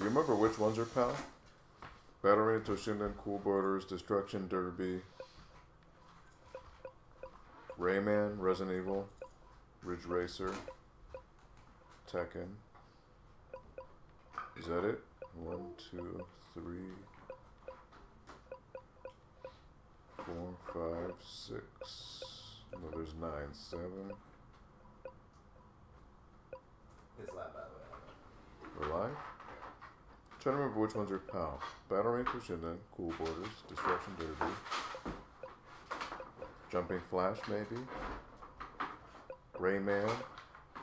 Do you remember which ones are PAL? Battle Arena Toshinden, Cool Borders, Destruction Derby, Rayman, Resident Evil, Ridge Racer, Tekken. Is that it? 1, 2, 3, 4, 5, 6. No, there's 9, 7. It's live, by the way. We're live? Trying to remember which ones are PAL. Battle Arena Toshinden, Cool Borders, Destruction Derby, Jumping Flash maybe, Rayman,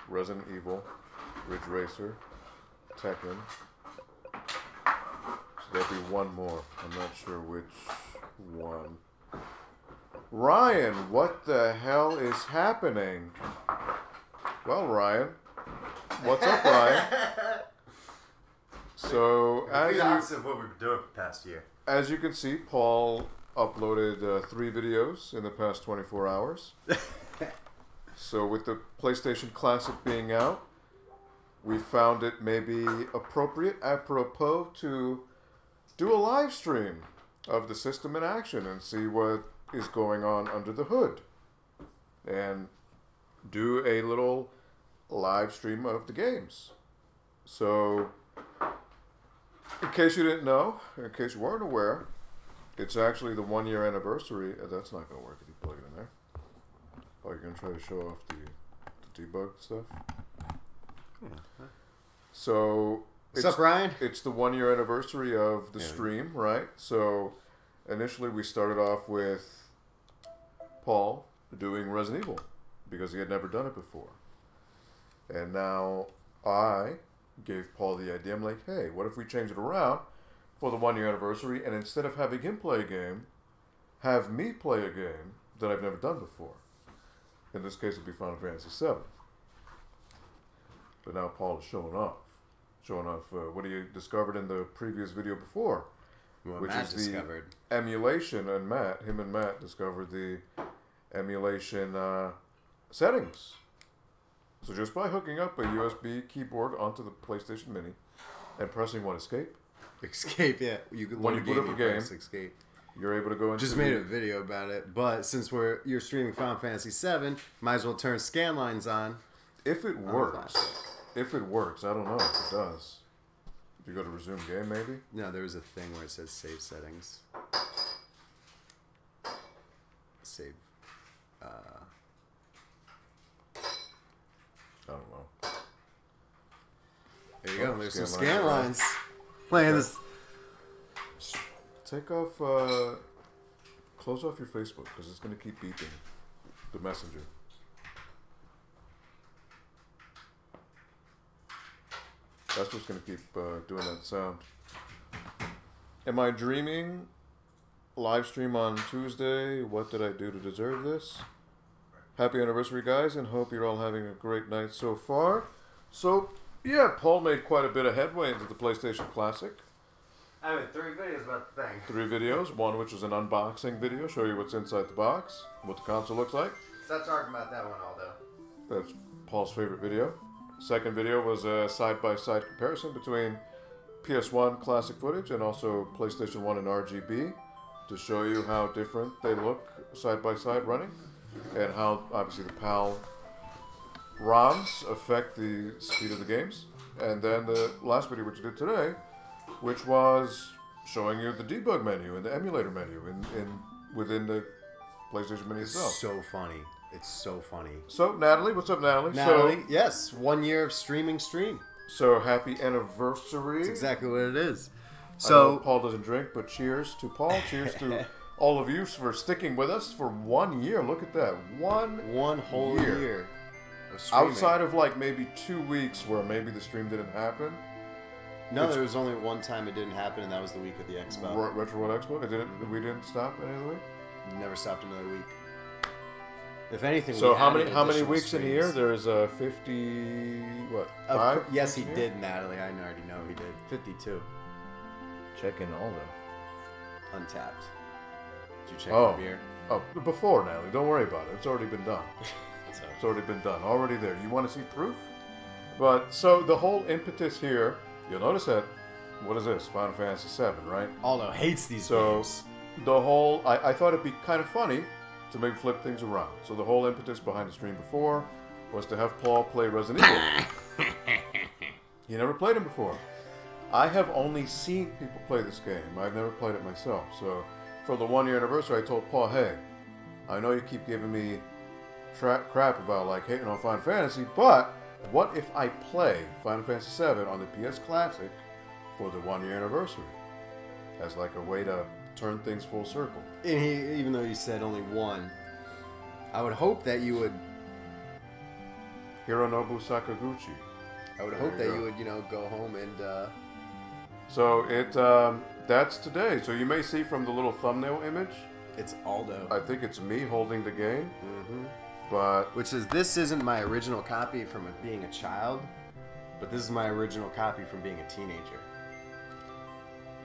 Resident Evil, Ridge Racer, Tekken. So there'll be one more. I'm not sure which one. Ryan, what the hell is happening? Well, Ryan. What's up, Ryan? So, as the opposite of what we've been doing for the past year. As you can see, Paul uploaded 3 videos in the past 24 hours. So with the PlayStation Classic being out, we found it maybe appropriate, apropos, to do a live stream of the system in action and see what is going on under the hood. And do a little live stream of the games. So, in case you didn't know, in case you weren't aware, it's actually the 1-year anniversary. That's not going to work if you plug it in there. Oh, you're going to try to show off the debug stuff? Yeah. So, what's up, Ryan? It's the 1-year anniversary of the stream, right? So, initially we started off with Paul doing Resident Evil because he had never done it before. And now I gave Paul the idea. I'm like, hey, what if we change it around for the 1-year anniversary, and instead of having him play a game, have me play a game that I've never done before. In this case, it would be Final Fantasy VII. But now Paul is showing off what he discovered in the previous video before, which Matt is discovered the emulation. And him and Matt discovered the emulation settings. So just by hooking up a USB keyboard onto the PlayStation Mini and pressing escape, yeah. When you put up a game, escape. You're able to go into. Just made a video about it, but since you're streaming Final Fantasy VII, might as well turn scan lines on. If it works, I don't know if it does. You go to resume game, maybe. No, there was a thing where it says save settings. Save. I don't know. There you go. There's some scan lines. Playing this. Take off. Close off your Facebook because it's going to keep beeping. The messenger. That's what's going to keep doing that sound. Am I dreaming? Live stream on Tuesday. What did I do to deserve this? Happy anniversary, guys, and hope you're all having a great night so far. So, yeah, Paul made quite a bit of headway into the PlayStation Classic. I made 3 videos about the thing. 3 videos. One which is an unboxing video, show you what's inside the box, what the console looks like. Stop talking about that one, Aldo. That's Paul's favorite video. Second video was a side-by-side comparison between PS1 classic footage and also PlayStation 1 and RGB to show you how different they look side-by-side running and how, obviously, the PAL ROMs affect the speed of the games. And then the last video, which you did today, which was showing you the debug menu and the emulator menu within the PlayStation Mini itself. So funny. It's so funny. So, Natalie, what's up, Natalie? Natalie, yes, 1 year of stream. So, happy anniversary. That's exactly what it is. So, Paul doesn't drink, but cheers to Paul. Cheers to all of you for sticking with us for 1 year. Look at that. One whole year. Of streaming. Outside of like maybe 2 weeks where maybe the stream didn't happen. No, there was only one time it didn't happen, and that was the week of the Expo. Retro World Expo? We didn't stop any other week? Never stopped another week. If anything, so how many weeks streams. In here? There's 50 what? 5? Yes, he did, Natalie. I already know he did. 52. Check in Aldo. Untapped. Did you check the beer? Oh, before Natalie. Don't worry about it. It's already been done. It's already been done. Already there. You want to see proof? But so the whole impetus here, you'll notice that what is this? Final Fantasy VII, right? Aldo hates these So games. the whole, I thought it'd be kind of funny to maybe flip things around. So the whole impetus behind the stream before was to have Paul play Resident Evil. He never played him before. I have only seen people play this game. I've never played it myself. So for the 1 year anniversary, I told Paul, hey, I know you keep giving me crap about like hating on Final Fantasy, but what if I play Final Fantasy VII on the PS Classic for the 1 year anniversary as like a way to turn things full circle? And even though you said only one, I would hope that you would. Hironobu Sakaguchi. I would hope that you would, go home and. So that's today. So you may see from the little thumbnail image. It's Aldo. I think it's me holding the game. Mm-hmm. But which is, this isn't my original copy from it being a child, but this is my original copy from being a teenager.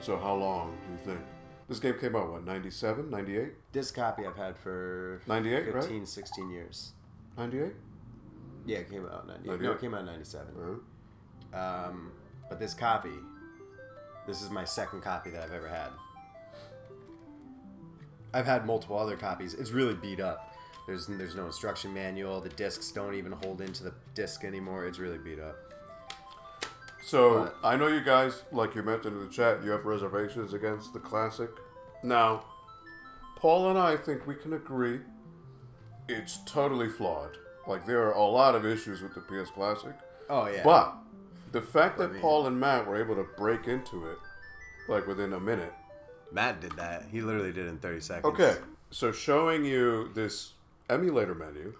So how long do you think? This game came out, what, 97, 98? This copy I've had for 98, 15, right? 16 years. 98? Yeah, it came out in 98. No, it came out in 97. Uh-huh. But this copy, this is my second copy that I've ever had. I've had multiple other copies. It's really beat up. There's no instruction manual. The discs don't even hold into the disc anymore. It's really beat up. So, I know you guys, like you mentioned in the chat, you have reservations against the Classic. Now, Paul and I think we can agree it's totally flawed. Like, there are a lot of issues with the PS Classic. Oh, yeah. But the fact that Paul and Matt were able to break into it, like, within a minute. Matt did that. He literally did it in 30 seconds. Okay, so showing you this emulator menu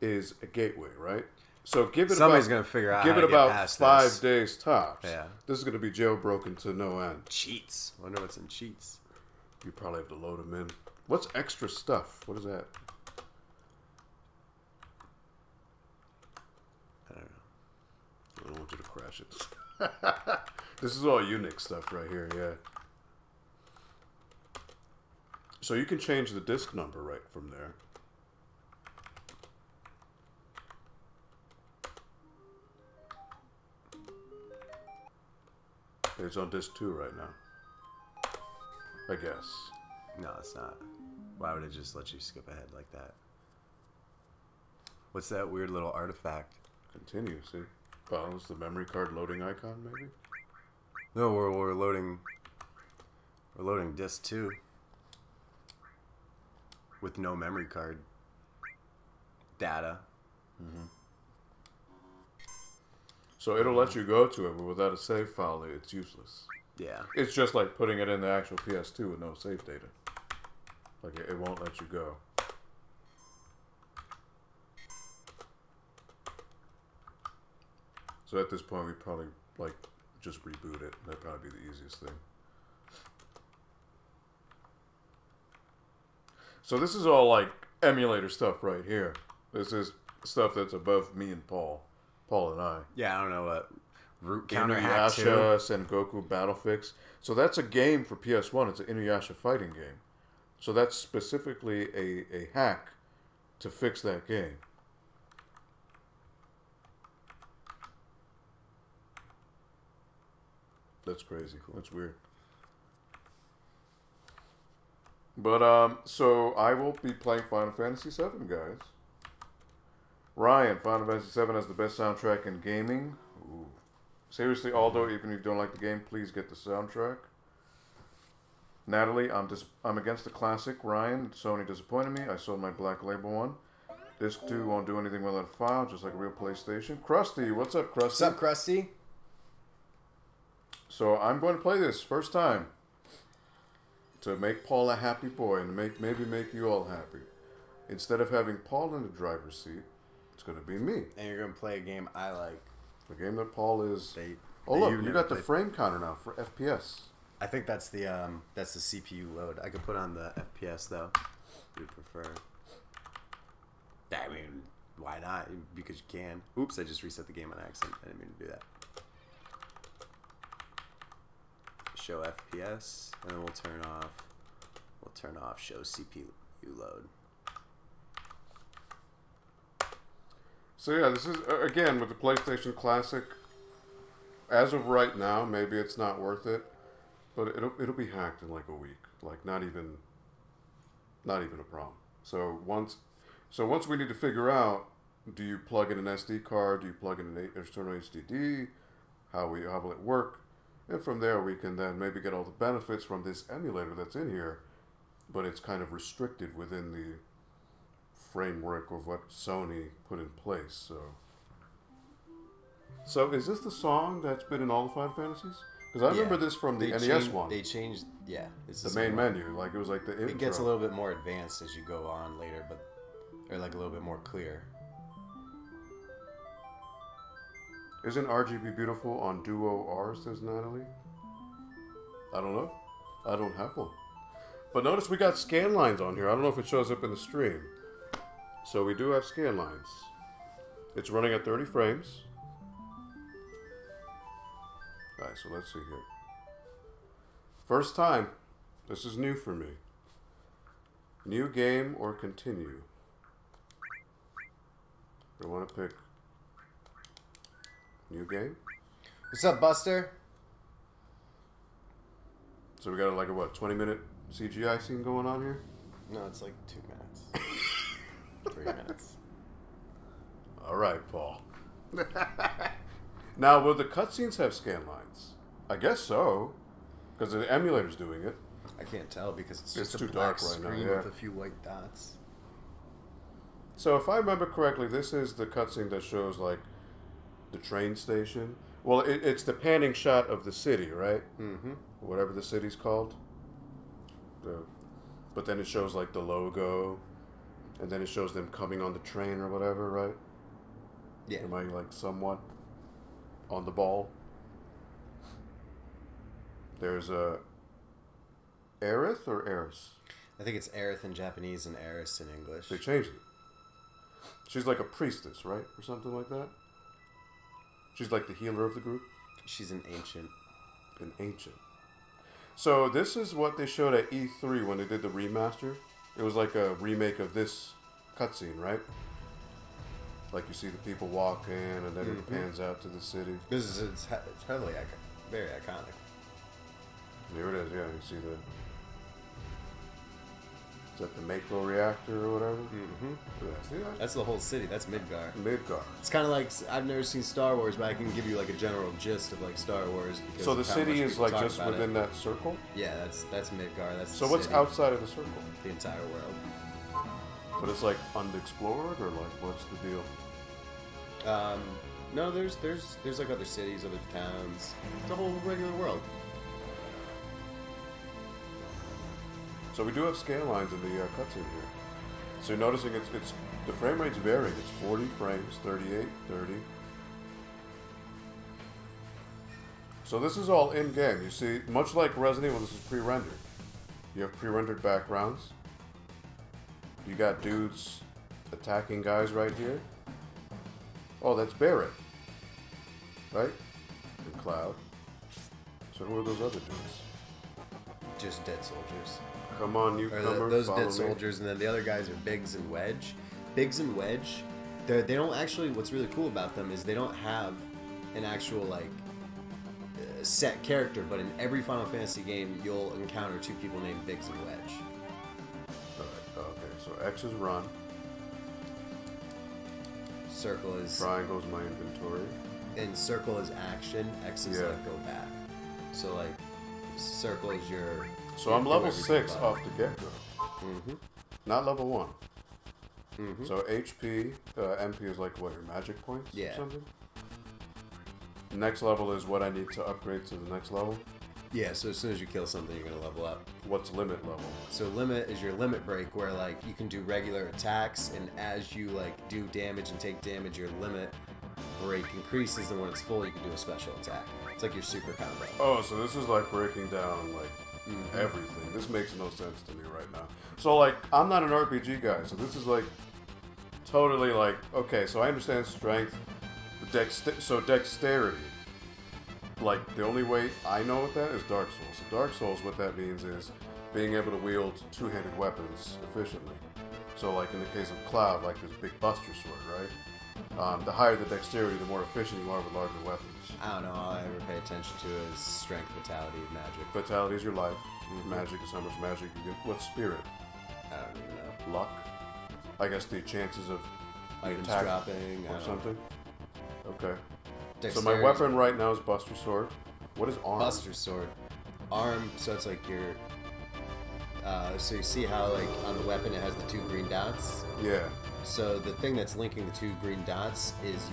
is a gateway, right? So give it somebody's gonna figure out. Give how it to get about past 5 this. days tops. Yeah, this is gonna be jailbroken to no end. Cheats. Wonder what's in cheats. You probably have to load them in. What's extra stuff? What is that? I don't know. I don't want you to crash it. This is all Unix stuff right here. Yeah. So you can change the disk number right from there. It's on disc 2 right now. I guess. No, it's not. Why would it just let you skip ahead like that? What's that weird little artifact? Continue, see? Oh, it's the memory card loading icon, maybe? No, we're loading. We're loading disc 2 with no memory card data. Mm-hmm. So it'll let you go to it, but without a save file, it's useless. Yeah. It's just like putting it in the actual PS2 with no save data. Like, it won't let you go. So at this point, we probably, like, just reboot it. That'd probably be the easiest thing. So this is all, like, emulator stuff right here. This is stuff that's above me and Paul. Paul and I. Yeah, I don't know what. Root counter hack Inuyasha, Sengoku Battle Fix. So that's a game for PS1. It's an Inuyasha fighting game. So that's specifically a hack to fix that game. That's crazy. That's weird. But, so I will be playing Final Fantasy VII, guys. Ryan, Final Fantasy VII has the best soundtrack in gaming. Ooh. Seriously, Aldo, even if you don't like the game, please get the soundtrack. Natalie, I'm against the classic. Ryan, Sony disappointed me. I sold my Black Label one. Disc 2 won't do anything without a file, just like a real PlayStation. Krusty, what's up, Krusty? What's up, Krusty? So I'm going to play this first time to make Paul a happy boy and maybe make you all happy. Instead of having Paul in the driver's seat, it's going to be me. And you're going to play a game I like. The game that Paul is... Oh, look, you got the frame counter now for FPS. I think that's the CPU load. I could put on the FPS, though, if you prefer. I mean, why not? Because you can. Oops, I just reset the game on accident. I didn't mean to do that. Show FPS, and then we'll turn off show CPU load. So yeah, this is, again, with the PlayStation Classic, as of right now, maybe it's not worth it, but it'll be hacked in like a week. Like not even a problem. So once we need to figure out, do you plug in an SD card? Do you plug in an external HDD? How will it work? And from there we can then maybe get all the benefits from this emulator that's in here, but it's kind of restricted within the framework of what Sony put in place. So is this the song that's been in all the Final Fantasies? Because I remember this from the NES one. They changed, yeah. It's the main menu, like it was like the intro. It gets a little bit more advanced as you go on later, or like a little bit more clear. Isn't RGB Beautiful on Duo R, says Natalie? I don't know. I don't have one. But notice we got scan lines on here. I don't know if it shows up in the stream. So we do have scan lines. It's running at 30 frames. Alright, so let's see here. First time. This is new for me. New game or continue? I want to pick new game. What's up, Buster? So we got like a 20-minute CGI scene going on here? No, it's like 2 minutes. 3 minutes. All right, Paul. Now, will the cutscenes have scan lines? I guess so, because the emulator's doing it. I can't tell because it's just too a black dark right now, screen yeah. with a few white dots. So if I remember correctly, this is the cutscene that shows like the train station. Well, it's the panning shot of the city, right? Mm-hmm. Whatever the city's called. But then it shows like the logo, and then it shows them coming on the train or whatever, right? Yeah. Am I like somewhat on the ball? There's a Aerith or Eris? I think it's Aerith in Japanese and Eris in English. They changed it. She's like a priestess, right? Or something like that? She's like the healer of the group? She's an ancient. An ancient. So this is what they showed at E3 when they did the remaster. It was like a remake of this cutscene, right? Like you see the people walk in and then it pans out to the city. It's heavily very iconic. There it is, yeah. You see the... Is that the Mako reactor or whatever? Mm-hmm. Yeah, see that? That's the whole city. That's Midgar. Midgar. It's kind of like, I've never seen Star Wars, but I can give you like a general gist of like Star Wars. Because So the of how city much is people like talk just about within it. that circle? Yeah, that's Midgar. That's So the what's city, outside of the circle? the entire world. But it's like unexplored, or like what's the deal? No, there's like other cities, other towns. It's a whole regular world. So we do have scale lines in the cutscene here. So you're noticing it's the frame rate's varying. It's 40 frames, 38, 30. So this is all in-game. You see, much like Resident Evil, this is pre-rendered. You have pre-rendered backgrounds. You got dudes attacking guys right here. Oh, that's Barrett. Right? And Cloud. So who are those other dudes? Just dead soldiers. Come on, Or newcomer, those follow dead me. soldiers, and then the other guys are Biggs and Wedge. Biggs and Wedge, they don't actually. What's really cool about them is they don't have an actual like set character, but in every Final Fantasy game, you'll encounter two people named Biggs and Wedge. Alright, okay, so X is run. Circle is Triangle's my inventory. and circle is action. X is Yeah. like go back. So like circle is your. So your I'm level go 6 everything off the get-go. Mm-hmm. Not level 1. Mm-hmm. So HP, MP is like what, your magic points or Yeah. something? The next level is what I need to upgrade to the next level. Yeah. So as soon as you kill something, you're gonna level up. What's limit level? So limit is your limit break, where like you can do regular attacks, and as you like do damage and take damage, your limit break increases, and when it's full, you can do a special attack. It's like your super combo. Oh, so this is like breaking down like everything. This makes no sense to me right now. So like, I'm not an RPG guy, so this is like totally like, okay, so I understand strength, so dexterity. Like, the only way I know what that is Dark Souls. So Dark Souls, what that means is being able to wield two-handed weapons efficiently. So like in the case of Cloud, like this big buster sword, right? The higher the dexterity, the more efficient you are with larger weapons. I don't know. All I ever pay attention to is strength, vitality, magic. Vitality is your life. Magic is how much magic you get. What's spirit? I don't even know. Luck? I guess the chances of Items attack dropping or something. Okay. Dexterity. So my weapon right now is Buster Sword. What is arm? Buster Sword. Arm, so it's like your... so you see how, like, on the weapon it has the 2 green dots? Yeah. So the thing that's linking the 2 green dots is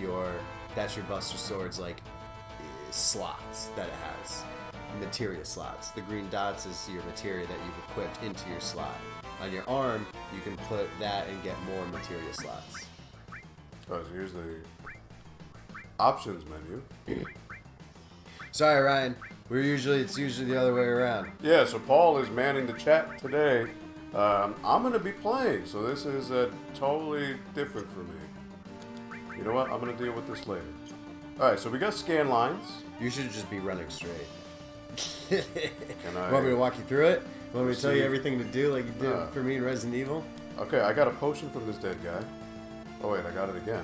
that's your Buster Sword's, like, slots that it has. Materia slots. The green dots is your materia that you've equipped into your slot. On your arm, you can put that and get more materia slots. Oh, so here's the options menu. Sorry, Ryan. It's usually the other way around. Yeah, so Paul is manning the chat today. I'm going to be playing, so this is totally different for me. You know what? I'm going to deal with this later. Alright, so we got scan lines. You should just be running straight. Can I... Want me to walk you through it? Want me to tell you everything to do like you did for me in Resident Evil? Okay, I got a potion from this dead guy. Oh wait, I got it again.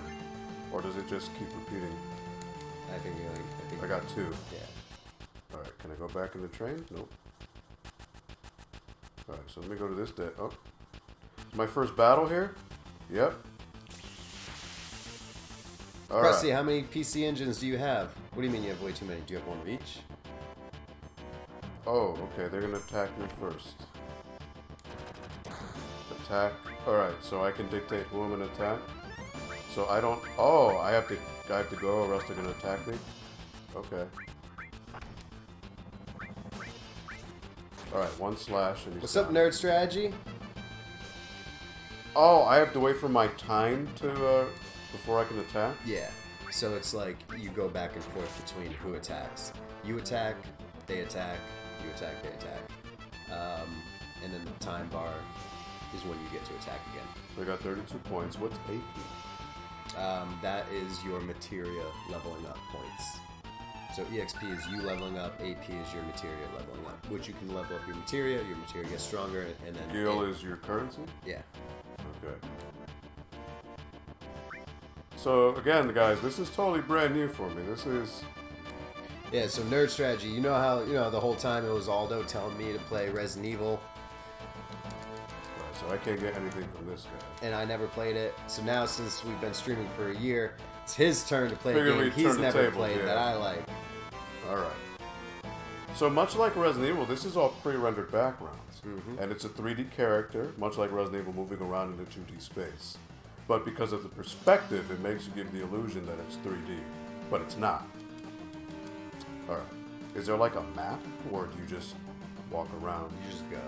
Or does it just keep repeating? I got 2. Yeah. Alright, can I go back in the train? Nope. Alright, so let me go to this dead... Oh. My first battle here? Yep. Krusty, how many PC engines do you have? What do you mean you have way too many? Do you have one of each? Oh, okay, they're gonna attack me first. Attack. Alright, so I can dictate who I'm gonna attack. So I don't... Oh, I have to go or else they're gonna attack me? Okay. Alright, 1 slash and he's What's up, Nerd Strategy? Oh, I have to wait for my time to, before I can attack? Yeah. So it's like you go back and forth between who attacks. You attack, they attack, you attack, they attack. And then the time bar is when you get to attack again. So I got 32 points. What's AP? That is your materia leveling up points. So EXP is you leveling up, AP is your materia leveling up, which you can level up your materia gets stronger, and then... Gil is your currency? Yeah. Okay. So, again, guys, this is totally brand new for me. This is... Yeah, so Nerd Strategy, you know how, the whole time it was Aldo telling me to play Resident Evil? Right, so I can't get anything from this guy. And I never played it. So now, since we've been streaming for a year, it's his turn to play a game he's never played that I like. Alright. So much like Resident Evil, this is all pre-rendered backgrounds. Mm-hmm. And it's a 3D character, much like Resident Evil moving around in a 2D space. But because of the perspective, it makes you give the illusion that it's 3D. But it's not. Alright. Is there like a map, or do you just walk around? You just go.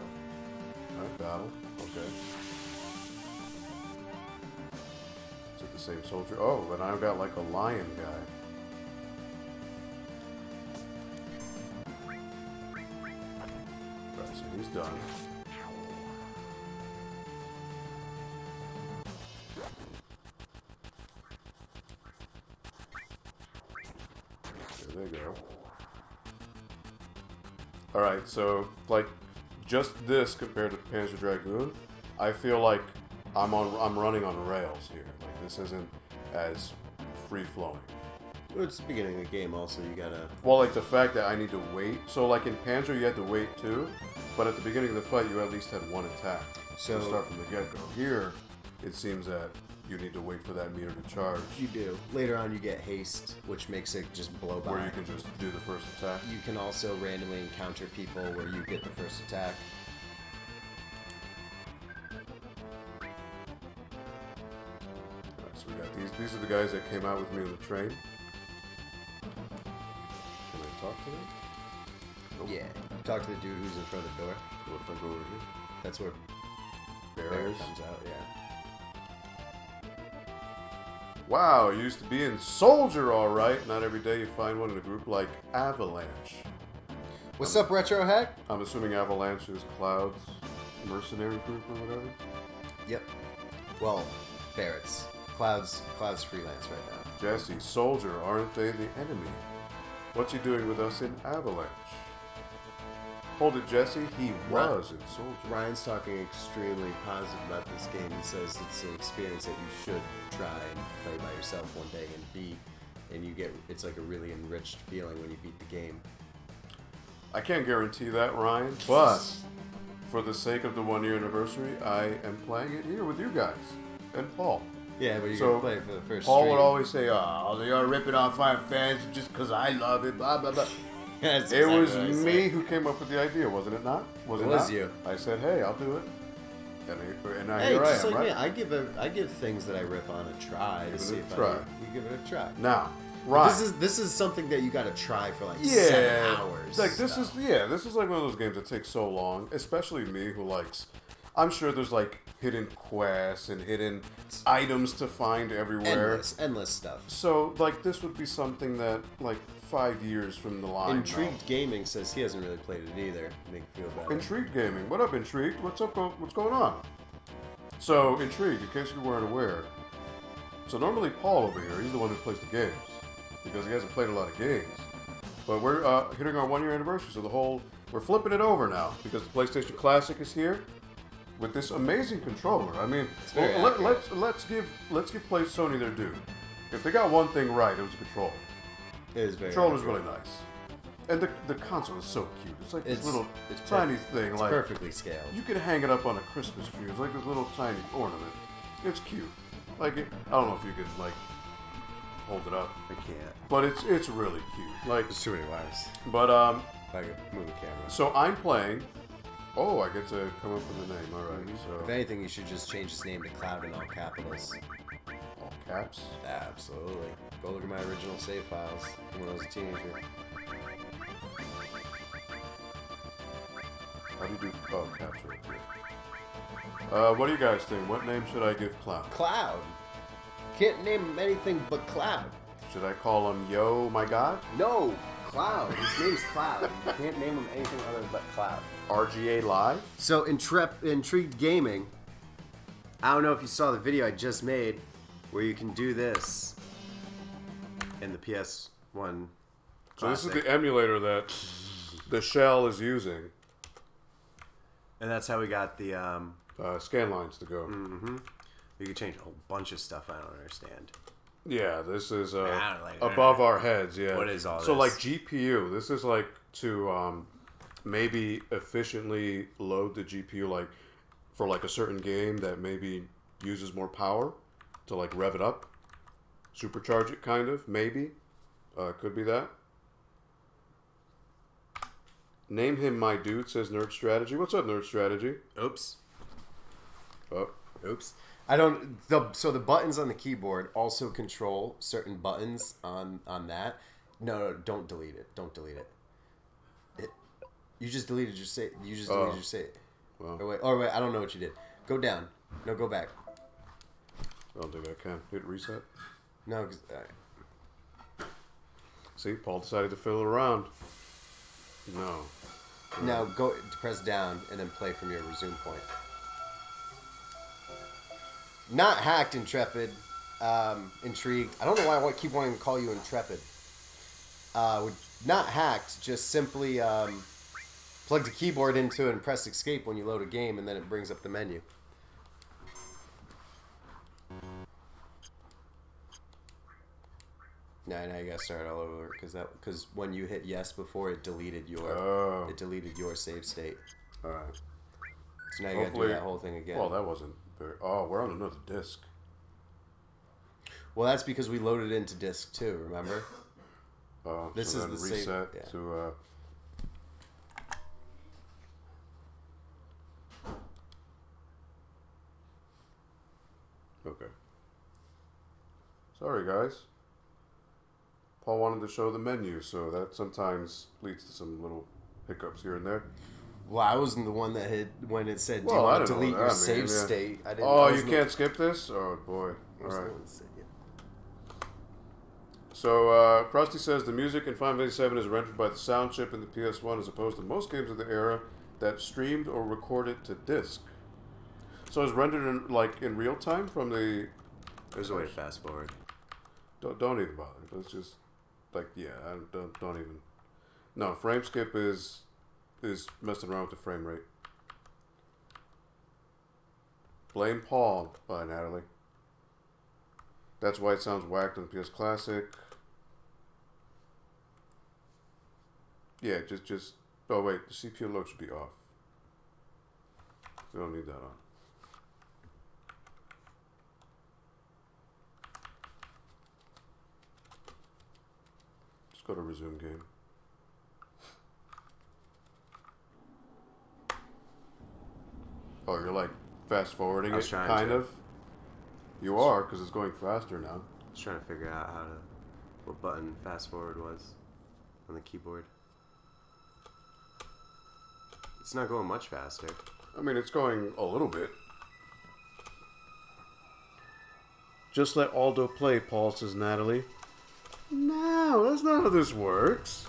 Alright, battle. Okay. Is it the same soldier? Oh, and I've got like a lion guy. Right, so he's done. There they go. Alright, so, like, just this compared to Panzer Dragoon, I feel like I'm running on rails here. Like, this isn't as free-flowing. Well, it's the beginning of the game also, you gotta... Well, like, the fact that I need to wait. So, like, in Panzer, you had to wait, too. But at the beginning of the fight, you at least had 1 attack. So, to start from the get-go. Here, it seems that you need to wait for that meter to charge. You do. Later on, you get haste, which makes it just blow by. Where you can just do the first attack. You can also randomly encounter people where you get the first attack. Alright, so we got these. These are the guys that came out with me on the train. Can I talk to them? Nope. Yeah. Talk to the dude who's in front of the door. What if I go over here? That's where Bear Bears? comes out, yeah. Wow, you used to be in Soldier, alright. Not every day you find one in a group like Avalanche. What's up, Retro Hack? I'm assuming Avalanche is Cloud's mercenary group or whatever? Yep. Well, Barrett's. Cloud's freelance right now. Jesse, Soldier, aren't they the enemy? What's he doing with us in Avalanche? Hold it, Jesse. He was in Soldier. Ryan's talking extremely positive about this game and says it's an experience that you should try and play by yourself one day and be and it's like a really enriched feeling when you beat the game. I can't guarantee that, Ryan, but for the sake of the 1-year anniversary, I am playing it here with you guys and Paul. Yeah, but you're So, gonna play it for the first Paul stream. would always say, "Oh, they are ripping off Final Fantasy just because I love it." Blah blah blah. That's It exactly was what I me said. who came up with the idea, wasn't it not? It was you. I said, "Hey, I'll do it," and Hey, here I just am, like right? me, I give things that I rip on a try to Give it see a if try. you give it a try. Now, right? This is something that you got to try for like Yeah, 7 hours. like this is like one of those games that takes so long, especially me who likes. I'm sure there's like hidden quests and hidden items to find everywhere. endless stuff. So like this would be something that like 5 years from the line. Intrigued Gaming says he hasn't really played it either. Make you feel better. Intrigued Gaming, what up, Intrigued? What's up? What's going on? So Intrigued, in case you weren't aware. So normally Paul over here, he's the one who plays the games because he hasn't played a lot of games. But we're hitting our 1-year anniversary, so we're flipping it over now because the PlayStation Classic is here with this amazing controller. I mean, let's give Sony their due. If they got one thing right, it was the controller. It is very Controller's accurate. really nice, and the console is so cute. It's like this little it's tiny perfect. thing. It's like perfectly scaled. you could hang it up on a Christmas tree. It's like this little tiny ornament. It's cute. Like I don't know if you could like hold it up, I can't. but it's really cute. Like, There's too many wires. but If I could move the camera. so I'm playing. Oh, I get to come up with a name. All right. If So anything, you should just change his name to Cloud in all capitals. all caps. Absolutely. Go look at my original save files from when I was a teenager. How do you do? Oh, caps right there. What do you guys think? What name should I give Cloud? Cloud. Can't name him anything but Cloud. Should I call him Yo, my God? No, Cloud. His name's Cloud. You can't name him anything other but Cloud. RGA Live? So, Intrigued Gaming, I don't know if you saw the video I just made where you can do this in the PS1 So Classic. this is the emulator that the shell is using. And that's how we got the, Scan lines to go. you can change a whole bunch of stuff I don't understand. Yeah, this is I don't like- above our heads. Yeah. What is all so this? like GPU? This is like to maybe efficiently load the GPU like for like a certain game that maybe uses more power to like rev it up, supercharge it, kind of maybe. Could be that. Name him my dude, says Nerd Strategy. What's up, Nerd Strategy? Oops. Oh, Oops. So the buttons on the keyboard also control certain buttons on that. No, don't delete it. Don't delete it. You just deleted your save. You just deleted your save. well, Wait. I don't know what you did. Go down. No, go back. I don't think I can. Hit reset. No, 'cause, See, Paul decided to fiddle around. No. now go press down and then play from your resume point. Not hacked, Intrepid. Intrigued. I don't know why I keep wanting to call you Intrepid. Not hacked. Just simply plug the keyboard into it and press escape when you load a game, and then it brings up the menu. Now you gotta start all over because when you hit yes before, it deleted your save state. All right. So now you gotta do that whole thing again. Well, that wasn't very. Oh, we're on another disc. Well, that's because we loaded into disc 2. Remember? This so is then the save- reset yeah. to. Okay. Sorry, guys. Paul wanted to show the menu, so that sometimes leads to some little hiccups here and there. Well, I wasn't the one that hit when it said, "Do you Well, I want to don't know delete what your that save means, yeah. state?" I didn't. Oh, I you wasn't can't skip this? Oh, boy. the- I All wasn't right. the one that said it. So, Krusty says the music in Final Fantasy VII is rendered by the sound chip in the PS1 as opposed to most games of the era that streamed or recorded to disc. So it's rendered in real time from the... There's a way to fast forward. Don't even bother. Let's just... don't even... No, frame skip is messing around with the frame rate. Blame Paul by Natalie. That's why it sounds whacked on the PS Classic. Yeah, just. Oh wait, the CPU load should be off. We don't need that on. Just go to resume game. Oh, you're like fast forwarding it, kind of. You are, because it's going faster now. I was trying to figure out what button fast forward was on the keyboard. It's not going much faster. I mean, it's going a little bit. Just let Aldo play, Paul, says Natalie. No, that's not how this works.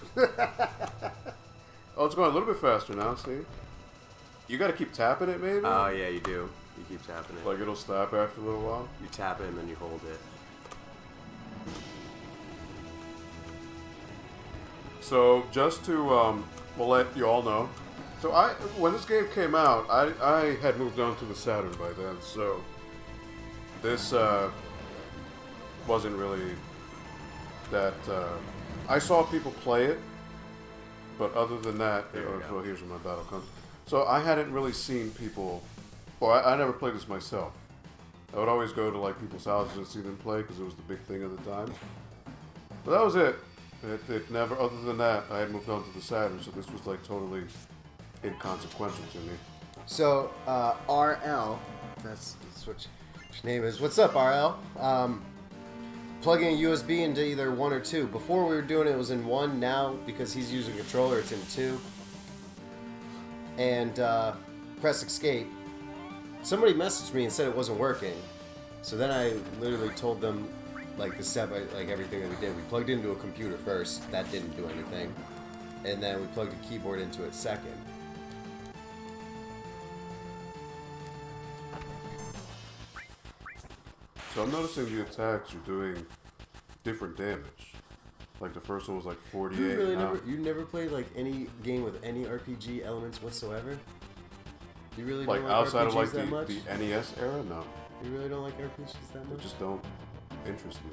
Oh, it's going a little bit faster now, see? You gotta keep tapping it, maybe? Oh, yeah, you do. You keep tapping it. Like it'll stop after a little while? You tap it and then you hold it. So, just to, we'll let you all know. So, when this game came out, I had moved on to the Saturn by then, so this wasn't really that. I saw people play it, but other than that, well, here's where my battle comes. So, I hadn't really seen people. Well, I never played this myself. I would always go to like people's houses and see them play because it was the big thing at the time. But that was it. It never. Other than that, I had moved on to the Saturn, so this was like totally inconsequential to me. So, RL, that's what your name is. What's up, RL? Plugging a USB into either 1 or 2. Before we were doing it was in 1. Now, because he's using a controller, it's in 2. And press escape. Somebody messaged me and said it wasn't working. So then I literally told them, like, the step, like everything that we did. We plugged into a computer first. That didn't do anything. And then we plugged a keyboard into it second. So I'm noticing the attacks are doing different damage. Like the first one was like 48. You never played like any game with any RPG elements whatsoever? You really like don't like outside RPGs of like that much? the NES era? No. You really don't like RPGs that They much? just don't interest me.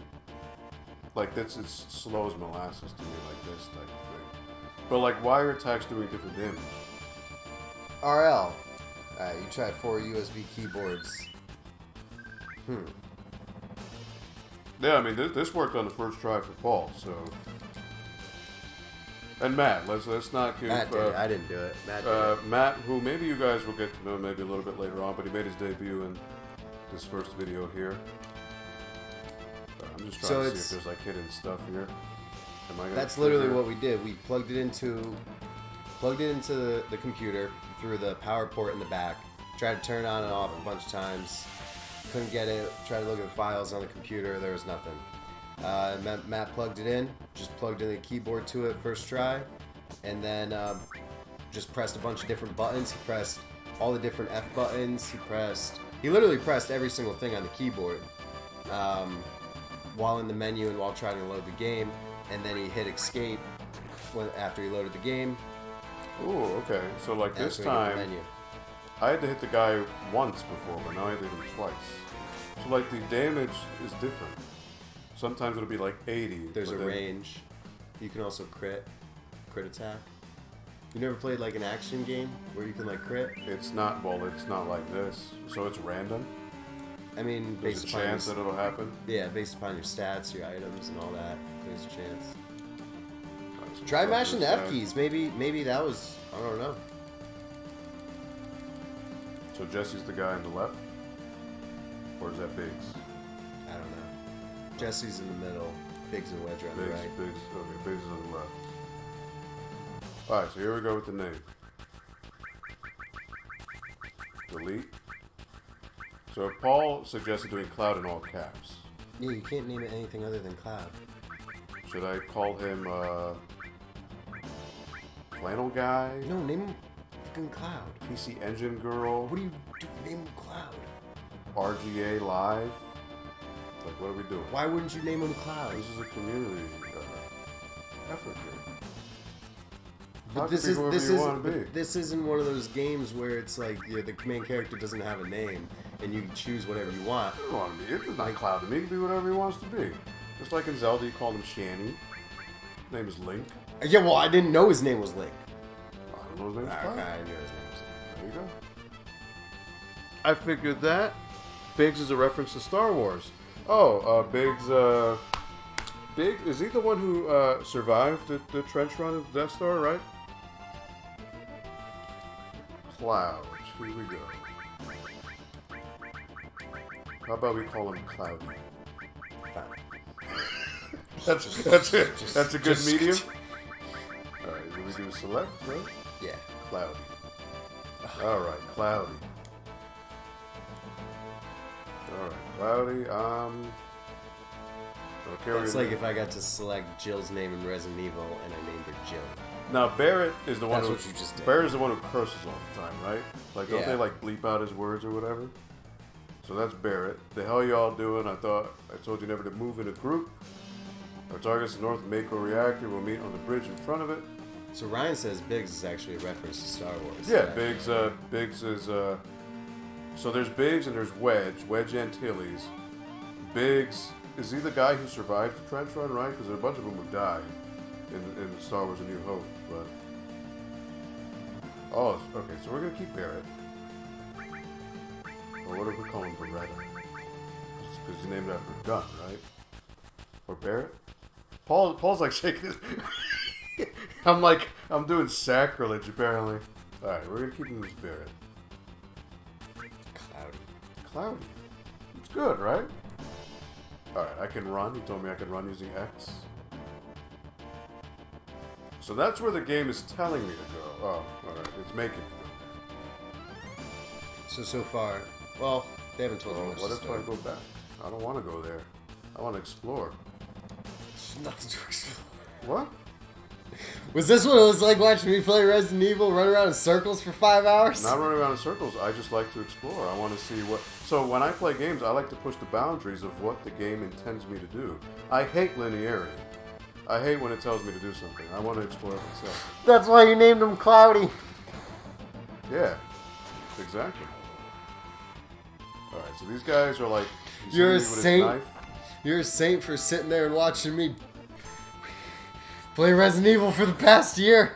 Like that's it's slow as molasses to me, like this type of thing. But like, why are attacks doing different damage? RL. You tried 4 USB keyboards. Yeah, I mean this worked on the first try for Paul, so. And Matt, let's not give. Matt did it. I didn't do it. Matt did it. Matt, who maybe you guys will get to know maybe a little bit later on, but he made his debut in this first video here. I'm just trying to see if there's like hidden stuff here. That's literally what we did. We plugged it into the computer through the power port in the back. Tried to turn it on and off a bunch of times. Couldn't get it. Tried to look at the files on the computer. There was nothing. Matt plugged it in. Just plugged in the keyboard to it first try, and then just pressed a bunch of different buttons. He pressed all the different F buttons. He literally pressed every single thing on the keyboard while in the menu and while trying to load the game. And then he hit escape after he loaded the game. Ooh, okay. So like this time, I had to hit the guy once before, but now I hit him twice. So like the damage is different. Sometimes it'll be like 80. There's a range. You can also crit attack. You never played like an action game where you can like crit? It's not like this. So it's random. I mean, there's a chance that it'll happen. Yeah, based upon your stats, your items, and all that. There's a chance. Try mashing the F keys. Maybe that was, I don't know. So Jesse's the guy on the left? Or is that Biggs? I don't know. Jesse's in the middle. Biggs and Wedge are on the right. Okay, Biggs is on the left. Alright, so here we go with the name. Delete. So Paul suggested doing Cloud in all caps. Yeah, you can't name it anything other than Cloud. Should I call him, Flannel Guy? No, name him fucking Cloud. PC Engine Girl? What do you do? Name him Cloud. RGA Live? Like, what are we doing? Why wouldn't you name him Cloud? This is a community effort here. But this isn't one of those games where it's like the main character doesn't have a name and you can choose whatever you want. It doesn't want to be. It's not Cloud to me. He can be whatever he wants to be. Just like in Zelda, you call him Shanny. His name is Link. Yeah, well, I didn't know his name was Link. I don't know his name's Okay, Cloud. I knew his name was Link. There you go. I figured that. Biggs is a reference to Star Wars. Oh, Biggs, is he the one who survived the trench run of the Death Star, right? Cloud. Here we go. How about we call him Cloudy? That's a good medium. All right, then we do select, right? Yeah. Cloudy. All right, Cloudy. All right, Cloudy. Okay, It's like if I got to select Jill's name in Resident Evil and I named her Jill. now Barrett is the one That's who what you just did. Barrett is the one who curses all the time, right? Like, don't Yeah. they like bleep out his words or whatever? So that's Barrett. The hell y'all doing? I told you never to move in a group. Our target's the North Mako reactor. We'll meet on the bridge in front of it. So Ryan says Biggs is actually a reference to Star Wars. Yeah, Right? Biggs is so there's Biggs and there's Wedge Antilles. Biggs, is he the guy who survived the trench run, right? Because there are a bunch of them who died in Star Wars A New Hope, but oh, okay, so we're gonna keep Barrett. Or what if we call him Beretta? Because he's named after a gun, right? Or Barrett? Paul's like shaking his I'm doing sacrilege apparently. Alright, we're gonna keep him as Barrett. Cloudy. It's good, right? Alright, I can run. He told me I can run using X. So that's where the game is telling me to go. Oh, alright. It's making me go there. So far, well, they haven't told you Well, much. what to if I start. go back? I don't want to go there. I want to explore. Nothing to explore. What? Was this what it was like watching me play Resident Evil, run around in circles for 5 hours? Not running around in circles. I just like to explore. I want to see what... So when I play games, I like to push the boundaries of what the game intends me to do. I hate linearity. I hate when it tells me to do something. I want to explore it myself. That's why you named him Cloudy. Yeah, exactly. Alright, so these guys are like... you You're a see me with his saint. knife? You're a saint for sitting there and watching me play Resident Evil for the past year.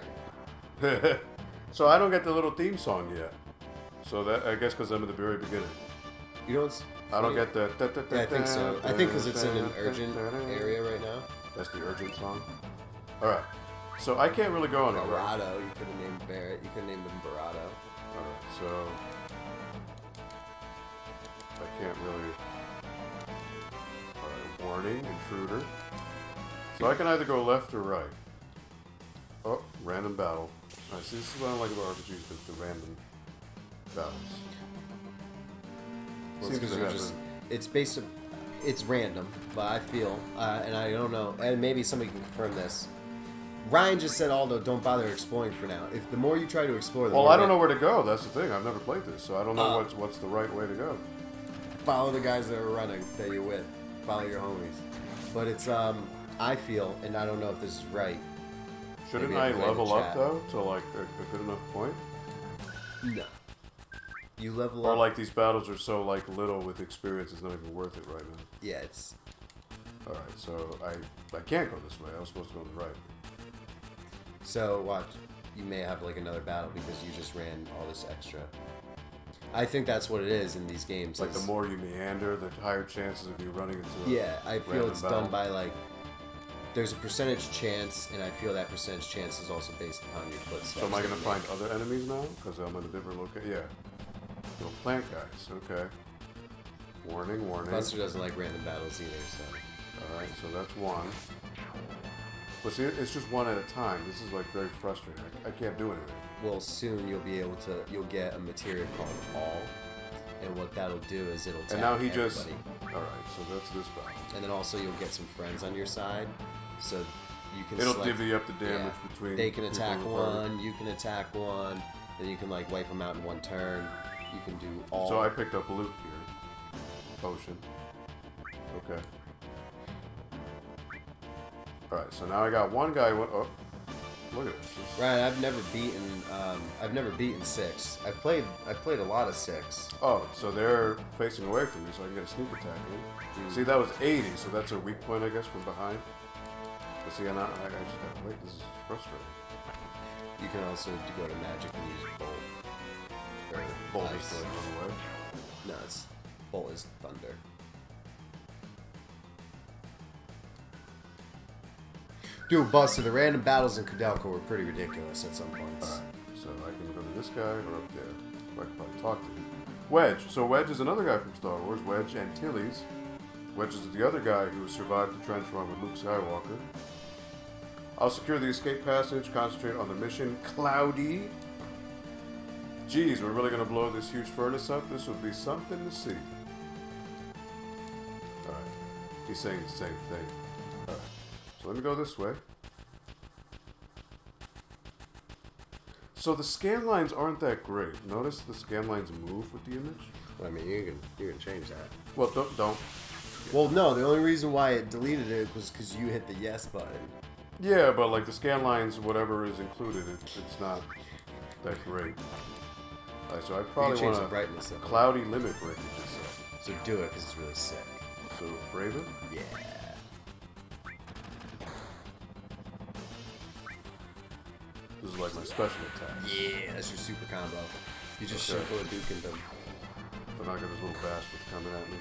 So I don't get the little theme song yet. So that, I guess because I'm at the very beginning. You don't. I don't get the... Yeah, I think so. I think because it's in an urgent area right now. That's the urgent song. Alright. So I can't really go anywhere. Barado. You could have named Barrett. You could have named him Barado. Alright, so... I can't really... Alright, warning, intruder. So I can either go left or right. Oh, random battle. Alright, see, this is what I like about RPGs, the random battles. Well, Seems it's to you're happen. just. It's based. It's random, but I feel, and I don't know, and maybe somebody can confirm this. Ryan just said, Aldo, don't bother exploring for now. If the more you try to explore, the Well, more I don't know where to go. That's the thing. I've never played this, so I don't know Uh. what's the right way to go. Follow the guys that are running that you're with. Follow your homies. But it's I feel, and I don't know if this is right. Shouldn't Maybe I I'll play the level up chat. though to like a good enough point? No. You level Or up. like these battles are so like little with experience, it's not even worth it right now. Yeah, it's. All right, so I can't go this way. I was supposed to go to the right. So watch. You may have like another battle because you just ran all this extra. I think that's what it is in these games. Like the is- more you meander, the higher chances of you running into a Yeah, I feel random it's battle. done by like. There's a percentage chance, and I feel that percentage chance is also based upon your footsteps. So am I that going to you find make. other enemies now? Because I'm in a different location. Yeah. Little plant guys. Okay. Warning, warning. Buster doesn't like random battles either, so. All right, so that's one. But see, it's just one at a time. This is like very frustrating. I can't do anything. Well, soon you'll be able to. You'll get a material called All, and what that'll do is it'll tap And now he everybody. just. All right, so that's this battle. And then also you'll get some friends on your side, so you can. It'll select, divvy up the damage yeah, between. They can people attack in the party. one. You can attack one. Then you can like wipe them out in one turn. You can do all. So I picked up loot here. Potion. Okay. Alright, so now I got one guy. Oh, look at this. Ryan, I've never beaten. I've never beaten 6. I've played a lot of 6. Oh, so they're facing away from me, so I can get a sneak attack in. See, that was 80, so that's a weak point, I guess, from behind. See, I just gotta wait. This is frustrating. You can also go to magic and use bolt. Or Bolt ice. is going on the way. No, it's bolt is thunder. Dude, Buster, the random battles in Kudelka were pretty ridiculous at some points. Alright, so I can go to this guy or up there. I can probably talk to him. Wedge. So Wedge is another guy from Star Wars. Wedge Antilles. Wedge is the other guy who survived the trench run with Luke Skywalker. I'll secure the escape passage, concentrate on the mission. Cloudy. Geez, we're really going to blow this huge furnace up? This would be something to see. Alright. He's saying the same thing. Alright. So let me go this way. So the scan lines aren't that great. Notice the scan lines move with the image? I mean, you can change that. Well, don't. Well, no, the only reason why it deleted it was because you hit the yes button. Yeah, but like the scan lines, whatever is included, it's not that great. Alright, so I probably change want the brightness of it. cloudy limit break it just So do it because it's really sick. So brave it? Yeah. This is like my special attack. Yeah, that's your super combo. You just circle a Duke into them. But I got this little bastard coming at me.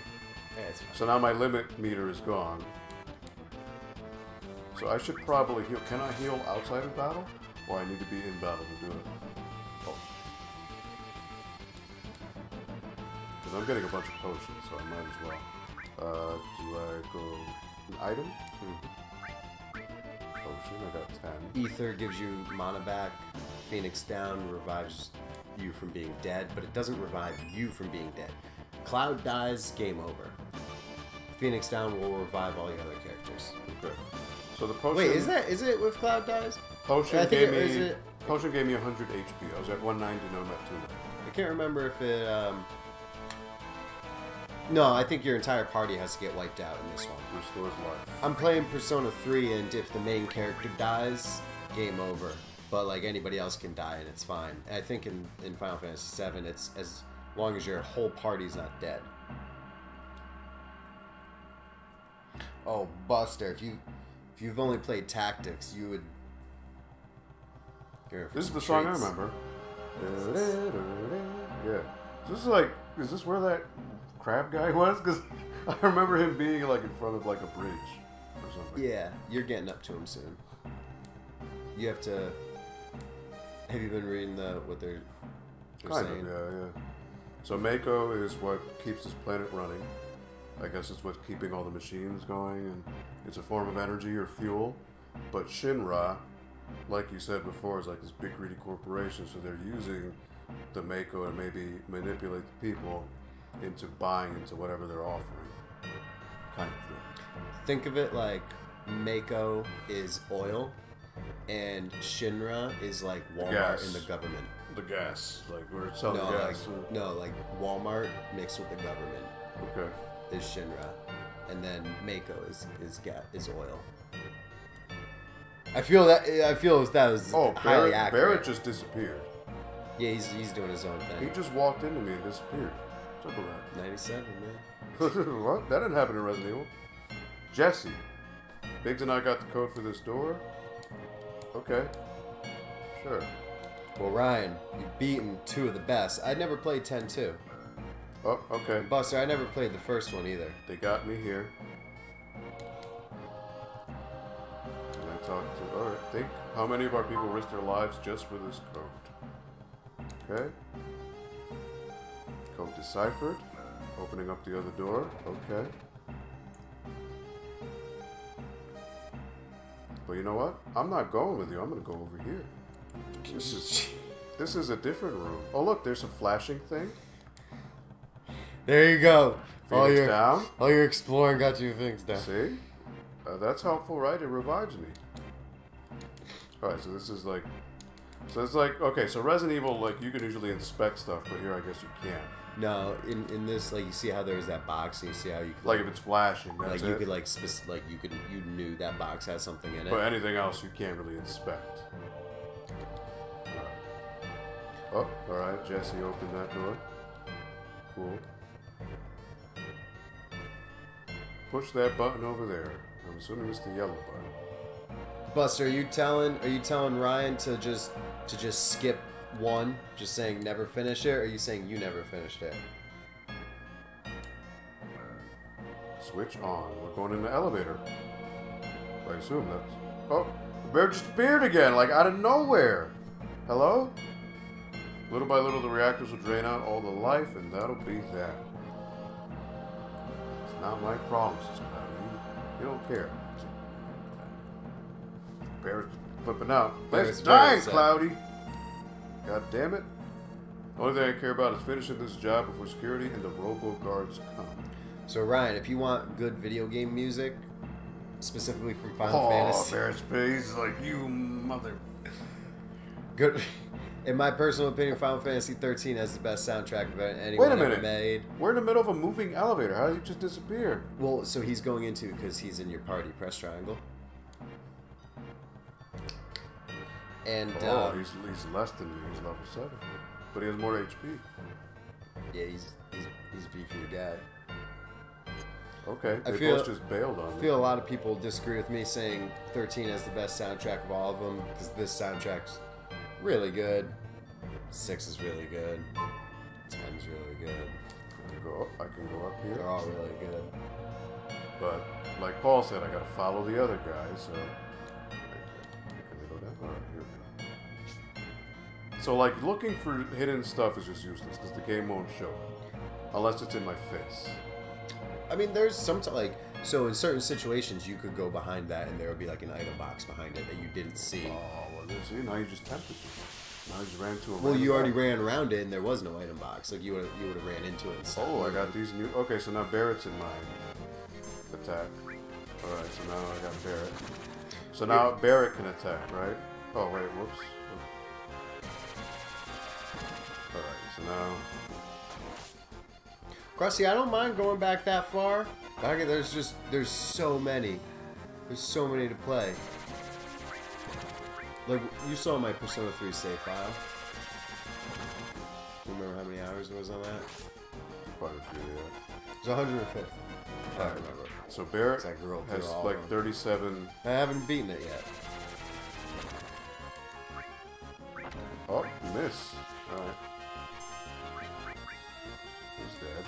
Yeah, it's fine. So now my limit meter is gone. So I should probably heal. Can I heal outside of battle? Or I need to be in battle to do it? Oh. Because I'm getting a bunch of potions, so I might as well. Do I go an item? Potion, I got 10. Ether gives you mana back. Phoenix down revives you from being dead, but it doesn't revive you from being dead. Cloud dies, game over. Phoenix down will revive all your other characters. Okay. So the potion. Wait, is it with Cloud dies? Potion I think gave is me. it- Potion gave me 100 HP. I was at 190, no, not 290. I can't remember if it. No, I think your entire party has to get wiped out in this one. Restores life. I'm playing Persona 3, and if the main character dies, game over. But like anybody else can die, and it's fine. And I think in Final Fantasy 7, it's as long as your whole party's not dead. Oh, Buster, if you've only played Tactics, you would. This is the song I remember. Yeah. Is this where that crab guy was? Because I remember him being like in front of like a bridge or something. Yeah, you're getting up to him soon. You have to. Have you been reading what they're Kind saying? of, yeah. So Mako is what keeps this planet running. I guess it's what's keeping all the machines going, and it's a form of energy or fuel. But Shinra, like you said before, is like this big greedy corporation, so they're using the Mako to maybe manipulate the people into buying into whatever they're offering. Kind of thing. Think of it like Mako is oil, and Shinra is like Walmart Gas. in the government. The gas, like we're selling No, gas. like Walmart mixed with the government Okay. is Shinra, and then Mako is oil. I feel that was Oh, highly Barrett accurate. just disappeared. Yeah, he's doing his own He thing. just walked into me and disappeared. What's up with 97, man. that? What? That didn't happen in Resident Evil. Jesse. Biggs and I got the code for this door. Okay. Sure. Well, Ryan, you've beaten two of the best. I never played 10-2. Oh, okay. Buster, I never played the first one either. They got me here. And I talked to... Alright, think how many of our people risked their lives just for this code. Okay. Code deciphered. Opening up the other door. Okay. But you know what? I'm not going with you. I'm going to go over here. This is a different room. Oh, look, there's a flashing thing. There you go. Phoenix down. all your exploring got you things down. See? That's helpful, right? It revives me. Alright, so this is like... So it's like... Okay, so Resident Evil, like, you can usually inspect stuff, but here I guess you can't. No, in this, like, you see how there's that box, and you see how you could, Like, if it's flashing, that's like it. you could like you knew that box has something in it. But anything else you can't really inspect. Oh, alright, Jesse opened that door. Cool. Push that button over there. I'm assuming it's the yellow button. Buster, are you telling Ryan to just skip one, just saying never finish it, or are you saying you never finished it? Switch on. We're going in the elevator. I assume that's... Oh, the bear just appeared again, like out of nowhere. Hello? Little by little, the reactors will drain out all the life, and that'll be that. It's not my problem, Sister Cloudy. You don't care. Bear's flipping out. Let's die, Cloudy! God damn it. The only thing I care about is finishing this job before security and the robo-guards come. So Ryan, if you want good video game music, specifically from Final Fantasy... Oh, Bear's face, like you mother... Good. In my personal opinion, Final Fantasy 13 has the best soundtrack of anyone ever made. We're in the middle of a moving elevator. How did he just disappear? Well, so he's going into, because he's in your party. Press triangle. And he's less than me. He's level 7, but he has more HP. Yeah, he's a beefier guy. Okay, they both just bailed on me. I feel a lot of people disagree with me saying 13 has the best soundtrack of all of them, because this soundtrack's really good. 6 is really good. 10's really good. I can go up here. They're all really good. But like Paul said, I gotta follow the other guy. So can we go down? All right, here we go. So like looking for hidden stuff is just useless because the game won't show it unless it's in my face. I mean, there's some so in certain situations you could go behind that and there would be like an item box behind it that you didn't see. Oh, well, see, now you just tempted me. Now you just ran to a. Well, you already ran around it and there was no item box. Like you would have ran into it instead. Oh, I got these new. Okay, so now Barrett's in my attack. All right, so now I got Barrett. So now Barrett can attack, right? Oh wait, whoops. All right, so now. Krusty, I don't mind going back that far. There's so many. There's so many to play. Like, you saw my Persona 3 save file. Do you remember how many hours it was on that? Quite a few, yeah. It was 150. I don't remember. So Barrett has like 37. I haven't beaten it yet. Oh, miss. Alright. He's dead.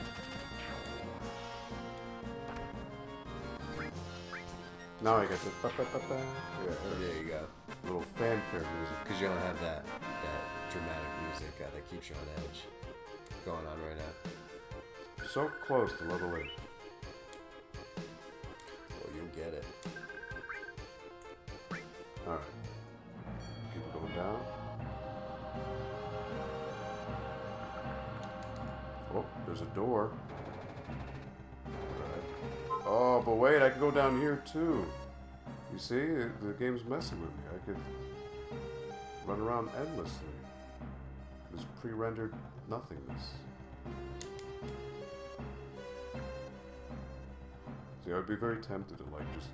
Now I get the yeah, there you go. Little fanfare music. Because you don't have that dramatic music that keeps you on edge going on right now. So close to level 8. Well, you'll get it. Alright. Keep it going down. Oh, there's a door. Alright. Oh, but wait, I can go down here too. You see, the game's messing with me. I could run around endlessly. This pre-rendered nothingness. See, I would be very tempted to like just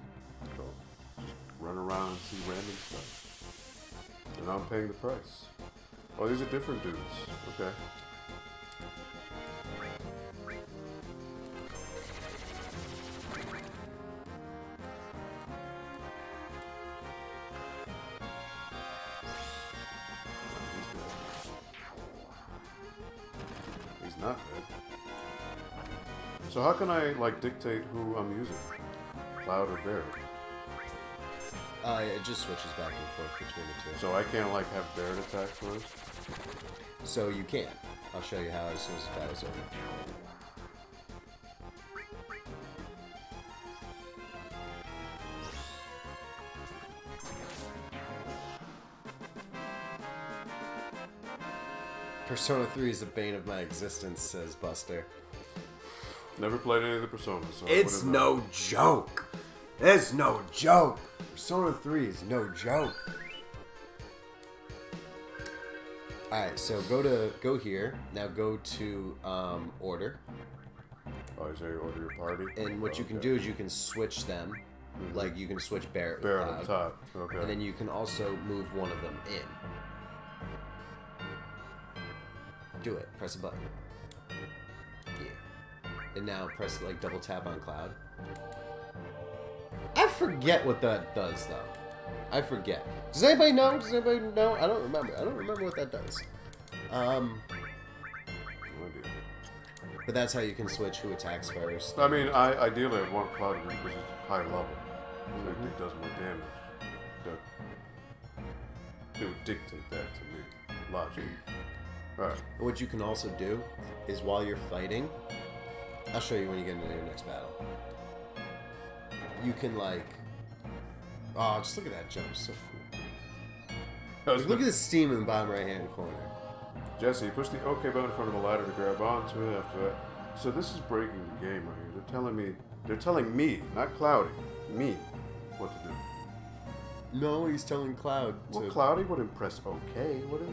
run around and see random stuff. And now I'm paying the price. Oh, these are different dudes. Okay. Not dead. So how can I like dictate who I'm using? Cloud or Barrett? It just switches back and forth between the two. So I can't like have Barrett attack first? So you can. I'll show you how as soon as the battle's over. Persona 3 is the bane of my existence, says Buster. Never played any of the Personas, so it's no joke. It's no joke. Persona 3 is no joke. Alright, so go here. Now go to order. Oh, so you order your party? And what you can do is you can switch them. Like you can switch Barrett on top. Okay. And then you can also move one of them in. Do it. Press a button. Yeah. And now press like double tap on Cloud. I forget what that does though. I forget. Does anybody know? Does anybody know? I don't remember. I don't remember what that does. No idea. But that's how you can switch who attacks first. I mean, ideally I'd want Cloud because it's high level. So it does more damage. It would dictate that to me. Logic. Alright. What you can also do is while you're fighting, I'll show you when you get into your next battle. You can like, oh, just look at that jump, so cool. Like, look at the steam in the bottom right hand corner. Jesse, you push the OK button in front of the ladder to grab onto it after that. So this is breaking the game right here. They're telling me, not Cloudy, me, what to do. No, he's telling Cloud to... Well, Cloudy wouldn't press OK. What? In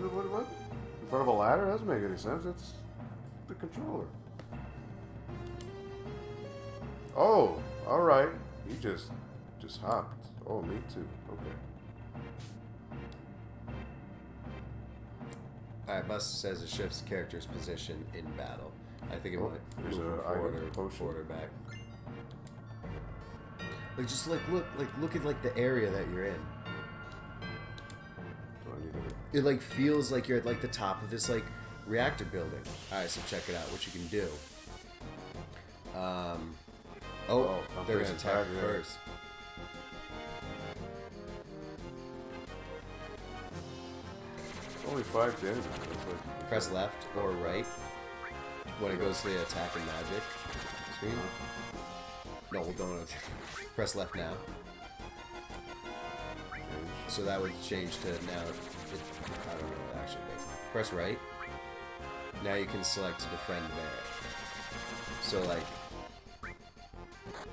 front of a ladder? That doesn't make any sense. It's the controller. Oh, alright. He just hopped. Oh, me too. Okay. Alright, Buster says it shifts the character's position in battle. I think it might there's move a forward item or potion. forward or back. Like just look at like the area that you're in. Do I need to... It like feels like you're at like the top of this like reactor building. Alright, so check it out. What you can do. They're gonna attack first. Only 5 damage. That's like... Press left or right when it goes to the attack and magic screen. No, don't. Press left now. So that would change to now. I don't know what actually makes. Press right. Now you can select to defend Barret. So like,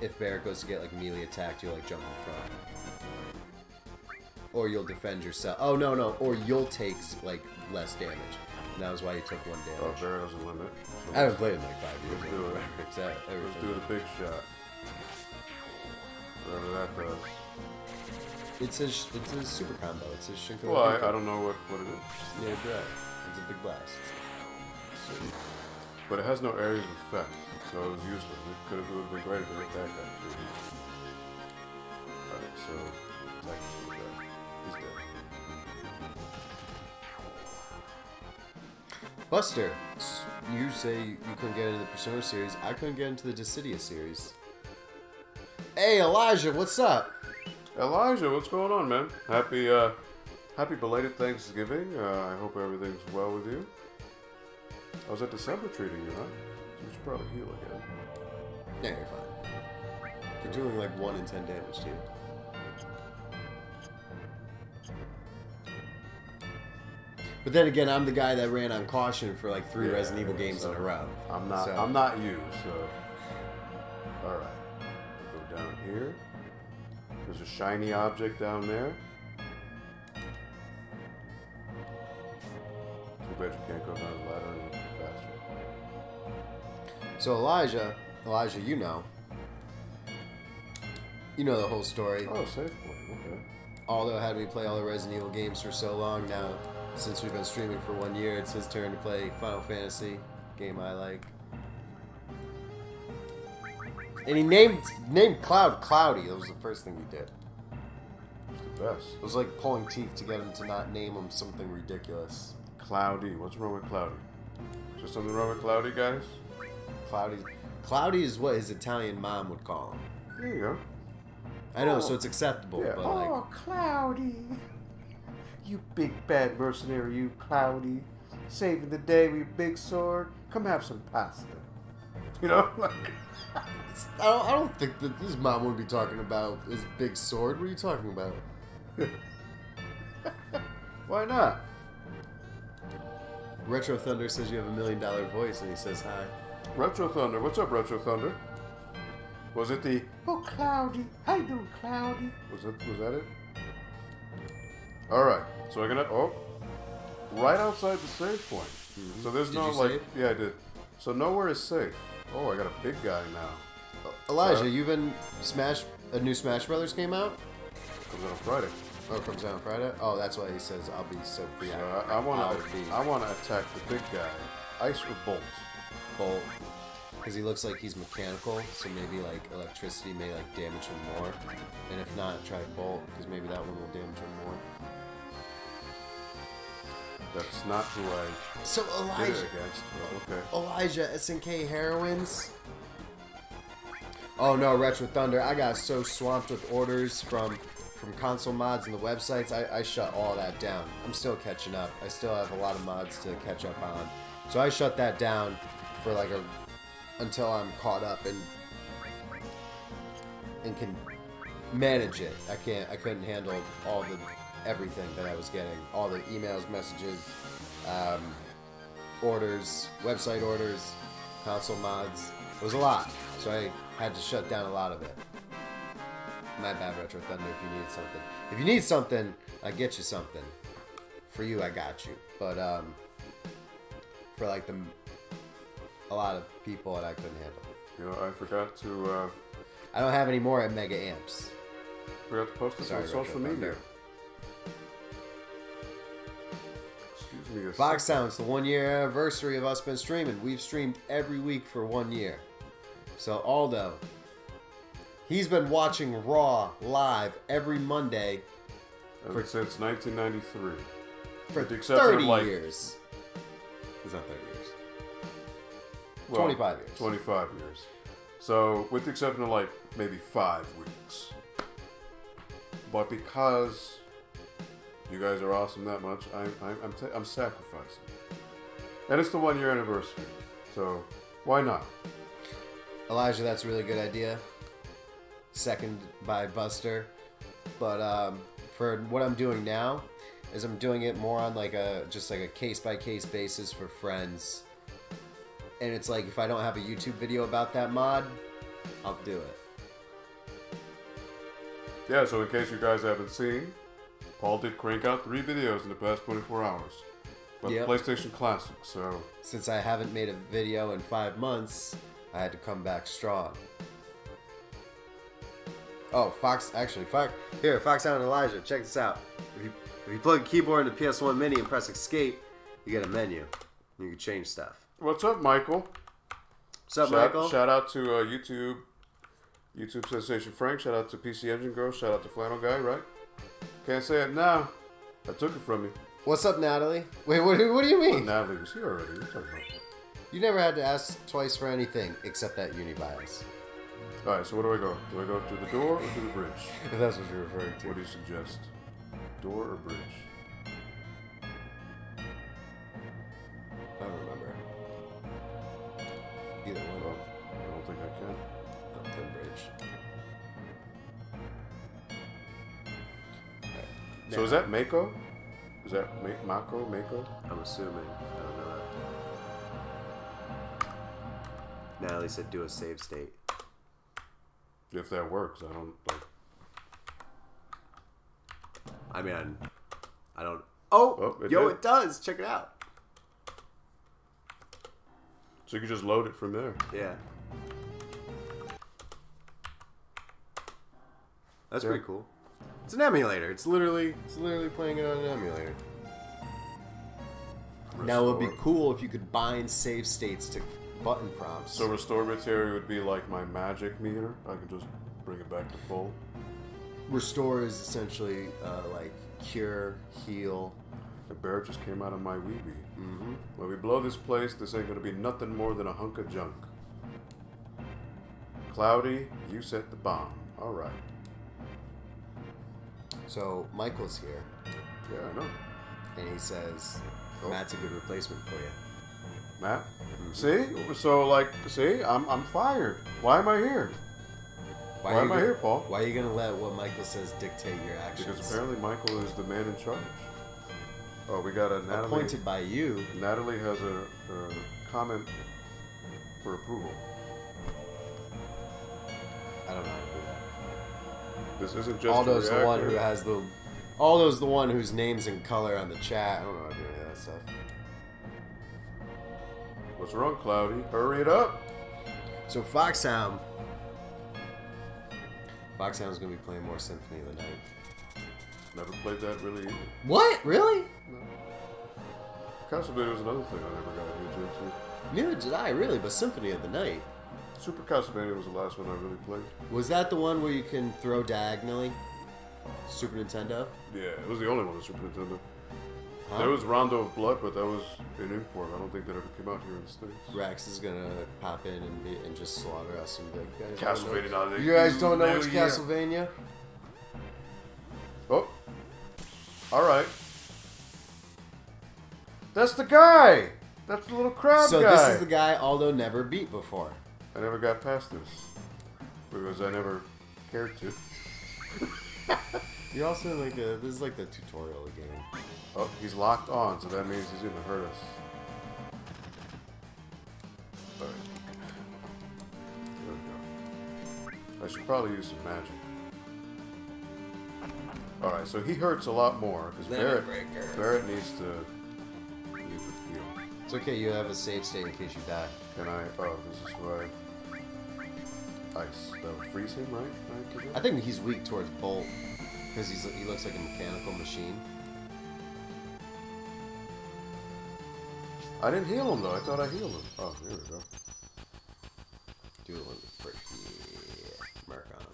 if Barret goes to get like melee attacked, you'll like jump in front. Or you'll defend yourself. Oh no. Or you'll take like less damage. And that was why you took 1 damage. Oh, Barret doesn't limit. So I haven't played in like 5 years. Let's do it. Let's do the big shot. Whatever that does. It's a super combo. It's a Shinko. Well, I don't know what it is. Yeah, right. It's a big blast. But it has no area of effect, so it was useless. It would have been great if it hit that guy too. Alright, so attack this guy. He's dead. Buster, you say you couldn't get into the Persona series. I couldn't get into the Dissidia series. Hey, Elijah, what's up? Elijah, what's going on, man? Happy belated Thanksgiving. I hope everything's well with you. How's that December treating you, huh? You should probably heal again. Yeah, you're fine. You're doing like 1 in 10 damage to you. But then again, I'm the guy that ran on caution for like 3 Resident Evil games in a row. I'm not you, so... Alright. We'll go down here. There's a shiny object down there. Too bad you can't go down the ladder any faster. So Elijah, you know the whole story. Oh, save point, okay. Aldo had me play all the Resident Evil games for so long now. Since we've been streaming for 1 year, it's his turn to play Final Fantasy, game I like. And he named Cloud Cloudy. That was the first thing he did. It's the best. It was like pulling teeth to get him to not name him something ridiculous. Cloudy. What's wrong with Cloudy? Is there something wrong with Cloudy, guys? Cloudy is what his Italian mom would call him. There you go. I know, so it's acceptable. Yeah. But like, oh, Cloudy. You big bad mercenary, you Cloudy. Saving the day with your big sword. Come have some pasta. You know? Like... I don't think that his mom would be talking about his big sword. What are you talking about? Why not? Retro Thunder says you have $1 million voice, and he says hi. Retro Thunder. What's up, Retro Thunder? Was it the... Oh, Cloudy. How you doing, Cloudy? Was that it? Alright. So I'm gonna... Oh. Right outside the save point. Mm-hmm. So there's no, like... Save? Yeah, I did. So nowhere is safe. Oh, I got a big guy now. Elijah, you've been a new Smash Brothers came out? Comes out on Friday. Oh, it comes out on Friday? Oh, that's why he says I'll be so free. So I want to attack the big guy. Ice or bolt? Bolt. because he looks like he's mechanical, so maybe like electricity may like damage him more. And if not, try Bolt, because maybe that one will damage him more. That's not who I So did it Elijah, against. Well, okay. Elijah, SNK heroines. Oh no, Retro Thunder! I got so swamped with orders from console mods and the websites. I shut all that down. I'm still catching up. I still have a lot of mods to catch up on. So I shut that down for like until I'm caught up and can manage it. I couldn't handle everything that I was getting. All the emails, messages, orders, website orders, console mods. It was a lot. So I had to shut down a lot of it. My bad, Retro Thunder, if you need something. If you need something, I get you something. For you, I got you. But, for like a lot of people that I couldn't handle. You know, I forgot to I don't have any more at Mega Amps. post this on social media. Excuse me. Fox Sounds, the 1 year anniversary of us been streaming. We've streamed every week for 1 year. So Aldo, he's been watching Raw live every Monday since 1993. for With the exception 30 of, like, years. It's not 30 years. Well, 25 years. 25 years. So, with the exception of like maybe 5 weeks. But because you guys are awesome that much, I'm sacrificing. And it's the 1 year anniversary. So, why not? Elijah, that's a really good idea. Second by Buster. But for what I'm doing now, is I'm doing it more on like just like a case-by-case basis for friends. And it's like, if I don't have a YouTube video about that mod, I'll do it. Yeah, so in case you guys haven't seen, Paul did crank out 3 videos in the past 24 hours. But Yep. PlayStation Classic, so... Since I haven't made a video in 5 months, I had to come back strong. Oh, Fox Sound and Elijah, check this out. If you plug a keyboard into PS1 Mini and press Escape, you get a menu. You can change stuff. What's up, Michael? What's up, Michael? Shout out to YouTube sensation Frank. Shout out to PC Engine Girl. Shout out to Flannel Guy, right? Can't say it now. I took it from you. What's up, Natalie? Wait, what do you mean? Natalie was here already. What are you talking about? You never had to ask twice for anything except that Unibias. Alright, so where do I go? Do I go through the door or through the bridge? If that's what you're referring to. What do you suggest? Door or bridge? I don't remember. Either one. Well, I don't think I can. Up the bridge. Right. So is that Mako? Is that Mako? I'm assuming. I don't know that. Natalie said do a save state. If that works, I don't like. I mean, I don't. Oh, it yo, did. it does. Check it out. So you can just load it from there. Yeah. That's Yeah. pretty cool. It's an emulator. It's literally. playing it on an emulator. Now it would be cool if you could bind save states to button prompts. So restore material would be like my magic meter. I can just bring it back to full. Restore is essentially like cure, heal. The bear just came out of my weeby. Mm-hmm. When we blow this place, this ain't gonna be nothing more than a hunk of junk. Cloudy, you set the bomb. All right. So Michael's here, Yeah, I know. and he says Matt's a good replacement for you. Matt. See? So like, see, I'm fired. Why am I here? Why am I here, Paul? Why are you gonna let what Michael says dictate your actions? Because apparently Michael is the man in charge. Oh, we got a Natalie. Appointed by you. Natalie has a comment for approval. I don't know how to do that. This isn't just Aldo's a the one reactor. who has the. Aldo's the one whose name's in color on the chat. I don't know how to do any of that stuff. What's wrong, Cloudy? Hurry it up. So Foxhound's gonna be playing more Symphony of the Night. Never played that really either. What? Really? Castlevania was another thing I never got huge into. Neither did I, really, but Symphony of the Night. Super Castlevania was the last one I really played. Was that the one where you can throw diagonally? Super Nintendo? Yeah, it was the only one on Super Nintendo. Huh? There was Rondo of Blood, but that was an import. I don't think that ever came out here in the States. Rex is gonna pop in and just slaughter us and be like, guys, Castlevania. Now they you guys don't know no, which yeah. Castlevania? Oh. Alright. That's the guy! That's the little crab So guy. this is the guy Aldo never beat before. I never got past this because I never cared to. You're also in like this is like the tutorial game. Oh, he's locked on, so that means he's gonna hurt us. Alright. There we go. I should probably use some magic. Alright, so he hurts a lot more because Barrett needs to heal. It's okay, you have a save state in case you die. Can I? Oh, this is why. Ice. That would freeze him, right? I think he's weak towards Bolt because he looks like a mechanical machine. I didn't heal him though. I thought I healed him. Oh, there we go. Do a little break the mark on him.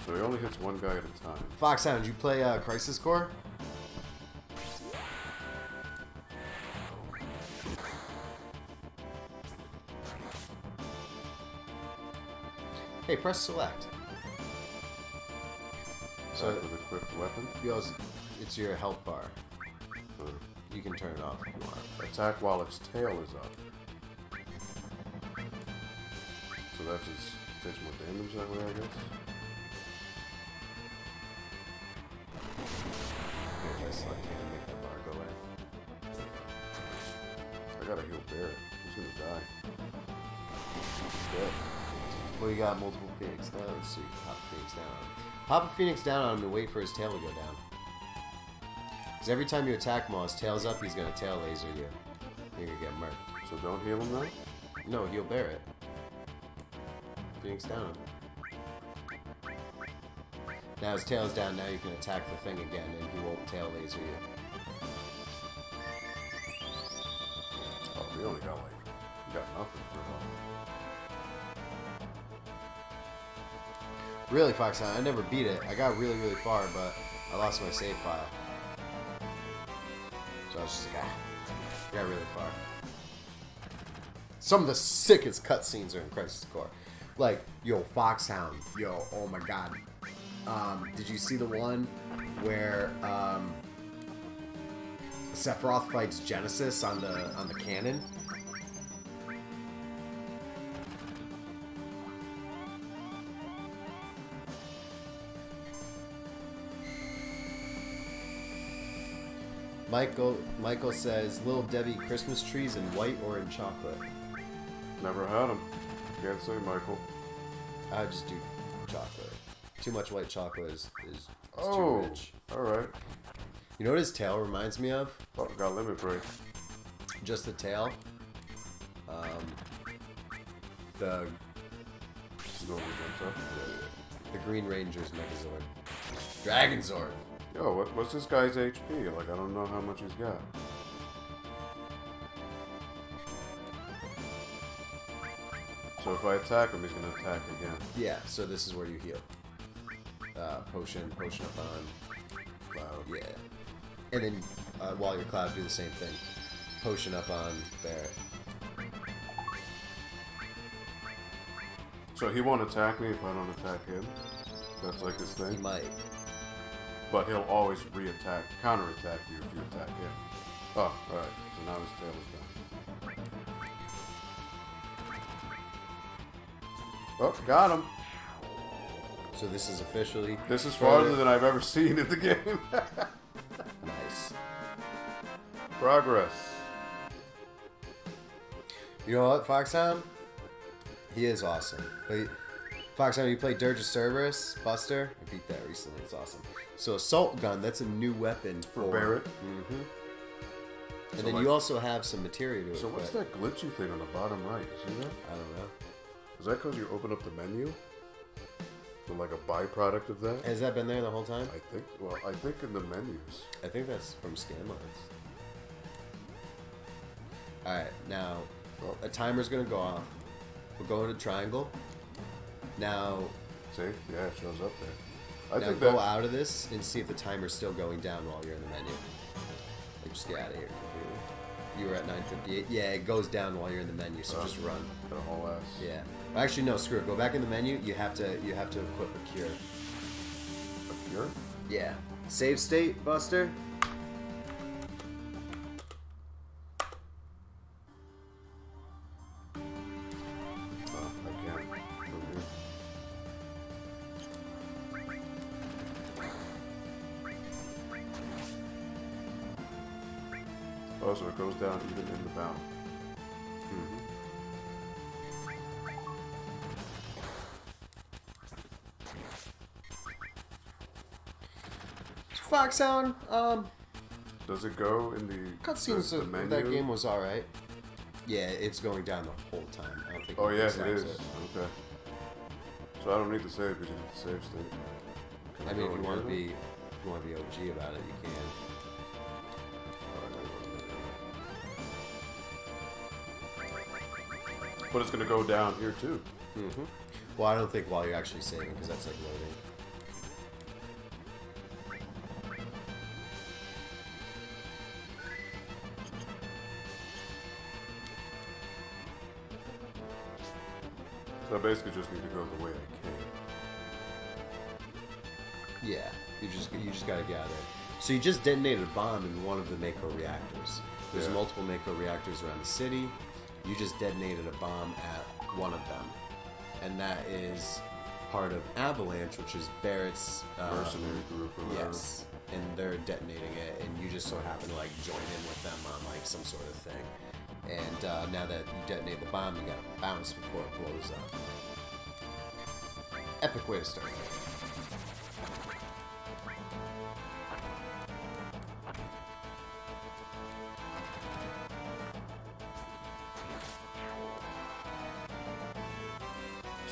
So he only hits one guy at a time. Foxhound, did you play Crisis Core? Hey, press select. So with equipped weapon. It's your health bar. Uh, You can turn it off if you want. attack while its tail is up. So that just takes more damage that way, I guess. Here, if I select it, and make that bar go away. I gotta heal Barrett. He's gonna die. He's dead. Well, you got multiple Phoenix. Let's see. Pop a Phoenix down on him. Pop a Phoenix down on him and wait for his tail to go down. Because every time you attack him while his tail's up, he's going to tail laser you. You're going to get murked. So don't heal him now? No, he'll bear it. Phoenix down him. Now his tail's down, now you can attack the thing again and he won't tail laser you. Oh, we only got like, we got nothing for him. Really, Foxhound, I never beat it. I got really, really far, but I lost my save file. So I was just like, I got really far. Some of the sickest cutscenes are in Crisis Core. Like, yo, Foxhound. Yo, oh my god. Did you see the one where Sephiroth fights Genesis on the cannon? Michael says, Little Debbie Christmas trees in white or in chocolate. Never had him. Can't say, Michael. I just do chocolate. Too much white chocolate is Oh, too rich. alright. You know what his tail reminds me of? Oh, got limit break. Just the tail. The Go with that stuff. the Green Ranger's Megazord. Dragon Zord. Yo, what's this guy's HP? Like, I don't know how much he's got. So if I attack him, he's gonna attack again. Yeah, so this is where you heal. Potion up on Cloud. Yeah. And then while your Cloud, do the same thing. Potion up on Barrett. So he won't attack me if I don't attack him. That's like his He thing. might. But he'll always re-attack, counter-attack you if you attack him. Oh, alright. So now his tail is down. Oh, got him. So this is officially... This is farther than I've ever seen in the game. Nice. Progress. You know what, Foxhound? He is awesome. But Foxhound, you play Dirge of Cerberus, Buster? I beat that recently. It's awesome. So Assault Gun, that's a new weapon For Barrett? Mm-hmm. And So then like- you also have some materia to So equip. what's that glitchy thing on the bottom right? You see that? I don't know. Is that because you open up the menu? So like a byproduct of that? Has that been there the whole time? I think in the menus. I think that's from Scanlines. Alright, now a timer's gonna go off. We'll go into triangle. Now, See? Yeah, it shows up there. I now think go that... out of this and see if the timer's still going down while you're in the menu. Like, just get out of here completely. You were at 9:58. Yeah, it goes down while you're in the menu, so just run. The whole ass. Yeah. Well, actually, no. Screw it. Go back in the menu. You have to equip a cure. A cure? Yeah. Save state, Buster. Oh, I can't. From here. Oh, so it goes down even in the bound. Foxhound. Does it go in the Cutscenes the of menu? that game was all right. Yeah, it's going down the whole time. I don't think. Oh, yes, it stops is. Okay. So I don't need to save because you need to save state. Can I mean, go if in you want to here be, OG about it, you can. then? But it's going to go down here too. Mm-hmm. Well, I don't think while you're actually saving, because that's like loading. So I basically just need to go the way I came. Yeah, you just gotta get out of there. So you just detonated a bomb in one of the Mako reactors. There's Yeah. multiple Mako reactors around the city. You just detonated a bomb at one of them, and that is part of Avalanche, which is Barrett's Mercenary group or whatever. Yes, and they're detonating it, and you just so happen to like join in with them on like some sort of thing. And now that you detonate the bomb, you gotta bounce before it blows up. Epic way to start.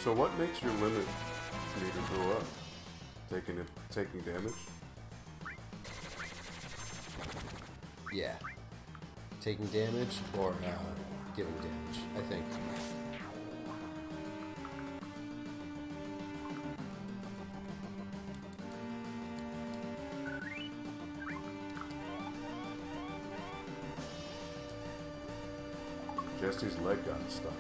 So what makes your limit meter go up? Taking damage? Yeah. Taking damage or giving damage, I think. Jesse's leg got stuck.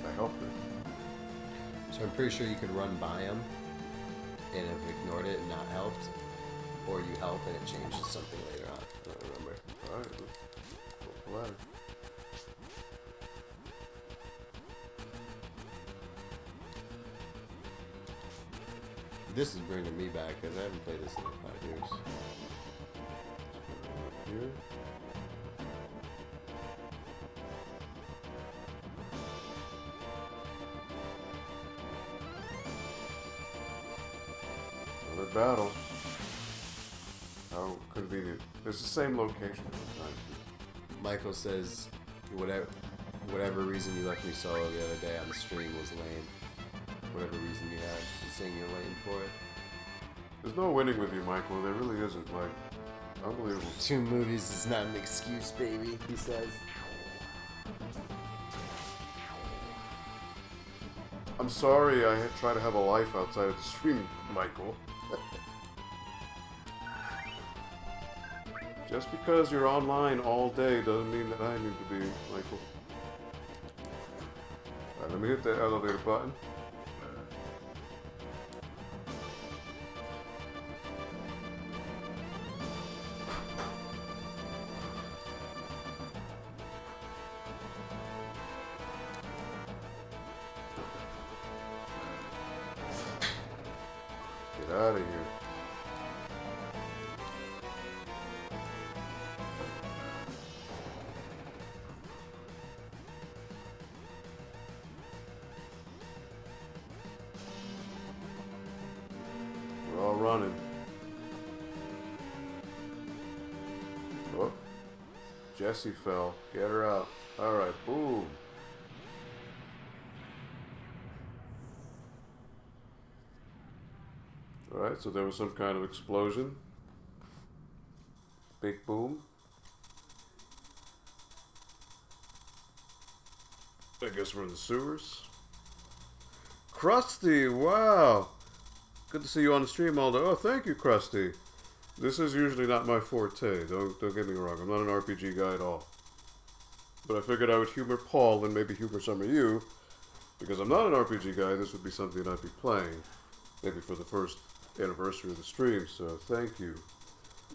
I helped her. So I'm pretty sure you could run by him and have ignored it and not helped. Or you help and it changes something later on. I don't remember. Alright, let's go for the ladder. This is bringing me back because I haven't played this in like 5 years. Here. Another battle. How convenient. It's the same location every time. Michael says, whatever reason you left me solo the other day on the stream was lame. Whatever reason you had, he's saying you're lame for it. There's no winning with you, Michael. There really isn't. Like, unbelievable. 2 movies is not an excuse, baby, he says. I'm sorry I try to have a life outside of the stream, Michael. Just because you're online all day doesn't mean that I need to be, Michael. Alright, let me hit the elevator button. Get out of here. We're all running. Oh, Jessie fell. Get her out. Alright, boom. Alright, so there was some kind of explosion. Big boom. I guess we're in the sewers. Krusty, wow. Good to see you on the stream, Aldo. Oh, thank you, Krusty. This is usually not my forte. Don't get me wrong. I'm not an RPG guy at all. But I figured I would humor Paul and maybe humor some of you. Because I'm not an RPG guy, this would be something I'd be playing. Maybe for the first anniversary of the stream, so thank you.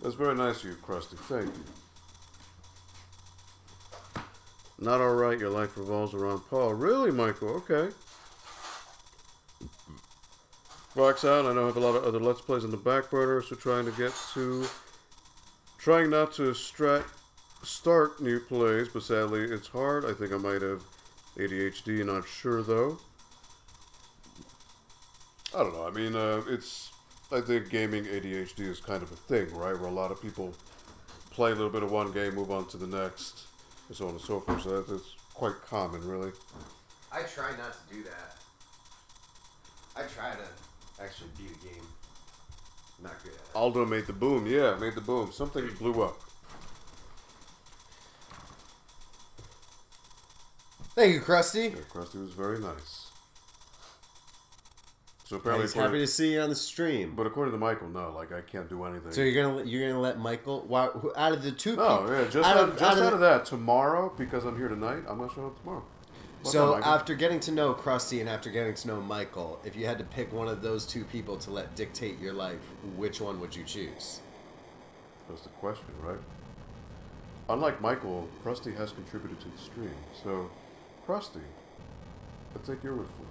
That's very nice of you, Krusty. Thank you. Not alright, your life revolves around Paul. Really, Michael? Okay. Fox out, I know I have a lot of other Let's Plays in the back burner, so trying not to start new plays, but sadly it's hard. I think I might have ADHD, not sure though. I don't know, I mean, I think gaming ADHD is kind of a thing, right? Where a lot of people play a little bit of one game, move on to the next, and so on and so forth, so that's quite common, really. I try not to do that. I try to actually beat a game. I'm not good at it. Aldo made the boom, yeah, made the boom. Something blew up. Thank you, Krusty. Yeah, Krusty was very nice. So apparently, He's happy to see you on the stream. But according to Michael, no, like I can't do anything. So you're gonna let Michael? Out of the two No, people? yeah, just out of that tomorrow, because I'm here tonight. I'm not showing up tomorrow. So after getting to know Krusty and after getting to know Michael, if you had to pick one of those two people to let dictate your life, which one would you choose? That's the question, right? Unlike Michael, Krusty has contributed to the stream. So, Krusty, I'll take your word for it.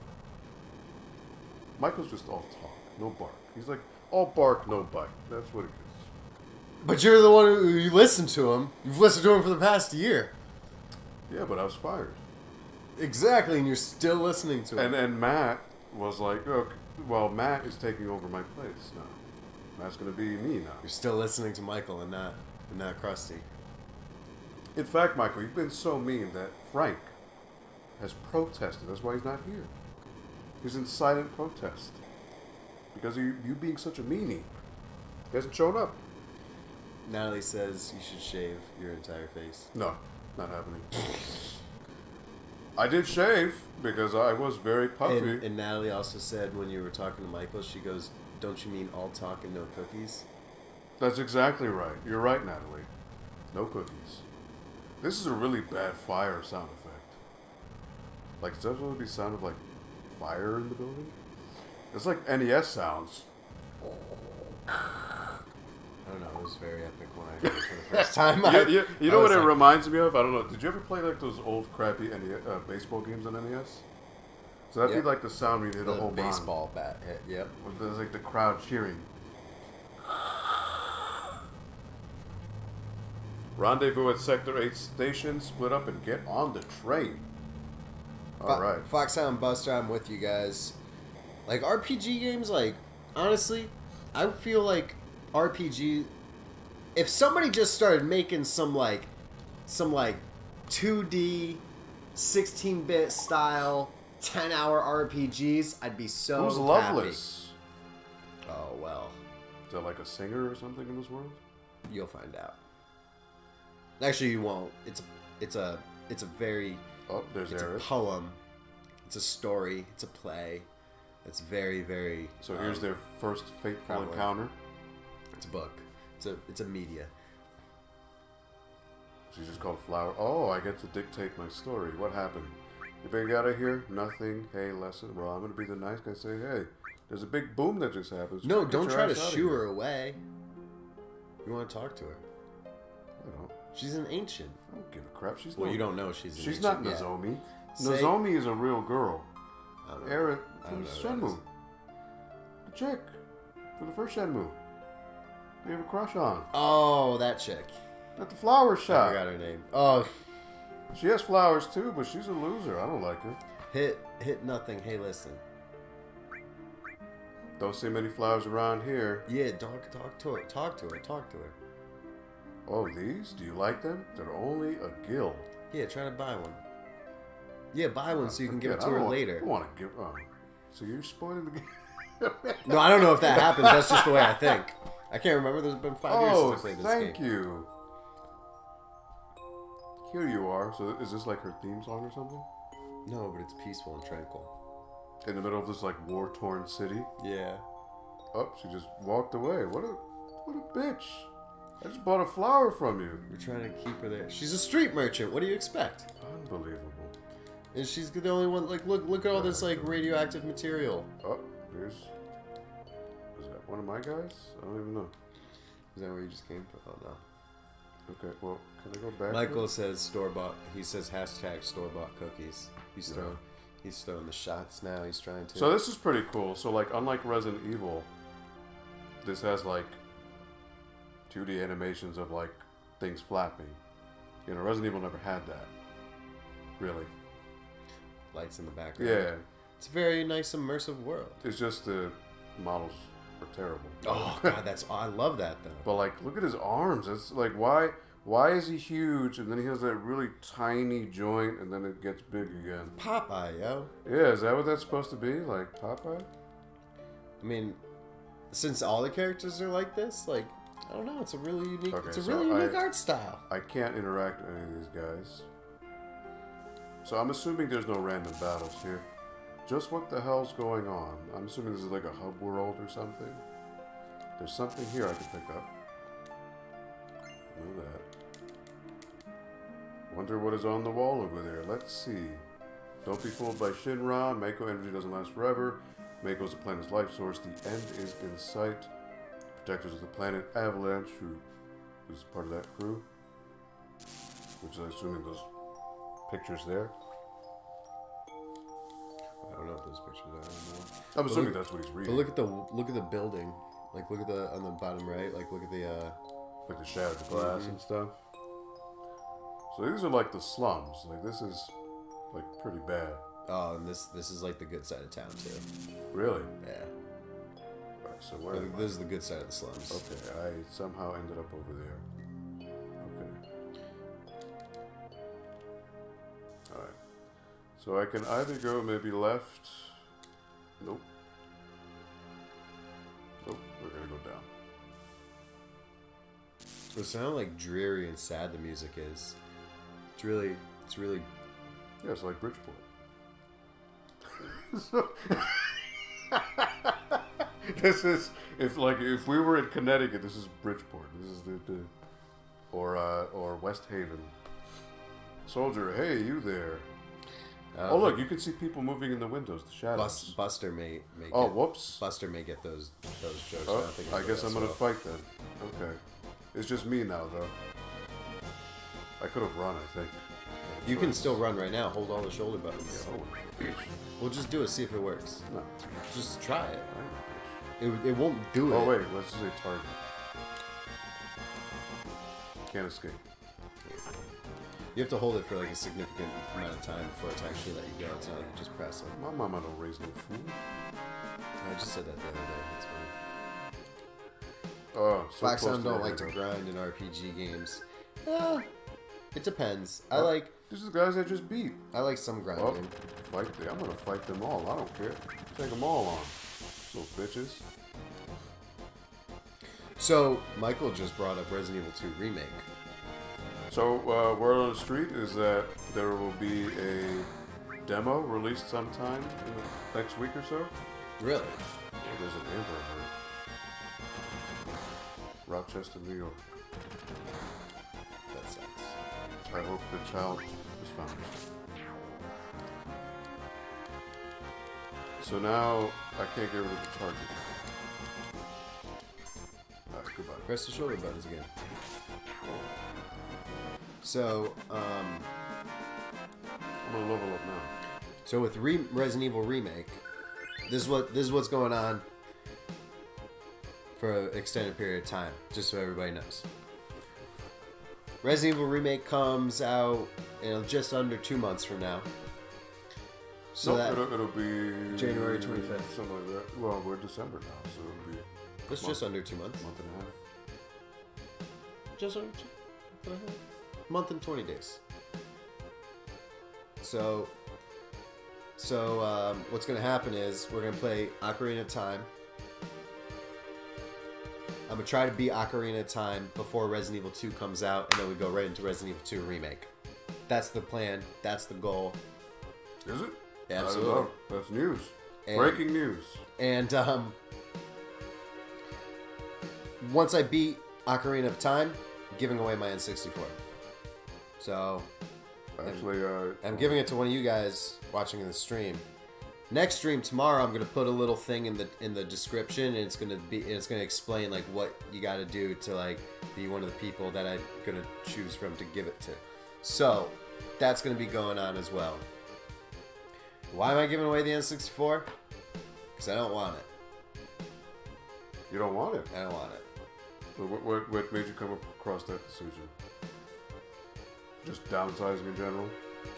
Michael's just all talk, no bark. He's like, all bark, no bite. That's what it is. But you're the one who you listened to him. You've listened to him for the past year. Yeah, but I was fired. Exactly, and you're still listening to him. And Matt was like, okay, well, Matt is taking over my place now. Matt's going to be me now. You're still listening to Michael and not Krusty. In fact, Michael, you've been so mean that Frank has protested. That's why he's not here. He's in silent protest. Because of you being such a meanie. He hasn't shown up. Natalie says you should shave your entire face. No, not happening. I did shave because I was very puffy. And Natalie also said when you were talking to Michael, she goes, "Don't you mean all talk and no cookies?" That's exactly right. You're right, Natalie. No cookies. This is a really bad fire sound effect. Like, does that supposed to be sound of, like, fire in the building? It's like NES sounds. I don't know. It was very epic when I heard it for the first time. You know what it reminds me of? I don't know. Did you ever play, like, those old crappy baseball games on NES? So that'd be like the sound when you hit a home run. Baseball bat hit, yep. There's, like, the crowd cheering. Rendezvous at Sector 8 station. Split up and get on the train. All right. Foxhound Buster, I'm with you guys. Like, RPG games, like, honestly, I feel like RPG... If somebody just started making some 2D, 16-bit style, 10-hour RPGs, I'd be so Who's happy. Loveless? Oh, well. Is that like a singer or something in this world? You'll find out. Actually, you won't. It's a very... Oh, there's It's Eris. a poem. It's a story. It's a play. It's very, very... So here's their first fateful prevalent. encounter. It's a book. It's a media. She's just called Flower. Oh, I get to dictate my story. What happened? You big out of here? Nothing. Hey, lesson. Well, I'm going to be the nice guy. Say, hey, there's a big boom that just happened. So No, get don't your try to ass outta shoo here. her away. You want to talk to her. I don't. She's an ancient. I don't give a crap. She's Well, no, you don't know she's an She's ancient not yet. Nozomi. Say- Nozomi is a real girl. I don't know. Eric I don't from know who that Shenmue. The chick from the first Shenmue. You have a crush on. Oh, that chick. At the flower I shop. forgot her name. Oh, She has flowers too, but she's a loser. I don't like her. hit nothing. Hey, listen. Don't see many flowers around here. Yeah, talk to her. Talk to her. Oh, these? Do you like them? They're only a guild. Yeah, try to buy one. Yeah, buy one so you can give it to I her don't later. want to give. Oh, so you're spoiling the game. No, I don't know if that happens. That's just the way I think. I can't remember. There's been 5 years since I played this game. Thank you. Here you are. So is this like her theme song or something? No, but it's peaceful and tranquil. In the middle of this like war-torn city. Yeah. Oh, she just walked away. What a bitch! I just bought a flower from you. We're trying to keep her there. She's a street merchant. What do you expect? Unbelievable. And she's the only one. Like, look at all this like radioactive material. Oh, is that one of my guys? I don't even know. Is that where you just came from? Oh no. Okay, well, can I go back? Michael says store bought. He says hashtag store bought cookies. He's throwing the shots now. He's trying to. So this is pretty cool. So like, unlike Resident Evil, this has like 2D animations of like things flapping. You know, Resident Evil never had that. Really. Lights in the background. Yeah. It's a very nice immersive world. It's just the models are terrible. Oh god, I love that though. But like, look at his arms. It's like, why is he huge and then he has that really tiny joint and then it gets big again? Popeye, yo. Yeah, is that what that's supposed to be? Like Popeye? I mean, since all the characters are like this, like I don't know, it's a really unique. Okay, it's a so really unique art style. I can't interact with any of these guys. So I'm assuming there's no random battles here. Just what the hell's going on? I'm assuming this is like a hub world or something. There's something here I can pick up. Know that. Wonder what is on the wall over there. Let's see. Don't be fooled by Shinra. Mako energy doesn't last forever. Mako is the planet's life source. The end is in sight. Protectors of the planet Avalanche, who is part of that crew. Which is assuming those pictures there. I don't know what those pictures are anymore. I'm assuming that's what he's reading. But look at the building. Like look at the on the bottom right. Like look at the like the shattered glass and stuff. So these are like the slums. Like this is like pretty bad. Oh, and this is like the good side of town too. Really? Yeah. Right, so where? This is the good side of the slums. Okay, I somehow ended up over there. Okay. All right. So I can either go maybe left. Nope. Nope. We're gonna go down. So it sounds like dreary and sad the music is. It's really Yeah, it's like Bridgeport. So, this is if we were in Connecticut, this is Bridgeport. This is the or West Haven. Soldier, hey, you there? Oh look, you can see people moving in the windows, the shadows. Buster may whoops. Buster may get those jokes. Oh, I guess I'm gonna fight then. Okay, it's just me now though. I could have run, I think. You can still run right now. Hold all the shoulder buttons. Oh, We'll just do it. See if it works. no. Just try it. It won't do it. Oh wait, let's say target. Can't escape. You have to hold it for like a significant amount of time before it's actually let you go. It's not like you just press it. My mama don't raise no fool. I just said that the other day. That's fine. Oh, so Fox close Sound don't the like to end. grind in RPG games. It depends. I These are the guys I just beat. like some grinding. Oh, fight them. I'm gonna fight them all. I don't care. Take them all on. Little bitches. So Michael just brought up Resident Evil 2 remake. So, word on the street is that there will be a demo released sometime in the next week or so. Really? There's an Amber Alert. Rochester, New York. That sucks. I hope the child is found. So now I can't get rid of the target. Alright, goodbye. Press the shoulder buttons again. So, I'm gonna level up now. So with Resident Evil Remake, this is what's going on for an extended period of time, just so everybody knows. Resident Evil Remake comes out in just under 2 months from now. So it'll be January 25th. Something like that. Well, we're December now, so it'll be it's just under 2 months. month and a half. Just under month and 20 days. So what's going to happen is we're going to play Ocarina of Time. I'm going to try to beat Ocarina of Time before Resident Evil 2 comes out, and then we go right into Resident Evil 2 Remake. That's the plan. That's the goal. Is it? Absolutely. I don't know. That's news. And- Breaking news. And once I beat Ocarina of Time, I'm giving away my N64. So Actually, I'm giving it to one of you guys watching the stream. Next stream tomorrow, I'm gonna put a little thing in the description, and it's gonna explain like what you got to do to like be one of the people that I'm gonna choose from to give it to. So that's gonna be going on as well. Why am I giving away the N64? Because I don't want it. you don't want it. I don't want it. What made you come across that decision? Just downsizing in general?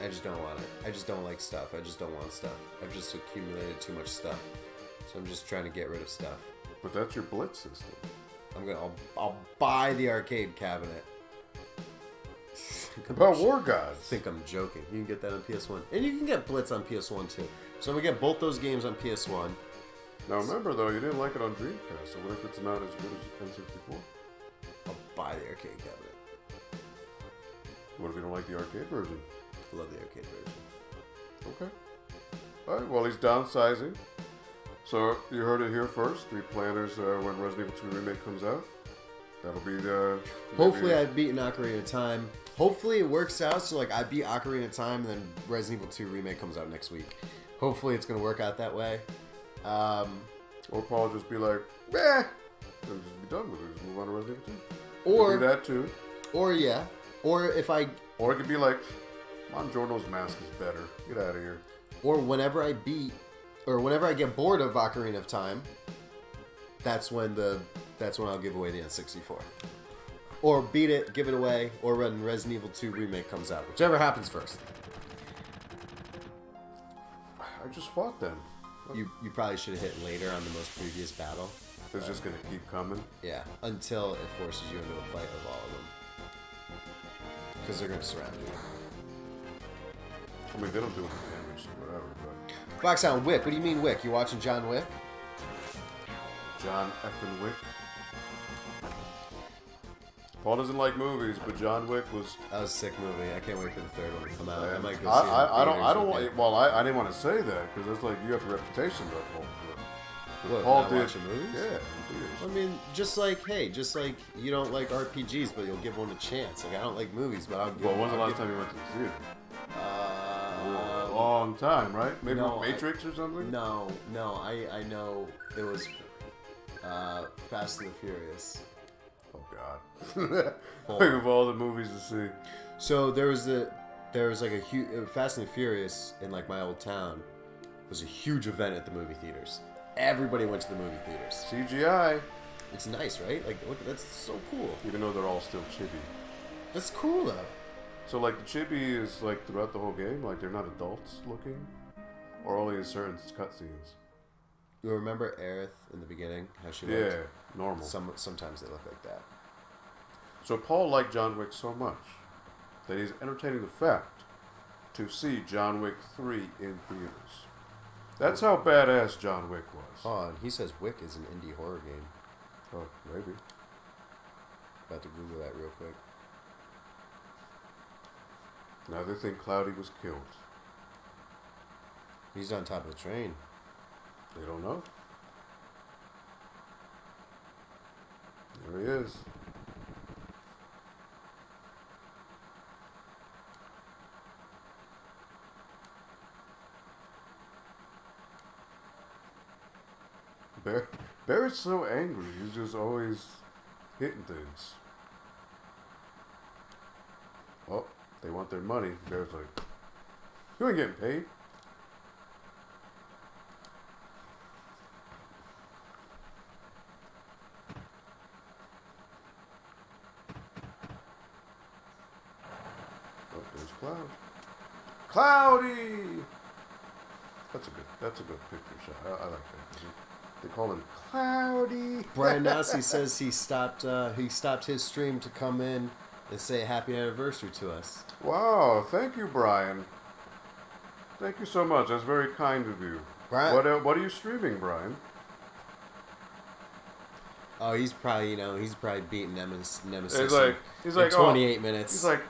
I just don't want it. I just don't like stuff. I just don't want stuff. I've just accumulated too much stuff. So I'm just trying to get rid of stuff. But that's your Blitz system. I'll buy the arcade cabinet. About War Gods. I think I'm joking. You can get that on PS1. And you can get Blitz on PS1 too. So I'm going to get both those games on PS1. Now remember though, you didn't like it on Dreamcast, so what if it's not as good as N64? I'll buy the arcade cabinet. What if you don't like the arcade version? I love the arcade version. Okay. Alright, well he's downsizing. So you heard it here first. The planners when Resident Evil 2 Remake comes out. That'll be the... Hopefully I've beaten Ocarina of Time. Hopefully it works out so like I beat Ocarina of Time and then Resident Evil 2 Remake comes out next week. Hopefully it's going to work out that way. Or Paul just be like, meh, and just be done with it. Just move on to Resident Evil 2. Or Could be that too. Or yeah. Or if I... Or it could be like, Mongiorno's mask is better. Get out of here. Or whenever I beat... Or whenever I get bored of Ocarina of Time, that's when I'll give away the N64. Or beat it, give it away, or when Resident Evil 2 Remake comes out. Whichever happens first. I just fought them. You probably should have hit later on the most previous battle. It's just gonna keep coming. Yeah, until it forces you into a fight with all of them. Because they're going to surround you. I mean, they don't do any damage, so whatever, but... Foxhound Wick, what do you mean Wick? You watching John Wick? John effing Wick. Paul doesn't like movies, but John Wick was... That was a sick movie. I can't wait for the third one to come out. I might go see it. I don't want... Well, I didn't want to say that, because it's like, you have a reputation that Paul... What, Paul not did. watching movies? Yeah, in theaters. I mean, just like you don't like RPGs, but you'll give one a chance. Like, I don't like movies, but I'll give... Well, when's the last time you went to the theater? A long time, right? Maybe no, Matrix or something? No, I know it was Fast and the Furious. Oh, God. Think of all the movies to see. So there was like a huge... Fast and the Furious in like my old town was a huge event at the movie theaters. Everybody went to the movie theaters. CGI. It's nice, right? Like, look, that's so cool. Even though they're all still chibi. That's cool, though. So, like, the chibi is, like, throughout the whole game? Like, they're not adults looking? Or only in certain cutscenes? You remember Aerith in the beginning? How she looked? Yeah, normal. Sometimes they look like that. So Paul liked John Wick so much that he's entertaining the fact to see John Wick 3 in theaters. That's how badass John Wick was. Oh, and he says Wick is an indie horror game. Oh, maybe. About to Google that real quick. Now they think Cloudy was killed. He's on top of the train. They don't know. There he is. Barrett's so angry. He's just always hitting things. Oh, they want their money. Barrett's like, you ain't getting paid. Oh, there's Cloud. Cloudy! That's a good picture shot. I like that. They call him Cloudy. Brian Nassi says he stopped his stream to come in and say happy anniversary to us. Wow, thank you, Brian. Thank you so much. That's very kind of you. Brian, What are you streaming, Brian? oh, he's probably beating Nemesis. He's like, in 28 minutes. He's like,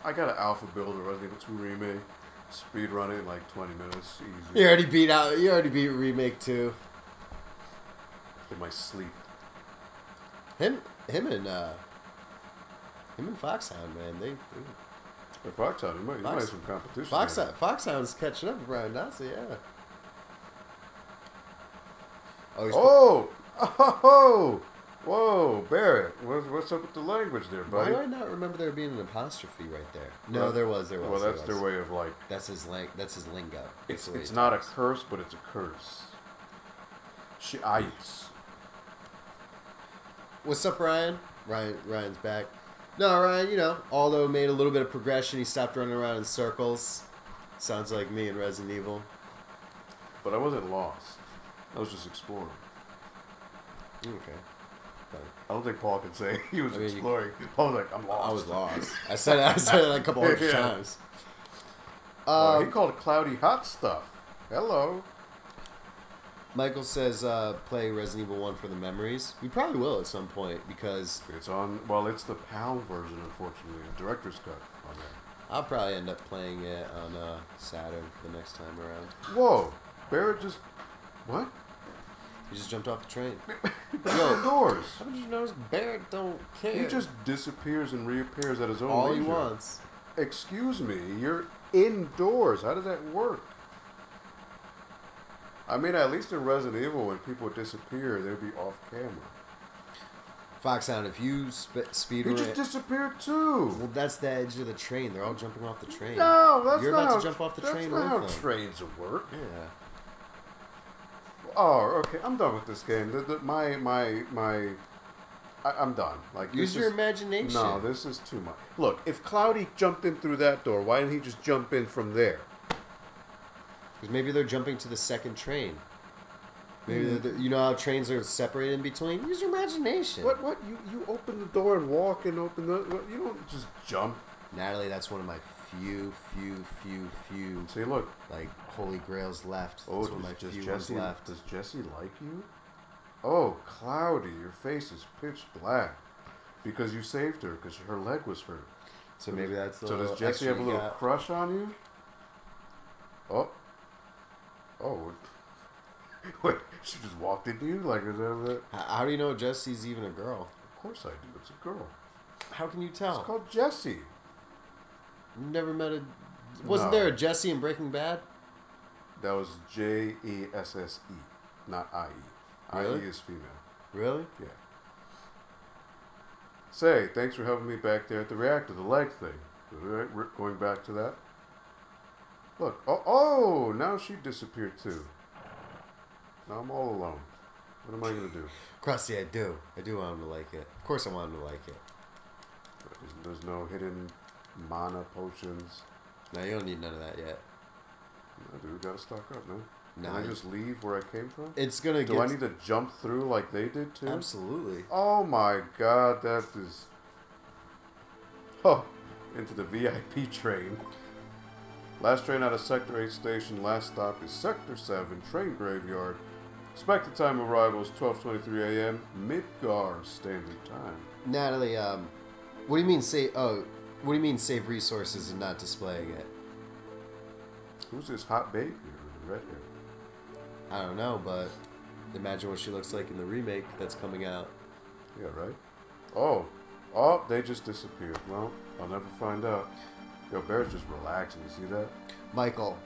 I got an alpha build of Resident Evil 2 Remake. Speed run it in like 20 minutes. Easy. You already beat Remake 2. In my sleep. Him and Foxhound, man. They Or Foxhound, he might have some competition. Foxhound's catching up with Brian Nazi, yeah. Oh! Whoa, Barrett. What's up with the language there, buddy? Why do I not remember there being an apostrophe right there? No, there was. Well, that's their way of like... That's his lingo. It's not a curse, but it's a curse. Shiites. What's up, Ryan? Ryan's back. No, Ryan, Aldo made a little bit of progression. He stopped running around in circles. Sounds like me in Resident Evil. But I wasn't lost. I was just exploring. Okay. I don't think Paul can say he was exploring. Paul was like, I'm lost. I was lost. I said it like a couple hundred times. He called it cloudy hot stuff. Hello. Michael says play Resident Evil 1 for the memories. We probably will at some point because... It's on... Well, it's the PAL version, unfortunately. The director's cut on there. I'll probably end up playing it on Saturn the next time around. Whoa. Barrett just... What? He just jumped off the train. Yo, doors. How did you notice Barrett don't care? He just disappears and reappears at his own all leisure. he wants. Excuse me, you're indoors. How does that work? I mean, at least in Resident Evil, when people disappear, they'd be off camera. Foxhound, if you speed He run... just disappeared too. Well, that's the edge of the train. They're all jumping off the train. No, that's You're not about how, to jump off the train That's not with how them. trains work. Yeah. Oh, okay. I'm done with this game. I'm done. Like, Use your imagination. No, this is too much. Look, if Cloudy jumped in through that door, why didn't he just jump in from there? Because maybe they're jumping to the second train. Maybe you know how trains are separated in between? Use your imagination. What? You open the door and walk and open the... You don't just jump. Natalie, that's one of my few... See, look. Like, holy grails left. Oh, that's one of my few ones left. Does Jessie like you? Oh, Cloudy, your face is pitch black. Because you saved her, because her leg was hurt. So maybe that's the So does Jessie have a little crush on you? Oh. Wait, she just walked into you? Like, is that... How do you know Jessie's even a girl? Of course I do. It's a girl. How can you tell? It's called Jessie. Never met a... Wasn't there a Jessie in Breaking Bad? That was Jesse, not IE. Really? IE is female. Really? Yeah. Say, thanks for helping me back there at the reactor, the leg thing. Alright, we're going back to that. Look. Oh, now she disappeared too. Now I'm all alone. What am I going to do? Krusty, I do. I do want him to like it. Of course I want him to like it. There's no hidden mana potions. No, you don't need none of that yet. No, dude, we gotta stock up, man. No, Can I just leave where I came from? It's gonna Do I need to jump through like they did too? Absolutely. Oh my god, that is... Oh, into the VIP train. Last train out of Sector 8 station. Last stop is Sector 7, train graveyard. Expected time of arrival is 12:23 a.m. Midgar Standard Time. Natalie, what do you mean what do you mean save resources and not displaying it? Who's this hot baby with the red hair? I don't know, but imagine what she looks like in the remake that's coming out. Yeah, right? Oh, they just disappeared. Well, I'll never find out. Yo, Bear's just relaxing. You see that? Michael,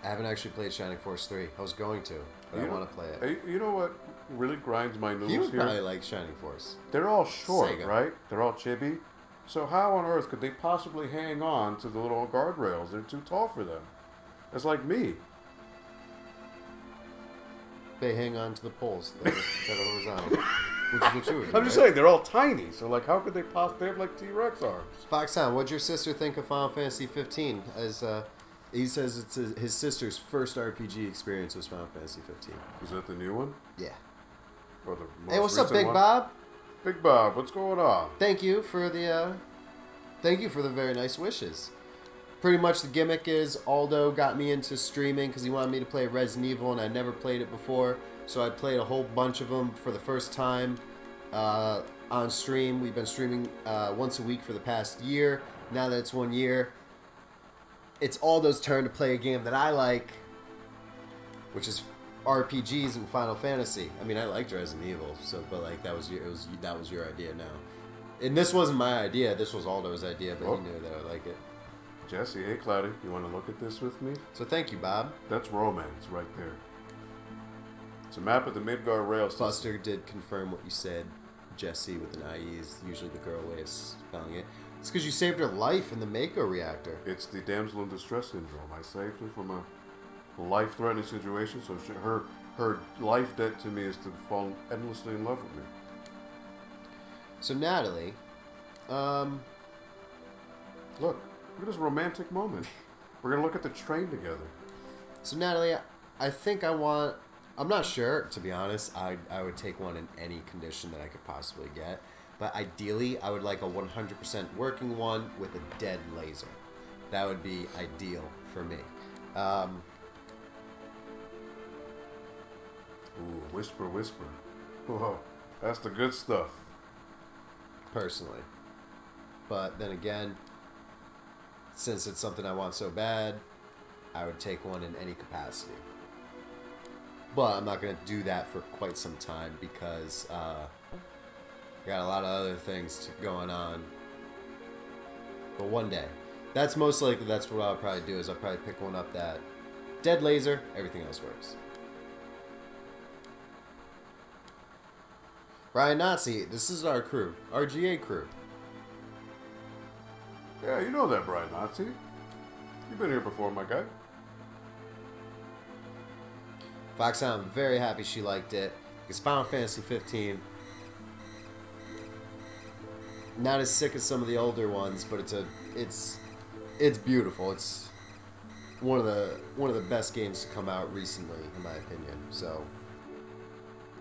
I haven't actually played Shining Force 3. I was going to, but I want to play it. You know what really grinds my noodles You would here? probably like Shining Force. They're all short, Sega. right? They're all chibi. So how on earth could they possibly hang on to the little guardrails? They're too tall for them. It's like me. They hang on to the poles that are horizontal. Which is what you would do, I'm just right? saying, they're all tiny. So, like, how could they possibly have, like, T-Rex arms? Foxhound, what'd your sister think of Final Fantasy 15? As he says it's his sister's first RPG experience was Final Fantasy 15. Is that the new one? Yeah. Or the most Hey, what's up, recent Big one? Bob? Big Bob, what's going on? Thank you for the very nice wishes. Pretty much the gimmick is Aldo got me into streaming because he wanted me to play Resident Evil and I never played it before. So I played a whole bunch of them for the first time on stream. We've been streaming once a week for the past year. Now that it's 1 year, it's Aldo's turn to play a game that I like, which is RPGs and Final Fantasy. I mean, I liked Resident Evil, but like that was your idea now. And this wasn't my idea. This was Aldo's idea, but he knew that I like it. Jesse, hey Cloudy, you want to look at this with me? So thank you, Bob. That's romance right there. It's a map of the Midgard rail system. Buster did confirm what you said. Jesse with an IE is usually the girl way of spelling it. It's because you saved her life in the Mako reactor. It's the damsel in distress syndrome. I saved her from a life-threatening situation, so her life debt to me is to fall endlessly in love with me. So Natalie, Look at this romantic moment. We're gonna look at the train together. So Natalie, I think I'm not sure, to be honest. I would take one in any condition that I could possibly get. But ideally, I would like a 100% working one with a dead laser. That would be ideal for me. Ooh, whisper, whisper. Whoa, that's the good stuff. Personally. But then again, since it's something I want so bad, I would take one in any capacity. But I'm not going to do that for quite some time because I got a lot of other things going on. But one day. That's most likely, that's what I'll probably do, is I'll probably pick one up that dead laser, everything else works. Brian Nazi, this is our crew, our GA crew. Yeah, you know that, Brian Nazi. You've been here before, my guy. Fox, I'm very happy she liked it. Because Final Fantasy 15, not as sick as some of the older ones, but it's beautiful. It's one of the best games to come out recently, in my opinion. So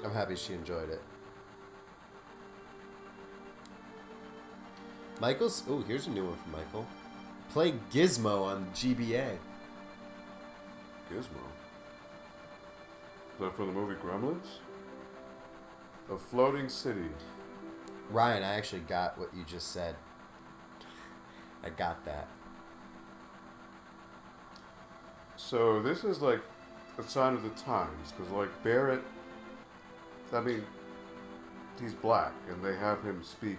I'm happy she enjoyed it. Michael's, oh, here's a new one from Michael. Play Gizmo on GBA. Gizmo. Is that for the movie Gremlins? A floating city. Ryan, I actually got what you just said. I got that. So this is like a sign of the times, because like Barrett, I mean, he's black, and they have him speak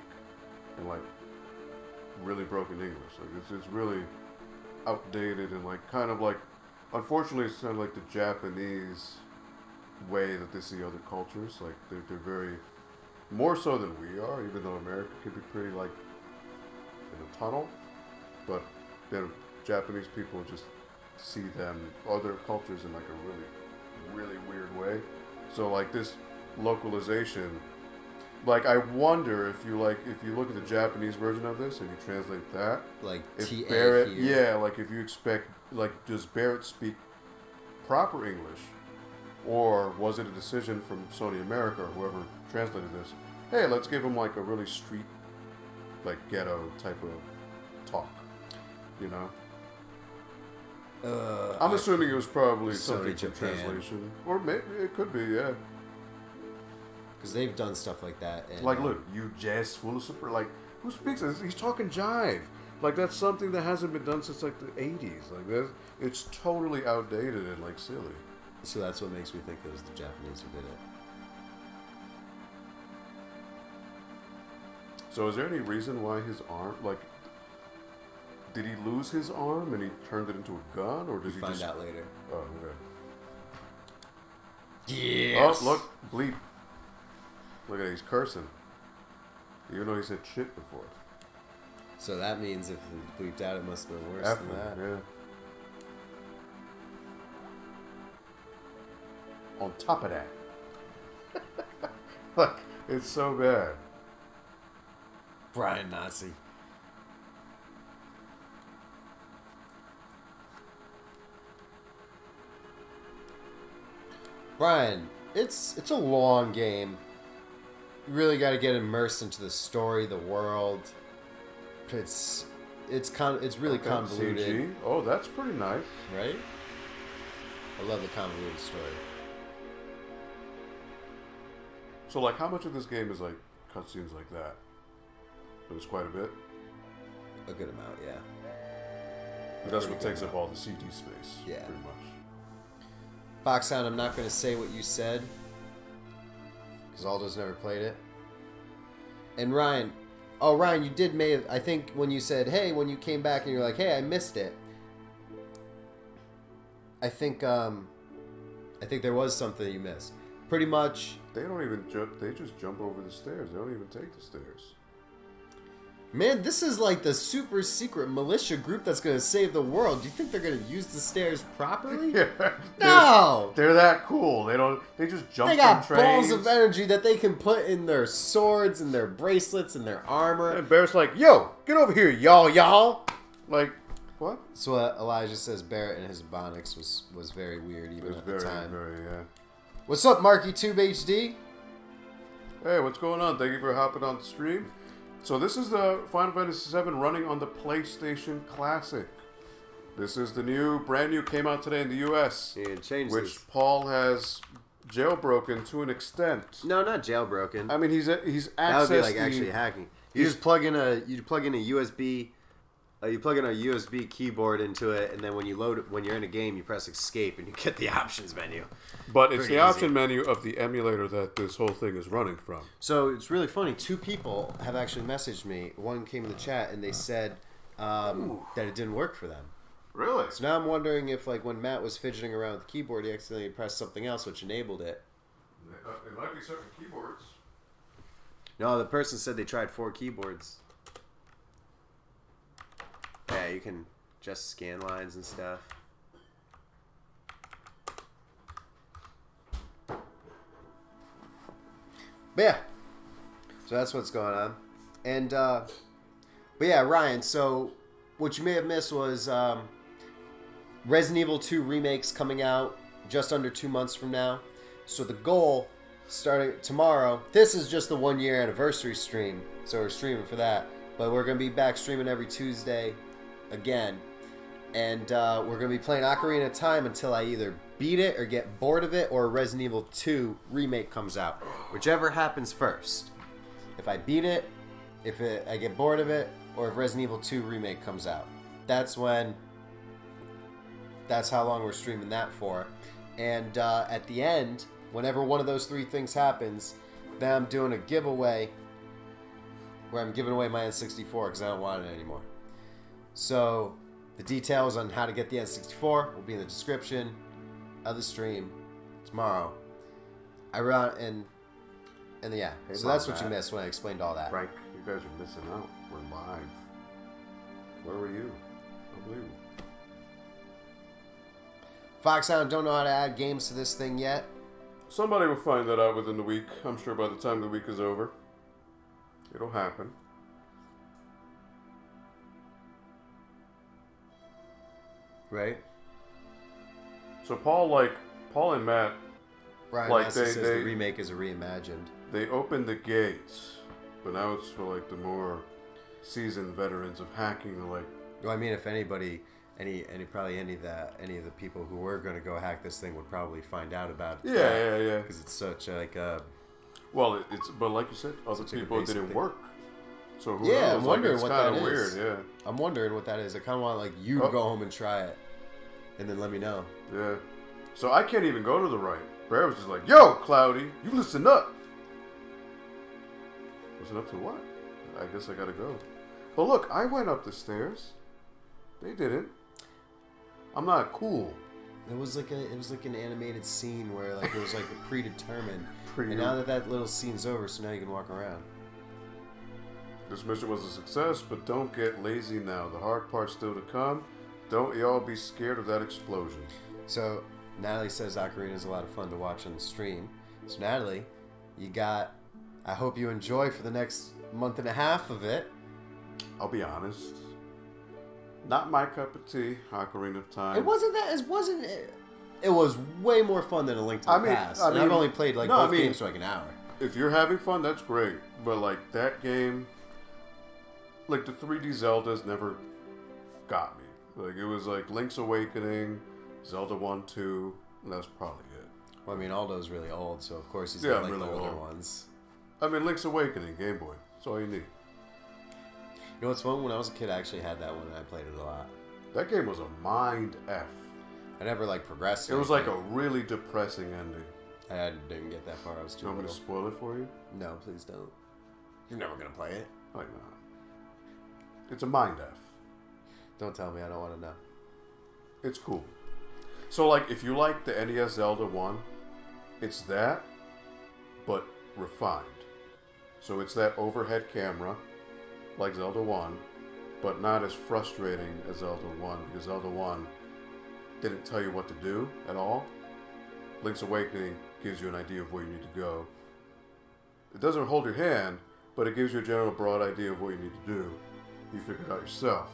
in like really broken English. Like it's really outdated and like kind of like, unfortunately, it's kind of like the Japanese way that they see other cultures. Like they're very, more so than we are, even though America could be pretty like in a tunnel, but then Japanese people just see them, other cultures, in like a really, really weird way. So like this localization, like I wonder if you look at the Japanese version of this and you translate that, Like if TA Barrett, here. yeah, like if you expect, like, does Barrett speak proper English, or was it a decision from Sony America or whoever translated this? Hey, let's give him like a really street, like ghetto type of talk, you know? I'm assuming it was probably something from Japan. translation, or maybe it could be, yeah. Because they've done stuff like that. And, Like, look, you jazz full of super. Like, who speaks this? He's talking jive. Like, that's something that hasn't been done since like the '80s. Like, it's totally outdated and like silly. So that's what makes me think it was the Japanese who did it. So, is there any reason why his arm, like, did he lose his arm and he turned it into a gun, or does he Find just? out later. Oh, okay. Yes. Oh, look, bleep. Look at it, he's cursing. Even though he said shit before. So that means if it bleeped out, it must have been worse F than that. yeah. On top of that. Look, it's so bad. Brian Nazi. Brian, it's a long game. You really got to get immersed into the story, the world. It's really convoluted, CG. Oh, that's pretty nice. right? I love the convoluted story. So, like, how much of this game is like cutscenes like that? It was quite a bit. A good amount, yeah. That's what takes up all the CD space. Yeah. Pretty much. Foxhound, I'm not going to say what you said because Aldo's never played it. And Ryan, Ryan, you did I think when you said, hey, when you came back and you're like, hey, I missed it. I think there was something you missed. Pretty much. They don't even jump. They just jump over the stairs. They don't even take the stairs. Man, this is like the super secret militia group that's going to save the world. Do you think they're going to use the stairs properly? Yeah. No! They're that cool. They just jump They got from trains. balls of energy that they can put in their swords and their bracelets and their armor. And Barrett's like, yo, get over here, y'all. Like, what? So what Elijah says Barrett and his Ebonics was very weird even at the time. Yeah. What's up, MarkyTube HD? Hey, what's going on? Thank you for hopping on the stream. So this is the Final Fantasy VII running on the PlayStation Classic. This is the brand new, came out today in the US. Yeah, change which this. Paul has jailbroken to an extent. No, not jailbroken. I mean, he's accessed That would be like actually hacking. You just plug in a USB. You plug in a USB keyboard into it, and then when you're in a game, you press escape, and you get the options menu. But it's Pretty the easy. option menu of the emulator that this whole thing is running from. So it's really funny. 2 people have actually messaged me. One came in the chat and they said that it didn't work for them. Really? So now I'm wondering if, like, when Matt was fidgeting around with the keyboard, he accidentally pressed something else which enabled it. It might be certain keyboards. No, the person said they tried 4 keyboards. Yeah, you can just scan lines and stuff. But yeah, so that's what's going on. And, but yeah, Ryan, so what you may have missed was Resident Evil 2 Remake's coming out just under 2 months from now. So the goal, starting tomorrow, this is just the 1-year anniversary stream, so we're streaming for that. But we're going to be back streaming every Tuesday again. And we're going to be playing Ocarina of Time until I either beat it or get bored of it, or Resident Evil 2 Remake comes out. Whichever happens first. If I beat it, I get bored of it, or if Resident Evil 2 Remake comes out. That's how long we're streaming that for. And at the end, whenever one of those 3 things happens, then I'm doing a giveaway where I'm giving away my N64 because I don't want it anymore. So the details on how to get the N64 will be in the description of the stream tomorrow. Yeah. Hey, so that's what Matt. you missed when I explained all that. Frank, you guys are missing out. We're live. Where were you? Unbelievable. Foxhound don't know how to add games to this thing yet. Somebody will find that out within the week. I'm sure by the time the week is over, it'll happen. Right? So Paul and Matt, Brian Like, Massey says the they- remake is a reimagined. they opened the gates, but now it's for like the more seasoned veterans of hacking. Like, Well, I mean, if anybody, any of the people who were going to go hack this thing would probably find out about it. yeah. Because it's such like a... Well, but like you said, other Such a people it basic didn't thing. work. So who Yeah, knows? I'm wondering it's what kind that of is. weird. Yeah. I'm wondering what that is. I kind of want you to go home and try it, and then let me know. Yeah. So I can't even go to the right. Bear was just like, yo, Cloudy, you listen up. Listen up to what? I guess I gotta go. But look, I went up the stairs. They didn't. I'm not cool. It was like an animated scene where like it was like predetermined. Pretty- And now that little scene's over, so now you can walk around. This mission was a success, but don't get lazy now. The hard part's still to come. Don't y'all be scared of that explosion. So Natalie says Ocarina is a lot of fun to watch on the stream. So Natalie, I hope you enjoy for the next month and a half of it. I'll be honest. Not my cup of tea, Ocarina of Time. It wasn't. It was way more fun than A Link to the Past. And I've only played both games for like an hour. If you're having fun, that's great. But like that game, like the 3D Zeldas never got me. Like it was like Link's Awakening, Zelda 1, 2, and that's probably it. Well, I mean, Aldo's really old, so of course he's Yeah, got like really the older old. ones. I mean, Link's Awakening, Game Boy. That's all you need. You know what's fun? When I was a kid, I actually had that one and I played it a lot. That game was a mind F. I never like progressed. It was like a really depressing ending. I didn't get that far. I was too Do you want me to little. spoil it for you? No, please don't. You're never gonna play it. Like not. It's a mind F. Don't tell me. I don't want to know. It's cool. So like, if you like the NES Zelda 1, it's that, but refined. So it's that overhead camera, like Zelda 1, but not as frustrating as Zelda 1, because Zelda 1 didn't tell you what to do at all. Link's Awakening gives you an idea of where you need to go. It doesn't hold your hand, but it gives you a general broad idea of what you need to do. You figure it out yourself.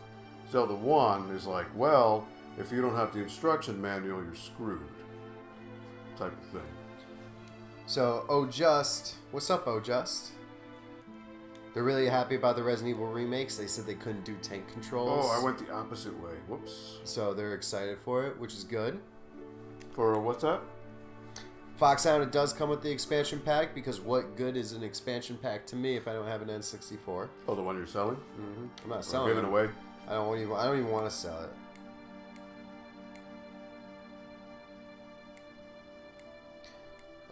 Zelda 1 is like, well, if you don't have the instruction manual, you're screwed. Type of thing. So, what's up, Just? They're really happy about the Resident Evil remakes. They said they couldn't do tank controls. Oh, I went the opposite way. Whoops. So they're excited for it, which is good. For what's that? Foxhound, it does come with the expansion pack, because what good is an expansion pack to me if I don't have an N64? Oh, the one you're selling? Mm-hmm. I'm not Or selling giving it. away? I don't even want to sell it.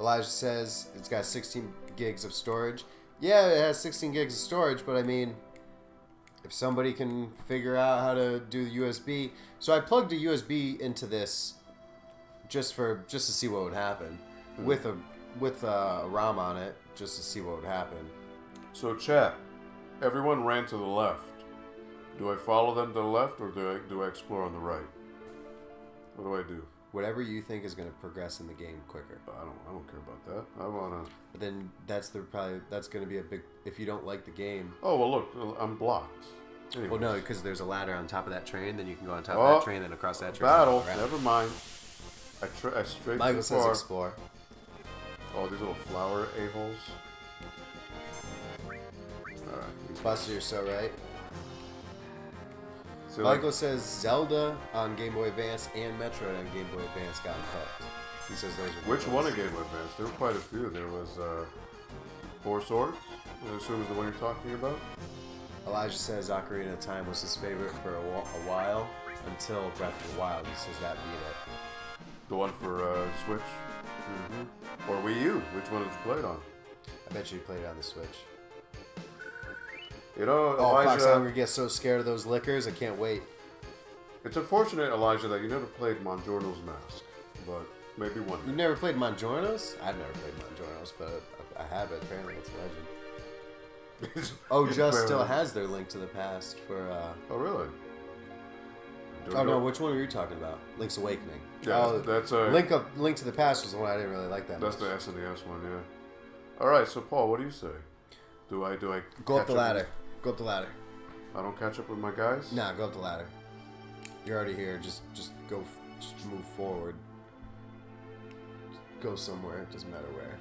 Elijah says it's got 16 gigs of storage. Yeah, it has 16 gigs of storage, but I mean, if somebody can figure out how to do the USB. So I plugged a USB into this just to see what would happen with a ROM on it, just to see what would happen. So chat, everyone ran to the left. Do I follow them to the left, or do I explore on the right? What do I do? Whatever you think is going to progress in the game quicker. I don't care about that. I wanna. But then that's going to be a big. If you don't like the game. Oh well, look, I'm blocked. Anyways. Well, no, because there's a ladder on top of that train. Then you can go on top Oh, of that train, then across that train. Battle. Around. Never mind. I strayed Michael too says far. explore. Oh, these little flower a-holes. Alright. Buster, you're so right. So Michael says Zelda on Game Boy Advance and Metroid on Game Boy Advance got hooked. He says those are which one of Game Boy Advance? There were quite a few. There was Four Swords. I assume is the one you're talking about. Elijah says Ocarina of Time was his favorite for a while until Breath of the Wild. He says that beat it. The one for Switch? Mm-hmm. Or Wii U? Which one did you play it on? I bet you played it on the Switch. You know, Oh, Fox Elijah, Hunger gets so scared of those liquors. I can't wait. it's unfortunate, Elijah, that you never played Mongiorno's Mask. But maybe one You day. never played Mongiorno's? I've never played Mongiorno's, but I have it. Apparently, it's a legend. Oh, Just still has their Link to the Past for. Oh, really? Oh no, which one were you talking about? Link's Awakening. Yeah, Oh, that's Link to the Past was the one I didn't really like that That's much. the SNES one, yeah. All right, so Paul, what do you say? Do I Go up catch the ladder. Go up the ladder. I don't catch up with my guys? Nah, go up the ladder. You're already here. Just go. Just move forward. Go somewhere. It doesn't matter where.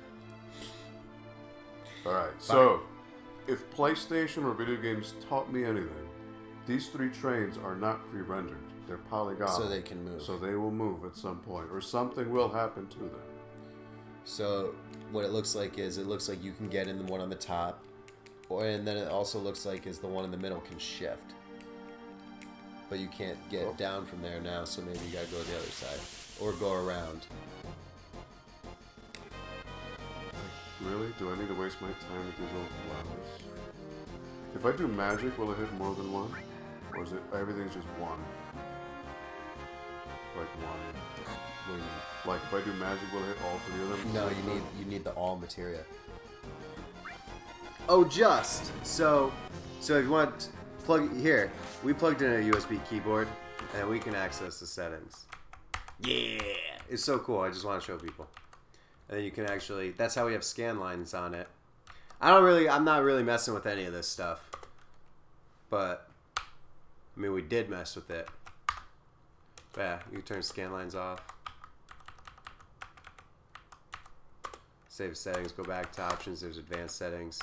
All right. So, if PlayStation or video games taught me anything, these three trains are not pre-rendered. They're polygonal. So they can move. So they will move at some point, or something will happen to them. So what it looks like is you can get in the one on the top, and then it also looks like is the one in the middle can shift. But you can't get down from there now, so maybe you gotta go to the other side or go around. Really? Do I need to waste my time with these little flowers? If I do magic, will it hit more than one? Or is it everything's just one? Like one. What do you mean? Like if I do magic, will it hit all three of them? No, you need the all materia. Oh, so if you want plug here, we plugged in a USB keyboard and we can access the settings. Yeah, it's so cool. I just want to show people. And then you can actually, that's how we have scan lines on it. I'm not really messing with any of this stuff. But, I mean, we did mess with it. But yeah, you can turn scan lines off. Save settings, go back to options, there's advanced settings.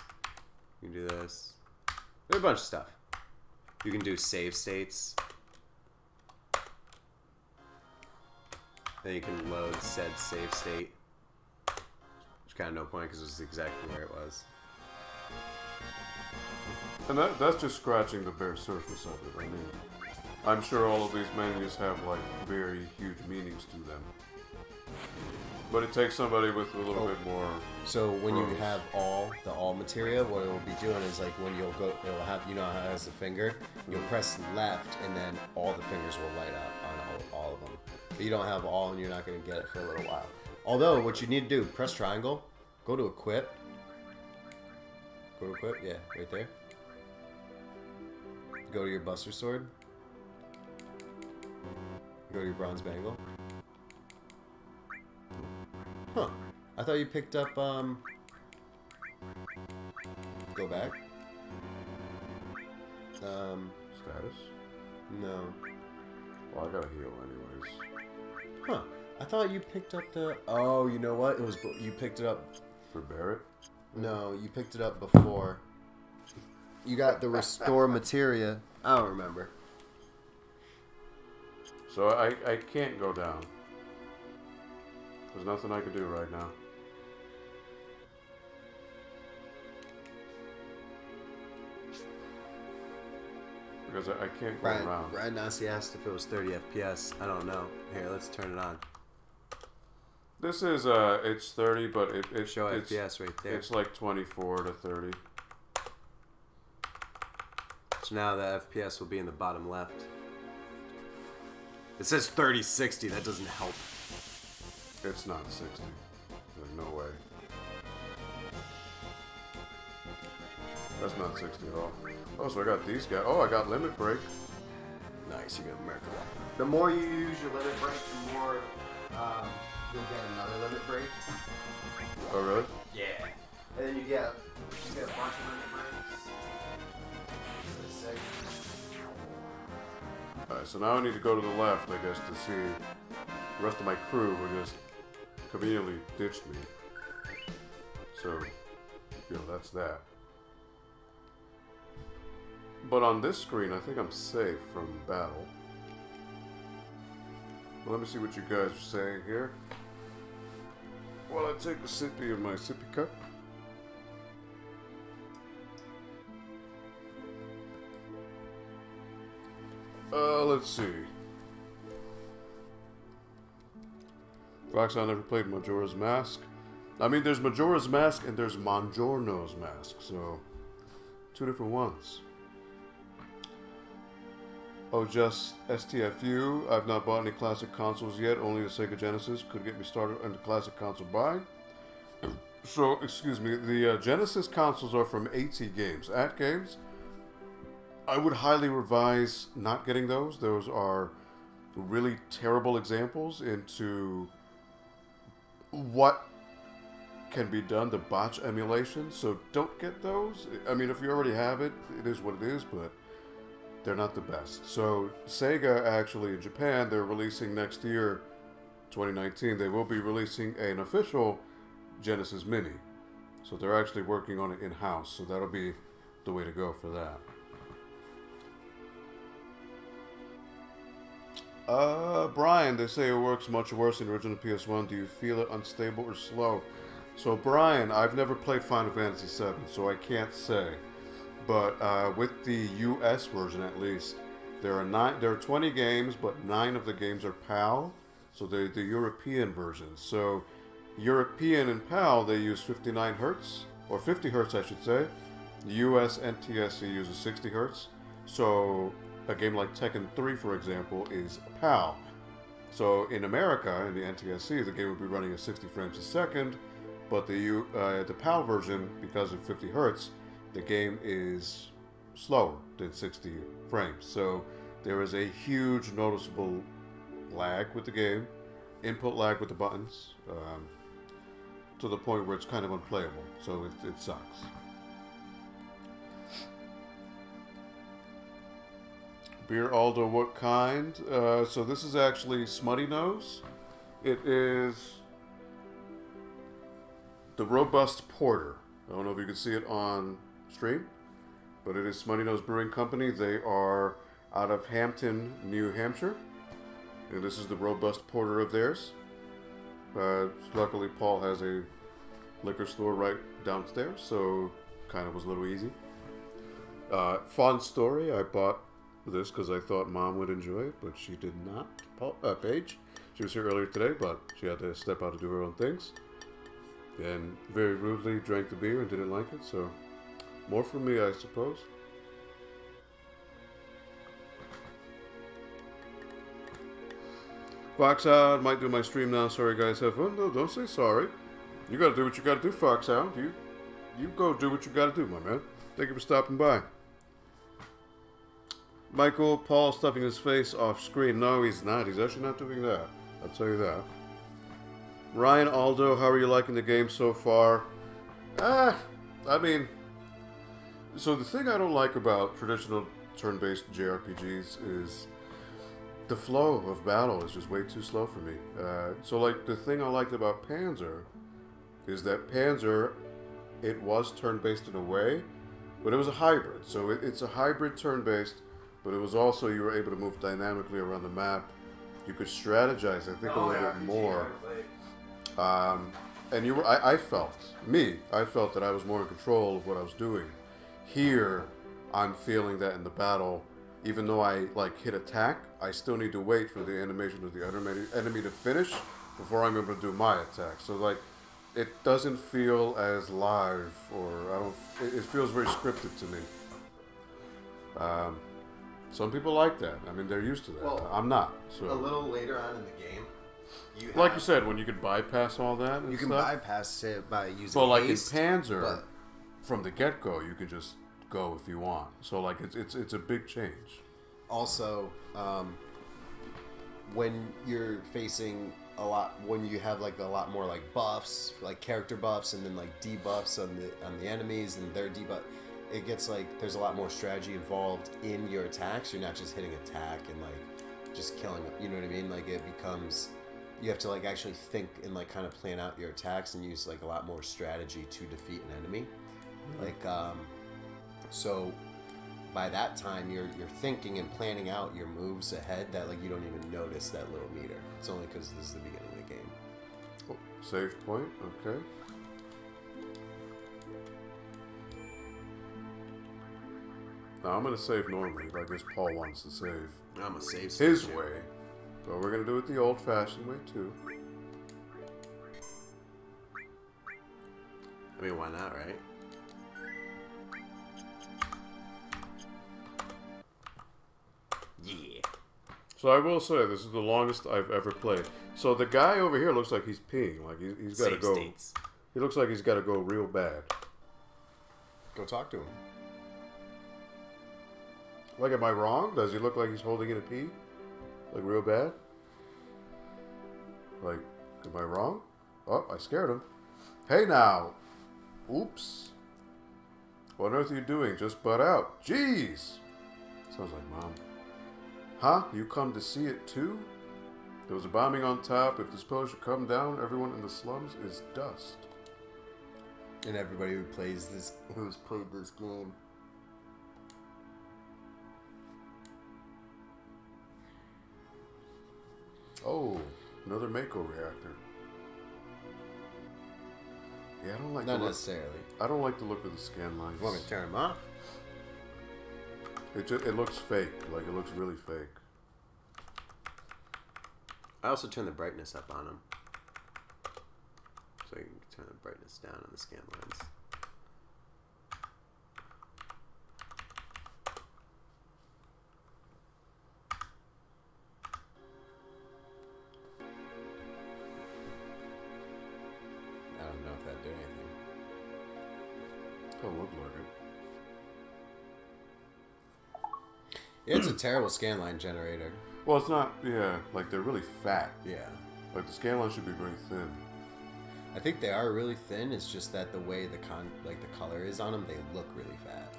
You can do this. There's a bunch of stuff. You can do save states. Then you can load said save state. Which kind of no point because it was exactly where it was. And that's just scratching the bare surface of it. I mean, I'm sure all of these menus have like very huge meanings to them. But it takes somebody with a little bit more. So when you pros. have the all material, what it will be doing is like when you'll go, it'll have, you know how it has the finger, you'll press left and then all the fingers will light up on all of them. But you don't have all and you're not going to get it for a little while. Although what you need to do, press triangle, go to equip. Go to equip, yeah, right there. Go to your Buster Sword. Go to your Bronze Bangle. Huh. I thought you picked up, Go back. Status? No. Well, I gotta heal anyways. Huh. I thought you picked up the... Oh, you know what? It was... You picked it up... For Barrett? No, you picked it up before. You got the Restore Materia. I don't remember. So I can't go down. There's nothing I can do right now. Because I can't go around. Brian Nassi asked if it was 30 FPS. I don't know. Here, let's turn it on. This is, it's 30, but it Show it's, FPS right there. It's like 24 to 30. So now the FPS will be in the bottom left. It says 3060. That doesn't help. It's not 60. Like, no way. That's not 60 at all. Oh, so I got these guys. Oh, I got Limit Break. Nice, you got America. The more you use your limit break, the more you'll get another limit break. Oh, really? Yeah. And then you get a bunch of limit breaks. Alright, so now I need to go to the left, I guess, to see the rest of my crew who just conveniently ditched me. So, you know, that's that. But on this screen, I think I'm safe from battle. Well, let me see what you guys are saying here. While I take a sippy of my sippy cup. Let's see. Foxon never played Majora's Mask. I mean, there's Majora's Mask and there's Mongiorno's Mask, so two different ones. Oh, just STFU. I've not bought any classic consoles yet. Only the Sega Genesis could get me started on the classic console buy. So, excuse me, the Genesis consoles are from AT Games. At Games, I would highly revise not getting those. Those are really terrible examples into what can be done to botch emulation. So don't get those. I mean, if you already have it, it is what it is, but they're not the best. So Sega, actually, in Japan, they're releasing next year, 2019, they will be releasing an official Genesis Mini. So they're actually working on it in-house. So that'll be the way to go for that. Brian, they say it works much worse in original PS1. Do you feel it unstable or slow? So, Brian, I've never played Final Fantasy VII, so I can't say. But with the US version, at least, there are 20 games, but 9 of the games are PAL. So they're the European versions. So, European and PAL, they use 59 hertz, or 50 hertz, I should say. The US NTSC uses 60 hertz. So a game like Tekken 3, for example, is PAL. So in America, in the NTSC, the game would be running at 60 frames a second, but the PAL version, because of 50 hertz, the game is slower than 60 frames. So there is a huge noticeable lag with the game, input lag with the buttons, to the point where it's kind of unplayable. So it sucks. Beer Aldo, what kind? So this is actually Smutty Nose. It is the Robust Porter. I don't know if you can see it on stream, but it is Smutty Nose Brewing Company. They are out of Hampton, New Hampshire. And this is the Robust Porter of theirs. Luckily, Paul has a liquor store right downstairs, so kind of was a little easy. Fun story, I bought this because I thought Mom would enjoy it, but she did not. Paige, she was here earlier today, but she had to step out to do her own things. And very rudely drank the beer and didn't like it, so more for me, I suppose. Foxhound might do my stream now. Sorry, guys. Have fun. No, don't say sorry. You gotta do what you gotta do, Foxhound. You go do what you gotta do, my man. Thank you for stopping by. Michael, Paul stuffing his face off screen. No, he's not. He's actually not doing that. I'll tell you that. Ryan, Aldo, how are you liking the game so far? I mean, so the thing I don't like about traditional turn-based JRPGs is the flow of battle is just way too slow for me. So, like, the thing I liked about Panzer is that Panzer, it was turn-based in a way, but it was a hybrid. So it's a hybrid turn-based, but it was also, you were able to move dynamically around the map. You could strategize, I think, a little bit more. And I felt that I was more in control of what I was doing. Here, I'm feeling that in the battle, even though I like hit attack, I still need to wait for the animation of the enemy to finish before I'm able to do my attack. So like, it doesn't feel as live, or it feels very scripted to me. Some people like that. I mean, they're used to that. Well, I'm not. So a little later on in the game, like you said, when you could bypass all that, and you can stuff, bypass it by using. Well, like haste, in Panzer, from the get-go, you could just go if you want. So like, it's a big change. Also, when you're facing when you have like a lot more like buffs, like character buffs, and then like debuffs on the enemies and their debuff, it gets like there's a lot more strategy involved in your attacks. You're not just hitting attack and like just killing them. You know what I mean? Like it becomes, you have to like actually think and like kind of plan out your attacks and use like a lot more strategy to defeat an enemy. Like so by that time you're thinking and planning out your moves ahead that like you don't even notice that little meter. It's only because this is the beginning of the game. Oh, save point. Okay. Now I'm gonna save normally, but I guess Paul wants to save. I'm gonna save his way. But we're gonna do it the old-fashioned way too. I mean, why not, right? Yeah. So I will say, this is the longest I've ever played. So the guy over here looks like he's peeing. Like he's got to go. States. He looks like he's got to go real bad. Go talk to him. Like, am I wrong? Does he look like he's holding in a pee? Like real bad? Like, am I wrong? Oh, I scared him. Hey now. Oops. What on earth are you doing? Just butt out. Jeez. Sounds like Mom. Huh? You come to see it too? There was a bombing on top. If the spell should come down, everyone in the slums is dust. And everybody who's played this game. Oh, another Mako reactor. Yeah, I don't like Not necessarily. I don't like the look of the scan lines. You want me to turn them off? It looks fake. Like, it looks really fake. I also turn the brightness up on them, so you can turn the brightness down on the scan lines. I don't know if that'd do anything. Don't look like it. It's a terrible scanline generator. Well, it's not, yeah, like they're really fat. Yeah. Like the scan line should be very thin. I think they are really thin. It's just that the way the color is on them, they look really fat.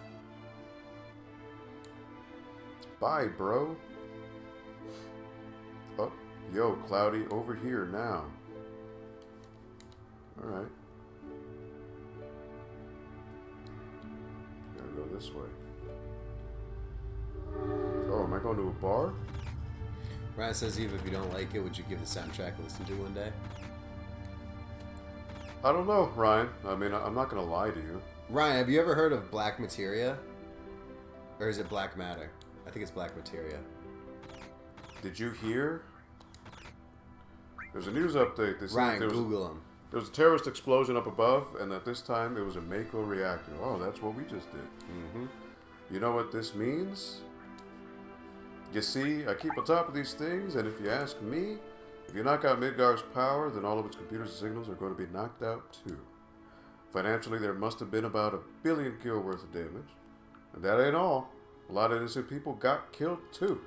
Bye, bro. Oh, yo, Cloudy, over here now. Alright. Gotta go this way. Oh, am I going to a bar? Ryan says, Eve, if you don't like it, would you give the soundtrack a listen to one day? I don't know, Ryan. I mean, I'm not going to lie to you. Ryan, have you ever heard of Black Materia? Or is it Black Matter? I think it's black materia. Did you hear? There's a news update. Ryan, Google them. There was a terrorist explosion up above, and at this time it was a Mako reactor. Oh, that's what we just did. Mm-hmm. You know what this means? You see, I keep on top of these things, and if you ask me, if you knock out Midgar's power, then all of its computers and signals are going to be knocked out too. Financially, there must have been about 1 billion kil worth of damage. And that ain't all. A lot of innocent people got killed too.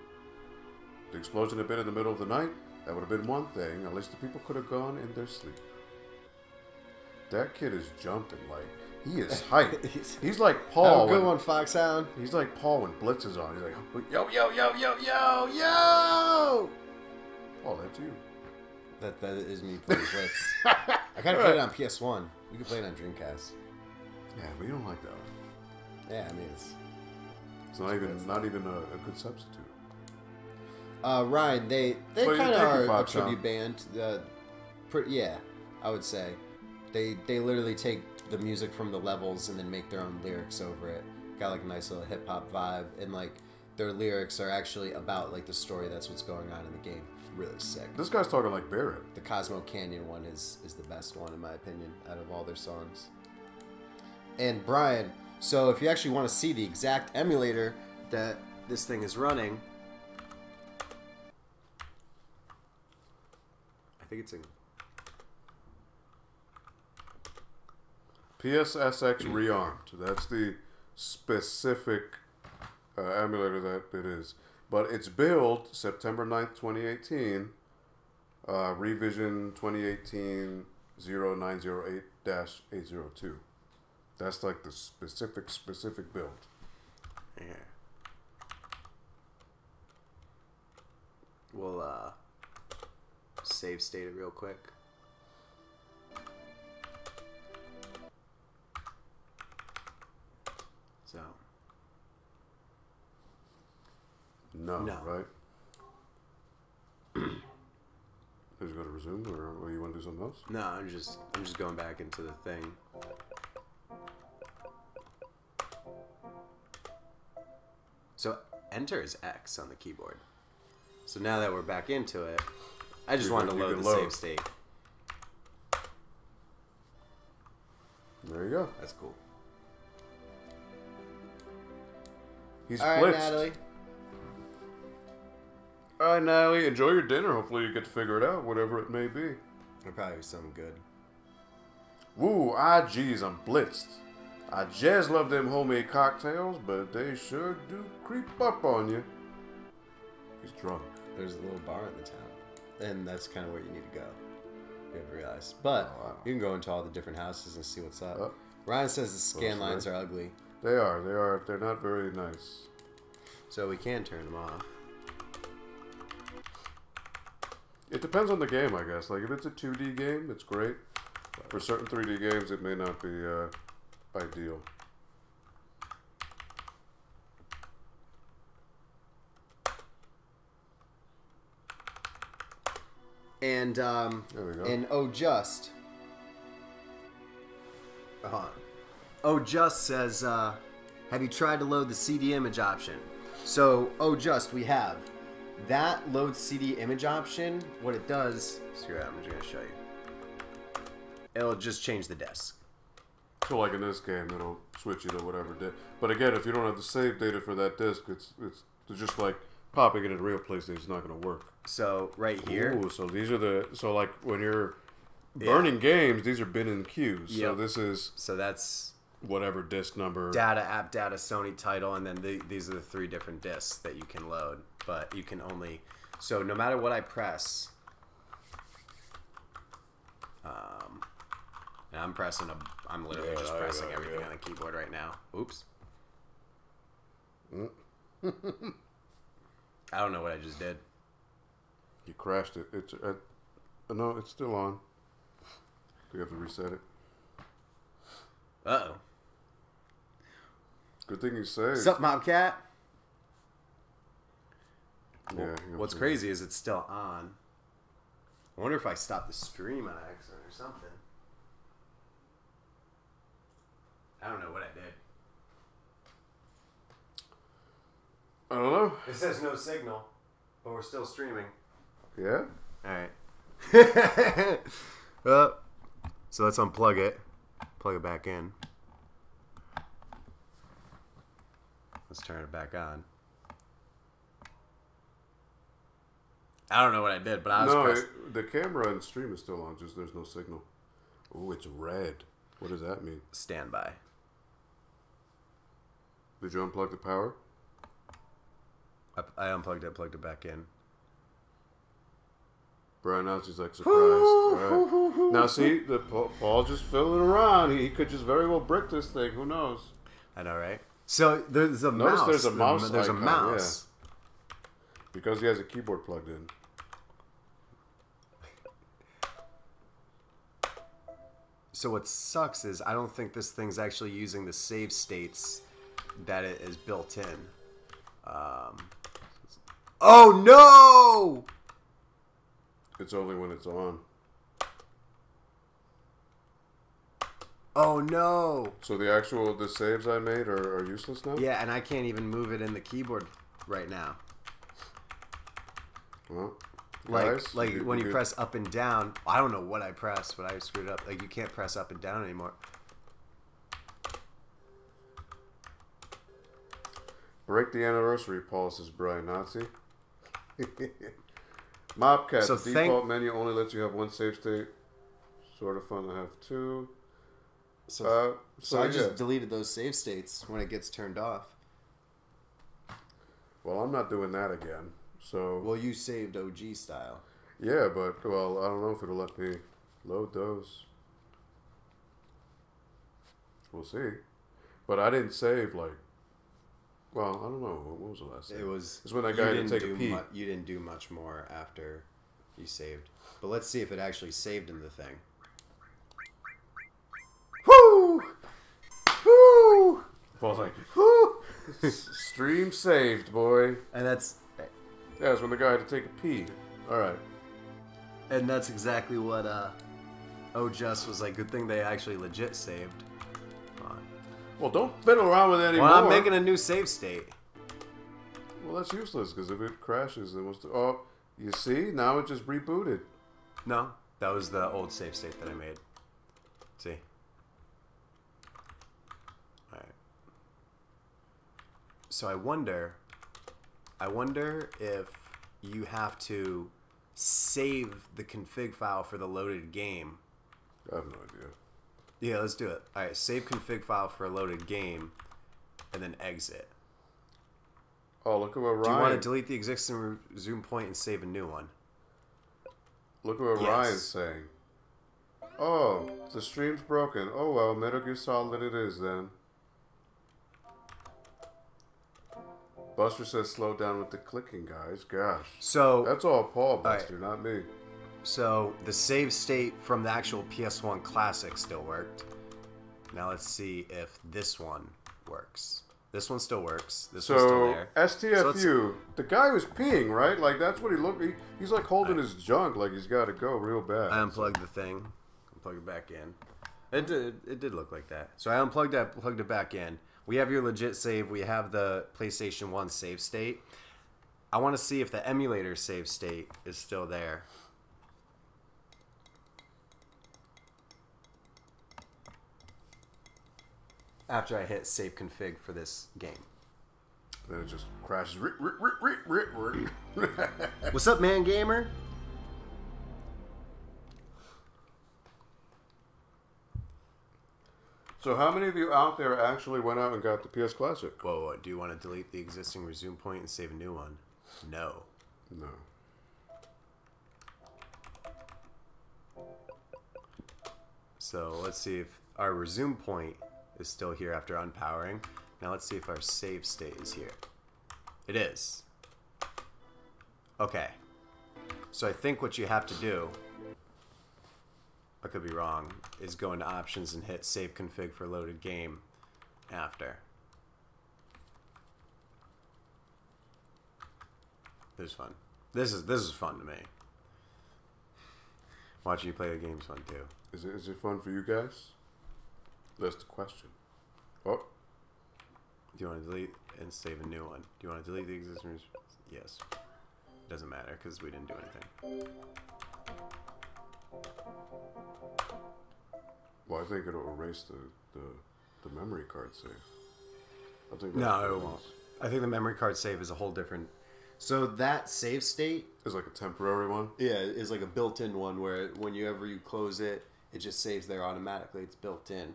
If the explosion had been in the middle of the night, that would have been one thing. At least the people could have gone in their sleep. That kid is jumping like he is hyped. He's like Paul. Have a good one, Foxhound. He's like Paul when Blitz is on. He's like, yo, yo, yo, yo, yo, yo. Oh, that's you. That is me playing Blitz. I gotta play it on PS1. We can play it on Dreamcast. Yeah, but you don't like that one. Yeah, I mean it's not even a good substitute. Ryan, they Well, kind of are a Fox, tribute band. Yeah, I would say they literally take the music from the levels and then make their own lyrics over it. Got like a nice little hip hop vibe, and like their lyrics are actually about like the story that's what's going on in the game. Really sick. This guy's talking like Barrett. The Cosmo Canyon one is the best one in my opinion out of all their songs. And Brian, so if you actually want to see the exact emulator that this thing is running, I think it's in PSSX Rearmed. That's the specific emulator that it is. But it's build September 9th, 2018. Revision 2018 0908-802. That's like the specific build. Yeah. We'll save state it real quick. So. No, No. right? Is it going to resume, or you want to do something else? No, I'm just going back into the thing. So enter is X on the keyboard. So now that we're back into it, I just wanted to load the save state. There you go. That's cool. He's all right, blitzed. Natalie. All right, Natalie, enjoy your dinner. Hopefully you get to figure it out, whatever it may be. It'll probably be something good. Woo, geez, I'm blitzed. I just love them homemade cocktails, but they sure do creep up on you. He's drunk. There's a little bar in the town, and that's kind of where you need to go. You have to realize, but Oh, wow. you can go into all the different houses and see what's up. Oh. Ryan says the scan sorry. lines are ugly, They are. They're not very nice. so we can turn them off. It depends on the game, I guess. Like, if it's a 2D game, it's great. For certain 3D games, it may not be ideal. And There we go. and Just says, have you tried to load the CD image option? So Just, we have that load CD image option. What it does, So I'm just gonna show you. It'll just change the disk. So, like in this game, it'll switch you to whatever disc. But again, if you don't have the save data for that disc, it's just like popping it in a real PlayStation. It's not going to work. So right here, Ooh, so these are so like when you're burning games, these are bin in queues. So Yep. this is so that's whatever disc number. data, app data, Sony title, and then these are the 3 different discs that you can load. But you can only, so no matter what I press, and I'm literally just pressing everything on the keyboard right now. Oops. I don't know what I just did. You crashed it. It's no, it's still on. We have to reset it. Uh-oh. Good thing you saved. what's up, Mobcat? Yeah. What's crazy is it's still on. I wonder if I stopped the stream on accident or something. I don't know what I did. I don't know. It says no signal, but we're still streaming. Yeah? Alright. So let's unplug it. Plug it back in. Let's turn it back on. I don't know what I did, but I was pressed. The camera and stream is still on, just there's no signal. Oh, it's red. What does that mean? Standby. Did you unplug the power? I unplugged it, plugged it back in. Brian Nazi's like surprised. Right. Now see, Paul just filling around. He could just very well brick this thing. Who knows? I know, right? So there's a Notice mouse. there's a mouse There's icon, a mouse. yeah. Because he has a keyboard plugged in. So what sucks is I don't think this thing's actually using the save states that it is built in. Oh no! It's only when it's on. Oh no! So the saves I made are useless now? Yeah, and I can't even move it in the keyboard right now. Well, Like guys, when you press up and down. I don't know what I pressed, but I screwed up. Like you can't press up and down anymore. Break the anniversary, Paul, says Brian Nazi. Mobcat, So the default menu only lets you have one save state. Sort of fun to have two. So I just yeah. deleted those save states when it gets turned off. Well, I'm not doing that again. So Well, you saved OG style. yeah, but well, I don't know if it'll let me load those. We'll see. But I didn't save like. Well, I don't know. What was the last save? It's when that guy had to take a pee. You didn't do much more after you saved. But let's see if it actually saved in the thing. Woo! Woo! Paul's like, whoo! Stream saved, boy. And that's Yeah, it's when the guy had to take a pee. All right. exactly what Just was like. Good thing they actually legit saved. Well, don't fiddle around with it anymore. Well, I'm making a new save state. Well, that's useless because if it crashes, then oh, you see? Now it just rebooted. No, that was the old save state that I made. See? Alright. So I wonder if you have to save the config file for the loaded game. I have no idea. Yeah, let's do it. Alright, save config file for a loaded game, and then exit. Oh, look at what Ryan... Do you want to delete the existing zoom point and save a new one? Look at what Yes. Ryan's saying. Oh, the stream's broken. Oh, well, Metal Gear Solid it is, then. Buster says slow down with the clicking, guys. Gosh. So That's all Paul, Buster, not me. So the save state from the actual PS1 CLASSIC still worked. Now let's see if this one works. This one still works. This one's still So, there. STFU, the guy was peeing, right? Like, that's what he looked... He's like holding his junk like he's got to go real bad. I unplugged the thing. Unplugged it back in. It did look like that. So I unplugged that, plugged it back in. We have your legit save. We have the PlayStation 1 save state. I want to see if the emulator save state is still there. After I hit save config for this game. Then it just crashes. What's up, man gamer? So how many of you out there actually went out and got the PS Classic? Whoa, do you want to delete the existing resume point and save a new one? No. No. So let's see if our resume point is still here after unpowering. Now let's see if our save state is here. It is. Okay. So I think what you have to do, I could be wrong, is go into options and hit save config for loaded game after. This is fun. This is fun to me. Watching you play the game's fun too. Is it fun for you guys? That's the question. Oh. Do you want to delete and save a new one? Do you want to delete the existing? Yes. Doesn't matter because we didn't do anything. Well, I think it'll erase the memory card save. I think No, it won't. I think the memory card save is a whole different. So that save state, It's like a temporary one. yeah, is like a built-in one where whenever you close it, it just saves there automatically. It's built in.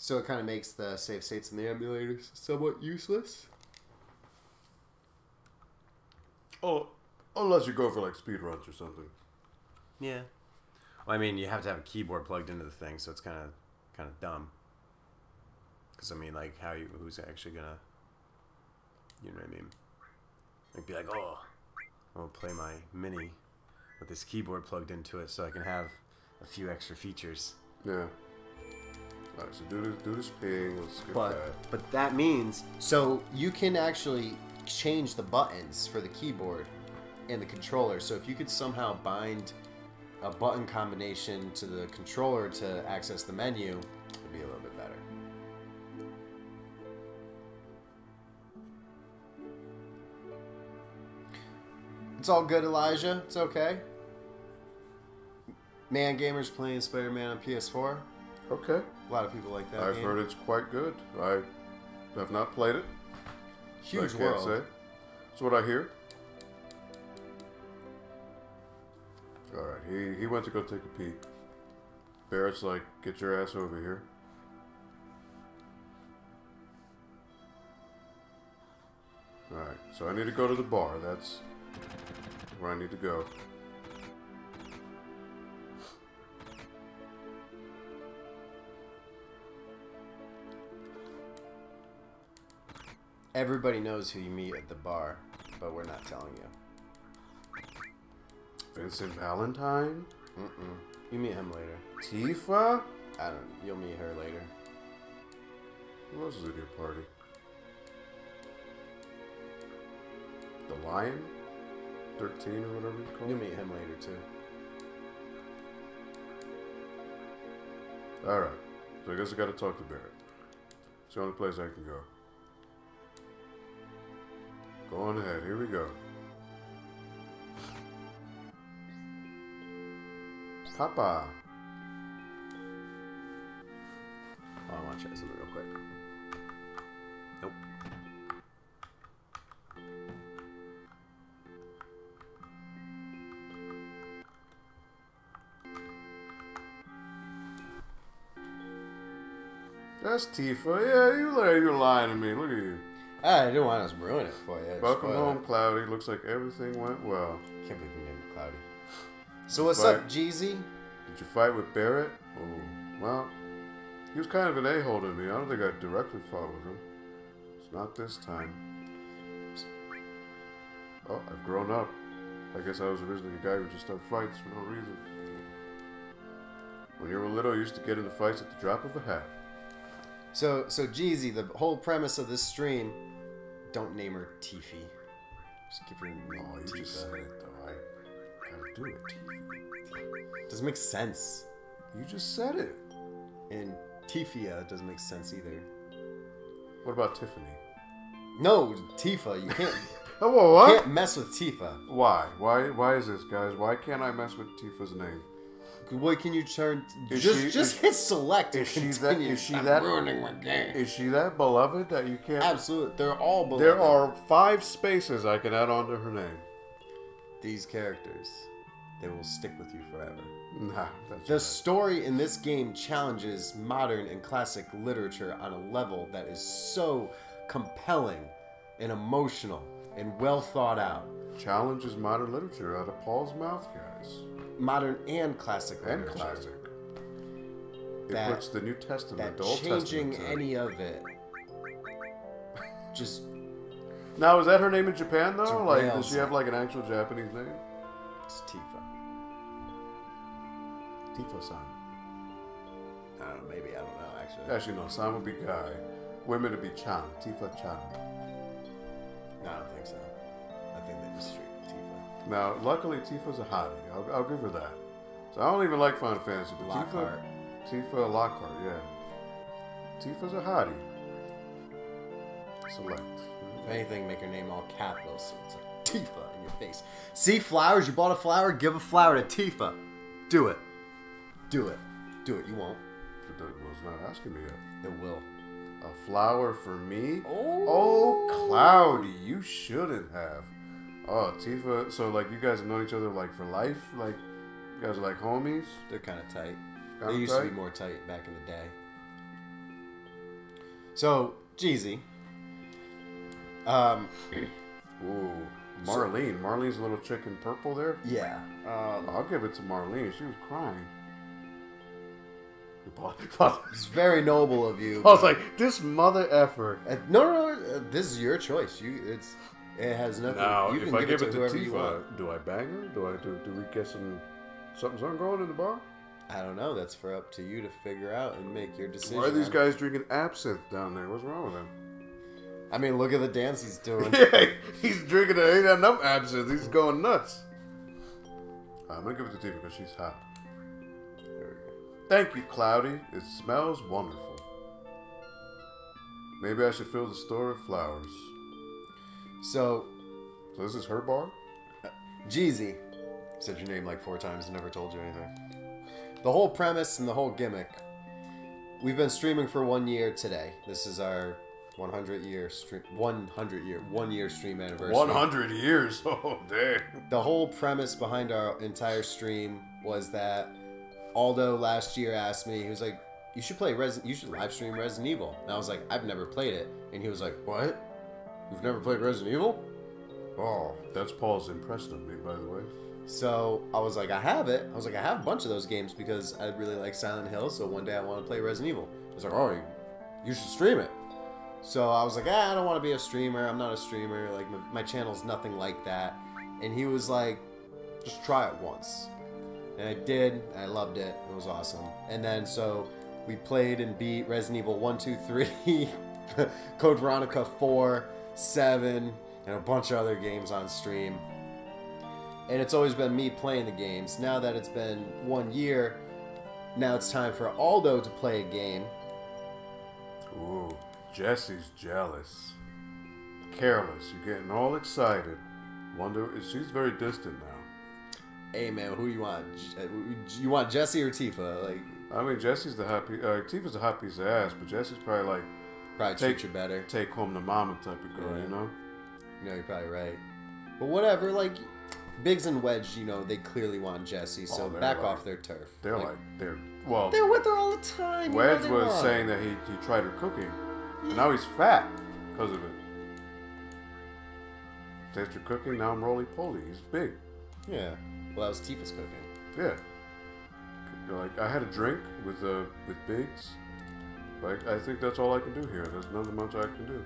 So it kind of makes the save states in the emulators somewhat useless. Oh, unless you go for like speed runs or something. Yeah. Well, I mean, you have to have a keyboard plugged into the thing, so it's kind of dumb. Because I mean, like, who's actually gonna, you know what I mean? Like, be like, oh, I'll play my Mini with this keyboard plugged into it, so I can have a few extra features. Yeah. All right, so do this ping. Let's skip that. But that means so you can actually change the buttons for the keyboard and the controller. So if you could somehow bind a button combination to the controller to access the menu, it'd be a little bit better. It's all good, Elijah. It's okay. Man Gamer's playing Spider-Man on PS4. Okay. A lot of people like that I've game. heard it's quite good. I have not played it. Huge so I can't world. say. That's what I hear. All right, he went to go take a peek. Barrett's like, get your ass over here. All right, so I need to go to the bar. That's where I need to go. Everybody knows who you meet at the bar, but we're not telling you. Vincent Valentine? You meet him later. Tifa? I don't. You'll meet her later. Who else is at your party? The Lion? 13 or whatever you call You'll it? meet him later too. Alright. So I guess I gotta talk to Barrett. It's the only place I can go. Go on ahead. Here we go. Papa. Oh, I want to try something real quick. Nope. That's Tifa. Yeah, you're lying to me. Look at you. I didn't want to ruin it for you. Welcome Spoiler. home, Cloudy. Looks like everything went well. Can't believe you named it Cloudy. So what's Fight. up, Jeezy? Did you fight with Barrett? Oh, well, he was kind of an a-hole to me. I don't think I directly fought with him. It's not this time. Oh, I've grown up. I guess I was originally a guy who just started fights for no reason. When you were little, you used to get into fights at the drop of a hat. So Jeezy, the whole premise of this stream, don't name her Tiffy. Just give her a name. Oh, you just said it, though. I gotta do it, Tifa. Doesn't make sense. You just said it. And Tifia doesn't make sense either. What about Tiffany? No, Tifa. You can't. Oh, well, what? You can't mess with Tifa. Why? Why is this, guys? Why can't I mess with Tifa's name? What can you turn? Is Just she- hit select and Is she continue. is she Stop that ruining my game? Is she that beloved that you can't? Absolutely, they're all beloved. There are 5 spaces I can add on to her name. These characters. They will stick with you forever. Nah, that's The right. story in this game challenges modern and classic literature on a level that is so compelling and emotional and well thought out. Challenges modern literature out of Paul's mouth, guys. Modern and classic And literature. classic. It That- puts the New Testament, That the Old changing Testament. any of it just Now, is that her name in Japan though? Like, does Derails she have like an actual Japanese name? it's Tifa. Tifa-san. I don't know, maybe, I don't know actually. Actually, no. San would be guy. Women would be Chan. Tifa-chan. No, I don't think so. I think they just straight Tifa. Now, luckily, Tifa's a hottie. I'll give her that. So I don't even like Final Fantasy, but Lockhart. Tifa Lockhart, yeah. Tifa's a hottie. Select. If anything, make her name all capitals so it's like Tifa in your face. See flowers? You bought a flower? Give a flower to Tifa. Do it. Do it. Do it. You won't. It was not asking me yet. It will. A flower for me? Oh. Oh, Cloudy, you shouldn't have. Oh, Tifa. So, like, you guys have known each other, like, for life? Like, you guys are, like, homies? They're kind of tight. Kinda They used to be more tight back in the day. So, Jeezy. Ooh, Marlene. Marlene's a little chick in purple there? Yeah. I'll give it to Marlene. She was crying. It's very noble of you. I was like, this mother effer. No. This is your choice. It has nothing. Now, you if can I give give it it to to whoever you want. Tifa, do I bang her? Do we get something going in the bar? I don't know. That's for up to you to figure out and make your decision. Why are these guys drinking absinthe down there? What's wrong with them? I mean, look at the dance he's doing. Yeah, he's drinking. There ain't enough absinthe. He's going nuts. I'm gonna give it to Tifa because she's hot. Thank you, Cloudy. It smells wonderful. Maybe I should fill the store with flowers. So this is her bar? Jeezy. Said your name like 4 times and never told you anything. The whole premise and the whole gimmick. We've been streaming for 1 year today. This is our 100 year stream anniversary. 100 years. Oh, dang. The whole premise behind our entire stream was that Aldo last year asked me, he was like, you should live stream Resident Evil. And I was like, I've never played it. And he was like, what? You've never played Resident Evil? Oh, that's Paul's impression of me, by the way. So I was like, I have it. I was like, I have a bunch of those games because I really like Silent Hill. So one day I want to play Resident Evil. I was like, oh, you should stream it. So I was like, I don't want to be a streamer. I'm not a streamer. Like my channel's nothing like that. And he was like, just try it once. And I did. And I loved it. It was awesome. And then so we played and beat Resident Evil 1, 2, 3, Code Veronica 4, 7, and a bunch of other games on stream. And it's always been me playing the games. Now that it's been 1 year, now it's time for Aldo to play a game. Ooh, Jesse's jealous. Careless. You're getting all excited. Wonder if she's very distant now. Hey man, who you want? You want Jesse or Tifa? Like, I mean, Jesse's the hot piece. Tifa's a hot piece of ass, but Jesse's probably like treat you better. Take home the mama type of girl, Yeah. you know? No, you're probably right. But whatever, like, Biggs and Wedge, you know, they clearly want Jesse, so back off their turf. They're they're with her all the time. Wedge was saying that he tried her cooking, and now he's fat because of it. Taste her cooking, now I'm roly-poly. He's big. Yeah. Well, that was Tifa's cooking. Yeah. Like, I had a drink with Biggs, but I think that's all I can do here. There's nothing much I can do.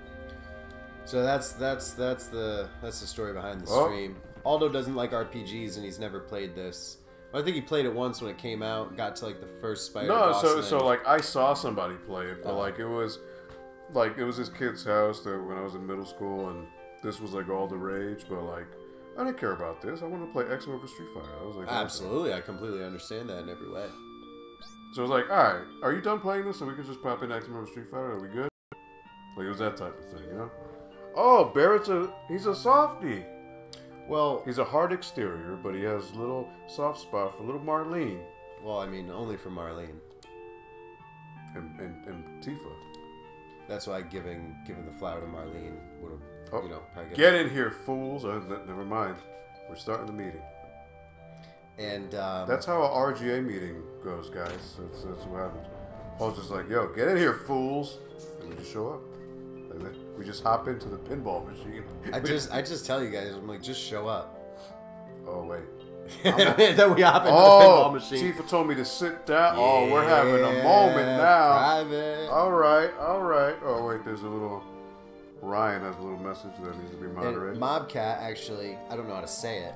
So that's the story behind the stream. Aldo doesn't like RPGs and he's never played this. I think he played it once when it came out, got to like the first spider boss. So like I saw somebody play it, but it was this kid's house that when I was in middle school, and this was like all the rage. But like I didn't care about this. I wanted to play X over Street Fighter. I was like, absolutely, I completely understand that in every way. So I was like, all right, are you done playing this? So we can just pop in X over Street Fighter. Are we good? Like it was that type of thing, you know? Oh, Barrett's he's a softie. Well, he's a hard exterior, but he has a little soft spot for little Marlene. Well, I mean, only for Marlene. And Tifa. That's why giving the flower to Marlene would have, probably get in here, fools. Never mind. We're starting the meeting. And that's how an RGA meeting goes, guys. That's what happens. Paul's just like, yo, get in here, fools. And we just show up. We just hop into the pinball machine. I just tell you guys, I'm like, just show up. Oh wait. Then we hop into the pinball machine. Tifa told me to sit down. Oh, we're having a moment now. Private. All right. Oh wait, there's a little. Ryan has a little message that needs to be moderated. And Mobcat actually, I don't know how to say it,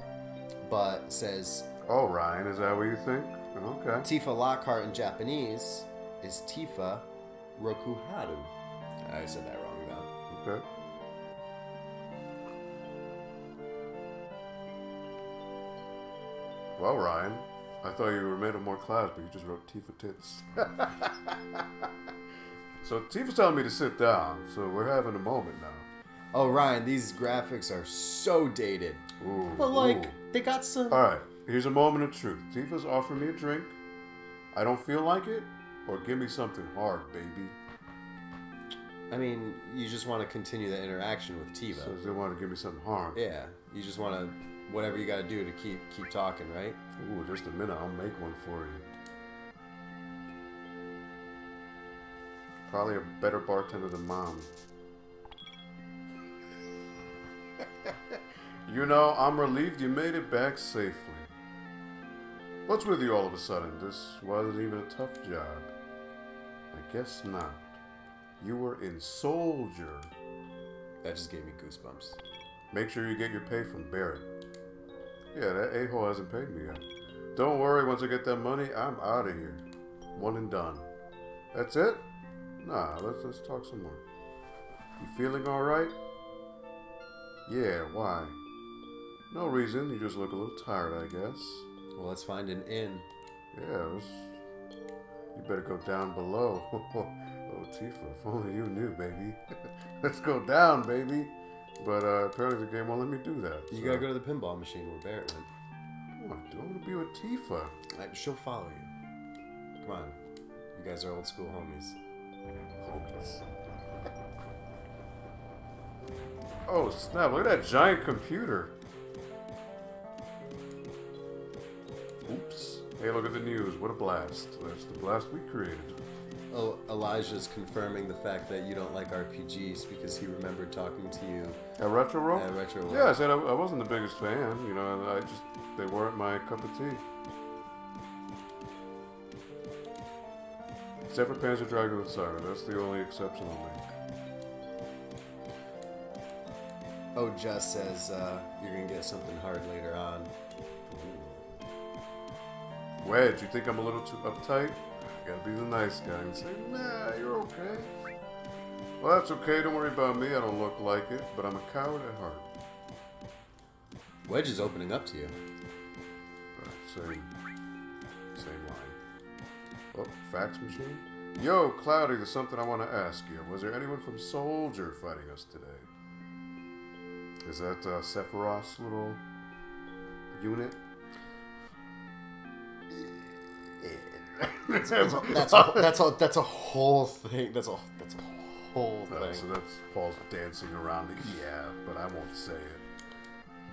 but says. Oh, Ryan, is that what you think? Okay. Tifa Lockhart in Japanese is Tifa Rokuharu. I said that wrong. Okay. Well, Ryan, I thought you were made of more clouds, but you just wrote Tifa tits. So Tifa's telling me to sit down, so we're having a moment now. Oh, Ryan, these graphics are so dated. Ooh, But, like, ooh. they got some... Alright, here's a moment of truth. Tifa's offering me a drink. I don't feel like it, or give me something hard, baby. I mean, you just want to continue the interaction with Tiva. So they want to give me something hard. Yeah, you just want to... Whatever you got to do to keep talking, right? Ooh, just a minute, I'll make one for you. Probably a better bartender than Mom. You know, I'm relieved you made it back safely. What's with you all of a sudden? This wasn't even a tough job. I guess not. You were in Soldier. That just gave me goosebumps. Make sure you get your pay from Barrett. Yeah, that a-hole hasn't paid me yet. Don't worry, once I get that money, I'm out of here. One and done. That's it? Nah, let's talk some more. You feeling alright? Yeah, why? No reason, you just look a little tired, I guess. Well, let's find an inn. Yeah, you better go down below. Oh, Tifa, if only you knew, baby. Let's go down, baby. But apparently the game won't let me do that. You gotta go to the pinball machine where Barrett went. I want to be with Tifa. She'll follow you. Come on. You guys are old school homies. Homies. Oh, snap. Look at that giant computer. Oops. Hey, look at the news. What a blast. That's the blast we created. Oh, Elijah's confirming the fact that you don't like RPGs because he remembered talking to you At Retro Roll? at Retro Roll. Yeah, I said I wasn't the biggest fan. You know, they weren't my cup of tea. Except for Panzer Dragoon Saga. That's the only exception I'll make. Oh, Jess says you're gonna get something hard later on. Wedge, you think I'm a little too uptight? I gotta be the nice guy and say, nah, you're okay. Well, that's okay. Don't worry about me. I don't look like it, but I'm a coward at heart. Wedge is opening up to you. Same line. Oh, fax machine? Yo, Cloudy, there's something I want to ask you. Was there anyone from Soldier fighting us today? Is that Sephiroth's little unit? That's a whole thing. That's a whole thing. So that's Paul's dancing around it. Yeah, but I won't say it.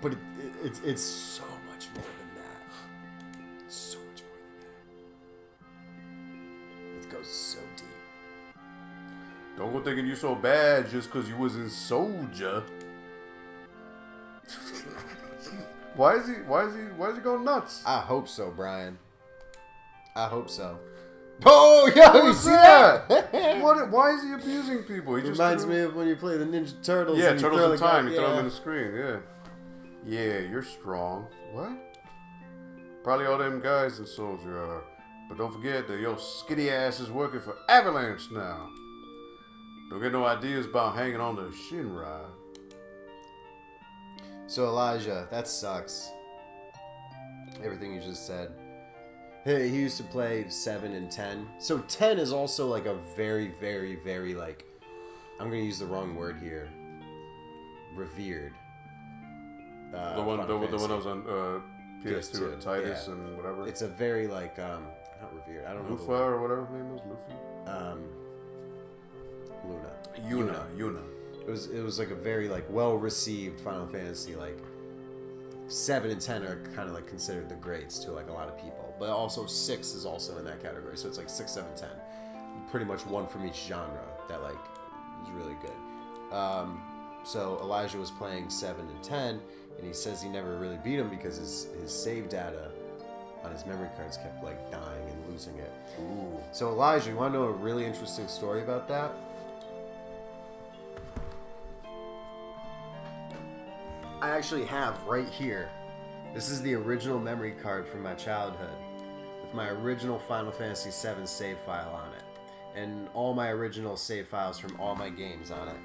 But it's so much more than that. So much more than that. It goes so deep. Don't go thinking you so bad just because you was in Soldier. Why is he going nuts? I hope so, Brian. I hope so. Oh, yo, you see that? Why is he abusing people? He just reminds me of when you play the Ninja Turtles. Yeah, and Turtles you in Time. You throw them yeah. in the screen. Yeah. Yeah, you're strong. What? Probably all them guys in Soldier are. But don't forget that your skitty ass is working for Avalanche now. Don't get no ideas about hanging on to Shinra. So Elijah, that sucks. Everything you just said. He used to play 7 and 10. So 10 is also like a very, very, very like, I'm going to use the wrong word here. Revered. The one that was on PS2, Titus, yeah. and whatever. It's a very like, not revered. I don't know. Lufa or whatever her name was. Luffy. Yuna. It was like a very like well received Final Fantasy. Like 7 and 10 are kind of like considered the greats to like a lot of people, but also 6 is also in that category. So it's like 6, 7, 10, pretty much one from each genre that like is really good. So Elijah was playing 7 and 10, and he says he never really beat him because his save data on his memory cards kept like dying and losing it. Ooh. So Elijah, you want to know a really interesting story about that? I actually have right here. This is the original memory card from my childhood with my original Final Fantasy VII save file on it and all my original save files from all my games on it.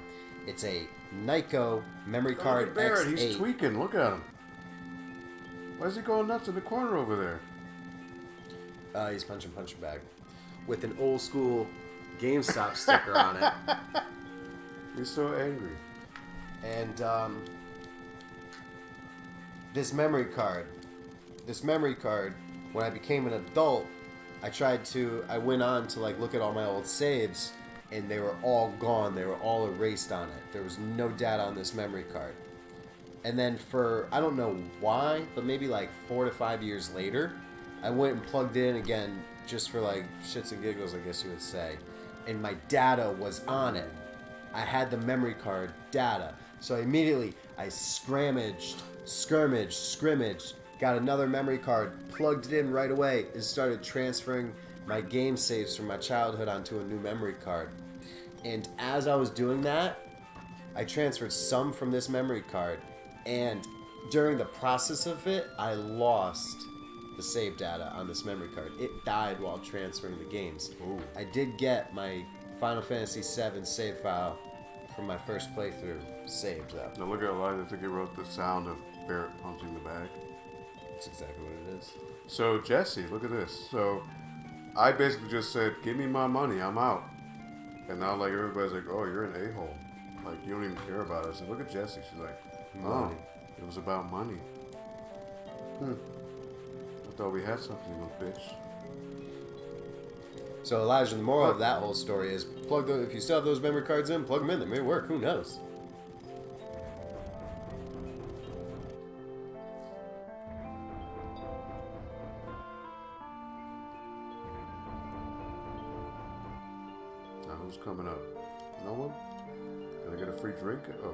It's a Nyko memory card Barrett, X8. he's tweaking. Look at him. Why is he going nuts in the corner over there? He's punching bag with an old school GameStop sticker on it. He's so angry. And this memory card, when I became an adult, I went on to like look at all my old saves, and they were all gone. They were all erased on it. There was no data on this memory card. And then I don't know why, but maybe like 4 to 5 years later, I went and plugged it in again just for like shits and giggles, I guess you would say. And my data was on it. I had the memory card data. So immediately I scrimmaged, got another memory card, plugged it in right away, and started transferring my game saves from my childhood onto a new memory card. And as I was doing that, I transferred some from this memory card, and during the process of it, I lost the save data on this memory card. It died while transferring the games. Ooh. I did get my Final Fantasy VII save file from my first playthrough saved, though. Now look at Elijah. I think he wrote the sound of Barrett punching the bag. That's exactly what it is. So Jesse, look at this. So I basically just said, "Give me my money. I'm out." And now like everybody's like, "Oh, you're an a-hole. Like you don't even care about us." And look at Jesse. She's like, "Oh, it was about money." I thought we had something, little bitch. So Elijah, the moral of that whole story is if you still have those memory cards in, plug them in. They may work. Who knows? Now who's coming up? No one? Can I get a free drink? Oh.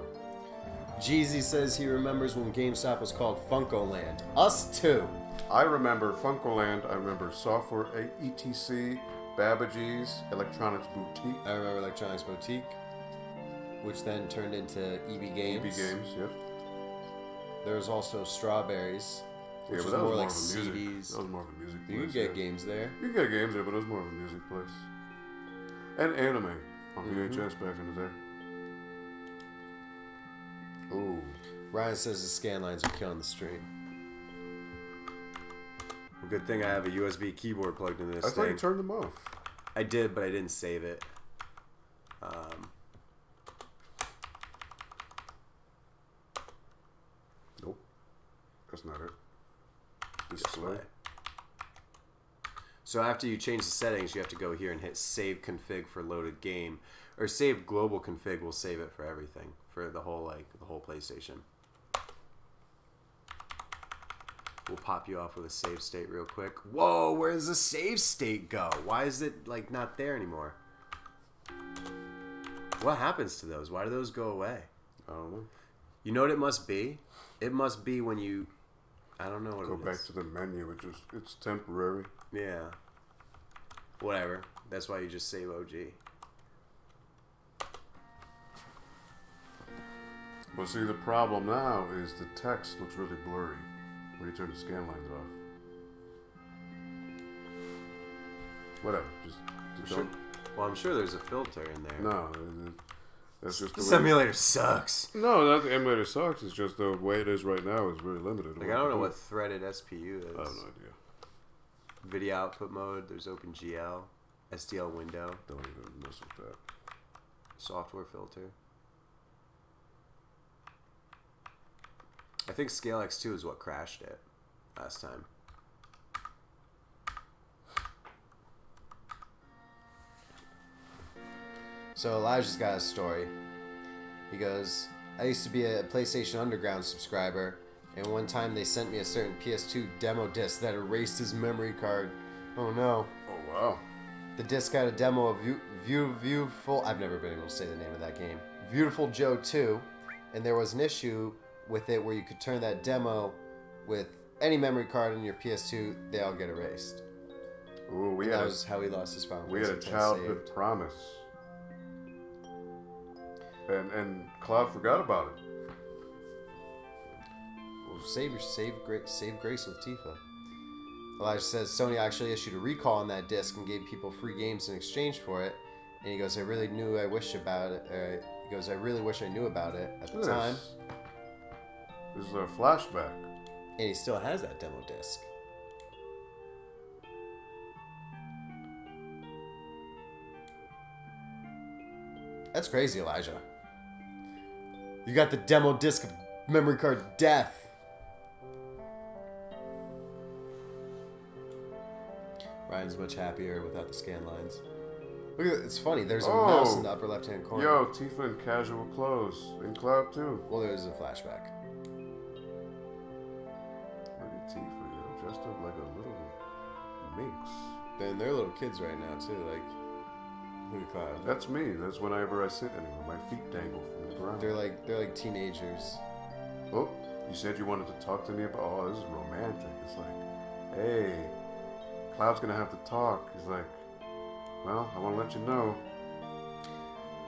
Jeezy says he remembers when GameStop was called Funkoland. Us too. I remember Funkoland. I remember Software ETC, Babbagee's, Electronics Boutique. I remember Electronics Boutique, which then turned into EB Games. EB Games, yep. There was also Strawberries, which was that more was like of a music. CDs. That was more of a music place. You could get games there. You can get games there, but it was more of a music place. And anime on VHS back in the day. Ooh. Ryan says the scan lines are killing the stream. Well, good thing I have a USB keyboard plugged into this I thing. thought you turned them off. I did, but I didn't save it. Nope. That's not it. Display. So after you change the settings, you have to go here and hit Save Config for loaded game, or Save Global Config will save it for everything, for the whole PlayStation. We'll pop you off with a save state real quick. Whoa, where does the save state go? Why is it like not there anymore? What happens to those? Why do those go away? I don't know. You know what it must be? It must be when you, I don't know what Go it is. back to the menu. It's temporary. Yeah. Whatever. That's why you just save OG. But see, the problem now is the text looks really blurry when you turn the scan lines off. Whatever. Just don't. Well, I'm sure there's a filter in there. No, that's just the This way. emulator sucks. No, not the emulator sucks. It's just the way it is right now is really limited. Like, I don't know what threaded SPU is. I have no idea. Video output mode. There's OpenGL, SDL window, Don't even mess with that. software filter. I think Scale X2 is what crashed it last time. So Elijah's got a story. He goes, I used to be a PlayStation Underground subscriber, and one time they sent me a certain PS2 demo disc that erased his memory card. Oh no. Oh wow. The disc had a demo of Beautiful... I've never been able to say the name of that game. Beautiful Joe 2, and there was an issue with it where you could turn that demo with any memory card in your PS2, they all get erased. Ooh, That was how he lost his Final we had a Fantasy X childhood saved. promise. And Cloud forgot about it. Well, save grace with Tifa. Elijah says Sony actually issued a recall on that disc and gave people free games in exchange for it. And he goes, I really wish I knew about it at the time. This is a flashback. And he still has that demo disc. That's crazy, Elijah. You got the demo disc of memory card death. Ryan's much happier without the scan lines. Look at it, it's funny. There's a mouse in the upper left-hand corner. Yo, Tifa in casual clothes. In Cloud too. Well, there's a flashback. Look at Tifa, yo, dressed up like a little minx. Then they're little kids right now too. Like, look at Cloud. That's me. That's whenever I sit anywhere. My feet dangle from the ground. They're like teenagers. Oh, you said you wanted to talk to me about. Oh, this is romantic. It's like, hey, Cloud's gonna have to talk. He's like, well, I want to let you know.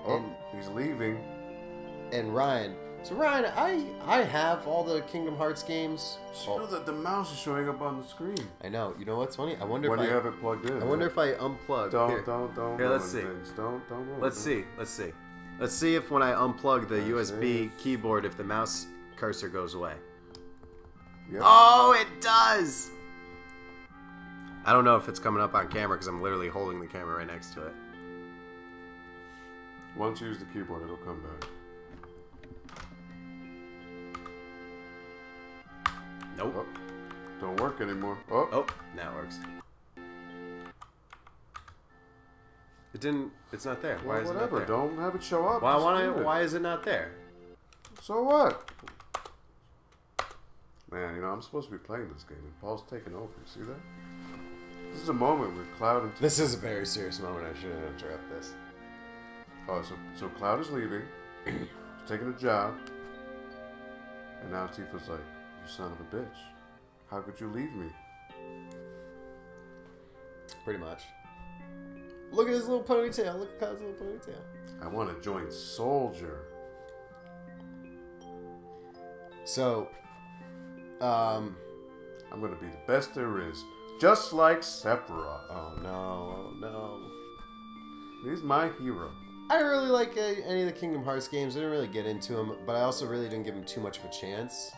Oh, And- he's leaving. And Ryan. So Ryan, I have all the Kingdom Hearts games. So you know that the mouse is showing up on the screen. I know. You know what's funny? I wonder When if you have it plugged in. I wonder if I unplug. Here. Don't. Here, let's ruin see. things. Don't ruin Let's things. see. Let's see if when I unplug the Let's USB keyboard, if the mouse cursor goes away. Yep. Oh, it does! I don't know if it's coming up on camera because I'm literally holding the camera right next to it. Once you use the keyboard, it'll come back. Nope. Oh, don't work anymore. Oh, Oh, now it works. It didn't. It's not there. Why well, is it whatever. not there? Don't have it show up. Why? Just Why? leave it. Why is it not there? So what? Man, you know, I'm supposed to be playing this game, and Paul's taking over. You see that? This is a moment with Cloud and This is a very serious moment. I shouldn't interrupt this. Oh, so Cloud is leaving. He's taking a job. And now Tifa's like, you son of a bitch. How could you leave me? Pretty much. Look at his little ponytail. Look at Kyle's little ponytail. I want to join Soldier. So, I'm going to be the best there is. Just like Sephiroth. oh no. He's my hero. I didn't really like any of the Kingdom Hearts games. I didn't really get into them, but I also really didn't give them too much of a chance.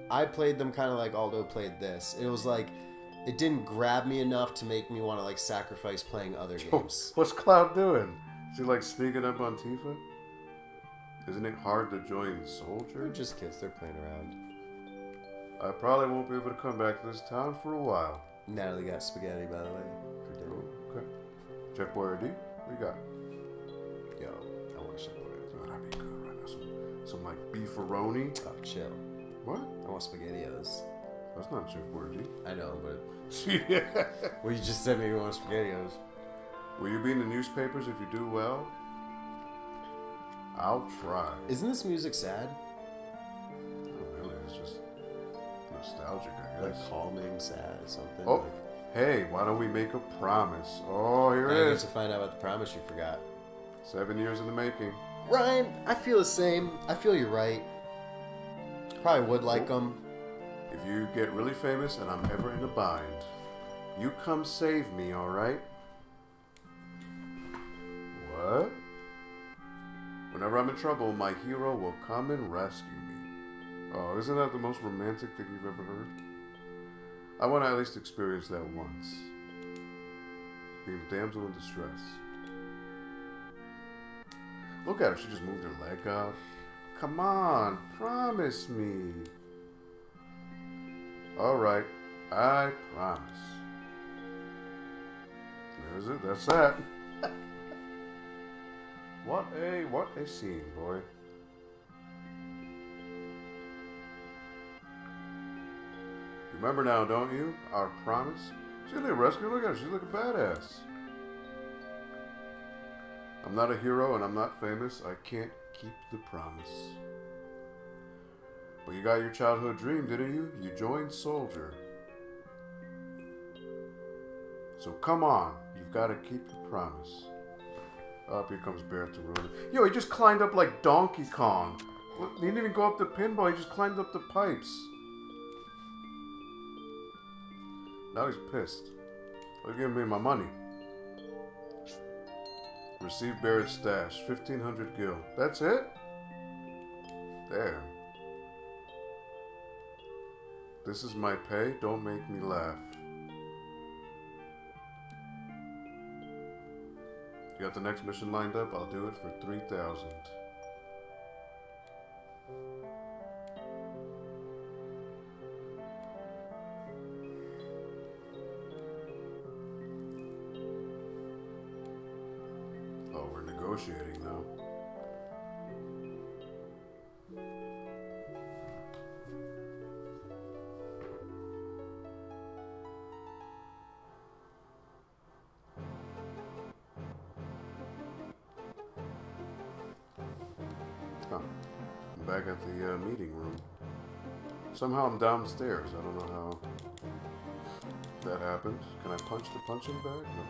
I played them kind of like Aldo played this. It was like, it didn't grab me enough to make me want to like sacrifice playing other games. What's Cloud doing? Is he like sneaking up on Tifa? Isn't it hard to join They're Soldier? just kids. They're playing around. I probably won't be able to come back to this town for a while. Natalie got spaghetti, by the way, for dinner. Okay. Chef Boyardee, what you got? Yo, I want Chef Boyardee. Oh, that'd be good right now. Some like beefaroni. Oh, chill. What? I want SpaghettiOs. That's not Chef Boyardee. I know, but Yeah. well, you just said maybe you want SpaghettiOs. Will you be in the newspapers if you do well? I'll try. Isn't this music sad? Oh, really? It's just nostalgic, I Like guess. calming, sad, or something? Oh, Like, hey, why don't we make a promise? Oh, here I it get is. to find out about the promise you forgot. 7 years in the making. Ryan, I feel the same. I feel you're right. Probably would like them. If you get really famous and I'm ever in a bind, you come save me, alright? What? Whenever I'm in trouble, my hero will come and rescue me. Oh, isn't that the most romantic thing you've ever heard? I want to at least experience that once. Being a damsel in distress. Look at her, she just moved her leg out. Come on, promise me. Alright, I promise. There's it, that's that. What a scene, boy. Remember now, don't you? Our promise? She's gonna get rescued. Look at her, she's looking badass. I'm not a hero and I'm not famous. I can't keep the promise. But you got your childhood dream, didn't you? You joined Soldier. So come on, you've got to keep your promise. Up here comes Barrett to ruin it. Yo, he just climbed up like Donkey Kong. He didn't even go up the pinball, he just climbed up the pipes. Now he's pissed. They're giving me my money. Receive Barrett's stash, 1,500 gil. That's it? There. This is my pay, don't make me laugh. You got the next mission lined up? I'll do it for 3,000. Oh, we're negotiating now. Huh. I'm back at the meeting room. Somehow I'm downstairs. I don't know how that happened. Can I punch the punching bag? No.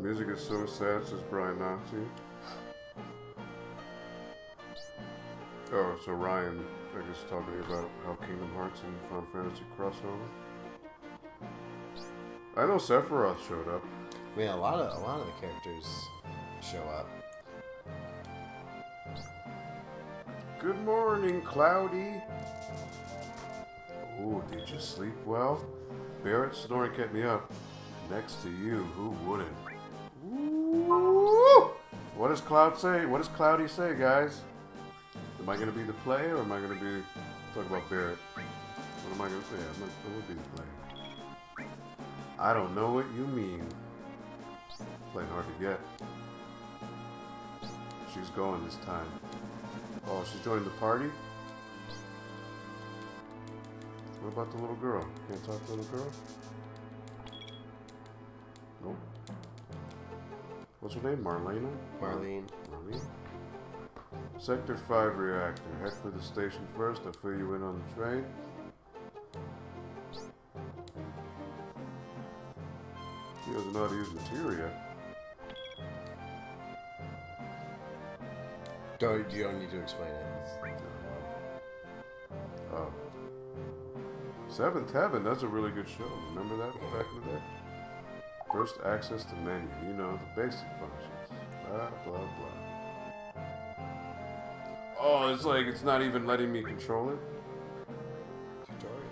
Music is so sad, says Brian Nazi. Oh, so Ryan, I guess, talking about how Kingdom Hearts and Final Fantasy crossover. I know Sephiroth showed up. I mean, a lot of the characters show up. Good morning, Cloudy. Ooh, did you sleep well? Barrett snoring kept me up. Next to you, who wouldn't? Ooh. What does Cloud say? What does Cloudy say, guys? Am I gonna be the player, or am I gonna be talk about Barrett? What am I gonna say? I'm gonna be the player. I don't know what you mean. Playing hard to get. She's going this time. Oh, she's joining the party? What about the little girl? Can't talk to the little girl? Nope. What's her name? Marlena? Marlene. Marlene? Sector 5 reactor. Head for the station first. I'll fill you in on the train. He doesn't know how to use materia. You don't need to explain it. Oh. Seventh Heaven, that's a really good show. Remember that from back in the day? First access to menu, you know, the basic functions. Blah, blah, blah. Oh, it's like it's not even letting me control it. Tutorial.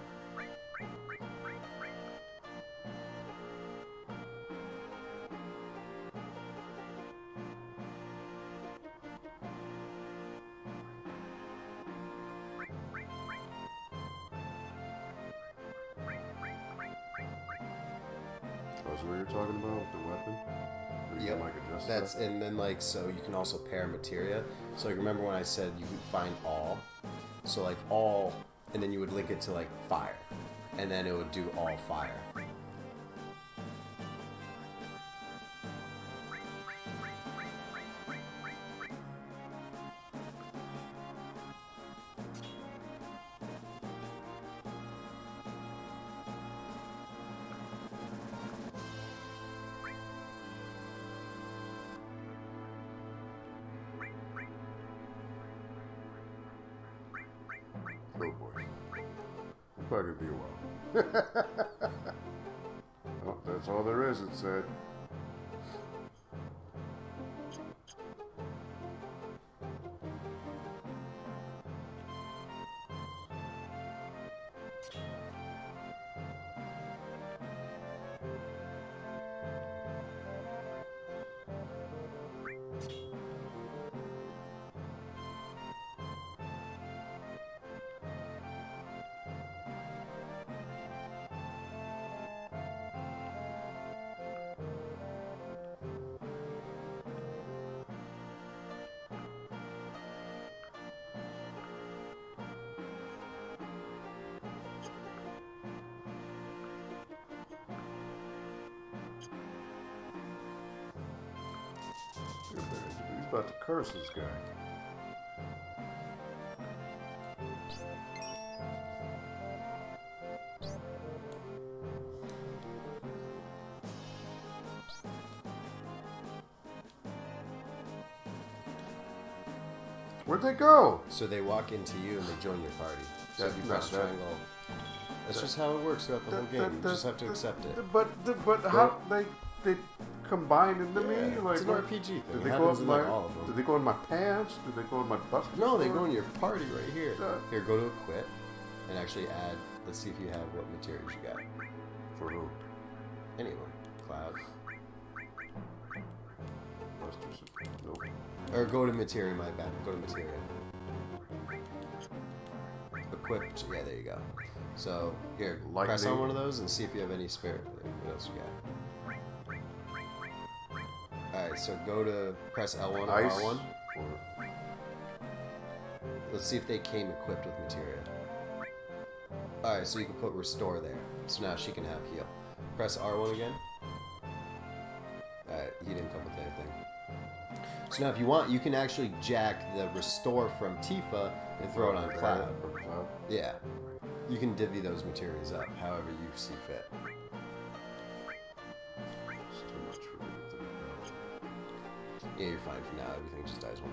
Oh, so what you're talking about with the weapon? Where you Yep. can, like, adjust That's that? and then like so you can also pair materia. So like remember when I said you could find all? So like all, and then you would link it to like fire, and then it would do all fire. Oh boy. It'll probably be a while. Oh, that's all there is, it said. He's about to curse this guy. Where'd they go? So they walk into you and they join your party. So That- if you not press that. triangle That's just how it works throughout the whole game. You just have to accept it. But how they combine into me? Like, It's an RPG thing. Do It they go happens in in my? like all of them. Do they go in my pants? Do they go in my bust? No, they go in your party right here. Yeah. Here, go to equip, and actually add. Let's see if you have what materials you got. For who? Anyone, Cloud, Busters. Nope. or go to materia. My bad. Go to materia. Equip. Yeah, there you go. So here, press on Lightning. one of those and see if you have any spare. What else you got? All right, so go to press L1 or Ice. R1. Or Let's see if they came equipped with materia. Alright, so you can put restore there. So now she can have heal. Press R1 again. Alright, he didn't come with anything. So now if you want, you can actually jack the restore from Tifa and throw it on Cloud. Or Cloud. Yeah. You can divvy those materials up however you see fit. It's too much for me to think about. Yeah, you're fine for now. Everything just dies one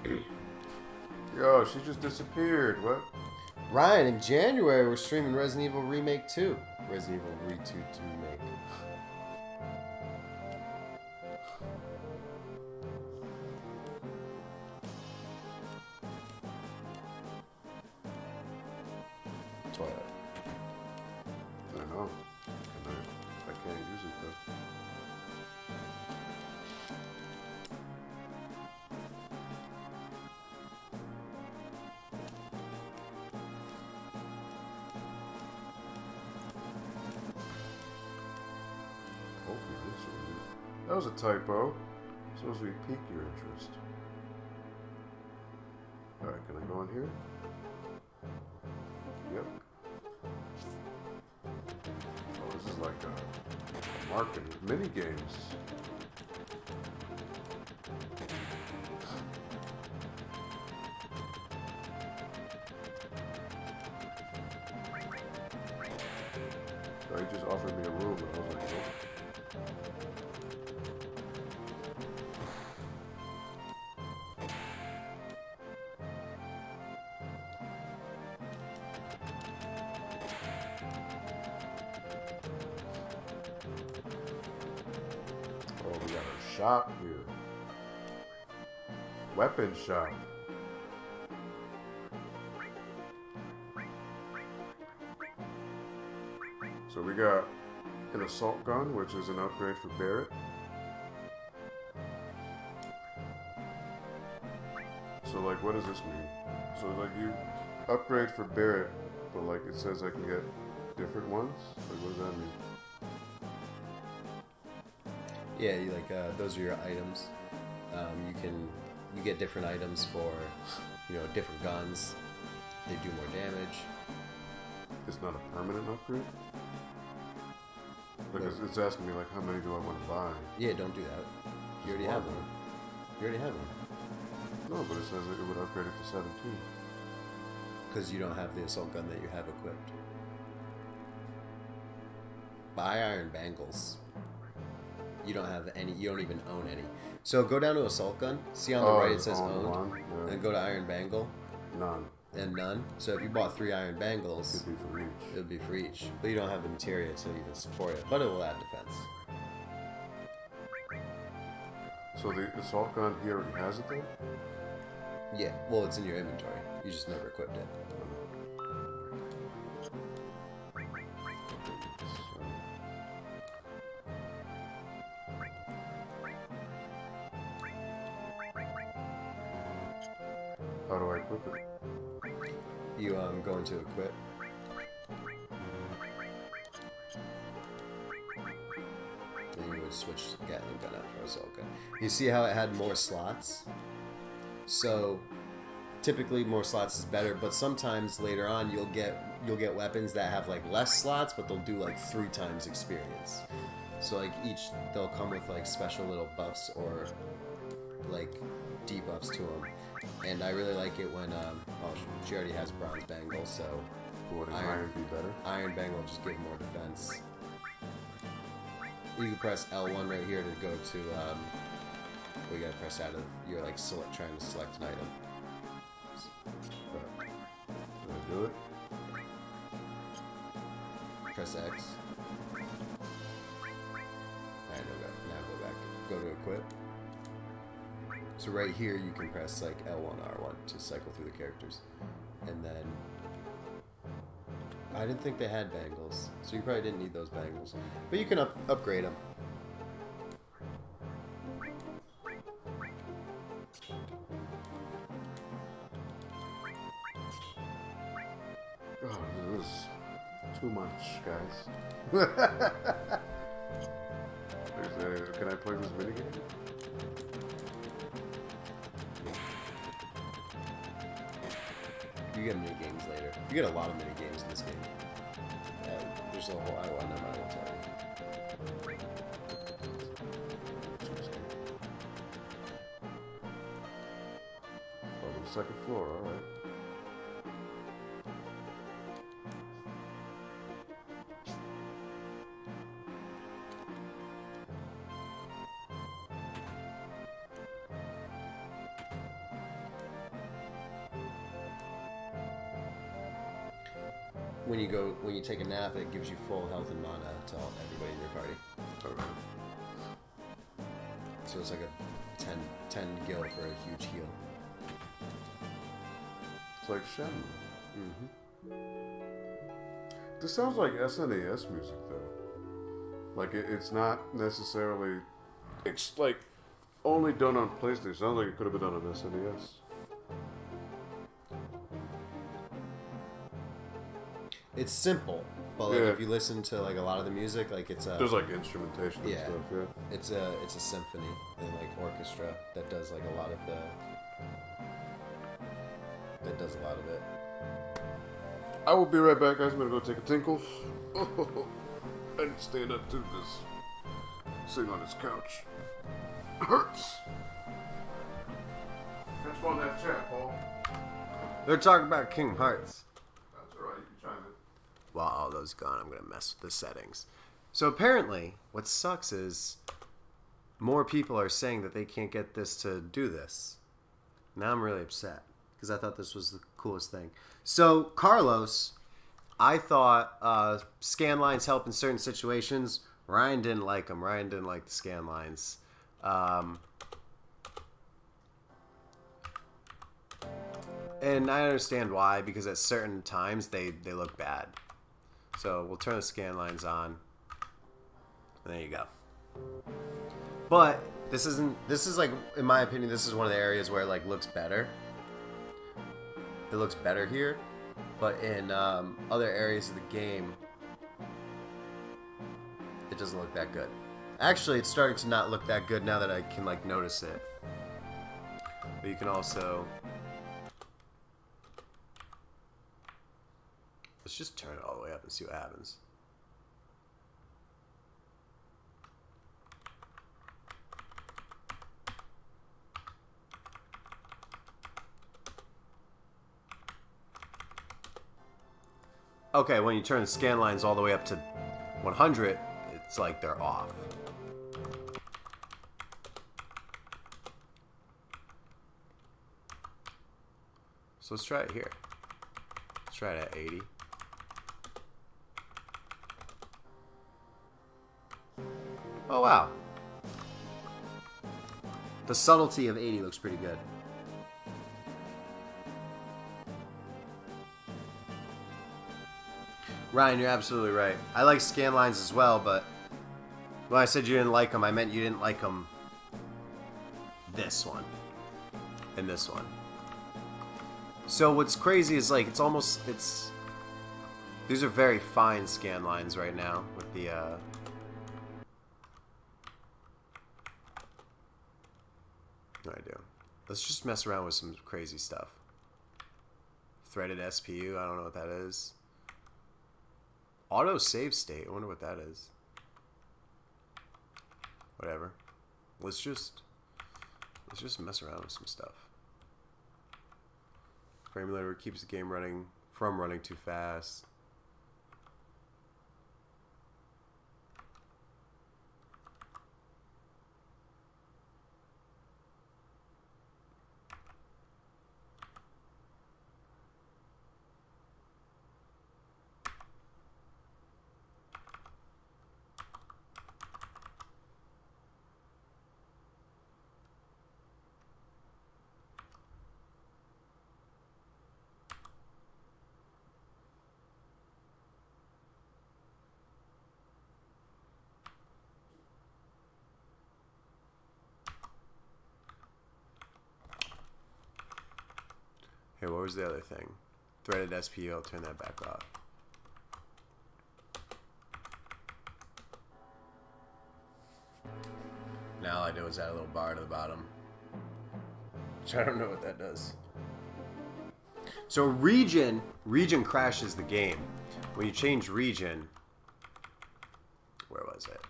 hit. Yo, she just disappeared. What? Ryan, in January, we're streaming Resident Evil Remake 2. Resident Evil Re 2 Remake. Toilet. I know. And I can't use it though. That was a typo. Supposed to be pique your interest. Alright, can I go in here? Yep. Oh, this is like a market mini games. Oh, he just offered me a room, and I was like, nope. Oh, we got a shop here. Weapon shop. So we got an assault gun, which is an upgrade for Barrett. So like, what does this mean? So like, you upgrade for Barrett, but like it says I can get different ones. Like, what does that mean? Yeah, you those are your items. You get different items for, different guns. They do more damage. It's not a permanent upgrade. Like it's asking me like, how many do I want to buy? Yeah, don't do that. You already have one. You already have one. No, but it says it would upgrade it to 17. Because you don't have the assault gun that you have equipped. Buy iron bangles. You don't have any. You don't even own any. So go down to assault gun. See on the right it says owned owned. one, yeah. And go to iron bangle. None. And none. So if you bought 3 iron bangles, It'd be for each. it would be for each. But you don't have the materia to even support it. But it will add defense. So the assault gun he already has it though? Yeah. Well, it's in your inventory. You just never equipped it. How do I equip it? You go into equip. Then you would switch Gatling gun out for assault gun. You see how it had more slots? So typically more slots is better, but sometimes later on you'll get weapons that have like less slots, but they'll do like 3 times experience. So like they'll come with like special little buffs or like debuffs to them. And I really like it when she already has bronze bangle, so Would an iron be better? iron bangle will just give more defense. You can press L1 right here to go to we gotta press out of you're like trying to select an item. Did I do do it. Press X. Alright, now go back. Go to equip. So right here you can press like L1, R1 to cycle through the characters. And then... I didn't think they had bangles, so you probably didn't need those bangles. But you can upgrade them. Oh, this is too much, guys. Can I play this minigame? You get mini games later. You get a lot of mini games in this game. There's a whole. I don't know. I won't tell you. Oh, on the second floor. All right. When you take a nap, it gives you full health and mana to everybody in your party. Okay. So it's like a 10 gil for a huge heal. It's like Shenmue. Mm-hmm. This sounds like SNES music, though. Like, it's not necessarily... It's, like, only done on PlayStation. It sounds like it could have been done on SNES. It's simple, but like if you listen to like a lot of the music, like it's a There's, like, instrumentation and stuff, yeah. It's a symphony and like orchestra that does like a lot of the... That does a lot of it. I will be right back, guys. I'm gonna go take a tinkle. I didn't stand up to this. Sitting on this couch. Hurts. Catch on that chat, Paul. They're talking about Kingdom Hearts. That's alright, you can chime in. While Aldo's gone, I'm going to mess with the settings. So apparently, what sucks is more people are saying that they can't get this to do this. Now I'm really upset because I thought this was the coolest thing. So, Carlos, I thought scan lines help in certain situations. Ryan didn't like them. Ryan didn't like the scan lines. And I understand why, because at certain times they look bad. So we'll turn the scan lines on. And there you go. But this is like, in my opinion, this is one of the areas where it like looks better. It looks better here. But in other areas of the game, it doesn't look that good. Actually, it's starting to not look that good now that I can like notice it. But you can also... Let's just turn it all the way up and see what happens. Okay, when you turn the scan lines all the way up to 100, it's like they're off. So let's try it here. Let's try it at 80. Oh, wow. The subtlety of 80 looks pretty good. Ryan, you're absolutely right. I like scan lines as well, but when I said you didn't like them, I meant you didn't like them this one and this one. So what's crazy is like, these are very fine scan lines right now with the, no idea. Let's just mess around with some crazy stuff. Threaded SPU, I don't know what that is. Auto save state, I wonder what that is. Whatever. Let's just mess around with some stuff. Frame limiter keeps the game running from running too fast. Here, what was the other thing? Threaded SPU, I'll turn that back off. Now all I do is add a little bar to the bottom. Which I don't know what that does. So region crashes the game. When you change region, where was it?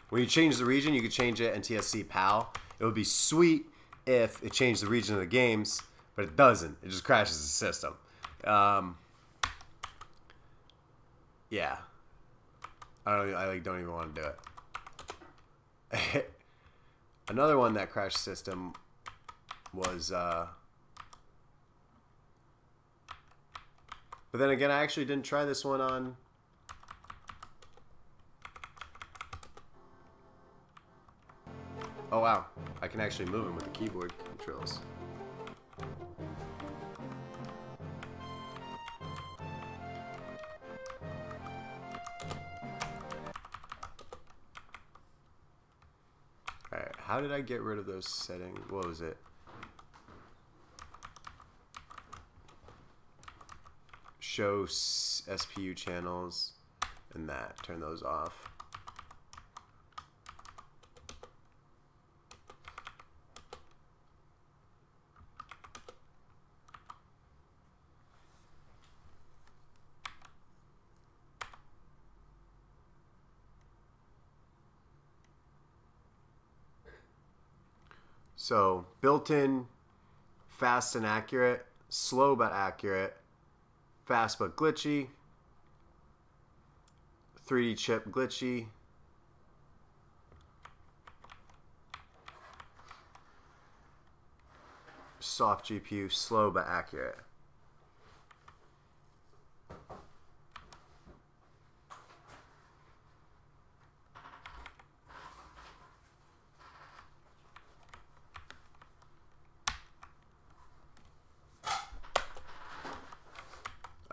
When you change the region, you could change it NTSC PAL. It would be sweet if it changed the region of the games, but it doesn't. It just crashes the system. Yeah. I don't even want to do it. Another one that crashed the system was but then again, I actually didn't try this one on oh wow, I can actually move him with the keyboard controls. Alright, how did I get rid of those settings? What was it? Show SPU channels and that. Turn those off. So, built-in, fast and accurate, slow but accurate, fast but glitchy, 3D chip glitchy, soft GPU, slow but accurate.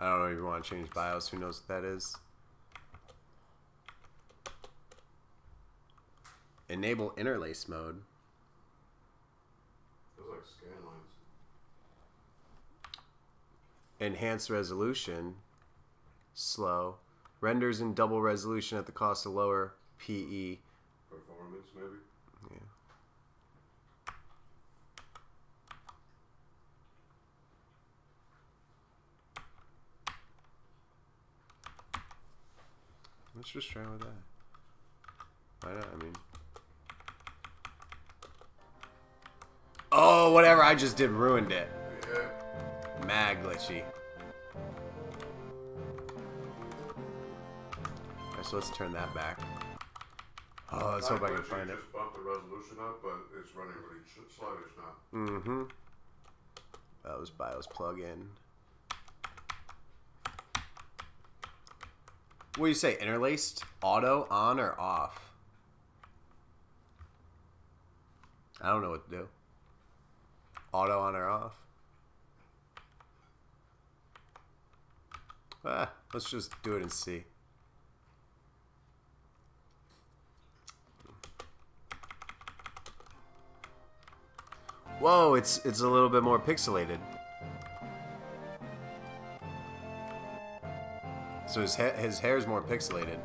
I don't know if you want to change BIOS. Who knows what that is? Enable interlace mode. Those like scan lines. Enhanced resolution. Slow. Renders in double resolution at the cost of lower PE. Performance, maybe? Yeah. Let's just try with that. Why not? I mean... Oh, whatever I just did ruined it. Yeah. Mad glitchy. Alright, so let's turn that back. Oh, let's hope I can find it. Just bumped the resolution up, but it's running really sluggish now. Mm-hmm. That was BIOS plug-in. What do you say? Interlaced? Auto? On or off? I don't know what to do. Auto on or off? Let's just do it and see. Whoa, it's a little bit more pixelated. So his hair's more pixelated.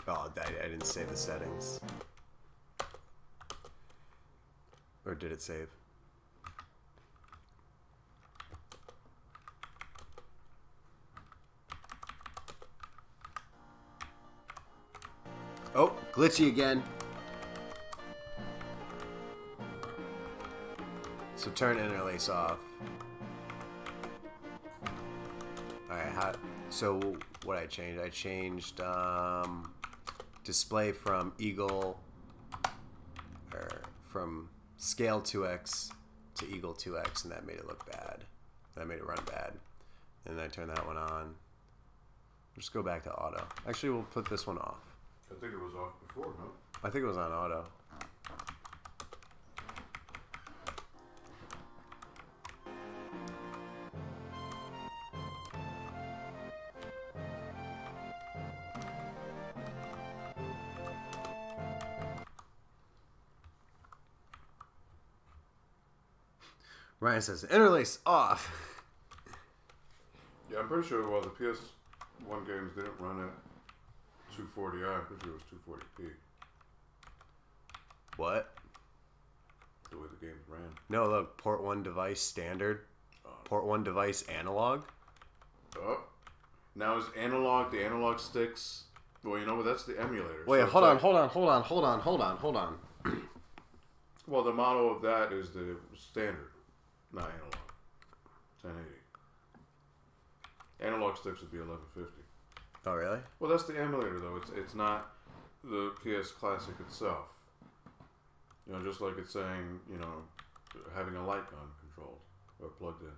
Oh, I didn't save the settings. Or did it save? Oh, glitchy again. So turn interlace off. Alright, so what I changed? I changed display from Eagle, or from scale 2x to Eagle 2x, and that made it look bad. That made it run bad. And I turned that one on. Just go back to auto. Actually, we'll put this one off. I think it was off before, no? I think it was on auto. Ryan says, interlace off. Yeah, I'm pretty sure, well, the PS1 games didn't run at 240i. I'm pretty sure it was 240p. What? The way the games ran. No, look, port 1 device standard. Port 1 device analog. Oh. Now is analog, the analog sticks... Well, you know what? That's the emulator. Wait, so hold it's on. Well, the model of that is the standard, not analog. 1080. Analog sticks would be 1150. Oh, really? Well, that's the emulator, though. It's not the PS Classic itself. You know, just like it's saying, you know, having a light gun controlled or plugged in.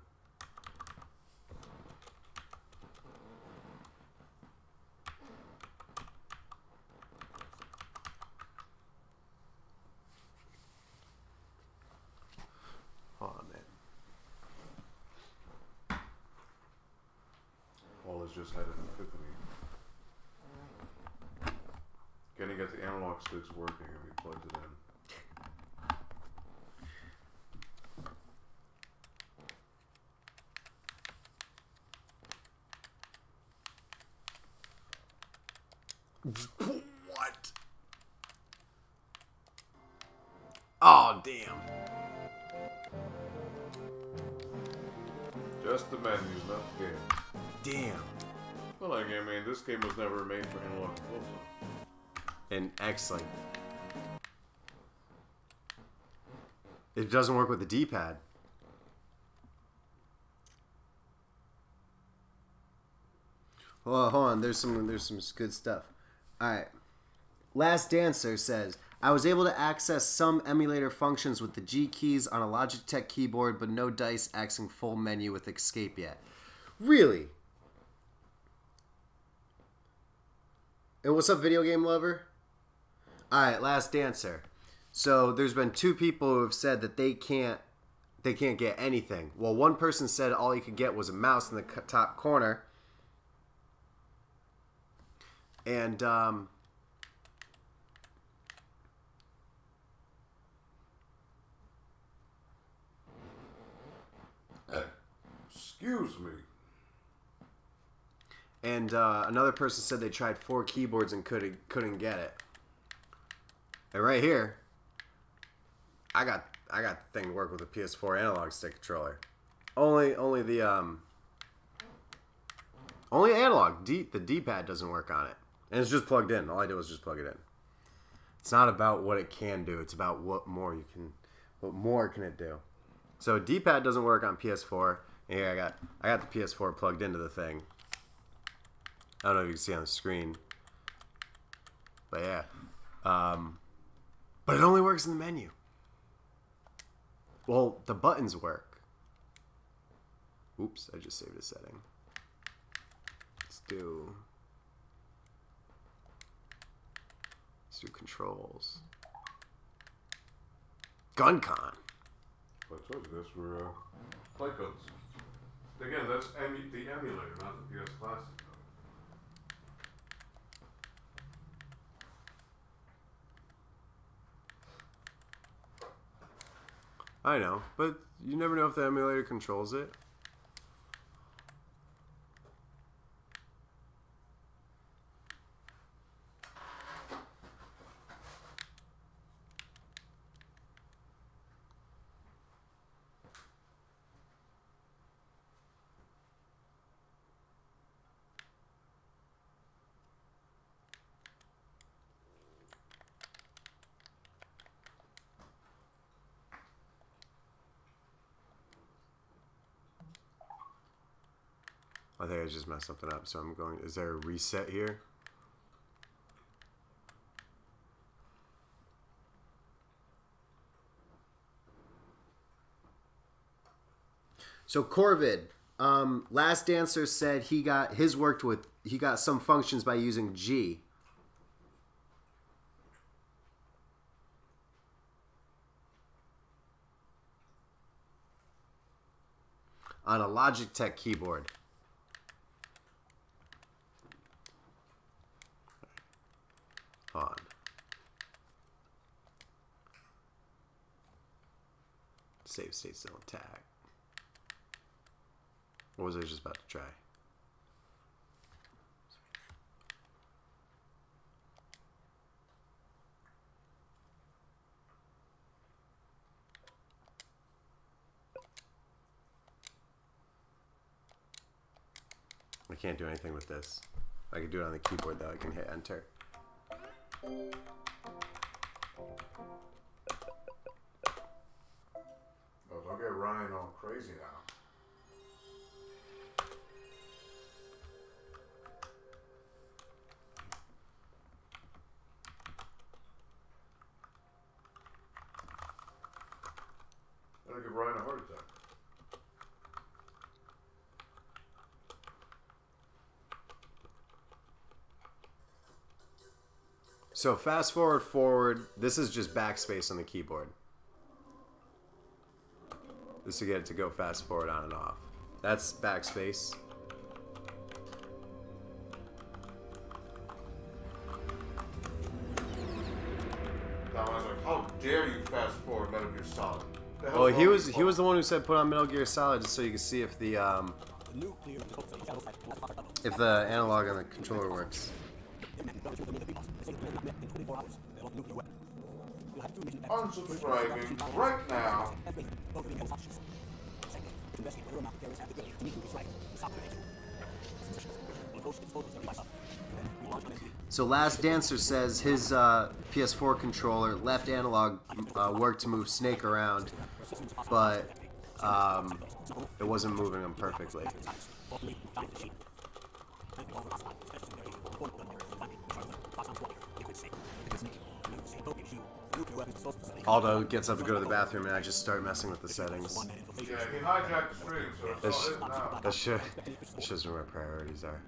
Hold on, man. Paul has just had an epiphany. Can he get the analog sticks working and he plugs it in? What? Oh, damn. Just the menus, not the game. Damn. Well, I mean, this game was never made for analog controls. And excellent. It doesn't work with the D-pad. Well, hold on. There's some good stuff. All right. Last Dancer says, I was able to access some emulator functions with the G keys on a Logitech keyboard, but no dice accessing full menu with escape yet. Really? And what's up, video game lover? All right, Last Dancer. So there's been two people who have said that they can't get anything. Well, one person said all he could get was a mouse in the top corner. And Excuse me. And another person said they tried 4 keyboards and couldn't get it. And right here, I got the thing to work with a PS4 analog stick controller. Only analog. The D-pad doesn't work on it, and it's just plugged in. All I did was just plug it in. It's not about what it can do. It's about what more can it do. So D-pad doesn't work on PS4. And here I got the PS4 plugged into the thing. I don't know if you can see on the screen, but yeah. But it only works in the menu. Well, the buttons work. Oops, I just saved a setting. Let's do controls. GunCon. I told you this were play codes. Again, that's the emulator, not the PS Classic. I know, but you never know if the emulator controls it. I think I just messed something up, so I'm going... Is there a reset here? So Corvid, Last Dancer said he got some functions by using G. On a Logitech keyboard. On. Save state still intact. What was I just about to try? I can't do anything with this. I can do it on the keyboard though. I can hit enter. Oh, don't get Ryan all crazy now. That'll give Ryan a heart attack. So fast forward, forward. This is just backspace on the keyboard. This to get it to go fast forward, on and off. That's backspace. Now I was like, how dare you fast forward Metal Gear Solid? Oh, he was the one who said put on Metal Gear Solid just so you can see if the analog on the controller works. Unsubscribing right now. So Last Dancer says his PS4 controller, left analog, worked to move Snake around, but it wasn't moving him perfectly. Aldo gets up to go to the bathroom and I just start messing with the settings. Yeah, he hijacked the stream, so it's all his now. That shows where my priorities are.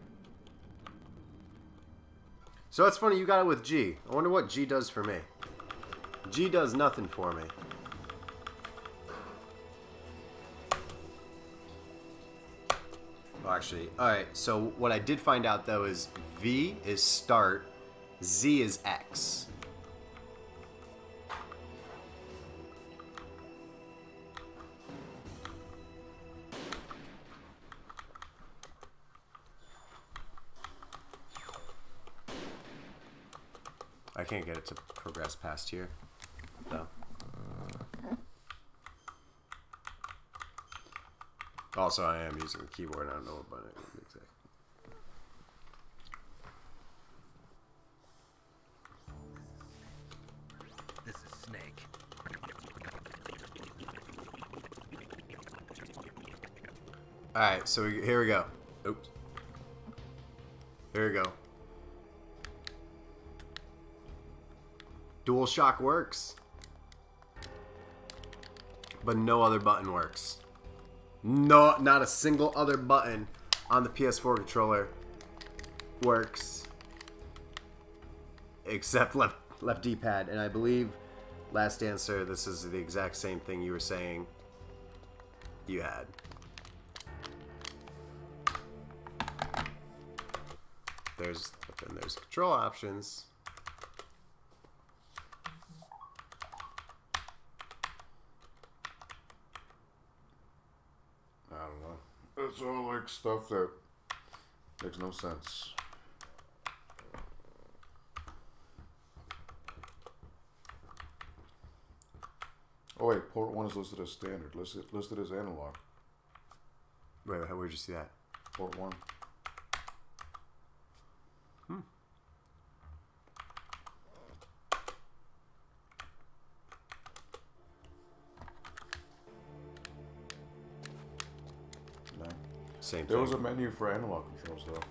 So it's funny, you got it with G. I wonder what G does for me. G does nothing for me. Well, actually, alright, so what I did find out though is V is start, Z is X. I can't get it to progress past here. No. Also, I am using the keyboard. I don't know what button it is exactly. This is Snake. Alright, so here we go. Oops. Here we go. DualShock works, but no other button works. No, not a single other button on the PS4 controller works except left D-pad. And I believe, Last Answer, this is the exact same thing you were saying you had. There's control options. I don't know. It's all like stuff that makes no sense. Oh wait, port 1 is listed as standard. Listed as analog. Wait, where'd you see that? Port 1. No. Same There thing. was a menu for analog controls though.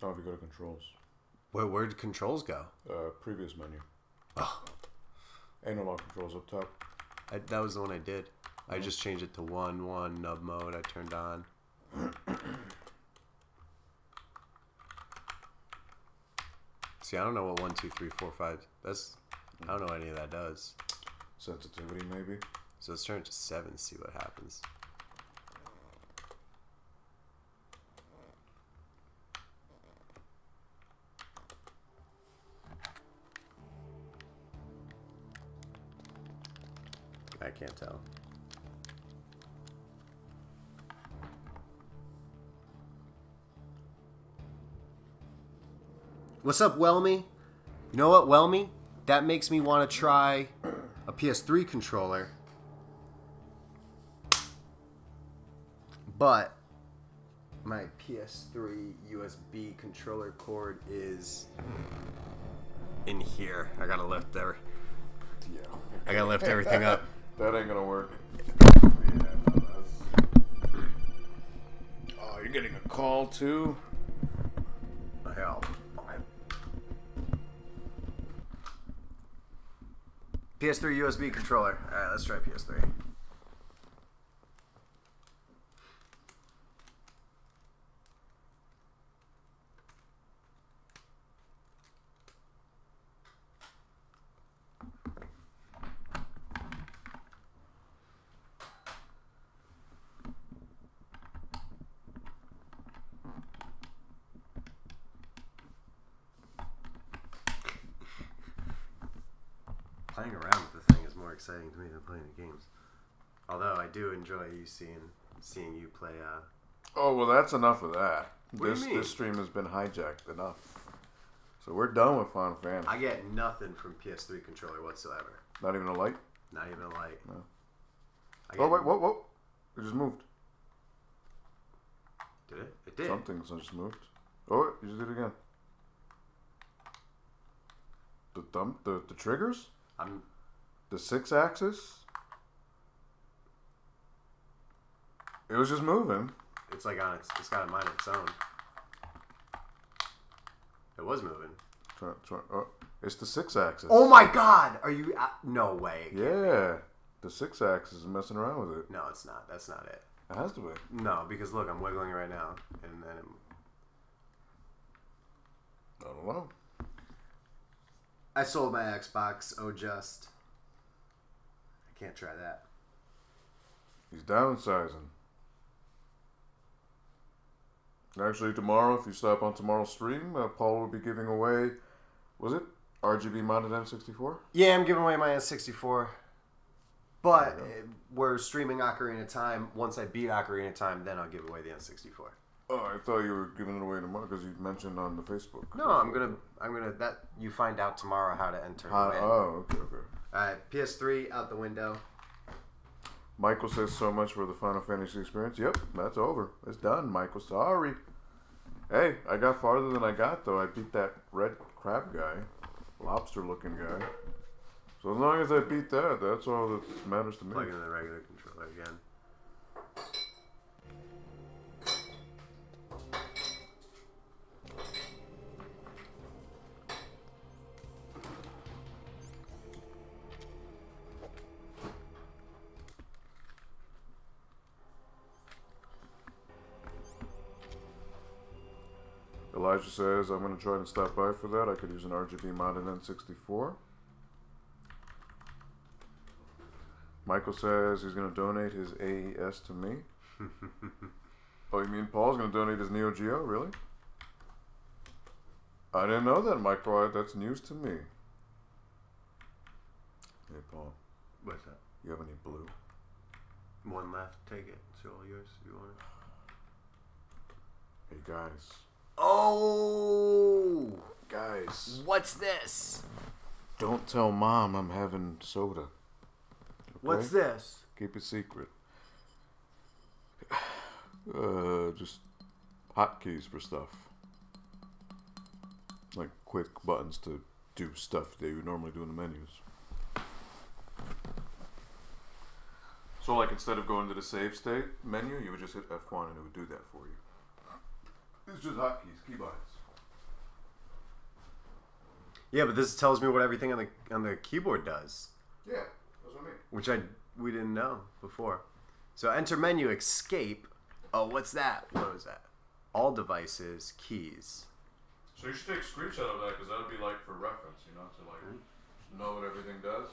Oh, if you go to controls. Where did controls go? Previous menu. Analog controls up top. That was the one I did. I just changed it to 1 nub mode. I turned on. See, I don't know what 1, 2, 3, 4, 5. That's I don't know what any of that does. Sensitivity, maybe. So let's turn it to 7. See what happens. I can't tell. What's up, Whelmy? You know what, Whelmy? That makes me want to try a PS3 controller. But my PS3 USB controller cord is in here. I gotta lift there. Yeah. I gotta lift everything up. That ain't gonna work. Oh, you're getting a call too? Hell. PS3 USB controller. Alright, let's try PS3. Playing around with the thing is more exciting to me than playing the games. Although I do enjoy you seeing you play. Oh, well, that's enough of that. What do you mean? This stream has been hijacked enough. So we're done with Final Fantasy. I get nothing from PS3 controller whatsoever. Not even a light? Not even a light. No. I Oh, get- wait, whoa. It just moved. Did it? It did. Something just moved. Oh, you just did it again. The triggers? The 6-axis? It was just moving. It's like it's got a mind of its own. It was moving. Oh, it's the 6-axis. Oh my god! Are you? No way. Yeah. The 6-axis is messing around with it. No, it's not. That's not it. It has to be. No, because look, I'm wiggling it right now, and then I don't know. I sold my Xbox. Oh, just I can't try that. He's downsizing. Actually, tomorrow, if you stop on tomorrow's stream, Paul will be giving away, was it RGB mounted N64? Yeah, I'm giving away my N64. But we're streaming Ocarina of Time. Once I beat Ocarina of Time, then I'll give away the N64. Oh, I thought you were giving it away tomorrow because you mentioned on the Facebook. No, I'm gonna. That you find out tomorrow how to enter. Oh, okay. All right, PS3 out the window. Michael says so much for the Final Fantasy experience. Yep, that's over. It's done, Michael. Sorry. Hey, I got farther than I got though. I beat that red crab guy, lobster-looking guy. So as long as I beat that, that's all that matters to me. Plug in the regular controller again. Elijah says, I'm going to try and stop by for that. I could use an RGB mounted N64. Michael says he's going to donate his AES to me. Oh, you mean Paul's going to donate his Neo Geo? Really? I didn't know that, Michael. That's news to me. Hey, Paul. What's that? You have any blue? One left. Take it. It's all yours. You want it? Hey, guys. Oh! Guys. What's this? Don't tell Mom I'm having soda. Okay? What's this? Keep it secret. Just hotkeys for stuff. Like quick buttons to do stuff that you would normally do in the menus. So like instead of going to the save state menu, you would just hit F1 and it would do that for you. It's just hotkeys, key buttons. Yeah, but this tells me what everything on the keyboard does. Yeah, that's what I mean. Which we didn't know before. So enter menu, escape. Oh, what's that? What was that? All devices, keys. So you should take a screenshot of that because that would be like for reference, you know, to like know what everything does.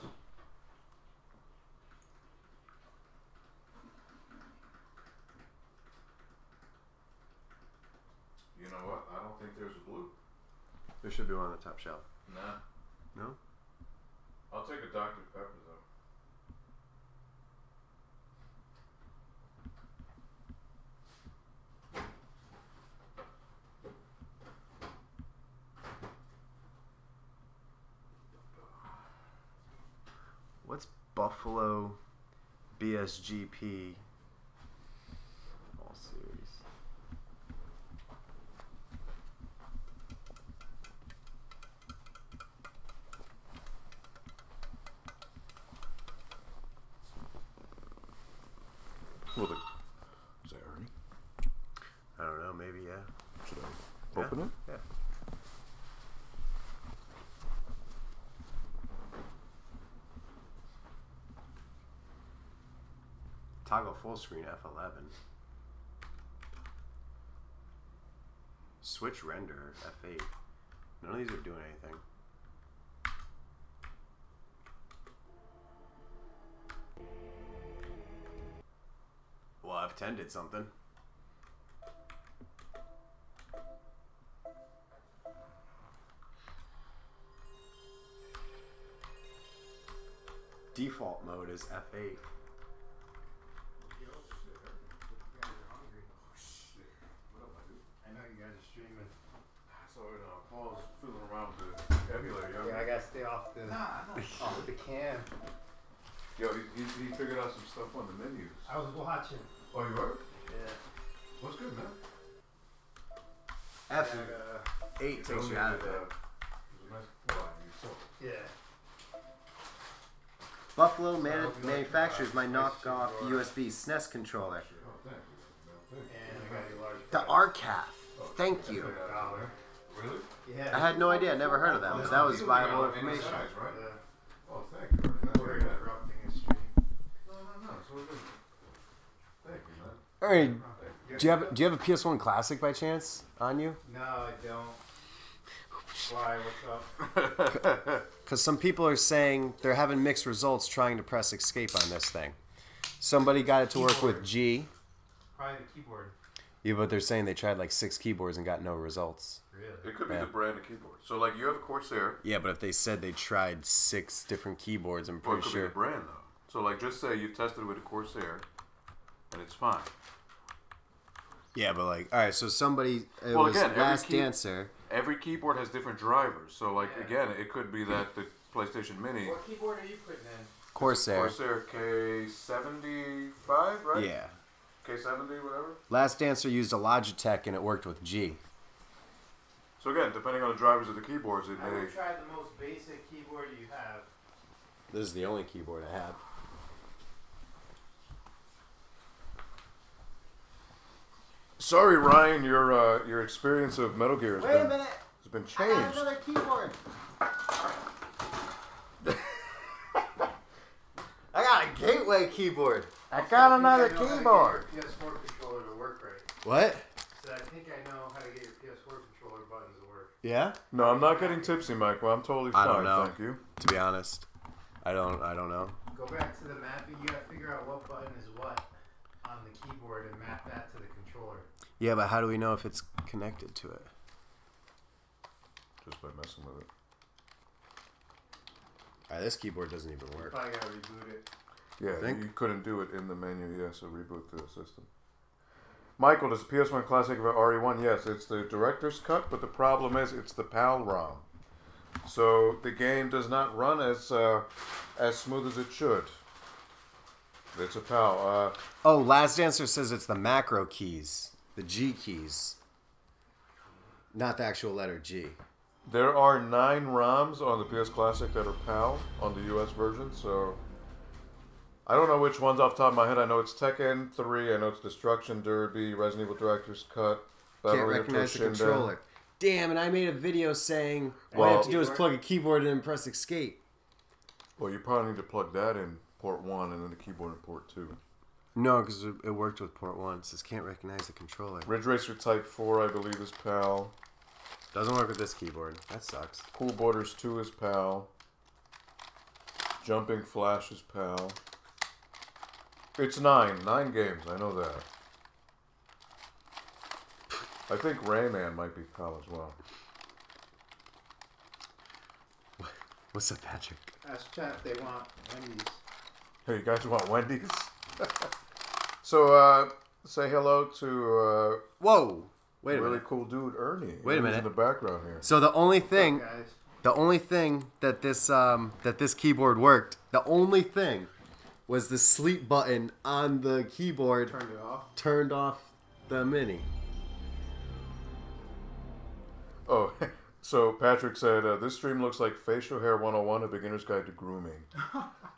You know what? I don't think there's a blue. There should be one on the top shelf. Nah. No? I'll take a Dr. Pepper though. What's Buffalo BSGP all series? Well, is that Ernie? I don't know, maybe, yeah. Should I open it? Yeah. Toggle full screen F11. Switch render F8. None of these are doing anything. Well, F10 did something. Default mode is F8. I know you guys are streaming. So Paul's fiddling around with the emulator. Yeah, I gotta stay off the off the cam. Yo, he figured out some stuff on the menus. I was watching. Oh, you were? Yeah. What's good, man? F8 takes you out of it. Yeah. Buffalo manufactures my knockoff USB SNES controller. Oh, thank you. And I got your large. The Arcath. Thank you. Really? Yeah. I had no idea. I never heard of them, but that was viable information. Right? Yeah. Oh, thank you. We're interrupting his stream. No, it's all good. Thank you, man. All right. Do you have a PS1 Classic by chance on you? No, I don't. Why? What's up? Because some people are saying they're having mixed results trying to press escape on this thing. Somebody got it to work with G. Probably the keyboard. Yeah, but they're saying they tried like 6 keyboards and got no results. Really? It could be Yeah. the brand of keyboard. So, like, you have a Corsair. Yeah, but if they said they tried 6 different keyboards, I'm Well, it pretty could sure. be the brand, though. So, like, just say you tested with a Corsair, and it's fine. Yeah, but like, all right, so somebody, it Well, was again, every Last key- Dancer. Every keyboard has different drivers. So, like, again, it could be that the PlayStation Mini, What keyboard are you putting in? Corsair. Corsair K75, right? Yeah. K70, whatever. Last Dancer used a Logitech and it worked with G. So, again, depending on the drivers of the keyboards, it I may... would try the most basic keyboard you have. This is the only keyboard I have. Sorry, Ryan, your experience of Metal Gear has minute! been changed. Keyboard. I got a Gateway keyboard. I I got think another I know how to get keyboard. your PS4 controller to work right. What? So I think I know how to get your PS4 controller buttons to work. Yeah? No, I'm not getting tipsy, Michael. I'm totally I fine, don't know. thank you. To be honest, I don't know. Go back to the mapping. You gotta figure out what button is what on the keyboard and map that to the controller. Yeah, but how do we know if it's connected to it? Just by messing with it. This keyboard doesn't even work. Probably gotta reboot it. Yeah, Think? you couldn't do it in the menu, yeah, so reboot the system. Michael, does the PS1 Classic have RE1? Yes, it's the director's cut, but the problem is it's the PAL ROM. So the game does not run as smooth as it should. It's a PAL. Oh, Last Dancer says it's the macro keys, the G keys, not the actual letter G. There are 9 ROMs on the PS Classic that are PAL on the US version, so I don't know which ones off the top of my head. I know it's Tekken 3, I know it's Destruction Derby, Resident Evil Director's Cut, Battle Can't Arena recognize the Toshinden. controller. Damn, and I made a video saying all you have to do is plug a keyboard in and press escape. Well, you probably need to plug that in port 1 and then the keyboard in port 2. No, because it worked with port 1. It says can't recognize the controller. Ridge Racer Type 4, I believe, is PAL. Doesn't work with this keyboard. That sucks. Cool Borders 2 is PAL. Jumping Flash is PAL. It's 9 games, I know that. I think Rayman might be PAL as well. What's up, Patrick? Ask chat if they want Wendy's. Hey, you guys want Wendy's? So, say hello to Whoa! Wait a really minute. cool dude, Ernie. Wait a minute. He's in the background here. So the only thing, Guys, that this keyboard worked, the only thing was the sleep button on the keyboard turned it off. turned off the mini. Oh, so Patrick said, this stream looks like Facial Hair 101, a beginner's guide to grooming.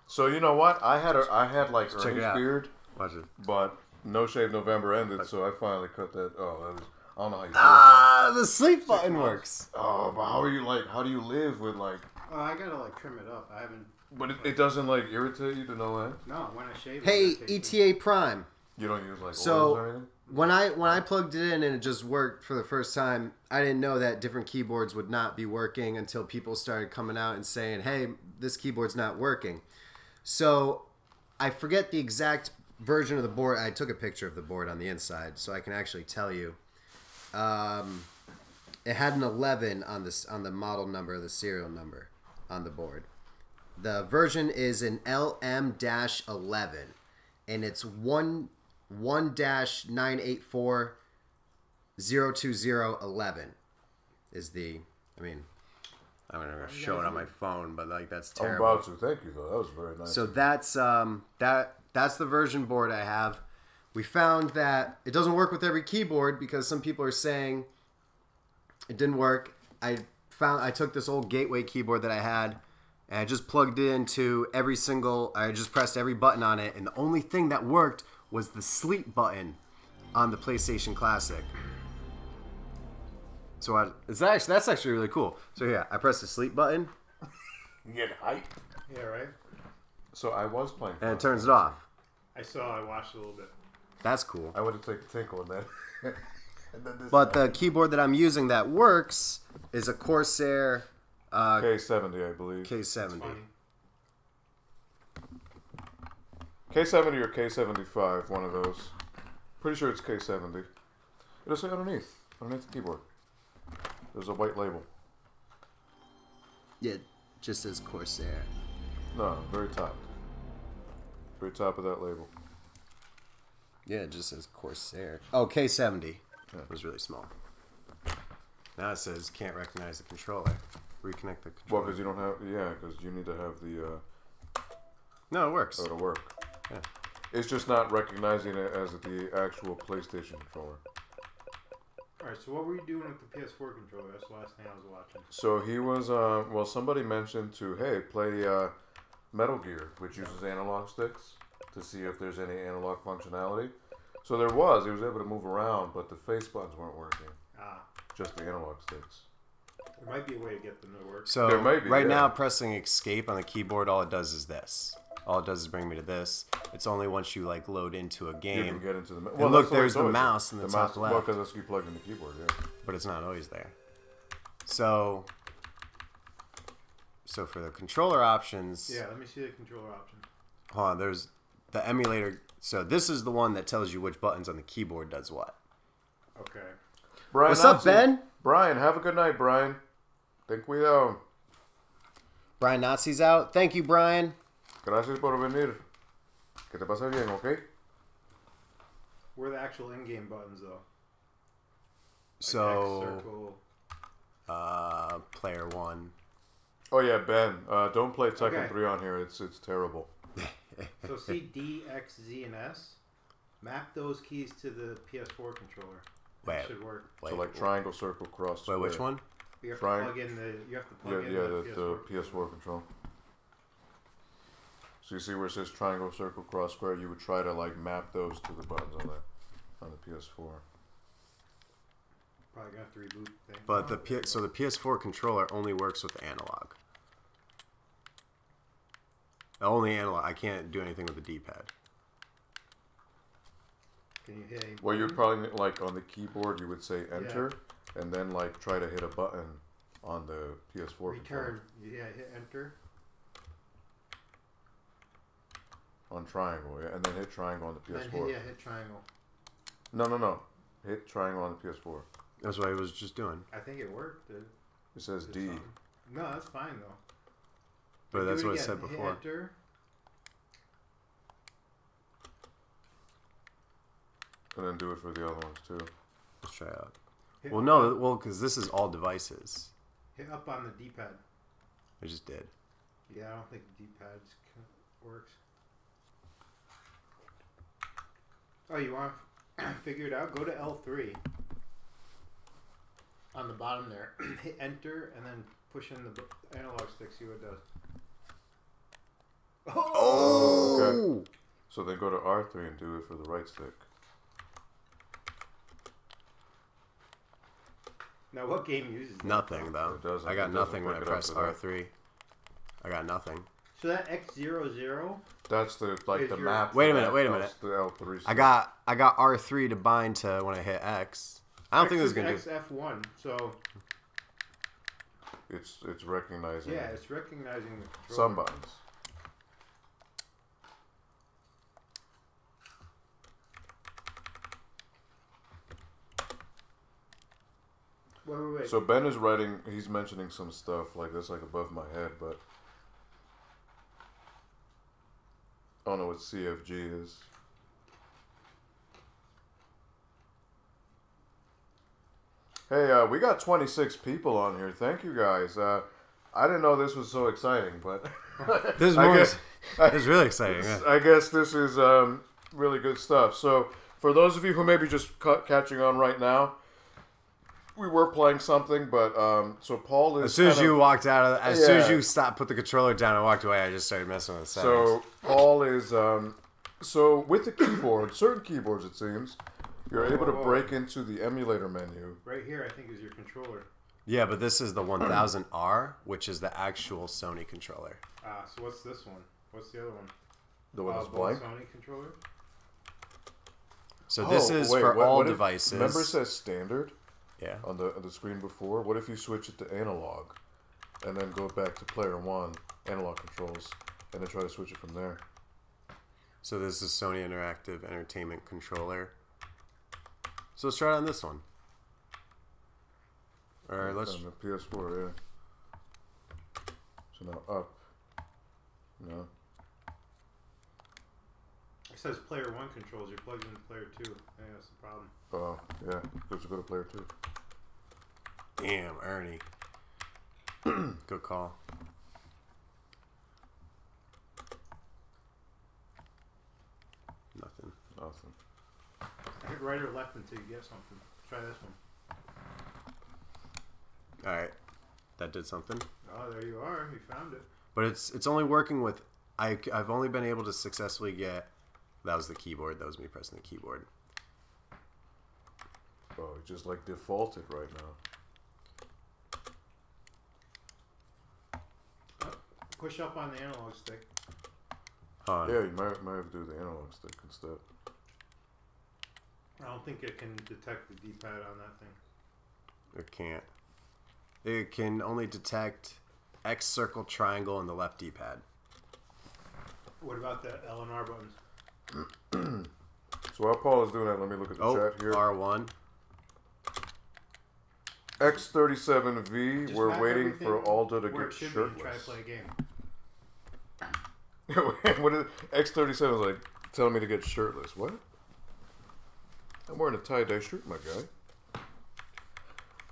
So you know what? I had like Check it Ernie's out. beard, Watch it. but No Shave November ended, so I finally cut that. Oh, that was, I don't know how you do Ah, the sleep button works. that. Oh, but how do you live with like, Oh, I gotta like trim it up. I haven't. but it doesn't like irritate you to know that? No, when I shave. Hey, it irritates me. ETA Prime. You don't use like So- oils or anything? When I plugged it in and it just worked for the first time, I didn't know that different keyboards would not be working until people started coming out and saying, "Hey, this keyboard's not working." So I forget the exact version of the board. I took a picture of the board on the inside, so I can actually tell you. It had an 11 on the model number, the serial number on the board. The version is an LM-11, and it's 1-984-02011 is the. I mean, I'm gonna show it on my phone, but like that's I'm terrible. about to. Thank you, though. That was very nice. So that's that's the version board I have. We found that it doesn't work with every keyboard because some people are saying it didn't work. I took this old Gateway keyboard that I had and I just plugged it into I just pressed every button on it, and the only thing that worked was the sleep button on the PlayStation Classic. So that's actually really cool. So yeah, I press the sleep button you get hype. Yeah, right. So I was playing. and it turns it off. I watched a little bit. That's cool. I went to take a tinkle in that. And then this But the keyboard that I'm using that works is a Corsair K70, I believe. K70. Funny. K70 or K75, one of those. Pretty sure it's K70. It'll say underneath the keyboard. There's a white label. Yeah, just as Corsair. No, very top. Very top of that label. Yeah, it just says Corsair. Oh, K70. It was really small. Now it says can't recognize the controller. Reconnect the Well, controller. because you don't have, because you need to have the, No, it works. to work. Yeah. It's just not recognizing it as the actual PlayStation controller. Alright, so what were you doing with the PS4 controller? That's the last thing I was watching. So he was, somebody mentioned play Metal Gear, which uses analog sticks to see if there's any analog functionality. So he was able to move around, but the face buttons weren't working. Ah, Just the analog sticks. there might be a way to get them to work. So There might be, right yeah. now, pressing escape on the keyboard, all it does is this. All it does is bring me to this. It's only once you like load into a You game, can get into the. look, that's the way there's it's the always mouse been. in the top left. Well, because that's you plugged in the keyboard, yeah. but it's not always there. So for the controller options, Yeah, let me see the controller option. hold on. There's the emulator. So this is the one that tells you which buttons on the keyboard does what. Okay. Brian What's up, Nazi. Ben? Brian, have a good night, Brian. Ten cuidado. Brian Nazi's out. Thank you, Brian. Gracias por venir. Que te pase bien, okay? Where are the actual in-game buttons, though? Like X, So circle. player one. Oh yeah, Ben. Don't play Tekken Okay. 3 on here. It's terrible. So see D, X, Z, and S. Map those keys to the PS4 controller. That Wait. should work. So like triangle, circle, cross. Wait, which square. one? You have Try- to plug in the. You have to Yeah, plug in the PS4 control. So you see where it says triangle, circle, cross, square. You would try to like map those to the buttons on the PS4. Probably gonna have to reboot the thing. But the PS4 controller only works with the analog. Only analog. I can't do anything with the D-pad. Can you hit? Well, you'd probably like on the keyboard, you would say enter, and then like try to hit a button on the PS4. Return. Yeah, hit enter. On triangle, yeah, and then hit triangle on the PS4. Then hit triangle. No. Hit triangle on the PS4. That's what I was just doing. I think it worked. Dude. It says It's D. fine. No, that's fine though. But that's do what I again. said Hit before. enter. And then do it for the other ones too. Let's try it out. Hit Well, up no, on- well, because this is all devices. Hit up on the D-pad. I just did. Yeah, I don't think D-pad works. Oh, you want to figure it out? Go to L3. On the bottom there. Hit enter and then push in the analog stick, see what it does. Oh! Okay. So then go to R3 and do it for the right stick. Now, what game uses that? Nothing, though. It doesn't- I it got doesn't nothing when I pick it up press to that. R3. I got nothing. So that X00, That's the like Is the your- map. Wait a for minute, that. wait a That's minute. The L3 I stick. got R3 to bind to when I hit X. I don't think this is gonna do. XF1, so It's recognizing yeah, it's recognizing the controller. some buttons. Wait. So Ben is writing. He's mentioning some stuff like this, like above my head, but I don't know what CFG is. Hey, we got 26 people on here. Thank you guys. I didn't know this was so exciting, but This is I more. guess- This is really exciting. Yeah. I guess this is really good stuff. So, for those of you who may be just catching on right now, we were playing something, but so Paul is. As soon as kind you of- walked out, as soon as Yeah. you stopped, put the controller down, and walked away, I just started messing with the settings. So Paul is so with the keyboard, certain keyboards it seems, you're able to break into the emulator menu. Right here, I think is your controller. Yeah, but this is the 1000R, which is the actual Sony controller. Ah, so what's this one? What's the other one? The one that's Both blank. Sony controller. So this is wait, for what all if- devices. Remember, it says standard Yeah. on the screen before. What if you switch it to analog, and then go back to player one, analog controls, and then try to switch it from there? So this is Sony Interactive Entertainment Controller. So let's try it on this one. All right, let's. On the PS4, yeah. So now up. No. It says player 1 controls. You're plugged into player 2. I think that's the problem. Oh, yeah. Let's go to player 2. Damn, Ernie. Good call. Nothing. Awesome. Hit right or left until you get something. Try this one. All right, that did something. Oh, there you are. You found it. But it's only working with. I've only been able to successfully get. That was the keyboard. That was me pressing the keyboard. Oh, it just like defaulted right now. Push up on the analog stick. Hold on. Yeah, you might have to do the analog stick instead. I don't think it can detect the D-pad on that thing. It can't. It can only detect X, circle, triangle, and the left D-pad. What about the L and R buttons? So while Paul is doing that, let me look at the Oh, chat here. R1. X37V, Just we're map waiting everything for Aldo to where get it should be and try to shirtless. play a game. What is X37 is like telling me to get shirtless? What? I'm wearing a tie-dye shirt, my guy.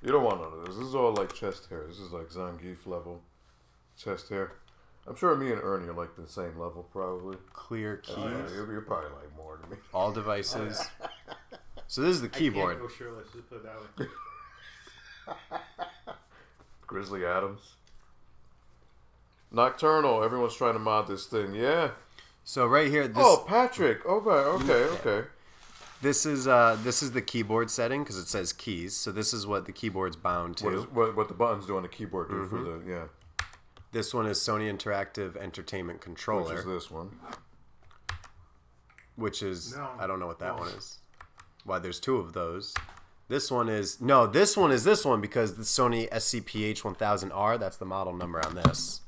You don't want none of this. This is all like chest hair. This is like Zangief level chest hair. I'm sure me and Ernie are like the same level, probably. Clear keys. Oh, yeah, you're probably like more than me. All devices. So this is the keyboard. I can't go shirtless. Just put it that way. Grizzly Adams. Nocturnal. Everyone's trying to mod this thing. Yeah. So right here, this Oh, Patrick. Okay. This is the keyboard setting because it says keys. So this is what the keyboard's bound to. What the buttons do on the keyboard do for the This one is Sony Interactive Entertainment Controller. Which is this one. Which is No. I don't know what that one is. Why there's two of those. This one is this one is this one because the Sony SCPH 1000R. That's the model number on this.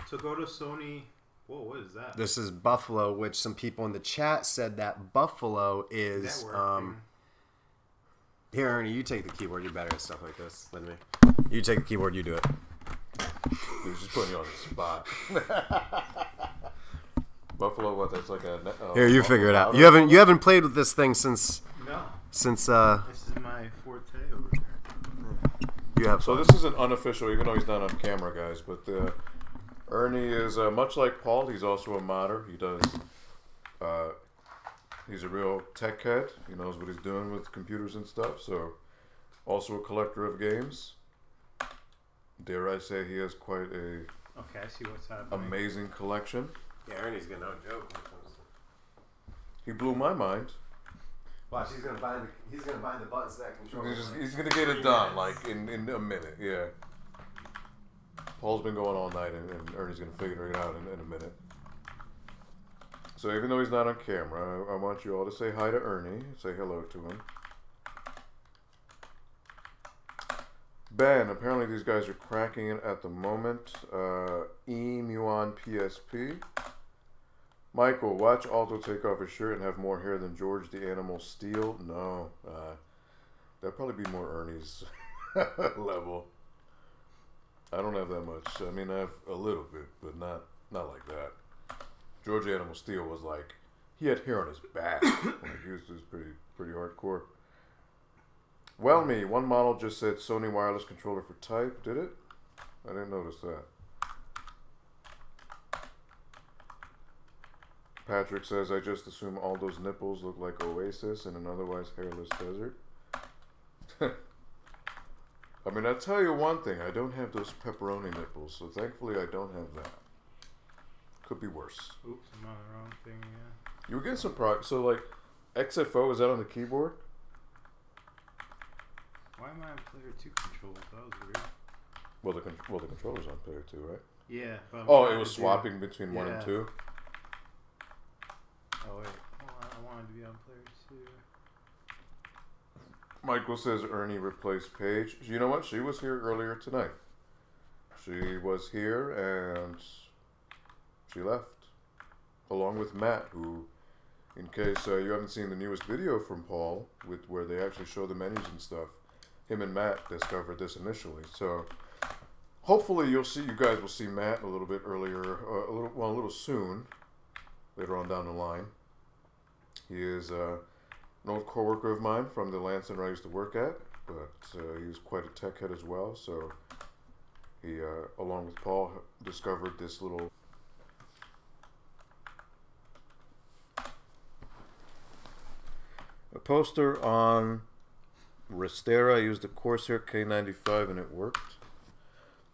So go to Sony. Whoa, what is that? This is Buffalo, which some people in the chat said that Buffalo is Here, Ernie, you take the keyboard. You're better at stuff like this than me. You take the keyboard. You do it. He's just putting you on the spot. Buffalo, what? That's like a. Here, you figure it out. You haven't played with this thing since. No. Since This is my forte over here. you have. So fun. this isn't unofficial, even though he's not on camera, guys. But Ernie is much like Paul. He's also a modder. He does. He's a real tech head. He knows what he's doing with computers and stuff. So, also a collector of games. Dare I say he has quite a Okay, I see what's happening. amazing collection. Yeah, Ernie's gonna know a joke. He blew my mind. Watch, he's gonna bind the buttons to that controller. He's gonna get it done like in a minute. Yeah. Paul's been going all night, and Ernie's gonna figure it out in a minute. So even though he's not on camera, I want you all to say hi to Ernie. Say hello to him. Ben, apparently these guys are cracking it at the moment. Muon PSP. Michael, watch Aldo take off his shirt and have more hair than George the Animal Steel. No, that'd probably be more Ernie's level. I don't have that much. I mean, I have a little bit, but not like that. George the Animal Steel was like, he had hair on his back. Like, he was pretty hardcore. Well, one model just said Sony wireless controller for type. Did it? I didn't notice that. Patrick says, I just assume Aldo's nipples look like Oasis in an otherwise hairless desert. I mean, I'll tell you one thing. I don't have those pepperoni nipples, so thankfully I don't have that. Could be worse. Oops, I'm on the wrong thing again. You were getting some progress. So, like, XFO, is that on the keyboard? Why am I on player 2 controls? That was weird. Well, the controller's on player 2, right? Yeah. But It was swapping between 1 and 2? Oh, wait. Hold on. I wanted to be on player 2. Michael says Ernie replaced Paige. You know what? She was here earlier tonight. She was here and she left. Along with Matt, who, in case you haven't seen the newest video from Paul, where they actually show the menus and stuff, him and Matt discovered this initially. So hopefully you guys will see Matt a little bit earlier, a little soon, later on down the line. He is an old co-worker of mine from the Lance Center I used to work at, but he's quite a tech head as well. So he, along with Paul, discovered this little a poster on Restera. I used the Corsair K95 and it worked.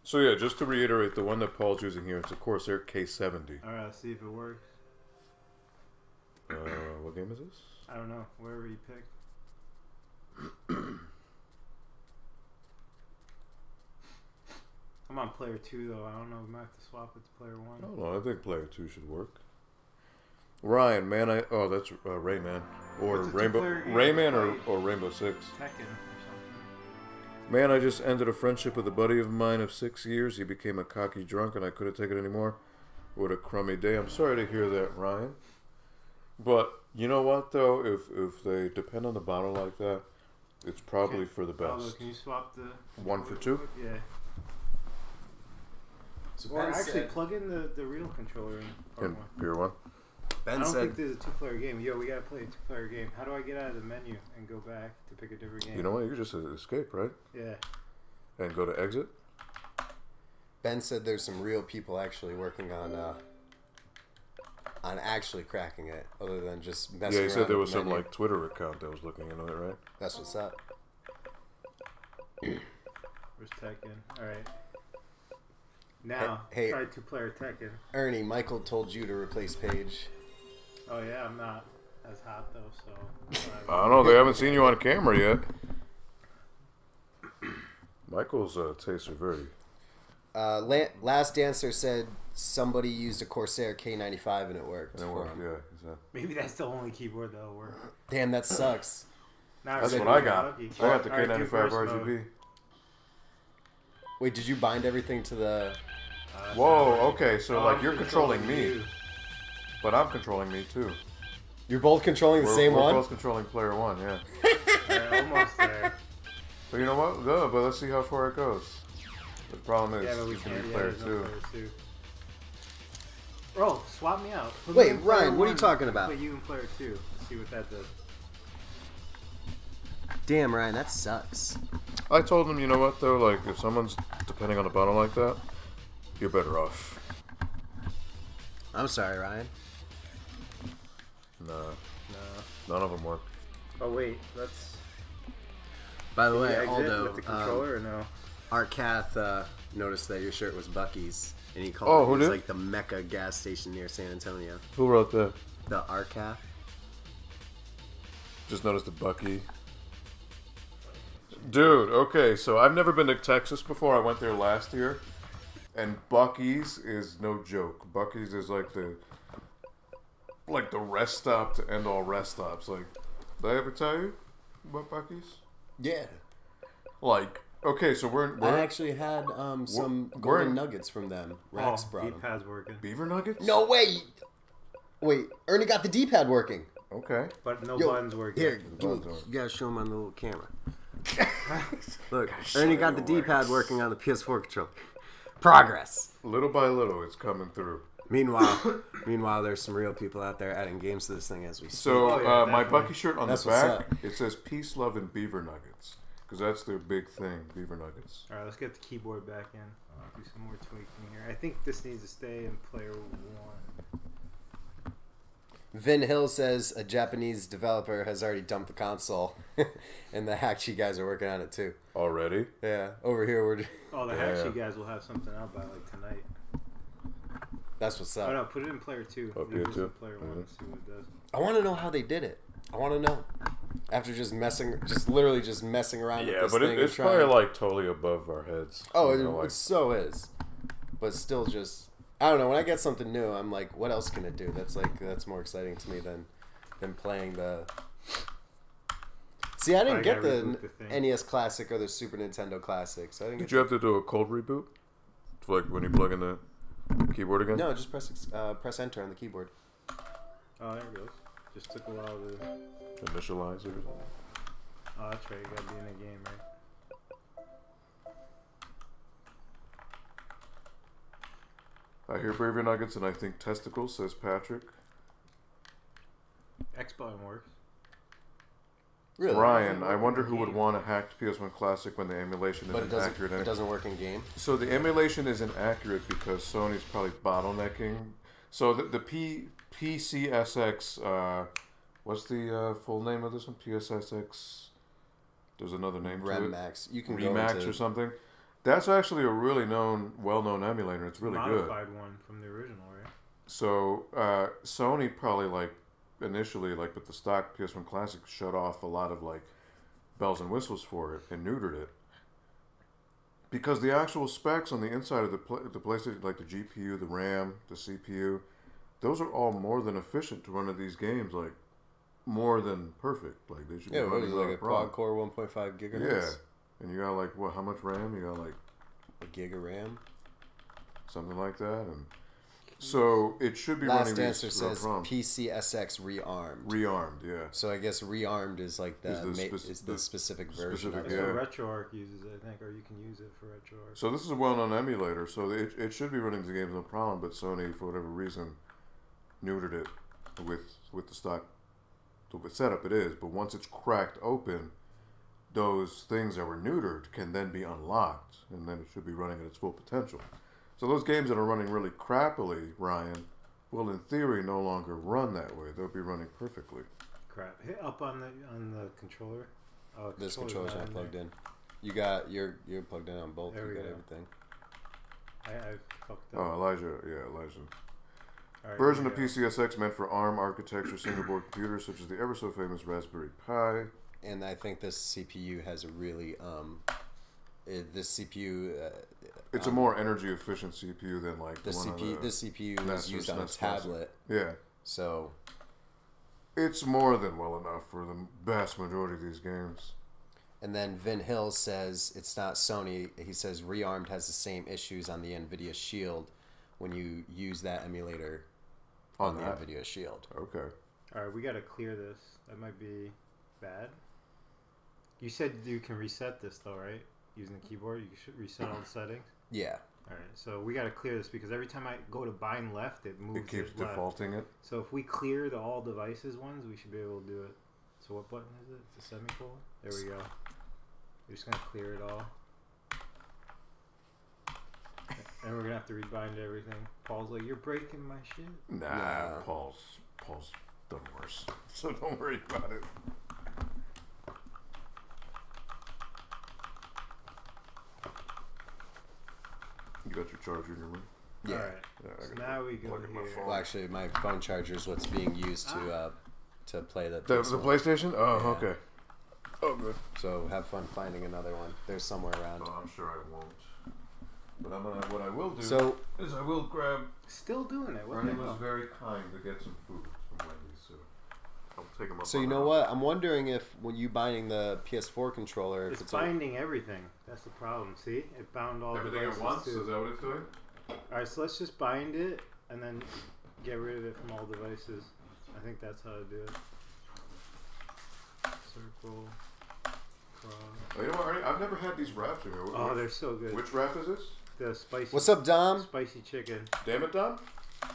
So yeah, just to reiterate, the one that Paul's using here, it's a Corsair K70. Alright, let's see if it works. What game is this? I don't know. Wherever you picked. I'm on player 2 though. I don't know. We might have to swap it to player 1. No, I think player 2 should work. Ryan, man, that's Rayman. Or What's a Rainbow two-player game? Rayman or Rainbow Six. Tekken or something. Man, I just ended a friendship with a buddy of mine of 6 years. He became a cocky drunk and I couldn't take it anymore. What a crummy day. I'm sorry to hear that, Ryan. But you know what though? If they depend on the bottle like that, it's probably for the Aldo, best. can you swap the 1 for 2? Yeah. So Or Ben actually, said, plug in the real controller in part And 1. Pier 1. I Ben don't said think there's a 2-player game. Yo, we gotta play a 2-player game. How do I get out of the menu and go back to pick a different game? You know what? You could just escape, right? Yeah. And go to exit. Ben said there's some real people actually working on actually cracking it, other than just messing Yeah, around. he said there with was the some menu. like Twitter account that was looking into it, right? That's what's up. Where's Tekken? Alright. Now, Hey. try 2-player Tekken. Ernie, Michael told you to replace Paige. Oh yeah, I'm not. as hot though, so. I don't know. They haven't seen you on camera yet. Michael's tastes are very. Last Dancer said somebody used a Corsair K95 and it worked. And it worked, yeah. Exactly. Maybe that's the only keyboard that'll work. Damn, that sucks. That's what I got. I got the K95 RGB. Wait, did you bind everything to the... Whoa, okay, so like you're controlling me, but I'm controlling me too. You're both controlling the same one? one? We're both controlling player one, yeah. Almost there. But you know what? No, but let's see how far it goes. The problem is, but we it's going to can't. be player There's no two. player two. Bro, swap me out. Put Wait, me in player Ryan, what are you one, talking about? Put you in player two. See what that does. Damn, Ryan, that sucks. I told him, you know what though, like if someone's depending on a button like that, you're better off. I'm sorry, Ryan. Nah. None of them work. Oh wait, let's. By the way, exit Aldo, with the controller or no? Arcath noticed that your shirt was Bucky's, and he Oh, called who it did? like the Mecca gas station near San Antonio. Who wrote that? The Arcath. Just noticed the Bucky. Dude, okay, so I've never been to Texas before. I went there last year, and Bucky's is no joke. Bucky's is like the rest stop to end all rest stops. Like, did I ever tell you about Bucky's? Yeah. Like, okay, so we're I actually had some golden nuggets from them. Rex brought them. D-pad's working. Beaver Nuggets. No, wait. Wait, Ernie got the D-pad working. Okay. But no Yo, buttons working. Here, you gotta show him on the little camera. Look, Ernie got the D-pad working on the PS4 controller. Progress. Little by little, it's coming through. Meanwhile, there's some real people out there adding games to this thing as we speak. So my definitely. Bucky shirt on That's the what's back, up. it says Peace, Love, and Beaver Nuggets. Because that's their big thing, Beaver Nuggets. Alright, let's get the keyboard back in. Do some more tweaking here. I think this needs to stay in player one. Vin Hill says a Japanese developer has already dumped the console, and the Hackchi guys are working on it too. Already? Yeah, over here we're. Oh, the Hackchi guys will have something out by like tonight. That's what's up. Oh no, put it in player two. Up Leave here this too? in player one and see what it does. I want to know how they did it. I want to know. After just literally messing around with Yeah, this but thing. it's probably like totally above our heads. Oh, You know, it so is. But still just... I don't know. When I get something new, I'm like, what else can it do? That's more exciting to me than playing the... See, I didn't I get gotta the reboot the thing. NES Classic or the Super Nintendo Classic. So I didn't Did get you have to do a cold reboot? Like when you plug in the keyboard again? No, just press enter on the keyboard. Oh, there it goes. Just took a while to... Initialize or something? Oh, that's right. You gotta be in a game, right? I hear Beaver Nuggets and I think testicles, says Patrick. X button works. Really? Ryan, I wonder who would want a hacked PS1 Classic when the emulation But isn't accurate. it doesn't work in game. So the emulation isn't accurate because Sony's probably bottlenecking. So the PCSX, what's the full name of this one? PSSX. There's another name to it. Remax. You can Remax go into... or something. That's actually a really well-known emulator. It's really good. Modified one from the original, right? So Sony probably initially with the stock PS1 Classic shut off a lot of bells and whistles for it and neutered it because the actual specs on the inside of the PlayStation, like the GPU, the RAM, the CPU, those are all more than efficient to run these games, more than perfect. They should be Yeah, what running is it, without like a problem. quad-core 1.5 gigahertz? Yeah, and you got how much RAM? You got A gig of RAM? something like that, and so it should be Last running answer these without says problem. PCSX rearmed. Rearmed, yeah. So I guess rearmed is Is the specific version specific, of That's it. yeah. what RetroArch uses, I think, or you can use it for RetroArch. So this is a well-known emulator, so it should be running the games no problem. But Sony, for whatever reason, neutered it with the stock setup. It is, but once it's cracked open, those things that were neutered can then be unlocked, and then it should be running at its full potential. So those games that are running really crappily, Ryan, will in theory no longer run that way. They'll be running perfectly. Crap. Hit up on the controller. Oh, This controller's controller's not in plugged there. in. You got you're plugged in on both. There You we got go. everything. I fucked up. Oh, Elijah. Alright, Version of here we go. PCSX meant for ARM architecture single board computers such as the ever so famous Raspberry Pi. And I think this CPU has a really this CPU. It's a more energy efficient CPU than like The the one on CPU. the This CPU Master is used on a SNES Classic. tablet, Yeah. so It's more than well enough for the vast majority of these games. And then Vin Hill says it's not Sony. He says Rearmed has the same issues on the NVIDIA Shield when you use that emulator on the that? NVIDIA Shield. Okay. Alright, we gotta clear this. That might be bad. You said you can reset this though, right? Using the keyboard, you should reset all the settings. Yeah. Alright, so we gotta clear this because every time I go to bind left, it moves It keeps it left. defaulting it. So if we clear the all devices ones, we should be able to do it. So what button is it? It's a semicolon? There we go. We're just gonna clear it all. And we're gonna have to rebind everything. Paul's like, you're breaking my shit. Nah, Paul's done worse. So don't worry about it. You got your charger in your room? Yeah. Alright. Yeah, I So gotta now we go plug in my here. phone. Well, actually, my phone charger is what's being used to play the The PS1. PlayStation? Oh, Yeah. okay. Oh, good. So have fun finding another one. There's somewhere around. Oh, I'm sure I won't. But what I will do So is I will grab. Still doing it. What Ronnie the was hell? very kind to get some food from Wendy's, so I'll take him up. So on you know that. what? I'm wondering if when you binding the PS4 controller, if It's it's binding everything. That's the problem. See? It bound all Everything at devices once? too. Is that what it's doing? Alright, so let's just bind it and then get rid of it from all devices. I think that's how to do it. Circle, cross. Oh, you know what, Arnie? I've never had these wraps here. Oh, they're so good. Which wrap is this? The spicy. What's up, Dom? Spicy chicken. Damn it, Dom.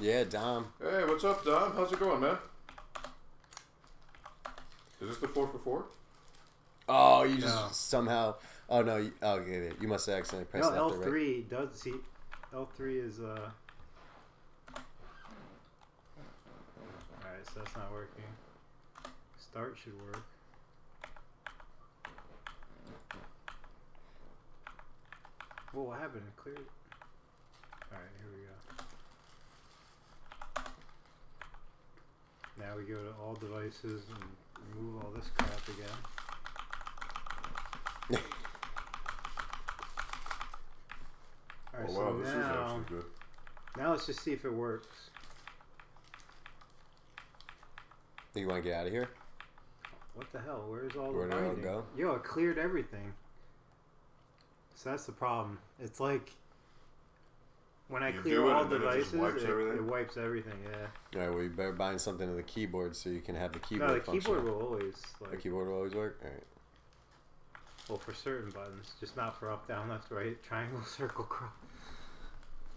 Yeah, Dom. Hey, what's up, Dom? How's it going, man? Is this the 4 for 4? Oh, you just No. somehow. Oh no. Okay, you must have accidentally pressed No, left or right. L3 does see. L3 is Alright, so that's not working. Start should work. Whoa, what happened? It cleared. Alright, here we go. Now we go to all devices and remove all this crap again. Alright, Oh, so wow, this is now, actually good. now let's just see if it works. You want to get out of here? What the hell? Where's all Where the did it all binding? go? Yo, it cleared everything. So that's the problem. It's like when I You clear do it all and then it just devices, wipes everything? it wipes everything. Yeah. All right. Well, you better bind something to the keyboard so you can have the keyboard. No, the function. keyboard will always The like. keyboard will always work. All right. Well, for certain buttons, just not for up, down, left, right, triangle, circle, cross.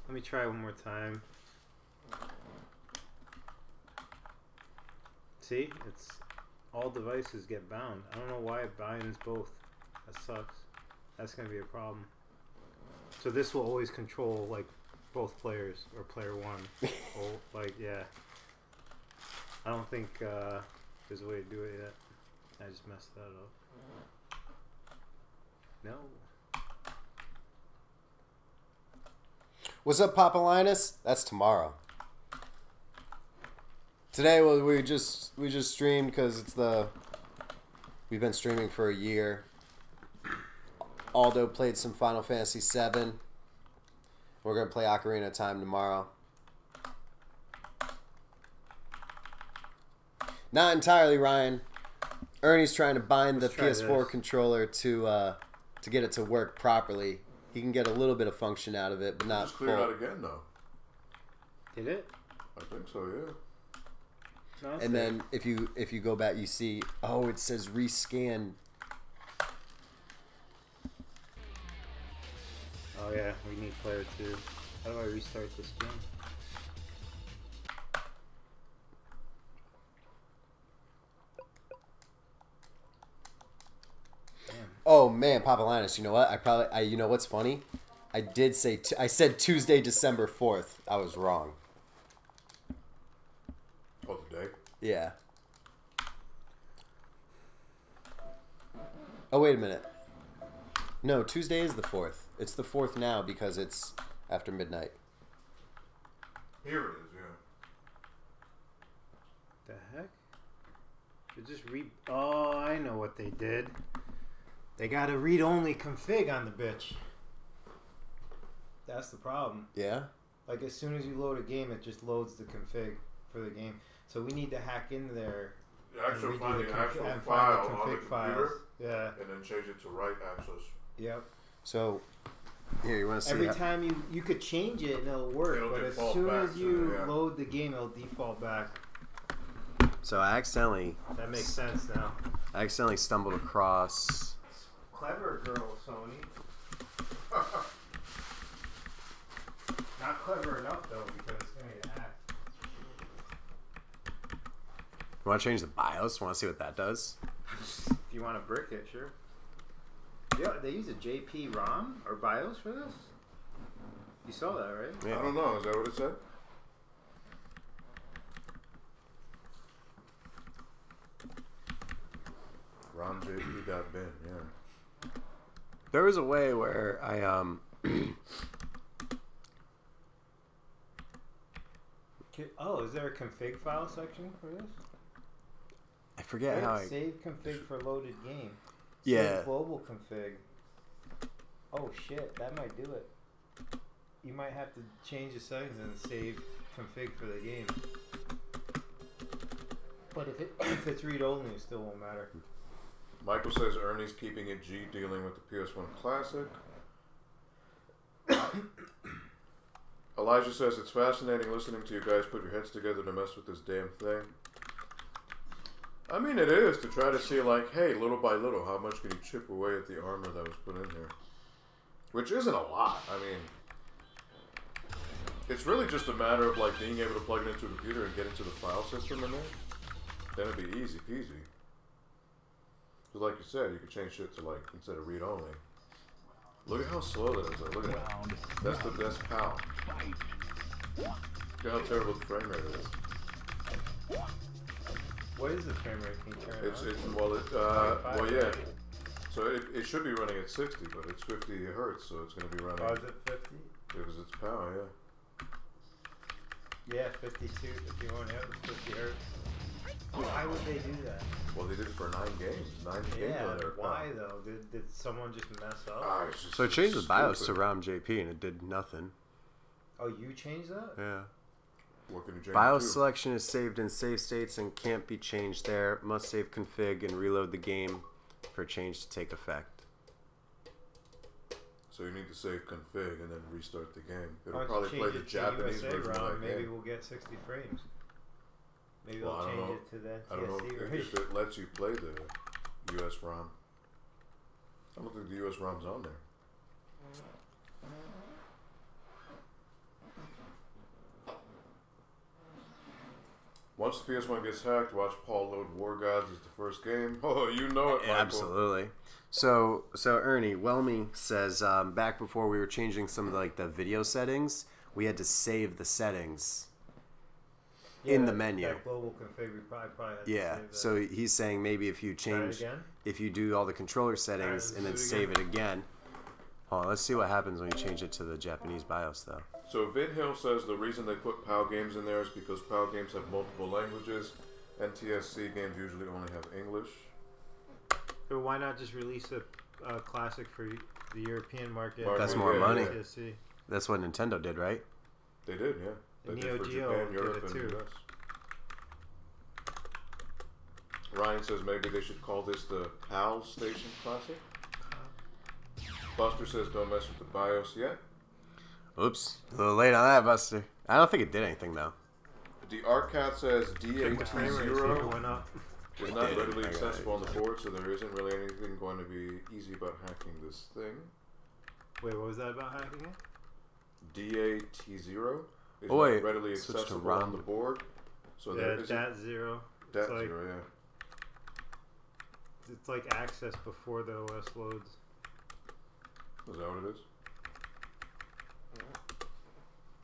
Let me try one more time. See, it's all devices get bound. I don't know why it binds both. That sucks. That's gonna be a problem. So this will always control like both players or player one. Oh, like yeah. I don't think there's a way to do it yet. I just messed that up. No. What's up, Papa Linus? That's tomorrow. Today, well, we just streamed because we've been streaming for a year. Aldo played some Final Fantasy VII. We're gonna play Ocarina of Time tomorrow. Not entirely, Ryan. Ernie's trying to bind Let's the try PS4 this. controller to get it to work properly. He can get a little bit of function out of it, but not Just clear it full. out again, though. Did it? I think so, yeah. No, it's And there. then if you go back, you see, oh, it says rescan. Oh yeah, we need player 2. How do I restart this game? Damn. Oh man, Papa Linus, you know what? You know what's funny? I did say I said Tuesday, December 4th. I was wrong. Oh, today? Yeah. Oh wait a minute. No, Tuesday is the 4th. It's the 4th now because it's after midnight. Here it is, yeah. The heck? They just Oh, I know what they did. They got a read-only config on the bitch. That's the problem. Yeah. Like as soon as you load a game, it just loads the config for the game. So we need to hack in there. Actually, and find redo the actual and file find the on the config files. computer, Yeah. and then change it to write access. Yep. So here, you want to see Every time you could change it and it'll work, It'll but as default soon back as to you it, yeah. load the game, it'll default back. So I accidentally That makes sense now. stumbled across. Clever girl, Sony. Not clever enough though, because it's gonna get hacked. You want to change the BIOS? Want to see what that does? If you want to brick it, sure. Yeah, they use a JP ROM or BIOS for this. You saw that, right? Yeah. I don't know. Is that what it said? RomJP.bin, yeah. There was a way where I Oh, is there a config file section for this? I forget how I. Save config for loaded game. Yeah. Save global config. Oh shit, that might do it. You might have to change the settings and save config for the game. But if it's read only, it still won't matter. Michael says Ernie's keeping it G, dealing with the PS1 Classic. Elijah says it's fascinating listening to you guys put your heads together to mess with this damn thing. I mean, it is to try to see, like, hey, little by little, how much can you chip away at the armor that was put in here? Which isn't a lot. I mean, it's really just a matter of, like, being able to plug it into a computer and get into the file system in there. Then it'd be easy peasy. Because like you said, you could change shit to, like, instead of read only. Look at how slow that is, though. Look at that. That's the best PAL. Look at how terrible the frame rate is. What is the frame rate? Can you turn it on? Well, yeah. So it should be running at 60, but it's 50 hertz, so it's going to be running. Oh, is it 50? Because it's PAL, yeah. Yeah, 52, 51, yeah, it's 50 hertz. Why would they do that? Well, they did it for 9 games. 9 games Yeah, on there. why though? Did someone just mess up? It's just So I changed the BIOS to stupid. RomJP and it did nothing. Oh, you changed that? Yeah. What can you change BIOS it to? selection is saved in save states and can't be changed there. Must save config and reload the game for change to take effect. So you need to save config and then restart the game. It'll Why don't probably you play change the it to Japanese USA version ROM? of that Maybe game. we'll get 60 frames. Maybe Well, I they'll don't change know. it to that I don't know TSC if version. it lets you play the US ROM. I don't think the US ROM's on there. Once the PS1 gets hacked, watch Paul load War Gods as the first game. Oh, you know it, Michael. Absolutely. So Ernie, Whelmy says back before we were changing some of the video settings, we had to save the settings in the menu. That global config, we probably had to Yeah. save that. So he's saying maybe if you Try it change, again? if you do all the controller settings Alright, and then let's do save it it again. Hold on, let's see what happens when you change it to the Japanese BIOS though. So VidHill says the reason they put PAL games in there is because PAL games have multiple languages. NTSC games usually only have English. So why not just release a classic for the European market? That's Yeah, more money. yeah. TSC. That's what Nintendo did, right? They did, yeah. They The did Neo for Geo Japan, did Europe, it and too. US. Ryan says maybe they should call this the PAL Station Classic. Buster says don't mess with the BIOS yet. Oops, a little late on that, Buster. I don't think it did anything though. The Arcat says Check the frame rate, see if it DAT0 went up. is not did. readily I got it. accessible on the board, so there isn't really anything going to be easy about hacking this thing. Wait, what was that about hacking it? DAT0 is Oh, wait. not readily Switch to accessible on ROM. the board, so Yeah, there isn't DAT0. DAT0, like- yeah. It's like access before the OS loads. Is that what it is?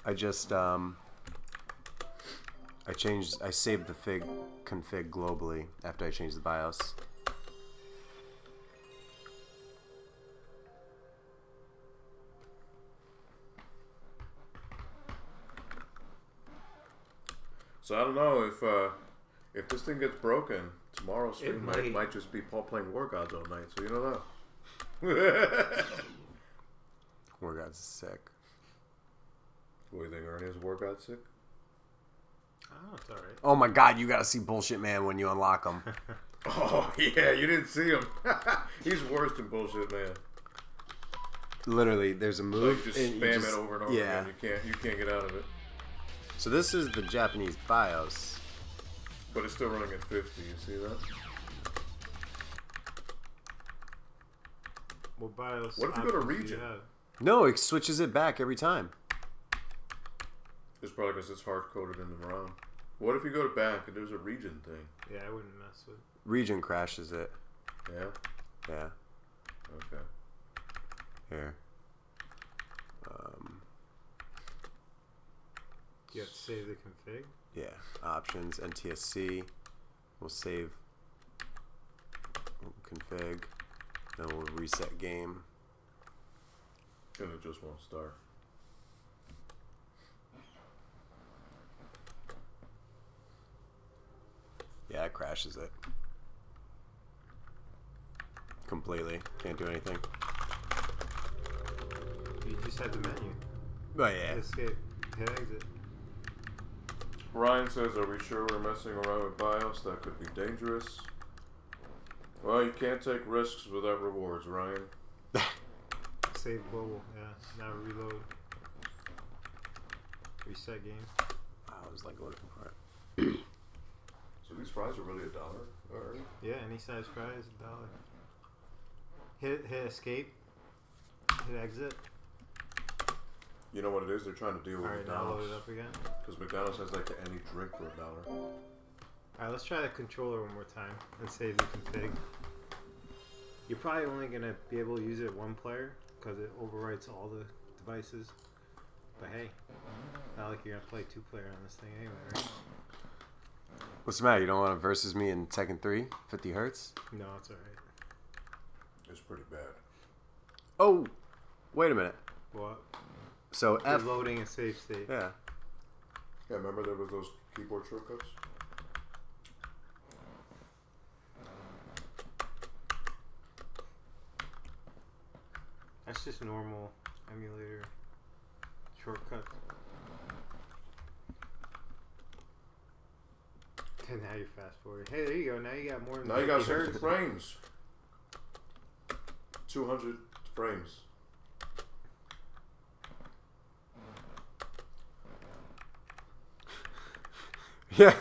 I just I saved the config globally after I changed the BIOS. So I don't know if If this thing gets broken, tomorrow's stream might. might just be Paul playing War Gods all night, so you don't know. War Gods is sick. What do you think, Ernie? Is War God sick? Oh, it's alright. Oh my god, you gotta see Bullshit Man when you unlock him. Oh, yeah, you didn't see him. He's worse than Bullshit Man. Literally, there's a move. Like, just and you spam just- it over and over yeah. again. You can't get out of it. So this is the Japanese BIOS. But it's still running at 50, you see that? What BIOS? What if you go to options do region? you have? No, it switches it back every time. It's probably because it's hard-coded in the ROM. What if you go to back and there's a region thing? Yeah, I wouldn't mess with. Region crashes it. Yeah? Yeah. Okay. Here. You have to save the config. Yeah. Options, NTSC. We'll save config. Then we'll reset game. And it just won't start. Yeah, it crashes it. Completely. Can't do anything. You just had the menu. But yeah. Escape. Hit exit. Ryan says, are we sure we're messing around with BIOS? That could be dangerous. Well, you can't take risks without rewards, Ryan. Save global. Yeah. Now reload. Reset game. I was like looking for it. So these fries are really $1? Alright. Yeah, any size fry is $1. Hit escape. Hit exit. You know what it is? They're trying to deal with Alright, now load McDonald's. it up again. Because McDonald's has like any drink for $1. Alright, let's try the controller one more time and save the config. You're probably only going to be able to use it one player because it overwrites all the devices. But hey, not like you're going to play 2-player on this thing anyway, right? What's the matter? You don't want to versus me in Tekken 3? 50 hertz? No, it's alright. It's pretty bad. Oh! Wait a minute. What? So You're F... loading a save state. Yeah. Yeah, remember there was those keyboard shortcuts? That's just normal emulator shortcut. And now you fast forward. Hey, there you go. Now you got more than Now you got 50 60 hertz. frames. 200 frames. Yeah.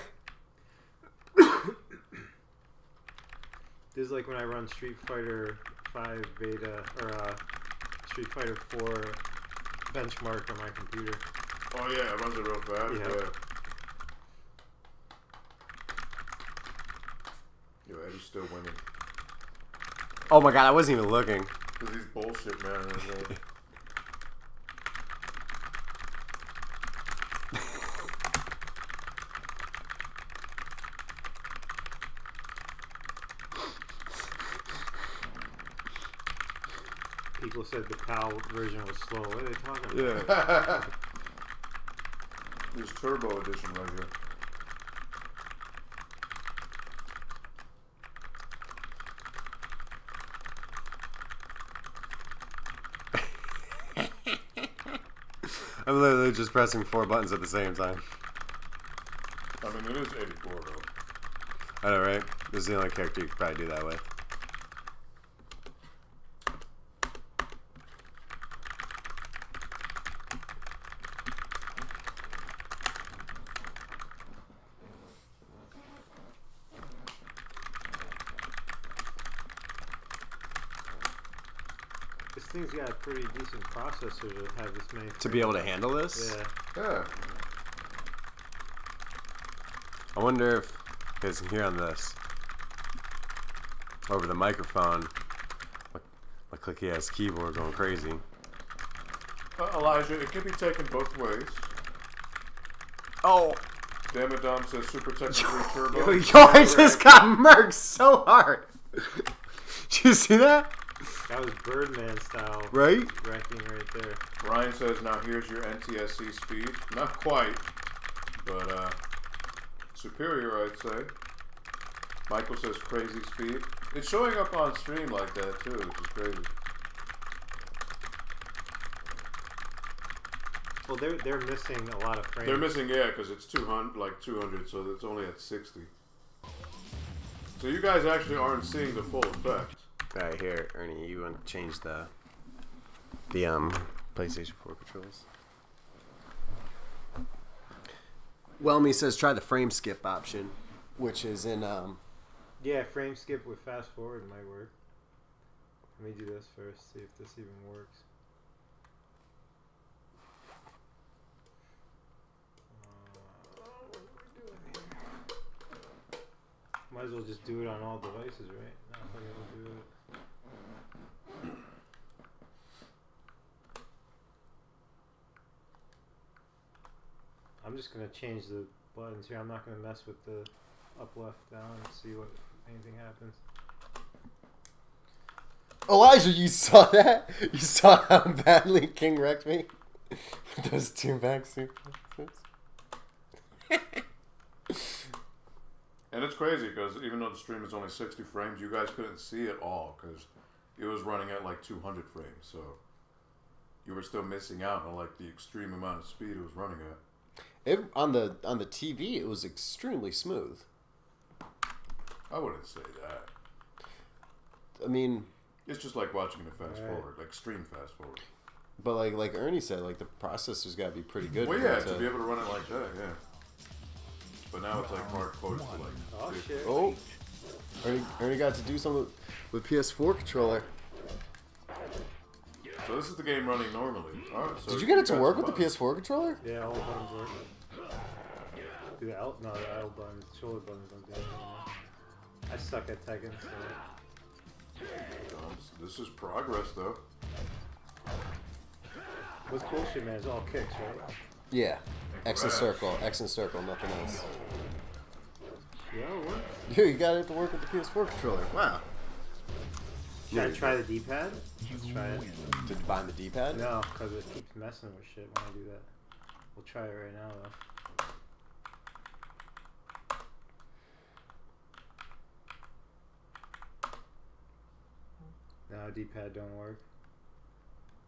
This is like when I run Street Fighter 5 beta or Street Fighter 4 benchmark on my computer. Oh yeah, it runs it real fast. Yeah. Yeah. Yo, Eddie's still winning. Oh my god, I wasn't even looking. Because he's bullshit, man. People said the PAL version was slow. What are they talking about? Yeah. There's Turbo Edition right here. I'm literally just pressing 4 buttons at the same time. I mean, it is 84 though. I know, right? This is the only character you could probably do that with. This thing's got a pretty decent processor to have this many. To be able to handle this? Yeah. Yeah. I wonder if you guys can hear on this over the microphone my clicky ass keyboard going crazy. Elijah, it can be taken both ways. Oh! Damn it, Dom says Super Tekken 3 Turbo. Yo, I just got murked so hard! Did you see that? That was Birdman style. Right? Wrecking right there. Ryan says, now here's your NTSC speed. Not quite, but superior, I'd say. Michael says crazy speed. It's showing up on stream like that too, which is crazy. Well, they're missing a lot of frames. They're missing, yeah, because it's 200, like 200, so it's only at 60. So you guys actually aren't seeing the full effect. Right here, Ernie, you want to change the PlayStation 4 controls? Whelmy says try the frame skip option, which is in Yeah, frame skip with fast forward might work. Let me do this first, see if this even works. What are we doing here? Might as well just do it on all devices, right? Not if I gotta do it. I'm just gonna change the buttons here. I'm not gonna mess with the up, left, down, and see what anything happens. Elijah, you saw that? You saw how badly King wrecked me? Those two back suplexes. And it's crazy because even though the stream is only 60 frames, you guys couldn't see it all because it was running at like 200 frames. So you were still missing out on like the extreme amount of speed it was running at. On the TV, it was extremely smooth. I wouldn't say that. I mean, it's just like watching the fast forward, like extreme fast forward. But like Ernie said, like the processor's got to be pretty good. Well, yeah, to be able to run it like that, yeah. But now it's like hard coded to like. Oh shit! Oh, Ernie got to do something with PS4 controller. So this is the game running normally. All right, so did you get it to work with the PS4 controller? Yeah, all the buttons work. Do the L, no, the L buttons, shoulder buttons don't do anything. I suck at Tekken, so. This is progress, though. What's bullshit, man? It's all kicks, right? Yeah. X and circle, nothing else. Yeah, what? Yeah, you got it to work with the PS4 controller. Wow. Should I try the D-pad? Let's try it. Did you bind the D-pad? No, because it keeps messing with shit when I do that. We'll try it right now, though. No, D-pad don't work.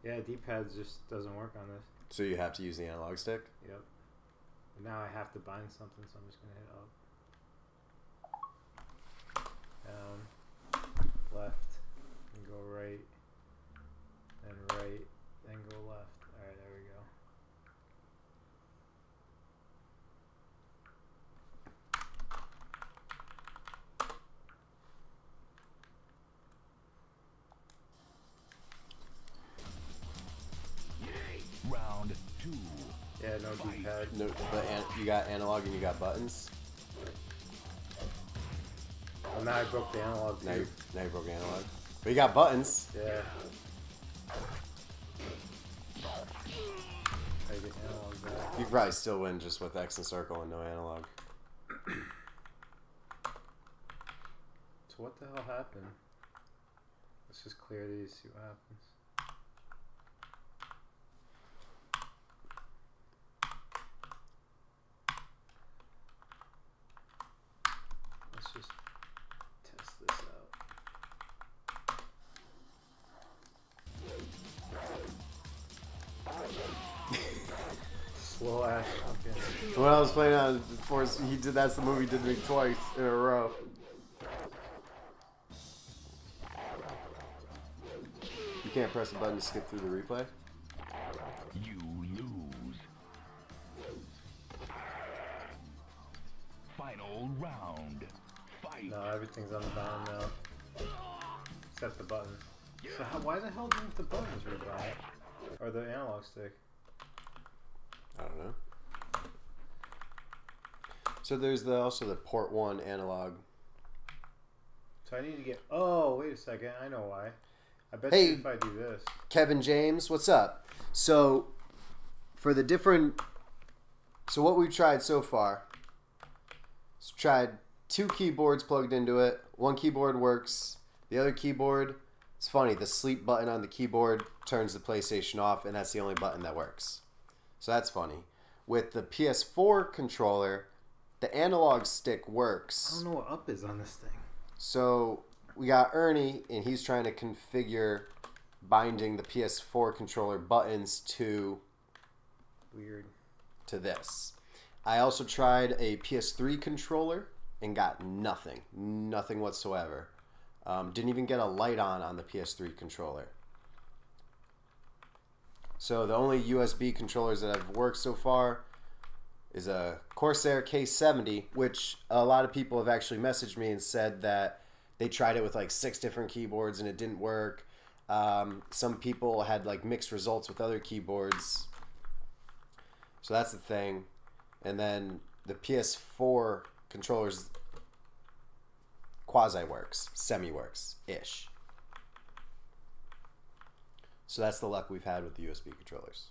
Yeah, D-pad just doesn't work on this. So you have to use the analog stick? Yep. But now I have to bind something, so I'm just going to hit up. Down. Left. And go right. Then right. Then go left. Alright, there we go. Round 2. Yeah, no D-pad. No, but you got analog and you got buttons. Well, now I broke the analog Now too. you broke the analog. But you got buttons. Yeah. I get analog back. You could probably still win just with X and circle and no analog. So what the hell happened? Let's just clear these, see what happens. Let's just test this out. Slow ass fucking. When I was playing on Force, he did. That's the movie he did me twice in a row. You can't press a button to skip through the replay. You lose. Final round. Fight. No, everything's on the bottom now. Except the button. So why the hell didn't the buttons rebuy? Or the analog stick? I don't know. So there's also the port 1 analog. So I need to get. Oh, wait a second. I know why. I bet Hey. you if I do this. Kevin James, what's up? So for the different, so what we've tried so far, so tried 2 keyboards plugged into it. One keyboard works. The other keyboard, it's funny, the sleep button on the keyboard turns the PlayStation off, and that's the only button that works. So that's funny. With the PS4 controller, the analog stick I works. don't know what up is on this thing. So we got Ernie, and he's trying to configure binding the PS4 controller buttons to Weird. this. I also tried a PS3 controller and got nothing whatsoever. Didn't even get a light on the PS3 controller. So the only USB controllers that have worked so far is a Corsair K70, which a lot of people have actually messaged me and said that they tried it with like 6 different keyboards and it didn't work. Some people had like mixed results with other keyboards. So that's the thing. And then the PS4 controllers quasi works, semi works ish. So that's the luck we've had with the USB controllers.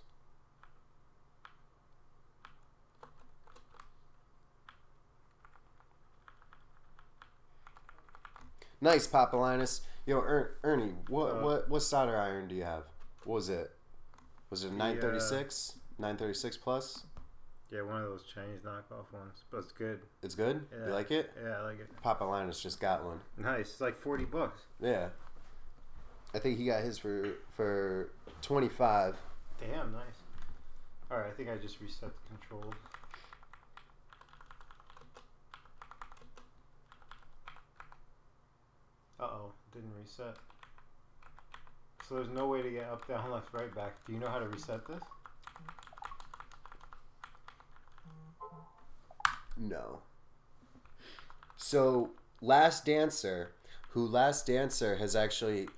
Nice, Papa Linus. Yo, Ernie, what solder iron do you have? What was it? Was it a 936? 936 plus? Yeah, one of those Chinese knockoff ones, but it's good. It's good? Yeah. You like it? Yeah, I like it. Papa Linus just got one. Nice. It's like $40. Yeah. I think he got his for 25. Damn, nice. Alright, I think I just reset the controls. Uh-oh, didn't reset. So there's no way to get up, down, left, right, back. Do you know how to reset this? No. So Last Dancer has actually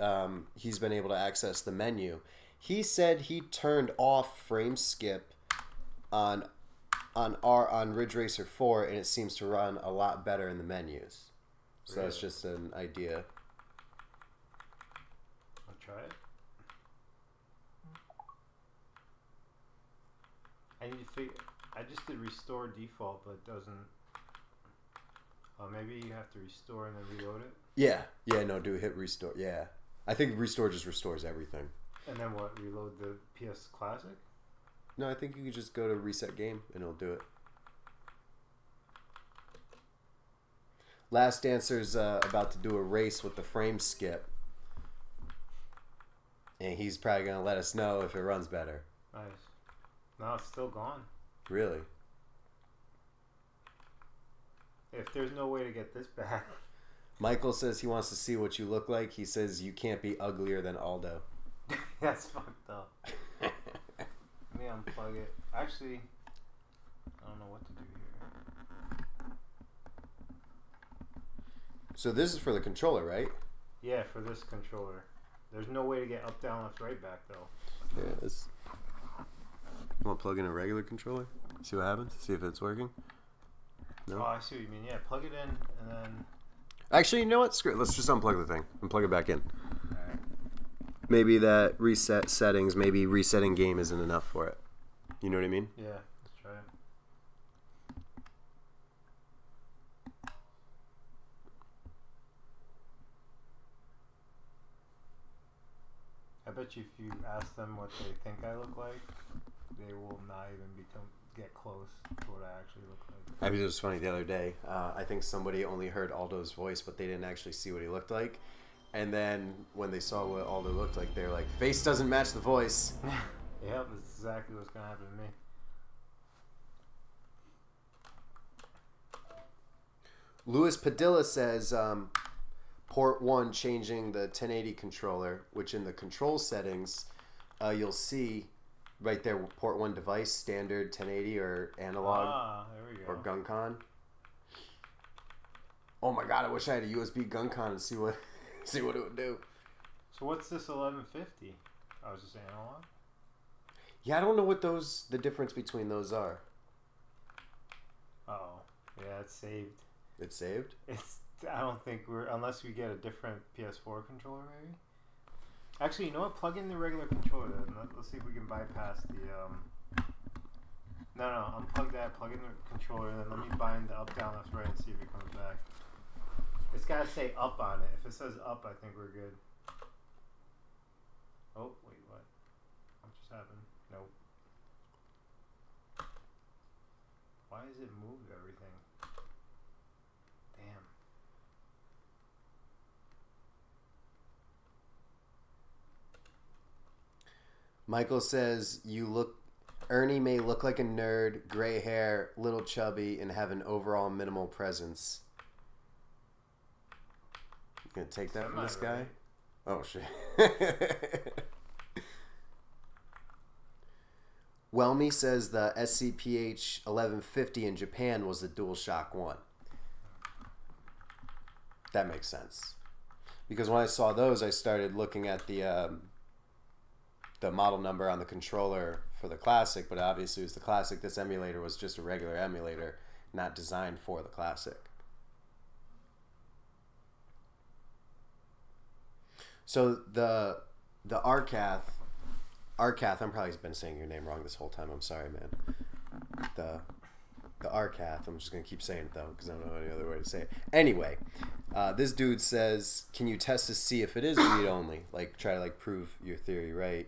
he's been able to access the menu. He said he turned off frame skip on Ridge Racer 4 and it seems to run a lot better in the menus. So Really? that's just an idea. I'll try it. I need to figure. I just did restore default, but it doesn't. Oh, maybe you have to restore and then reload it. Yeah, no, hit restore. Yeah, I think restore just restores everything. And then what? Reload the PS Classic? No, I think you can just go to reset game and it'll do it. Last Dancer's about to do a race with the frame skip. And he's probably going to let us know if it runs better. Nice. No, it's still gone. Really? If there's no way to get this back. Michael says he wants to see what you look like. He says you can't be uglier than Aldo. That's fucked up. Let me unplug it. Actually, I don't know what to do here. So this is for the controller, right? Yeah, for this controller. There's no way to get up, down, left, right, back, though. Yeah, this. You want to plug in a regular controller? See what happens? See if it's working? No? Oh, I see what you mean. Yeah, plug it in, and then... Actually, you know what? Screw it. Let's just unplug the thing and plug it back in. Alright. Maybe that reset settings, maybe resetting game isn't enough for it. You know what I mean? Yeah, let's try it. I bet you if you ask them what they think I look like, they will not even get close to what I actually look like. I mean, it was funny the other day. I think somebody only heard Aldo's voice, but they didn't actually see what he looked like. And then when they saw what Aldo looked like, they were like, face doesn't match the voice. Yep, that's exactly what's going to happen to me. Louis Padilla says port 1 changing the 1080 controller, which in the control settings, you'll see right there, port 1 device, standard 1080 or analog. Ah, there we go. Or GunCon. Oh my god, I wish I had a USB GunCon and see what it would do. So what's this 1150? Oh, is this analog? Yeah, I don't know what the difference between those are. Oh, yeah, it's saved. It's saved? I don't think unless we get a different PS4 controller, maybe. Actually, you know what? Plug in the regular controller then. Let's see if we can bypass the, No, unplug that, plug in the controller, and then let me bind the up, down, left, right, and see if it comes back. It's gotta say up on it. If it says up, I think we're good. Oh, wait, what? What just happened? Nope. Why Why has it moved everything? Damn. Michael says Ernie may look like a nerd, gray hair, little chubby, and have an overall minimal presence. You gonna take that from this guy? Oh shit. Whelmy says the SCPH 1150 in Japan was the DualShock 1. That makes sense. Because when I saw those, I started looking at the model number on the controller for the Classic, but obviously it was the Classic. This emulator was just a regular emulator, not designed for the Classic. So the Arcath, I'm probably been saying your name wrong this whole time. I'm sorry, man. The Arcath, I'm just going to keep saying it, though, because I don't know any other way to say it. Anyway, this dude says, can you test to see if it is read-only? Like, try to, like, prove your theory right.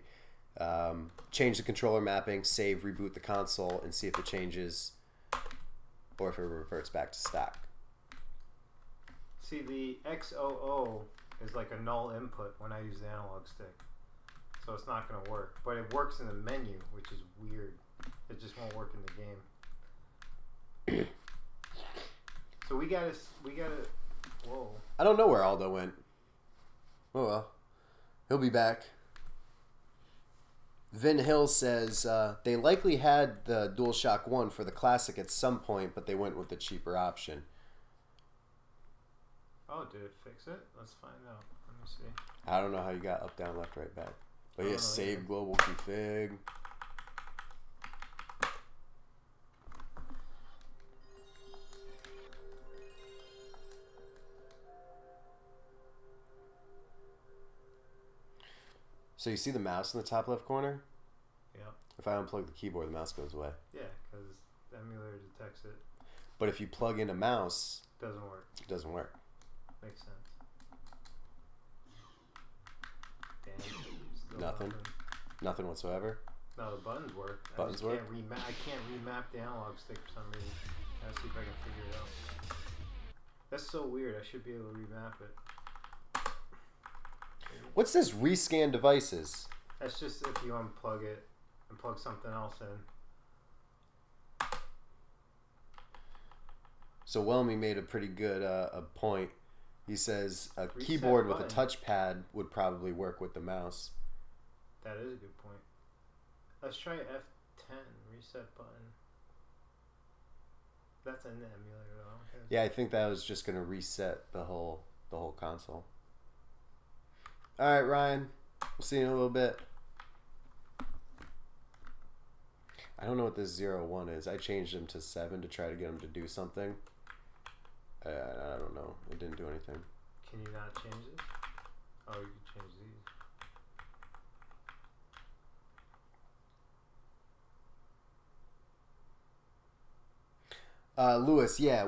Change the controller mapping, save, reboot the console, and see if it changes or if it reverts back to stock. See, the XOO is like a null input when I use the analog stick. So it's not going to work. But it works in the menu, which is weird. It just won't work in the game. So we gotta, whoa. I don't know where Aldo went. Oh well. He'll be back. Vin Hill says they likely had the DualShock 1 for the Classic at some point, but they went with the cheaper option. Oh, did it fix it? Let's find out. Let me see. I don't know how you got up, down, left, right, back. But yeah, save either. global config. So you see the mouse in the top left corner? Yeah. If I unplug the keyboard, the mouse goes away. Yeah, because the emulator detects it. But if you plug in a mouse, Doesn't work. it doesn't work. Makes sense. Damn. Still Nothing? Nothing whatsoever? No, the buttons work. Buttons I work? can't remap the analog stick for some reason. Let's see if I can figure it out. That's so weird. I should be able to remap it. What's this rescan devices? That's just if you unplug it and plug something else in. So Whelmy made a pretty good a point. He says a Reset keyboard with a button. touchpad would probably work with the mouse. That is a good point. Let's try F10 reset button. That's in the emulator though. Okay. Yeah, I think that was just going to reset the whole console. All right, Ryan. We'll see you in a little bit. I don't know what this 01 is. I changed him to 7 to try to get him to do something. I don't know. It didn't do anything. Can you not change this? Oh, you can change these. Lewis, yeah,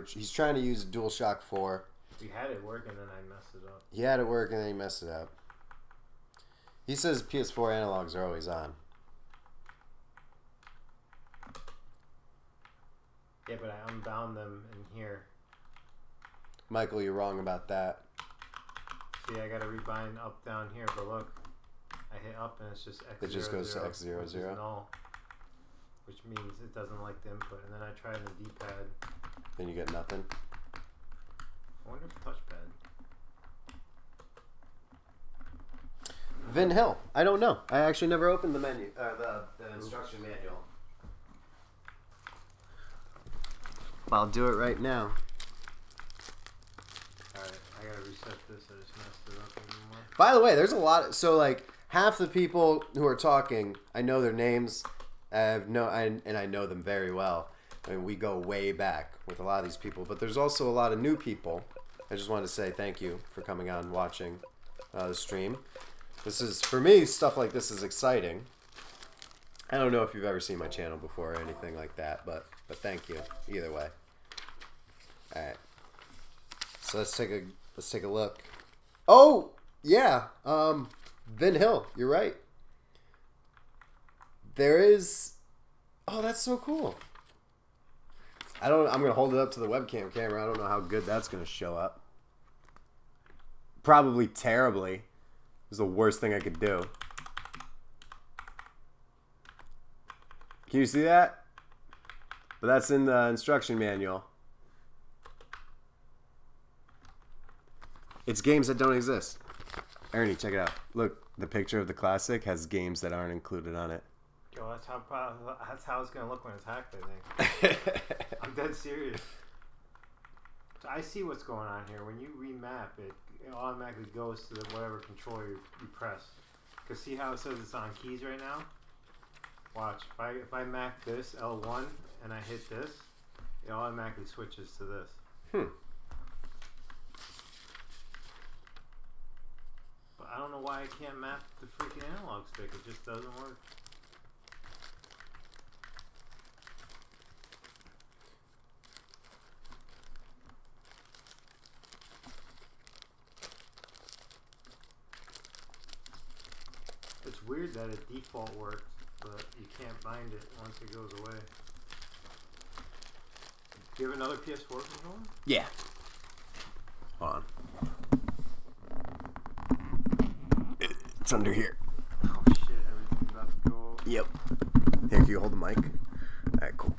he's trying to use DualShock 4. We had it work and then I messed it up. He had it work and then he messed it up. He says PS4 analogs are always on. Yeah, but I unbound them in here. Michael, you're wrong about that. See, I gotta rebind up down here, but look. I hit up and it's just X00. It just goes to X00. Which is null. Which means it doesn't like the input. And then I try the D-pad. Then you get nothing. I wonder if touchpad. Vin Hill. I don't know. I actually never opened the menu, the instruction manual. I'll do it right now. Alright, I gotta reset this. I just messed it up even more. By the way, there's a lot. So like half the people who are talking, I know their names. I know them very well. I mean, we go way back with a lot of these people. But there's also a lot of new people. I just wanted to say thank you for coming on and watching the stream. This is, for me, stuff like this is exciting. I don't know if you've ever seen my channel before or anything like that, but thank you either way. All right, so let's take a look. Oh yeah, Vin Hill, you're right. There is. Oh, that's so cool. I'm gonna hold it up to the webcam camera. I don't know how good that's gonna show up. Probably terribly. It was the worst thing I could do. Can you see that? But that's in the instruction manual. It's games that don't exist. Ernie, check it out. Look, the picture of the Classic has games that aren't included on it. Yo, that's how it's gonna look when it's hacked. I think. I'm dead serious. So I see what's going on here. When you remap it, it automatically goes to the whatever controller you press. Cause see how it says it's on keys right now? Watch. If I map this L1 and I hit this, it automatically switches to this. But I don't know why I can't map the freaking analog stick. It just doesn't work. It's weird that it default works, but you can't bind it once it goes away. Do you have another PS4 controller? Yeah. Hold on. It's under here. Oh shit, everything's about to go. Yep. Here, can you hold the mic? Alright, cool.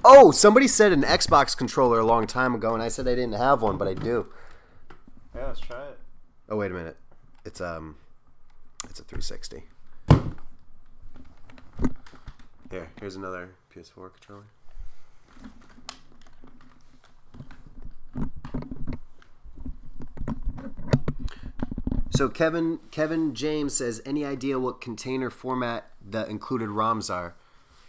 Oh, somebody said an Xbox controller a long time ago, and I said I didn't have one, but I do. Yeah, let's try it. Oh, wait a minute. It's a 360. Here's another PS4 controller. So Kevin James says, any idea what container format the included ROMs are?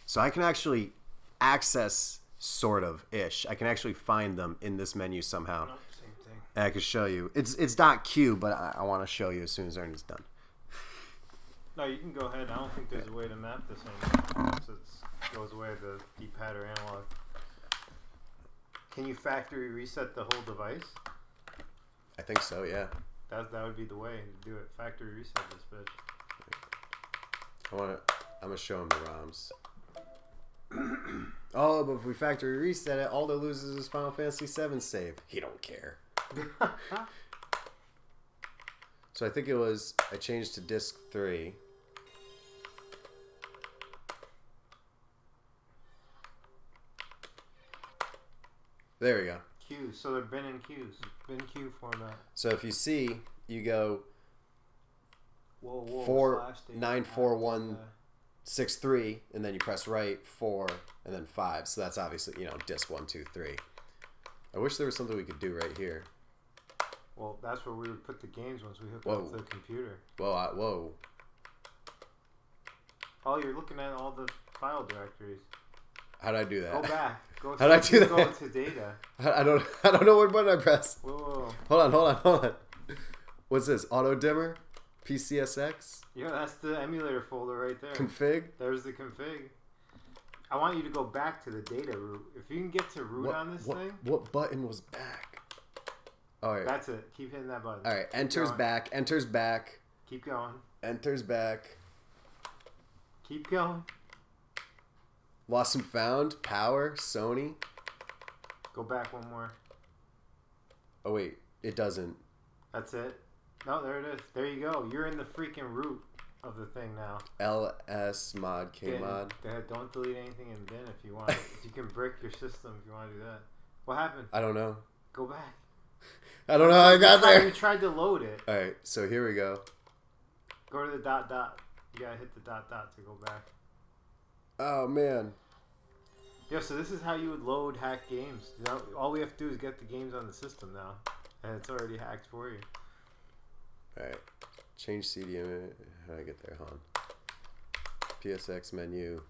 So I can actually access, sort of ish. I can actually find them in this menu somehow. Same thing. And I can show you. It's .q, but I want to show you as soon as Ernie's done. No, you can go ahead. I don't think there's a way to map this anymore. Once it goes away, the D-pad or analog. Can you factory reset the whole device? I think so, yeah. That would be the way to do it. Factory reset this bitch. I'm gonna show him the ROMs. Oh, but if we factory reset it, Aldo loses his Final Fantasy VII save. He don't care. So I think it was, I changed to disc 3. There we go. Queues. So they're bin and queues. Bin queue format. So if you see, you go Whoa, 4946163, and then you press right 4, and then 5. So that's obviously, disc 1, 2, 3. I wish there was something we could do right here. Well, that's where we would put the games once we hook Whoa. up to the computer. Whoa. Oh, you're looking at all the file directories. How'd I do that? Go back. How'd I do that? Go into data. I don't know what button I pressed. Whoa. Hold on. What's this? Auto dimmer? PCSX? Yeah, that's the emulator folder right there. Config? There's the config. I want you to go back to the data root. If you can get to root on this thing. What button was back? Alright. That's it. Keep hitting that button. Alright, enters back. Keep going. Enters back. Keep going. Lost and found. Power. Sony. Go back one more. Oh wait, it doesn't. That's it. No, there it is. There you go. You're in the freaking root of the thing now. LS mod, K mod. Don't delete anything in bin if you want. You can brick your system if you want to do that. What happened? I don't know. Go back. I don't know how I got there. You tried to load it. Alright, so here we go. Go to the dot. You gotta hit the dot to go back. Oh man. Yeah, so this is how you would load hacked games. All we have to do is get the games on the system now, and it's already hacked for you. Alright. Change CDM. How do I get there, hon? PSX menu.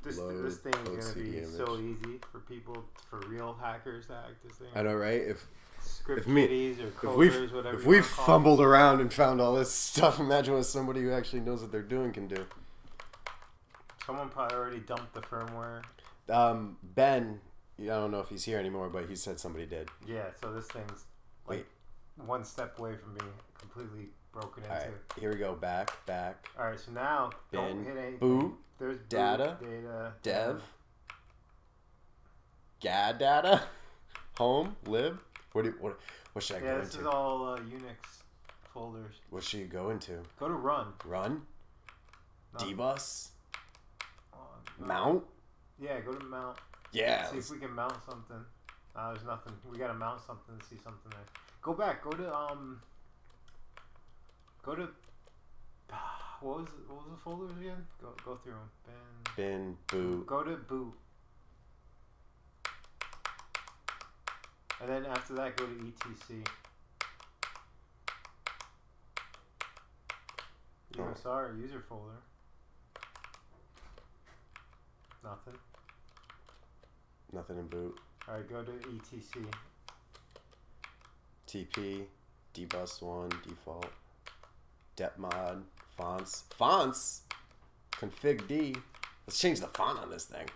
This thing is going to be so easy for people, for real hackers to hack this thing. I know, right? Script kiddies or coders, whatever if we fumbled around and found all this stuff, imagine what somebody who actually knows what they're doing can do. Someone probably already dumped the firmware. Ben, I don't know if he's here anymore, but he said somebody did. Yeah, so this thing's like one step away from being completely broken into. Alright, here we go. Back. Alright, so now don't hit anything. Boot. There's boot, data, data, dev. GAD data? Home? Lib? What should I go this is into? all Unix folders. What should you go into? Go to run. Run? No. Dbus? No. Mount? Yeah, go to mount. Yeah. See if we can mount something. There's nothing. We gotta mount something to see something there. Go back. Go to Go to. What was the folders again? Go through them. Bin, boot. Go to boot. And then after that, go to etc. USR user folder. Nothing. Nothing in boot. Alright, go to etc. TP, dbus1, default, dep mod, fonts. Fonts? Config D. Let's change the font on this thing.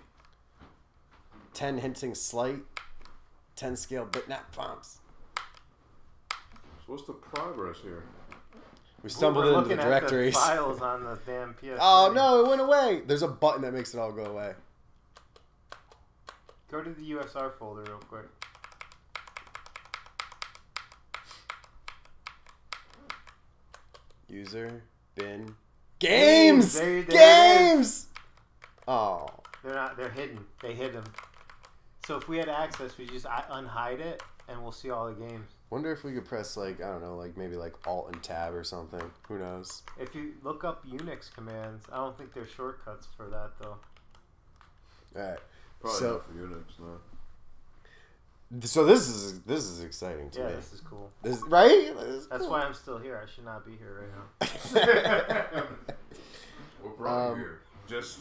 10 hinting slight, 10 scale bitmap fonts. So what's the progress here? We stumbled We're into looking the at directories. the files on the damn PS. Oh no, it went away. There's a button that makes it all go away. Go to the USR folder real quick. User, bin, games! There it Games! Oh. They're not. They're hidden. They hid them. So if we had access, we just unhide it, and we'll see all the games. Wonder if we could press like, I don't know, like maybe like Alt and Tab or something. Who knows? If you look up Unix commands, I don't think there's shortcuts for that though. Alright. Probably So- not for Unix, no. So this is exciting to Yeah, me. this is cool. This, right? This is That's cool. why I'm still here. I should not be here right now. What brought you here? Just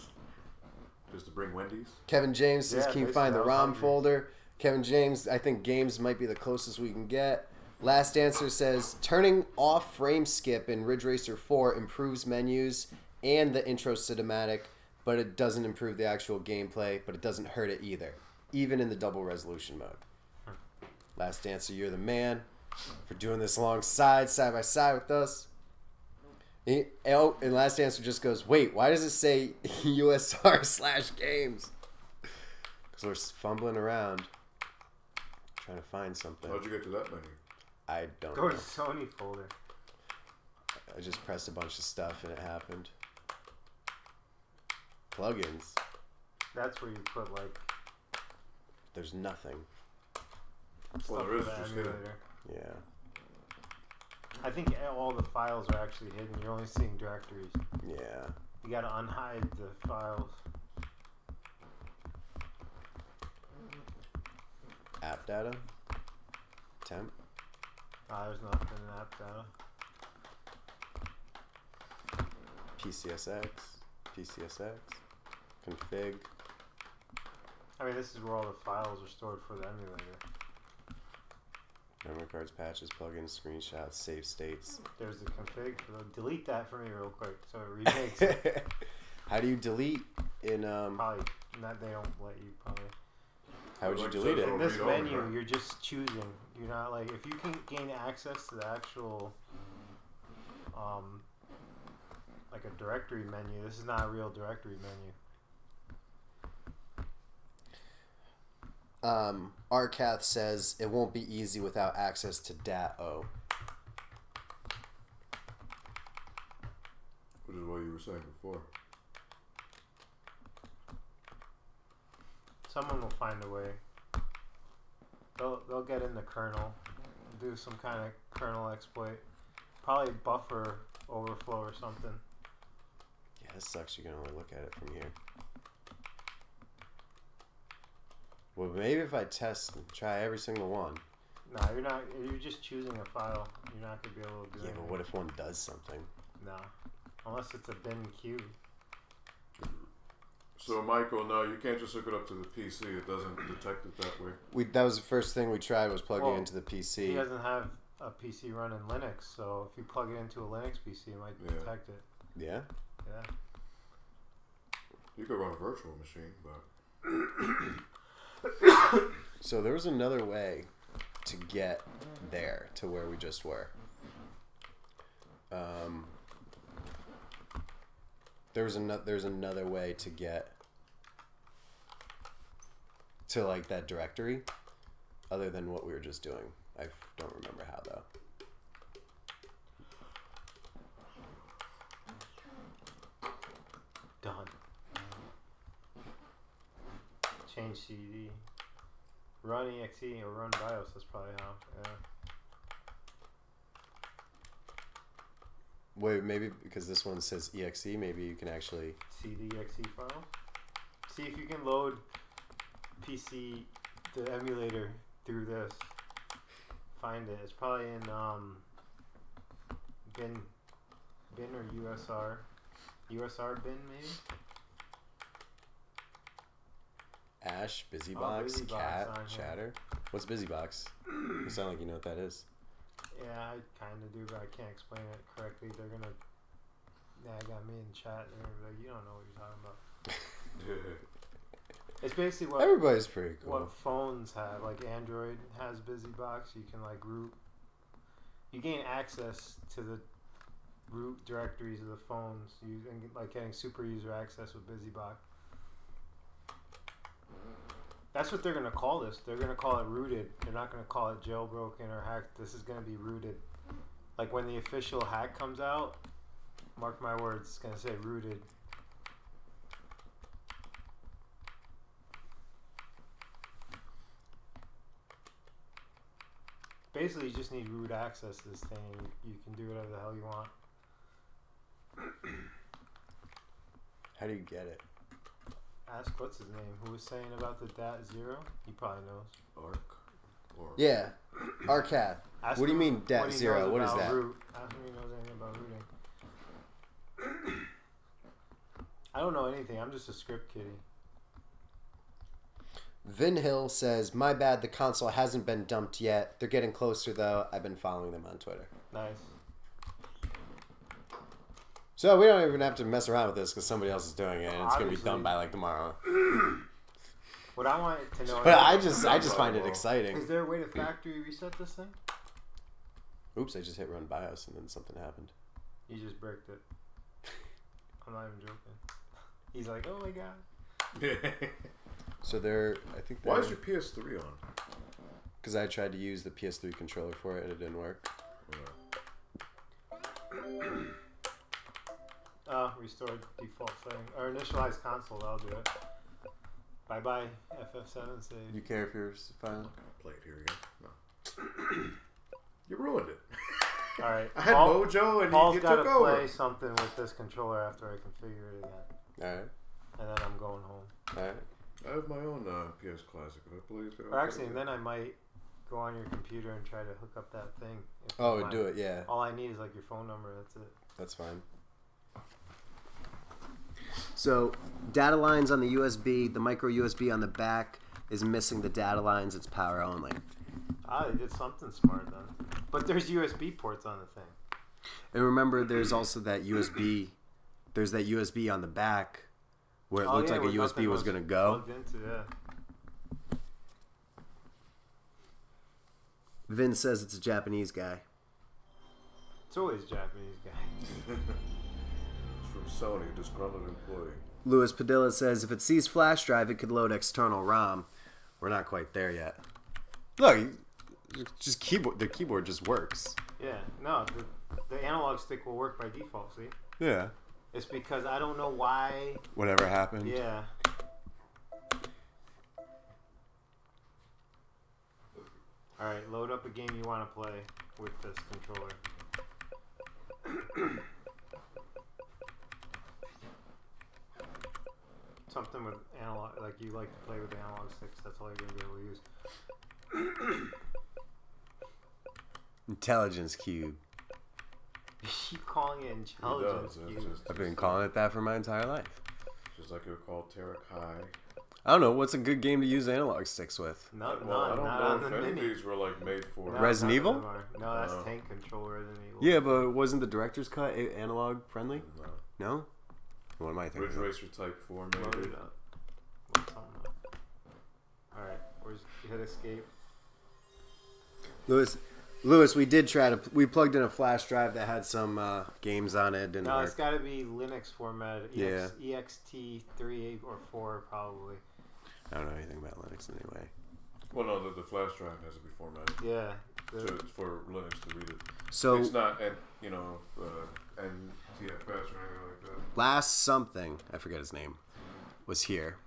to bring Wendy's? Kevin James says, Yeah, can you basically, find the I was ROM hungry. folder? Kevin James, I think games might be the closest we can get. Last Answer says, turning off frame skip in Ridge Racer 4 improves menus and the intro cinematic, but it doesn't improve the actual gameplay, but it doesn't hurt it either, even in the double resolution mode. Last Answer, you're the man for doing this alongside, side by side with us. And Last Answer just goes, wait, why does it say USR/games? Because we're fumbling around trying to find something. How'd you get to that menu? I don't Go know. to Sony folder. I just pressed a bunch of stuff and it happened. Plugins. That's where you put like There's nothing. Well, stuff there is for the just emulator. Yeah. I think all the files are actually hidden. You're only seeing directories. Yeah. You gotta unhide the files. App data. Temp. There's nothing in app data. PCSX. PCSX. Config. I mean, this is where all the files are stored for the emulator. Memory cards, patches, plugins, screenshots, save states. There's the config. Delete that for me real quick so it remakes it. How do you delete in Probably not. They don't let you probably. how would you Like delete it? social- In this read over, menu, right? you're just choosing. You're not like if you can gain access to the actual, like a directory menu. This is not a real directory menu. Arcath says it won't be easy without access to DAT-O. Which is what you were saying before. Someone will find a way. They'll get in the kernel, do some kind of kernel exploit, probably buffer overflow or something. Yeah, this sucks. You can only look at it from here. Well, maybe if I test and try every single one. No, you're not. You're just choosing a file. You're not gonna be able to do Yeah, anything. but what if one does something? No, unless it's a bin queue. So, Michael, no, you can't just hook it up to the PC. It doesn't detect it that way. That was the first thing we tried was plugging Well, into the He PC. doesn't have a PC running Linux, so if you plug it into a Linux PC, it might Yeah. detect it. Yeah. Yeah. You could run a virtual machine, but So there was another way to get there to where we just were. There's another way to get to like that directory, other than what we were just doing. I don't remember how though. Done. Change CD. Run exe or run BIOS. That's probably how. Yeah. Wait, maybe because this one says exe, maybe you can actually CD exe file. See if you can load PC the emulator through this. Find it. It's probably in bin or USR bin maybe. Ash, BusyBox, BusyBox Cat, on here. Chatter. What's BusyBox? You sound like you know what that is. Yeah, I kind of do, but I can't explain it correctly. They're gonna. Yeah, I got me in chat. They're gonna be like, you don't know what you're talking about. It's basically what Everybody's pretty cool. what phones have. Like Android has BusyBox. You can like root. You gain access to the root directories of the phones using like getting super user access with BusyBox. That's what they're gonna call this. They're gonna call it rooted. They're not gonna call it jailbroken or hacked. This is gonna be rooted. Like when the official hack comes out, mark my words, it's gonna say rooted. Basically, you just need root access to this thing. You can do whatever the hell you want. How do you get it? Ask what's his name, who was saying about the .0. He probably knows. Arc. Or Yeah, Arcath. Ask What do you him mean what he .0? knows What is about that? Root. Ask him if he knows anything about rooting. I don't know anything. I'm just a script kiddie. Vin Hill says, "My bad, the console hasn't been dumped yet. They're getting closer though. I've been following them on Twitter." Nice. So we don't even have to mess around with this because somebody else is doing it, and it's gonna be Obviously. done by like tomorrow. What I want to know But I just find it exciting. is there a way to factory reset this thing? Oops, I just hit run BIOS and then something happened. You just bricked it. I'm not even joking. He's like, oh my god. So I think Why is your PS3 on? because I tried to use the PS3 controller for it and it didn't work. Restore default setting. Or initialize console, that'll do it. Bye bye, FF7 save. You care if you're fine? I'm not gonna play it here again. No. You ruined it. Alright. I had Mojo and Paul's you gotta took over. play something with this controller after I configure it again. Alright. And then I'm going home. Alright. I have my own PS Classic. If I believe it. Or actually, and then I might go on your computer and try to hook up that thing. if you Oh, mind. do it, yeah. All I need is like your phone number, that's it. That's fine. So, data lines on the USB, the micro USB on the back is missing the data lines. It's power only. Ah, they did something smart then. But there's USB ports on the thing. And remember, there's also that USB. There's that USB on the back where it looked like a where USB nothing was going to go. Plugged into, yeah. Vin says it's a Japanese guy. It's always a Japanese guy. It's from Sony, disgruntled employee. Louis Padilla says if it sees flash drive, it could load external ROM. We're not quite there yet. Look, just keyboard. The keyboard just works. Yeah, no, the analog stick will work by default, see? Yeah. It's because I don't know why. Whatever happened. Yeah. Alright, load up a game you want to play with this controller. Something with analog, like you like to play with the analog sticks, that's all you're going to be able to use. Intelligence Cube. You keep calling it intelligence It does, cube. it's I've been calling it that for my entire life. Just like it would call Terrakai. I don't know. What's a good game to use analog sticks with? No, Well, I not don't on know the if any of mini. these were like made for. No, Resident none of Evil? them are. No, that's No. tank control Resident Evil. Yeah, but wasn't the director's cut analog friendly? No. No? What am I thinking? Ridge Racer Type 4 Load maybe. it up. What's on that? Alright, where's hit escape? Lewis, we did try to. We plugged in a flash drive that had some games on it. Didn't No, work. it's gotta be Linux format. Yeah. EXT3 or 4 probably. I don't know anything about Linux anyway. Well, no, the flash drive has to be formatted. Yeah. For Linux to read it. So it's not, NTFS or anything like that. Last something, I forget his name, was here,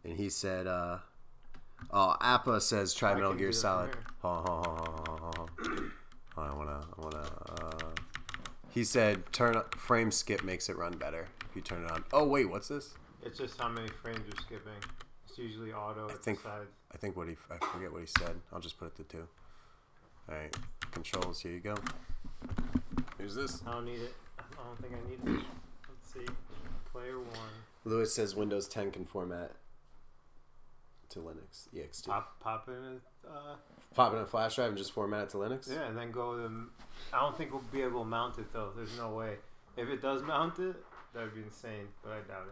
and he said, Appa says try I Metal can Gear do that Solid. from here. Hold on. I wanna. He said frame skip makes it run better if you turn it on. Oh wait, what's this? It's just how many frames you're skipping. It's usually auto at the sides. I forget what he said. I'll just put it to 2. All right, controls. Here you go. Here's this. I don't need it. I don't think I need it. Let's see. Player 1. Lewis says Windows 10 can format to Linux ext. Pop in Pop in a flash drive and just format it to Linux. yeah, and then go to. I don't think we'll be able to mount it though. There's no way. If it does mount it, that would be insane, but I doubt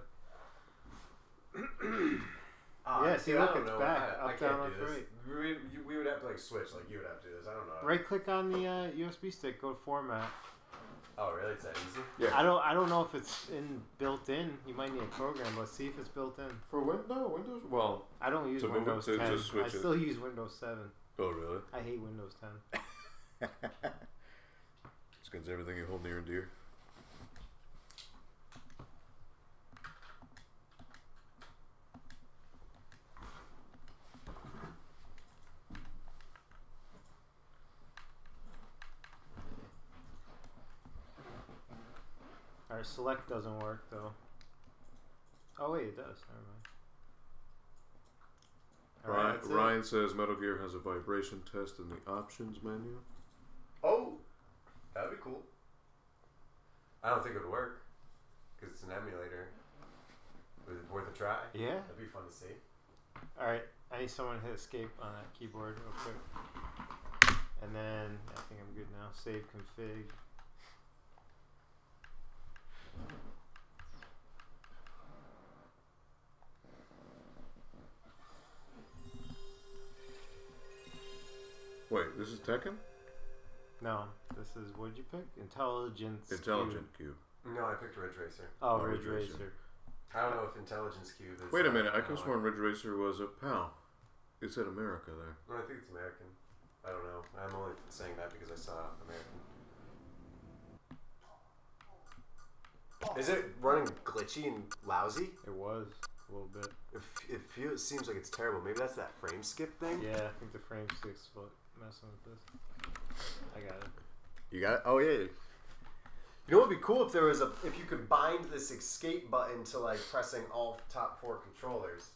it. Yeah, see, look, it's back. Up, down, left, right. We would have to switch. You would have to do this. I don't know. Right click on the USB stick, go to format. Oh, really? It's that easy? Yeah. I don't know if it's built in. You might need a program, but see if it's built in. For Windows? Well, I don't use To move it Windows to 10. switch I it. still use Windows 7. oh really? I hate Windows 10. It's against everything you hold near and dear. Alright, select doesn't work though. Oh wait, it does. Never mind. Alright, that's it. Ryan says Metal Gear has a vibration test in the options menu. Oh, that'd be cool. I don't think it would work because it's an emulator. Was it worth a try? Yeah. That'd be fun to see. Alright, I need someone to hit escape on that keyboard real quick. And then, I think I'm good now. Save config. Wait, this is Tekken? No, this is, what'd you pick? Intelligence Intelligent Cube. Cube. No, I picked Ridge Racer. Oh, Oh, Ridge Ridge Racer. Racer. I don't know if Intelligence Cube is. Wait a minute, I could have sworn Ridge Racer was a PAL. It said America there. No, I think it's American. I don't know. I'm only saying that because I saw American. Is it running glitchy and lousy? It was a little bit. It seems like it's terrible. Maybe that's that frame skip thing? Yeah, I think the frame stick's messing with this. I got it. You got it? Oh, yeah. You know what would be cool if there was if you could bind this escape button to pressing all top 4 controllers.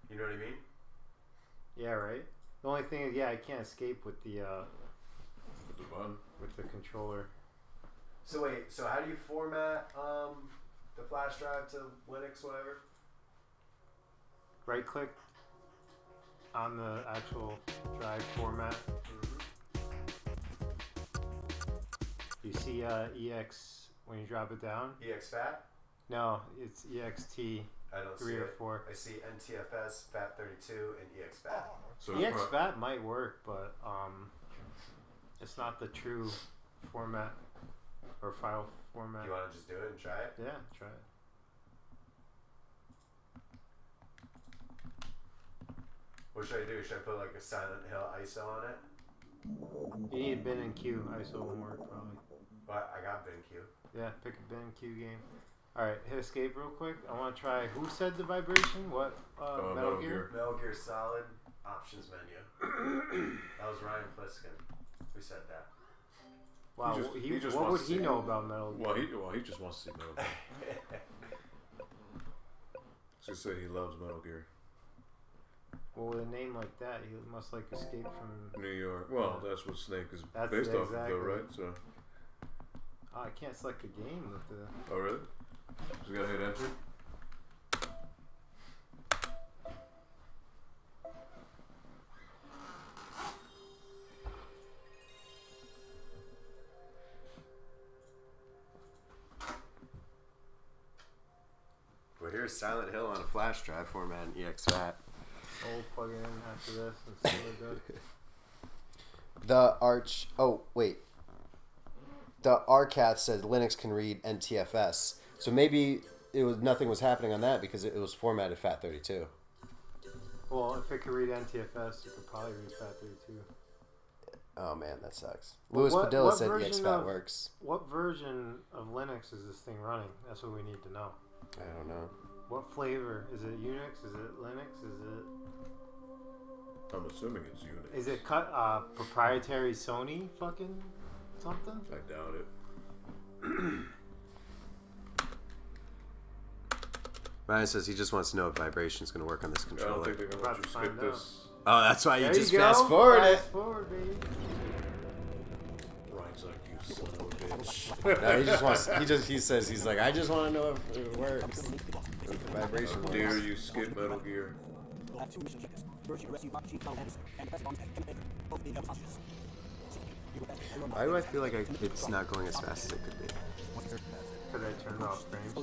You know what I mean? Yeah, right? The only thing is, I can't escape with the With the button. with the controller. So wait, so how do you format the flash drive to Linux, whatever? Right click on the actual drive format. You see EX when you drop it down? EXFAT? No, it's EXT I don't 3 see or it. 4. I see NTFS, FAT32, and EXFAT. So EXFAT might work, but it's not the true format or file format. You want to just do it and try it? Yeah, try it. What should I do? Should I put a Silent Hill ISO on it? You need bin and Q. ISO won't work probably. But I got BenQ. Yeah, pick a bin and Q game. Alright, hit escape real quick. I want to try. Who said the vibration? What? Metal Gear? Metal Gear Solid options menu. That was Ryan Pliskin who said that. Wow, He just what would wants to he see- know about Metal Gear? Well, he just wants to see Metal Gear. Just say he loves Metal Gear. Well, with a name like that, he must like Escape from... New York. Well, that's what Snake is That's based off of, exactly. though, right? So. Oh, I can't select the game with the... Oh, really? Just gotta hit enter. Well, here's Silent Hill on a flash drive format in EXFAT. Oh, plug it in after this and see what it does. The Arch. Oh wait. The RCAT says Linux can read NTFS, so maybe nothing was happening on that because it was formatted FAT32. Well, if it could read NTFS, it could probably read FAT32. Oh man, that sucks. Well, Louis Padilla what said version EXFAT of- works. What version of Linux is this thing running? That's what we need to know. I don't know. What flavor? Is it Unix? Is it Linux? Is it... I'm assuming it's Unix. Is it proprietary Sony fucking something? I doubt it. Ryan says he just wants to know if vibration's going to work on this I don't controller. think they're gonna let you skip About to find this. Oh, that's why you There just you go. fast forward it. Fast forward, baby. Ryan's like, you son of a bitch. No, he just wants. He says he's like, I just want to know if it works. If the vibration works. Dare you skip Metal Gear? Why do I feel like it's not going as fast as it could be? Could I turn off frames?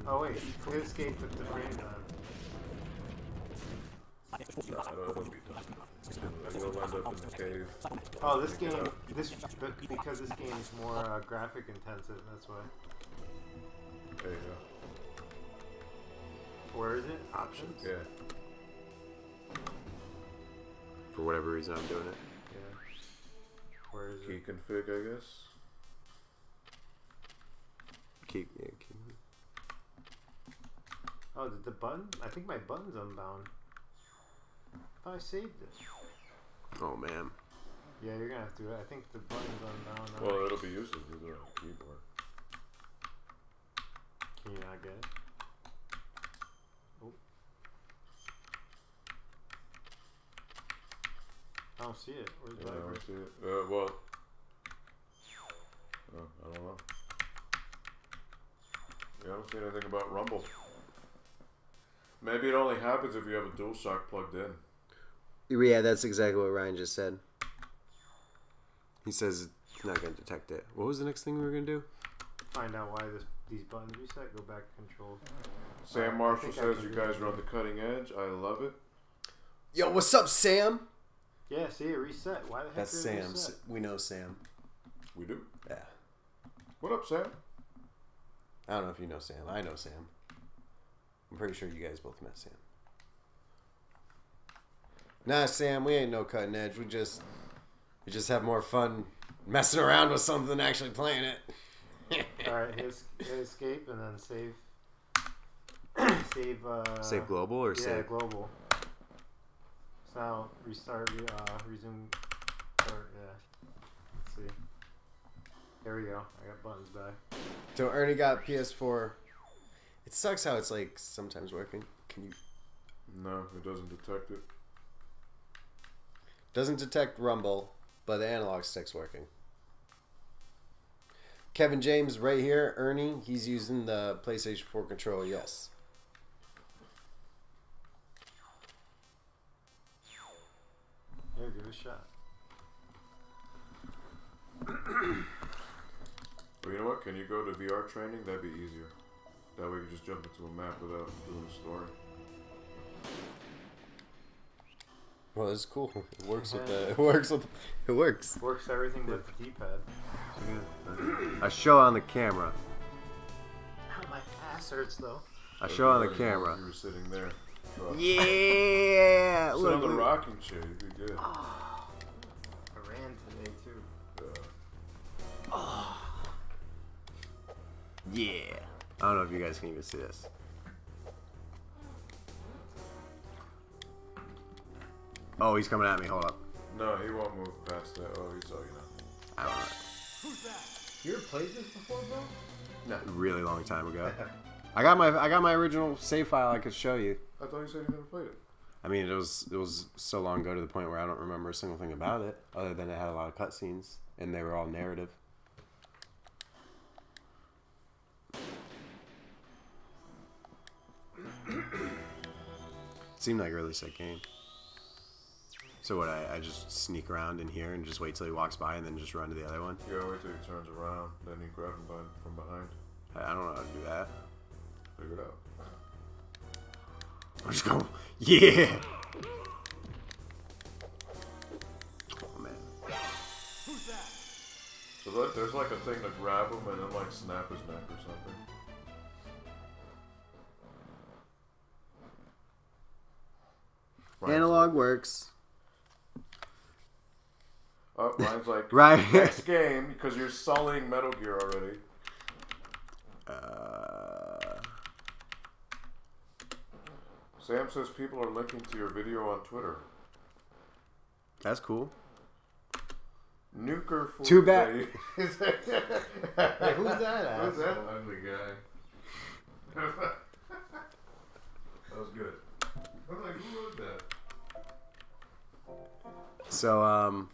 Oh wait, hit escape with the frame down. Nah, it'll be done. I'm gonna land up in the cave. Oh, this game, because this game is more graphic intensive, that's why. There you go. Where is it? Options? Yeah. For whatever reason, I'm doing it. Yeah. Where is Key it? config, I guess. Keep. Oh, did the button? I think my button's unbound. I thought I saved it. Oh man. Yeah, you're gonna have to. I think the button's unbound now. Well, it'll be useless with a keyboard. Can you not get it? Oh. I don't see it. Where's the Yeah, I vibration? don't see it. Well, I don't know. Yeah, I don't see anything about Rumble. Maybe it only happens if you have a DualShock plugged in. Yeah, that's exactly what Ryan just said. He says it's not going to detect it. What was the next thing we were going to do? Find out why these buttons reset. Go back to control. Sam I Marshall think I says can you do guys that. are on the cutting edge. I love it. Yo, what's up, Sam? Yeah, see it reset. Why the heck That's did it Sam. reset? We know Sam. We do. Yeah. What up, Sam? I don't know if you know Sam. I know Sam. I'm pretty sure you guys both met Sam. Nah, Sam, we ain't no cutting edge. We just have more fun messing around with something than actually playing it. Alright, hit escape and then save. Save global or yeah, save? global. So now restart, resume. Start, yeah. Let's see. There we go. I got buttons back. So Ernie got PS4. It sucks how it's like sometimes working. Can you? No, it doesn't detect it. Doesn't detect rumble, but the analog stick's working. Kevin James right here, Ernie, he's using the PlayStation 4 controller, yes. Yeah, give it a shot. Well, you know what? Can you go to VR training? That'd be easier. That way you can just jump into a map without doing a story. Well, it's cool. It works with the. It works with. It works. Works everything but the D-pad. A show on the camera. Ow, my ass hurts though. A show on the You camera. were sitting there. Yeah! Sit on the rocking chair. You'd be good. I ran today too. Yeah. I don't know if you guys can even see this. Oh, he's coming at me. Hold up. No, he won't move past that. Oh, he saw you now. I don't know. You ever played this before, bro? A really long time ago. I got my original save file I could show you. I thought you said you never played it. I mean, it was so long ago to the point where I don't remember a single thing about it, other than it had a lot of cutscenes and they were all narrative. Seemed like a really sick game. So what? I just sneak around in here and just wait till he walks by and then just run to the other one. You gotta wait till he turns around, then you grab him from behind. I don't know how to do that. Figure it out. I'm just going, yeah! Oh, man. So there's like a thing to grab him and then like snap his neck or something. Analog works. Oh, Ryan's like, Right. next game, because you're sullying Metal Gear already. Sam says people are linking to your video on Twitter. That's cool. Nuker for Too bad. Hey, who's that? Who's that asshole? ugly guy? That was good. I'm like, who wrote that? So,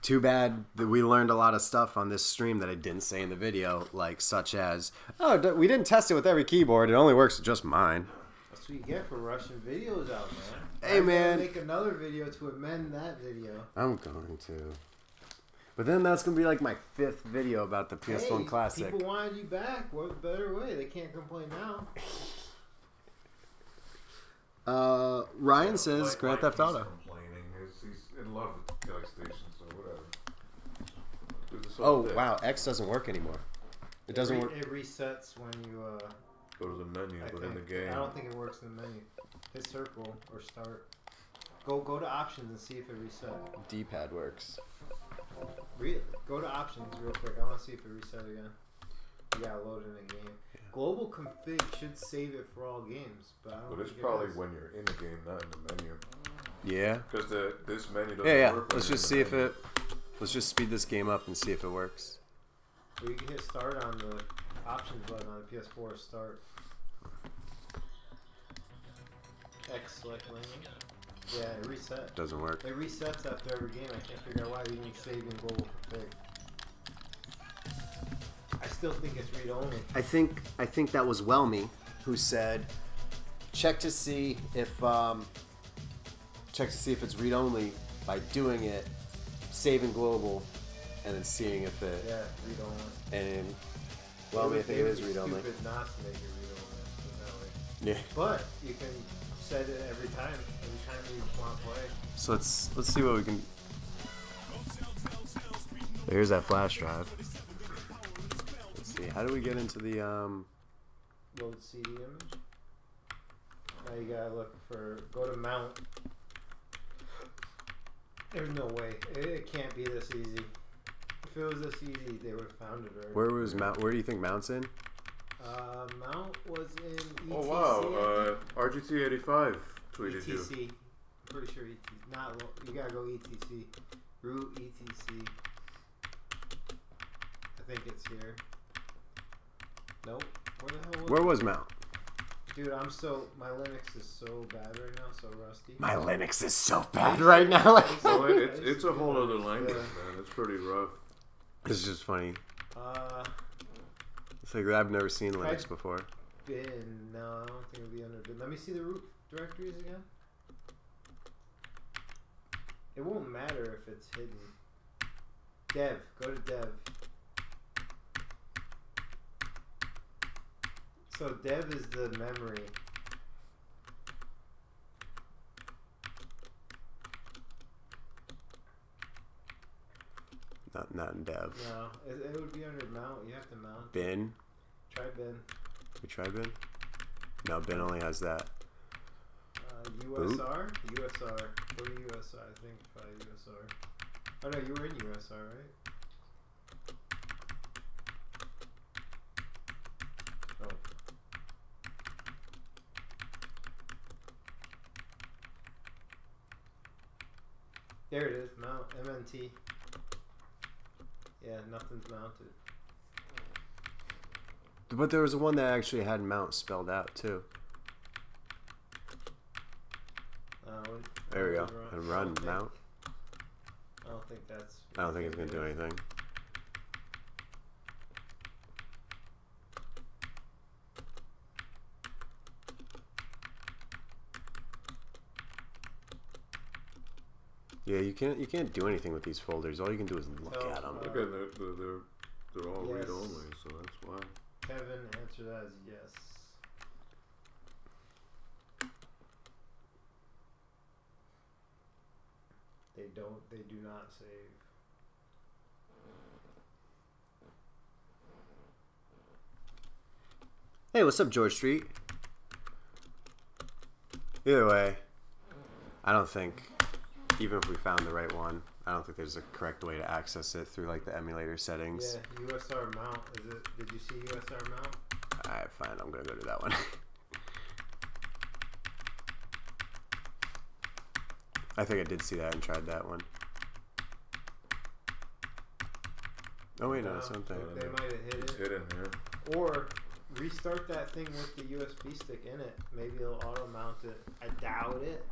too bad that we learned a lot of stuff on this stream that I didn't say in the video, like such as, we didn't test it with every keyboard. It only works with just mine. That's what you get for rushing videos out, man. Hey, man. Make another video to amend that video. I'm going to. But then that's going to be like my 5th video about the PS1 Hey, Classic. People wanted you back. What better way? They can't complain now. Ryan says Grand Theft Auto. Complaining. He's in love with PlayStation, so whatever. Do this all Oh, day. wow. X doesn't work anymore. It doesn't work. It resets when you. Go to the menu, but in the game. I don't think it works in the menu. Hit circle or start. Go to options and see if it resets. D-pad works. Go to options real quick. I want to see if it reset again. You gotta load in a game. Global config should save it for all games, but I don't. But it's think it probably does. when you're in the game, not in the menu. Yeah. Because this menu doesn't Yeah. work. when Let's you're just in see the if menu. it. Let's just speed this game up and see if it works. Or you can hit start on the options button on the PS4. Start. X select language. Yeah, it reset. Doesn't work. It resets after every game. I can't figure out why you didn't save in global config. I still think it's read only. I think that was Whelmy who said, check to see if it's read only by doing it, saving global, and then seeing if it. Yeah, read only. And Whelmy, I think it is read only. Stupid not to make it read only that way. Yeah. But you can set it every time you want to play. So let's see what we can. There's that flash drive. Let's see. How do we get into the Load CD image. Now you gotta look for. Go to mount. There's no way. It can't be this easy. If it was this easy, they would have found it already. Where was mount? Where do you think mount's in? Mount was in ETC. Oh wow, RGT85 tweeted you. ETC. I'm pretty sure ETC. You gotta go ETC. Root ETC. I think it's here. Nope. Where the hell was Where it? was mount? Dude, my Linux is so bad right now, so rusty. My Linux is so bad right now. No, it's a whole other language, man. It's pretty rough. It's just funny. Uh, It's like I've never seen Linux before. bin. No, I don't think it'll be under bin. Let me see the root directories again. It won't matter if it's hidden. Dev. Go to dev. So dev is the memory. Not in dev. No, it would be under mount. You have to mount. Bin. Try bin. We try bin. No, bin only has that. USR? USR. Go to USR, I think. Probably USR. Oh no, you were in USR, right? Oh. There it is. Mount. MNT. Yeah, nothing's mounted. But there was one that actually had mount spelled out too. There we go. And run mount. I don't think that's. I don't think it's gonna do anything. Yeah, you can't do anything with these folders. All you can do is look at them. Look at they're all Yes. read only, so that's why. Kevin answered as yes. They do not save. Hey, what's up, George Street? Either way, I don't think, even if we found the right one, I don't think there's a correct way to access it through like the emulator settings. Yeah, USR mount. Is it? Did you see USR mount? Alright, fine. I'm gonna go to that one. I think I did see that and tried that one. Oh wait, no, that's something. They might have hit It's it. hidden here. Or restart that thing with the USB stick in it. Maybe it'll auto mount it. I doubt it.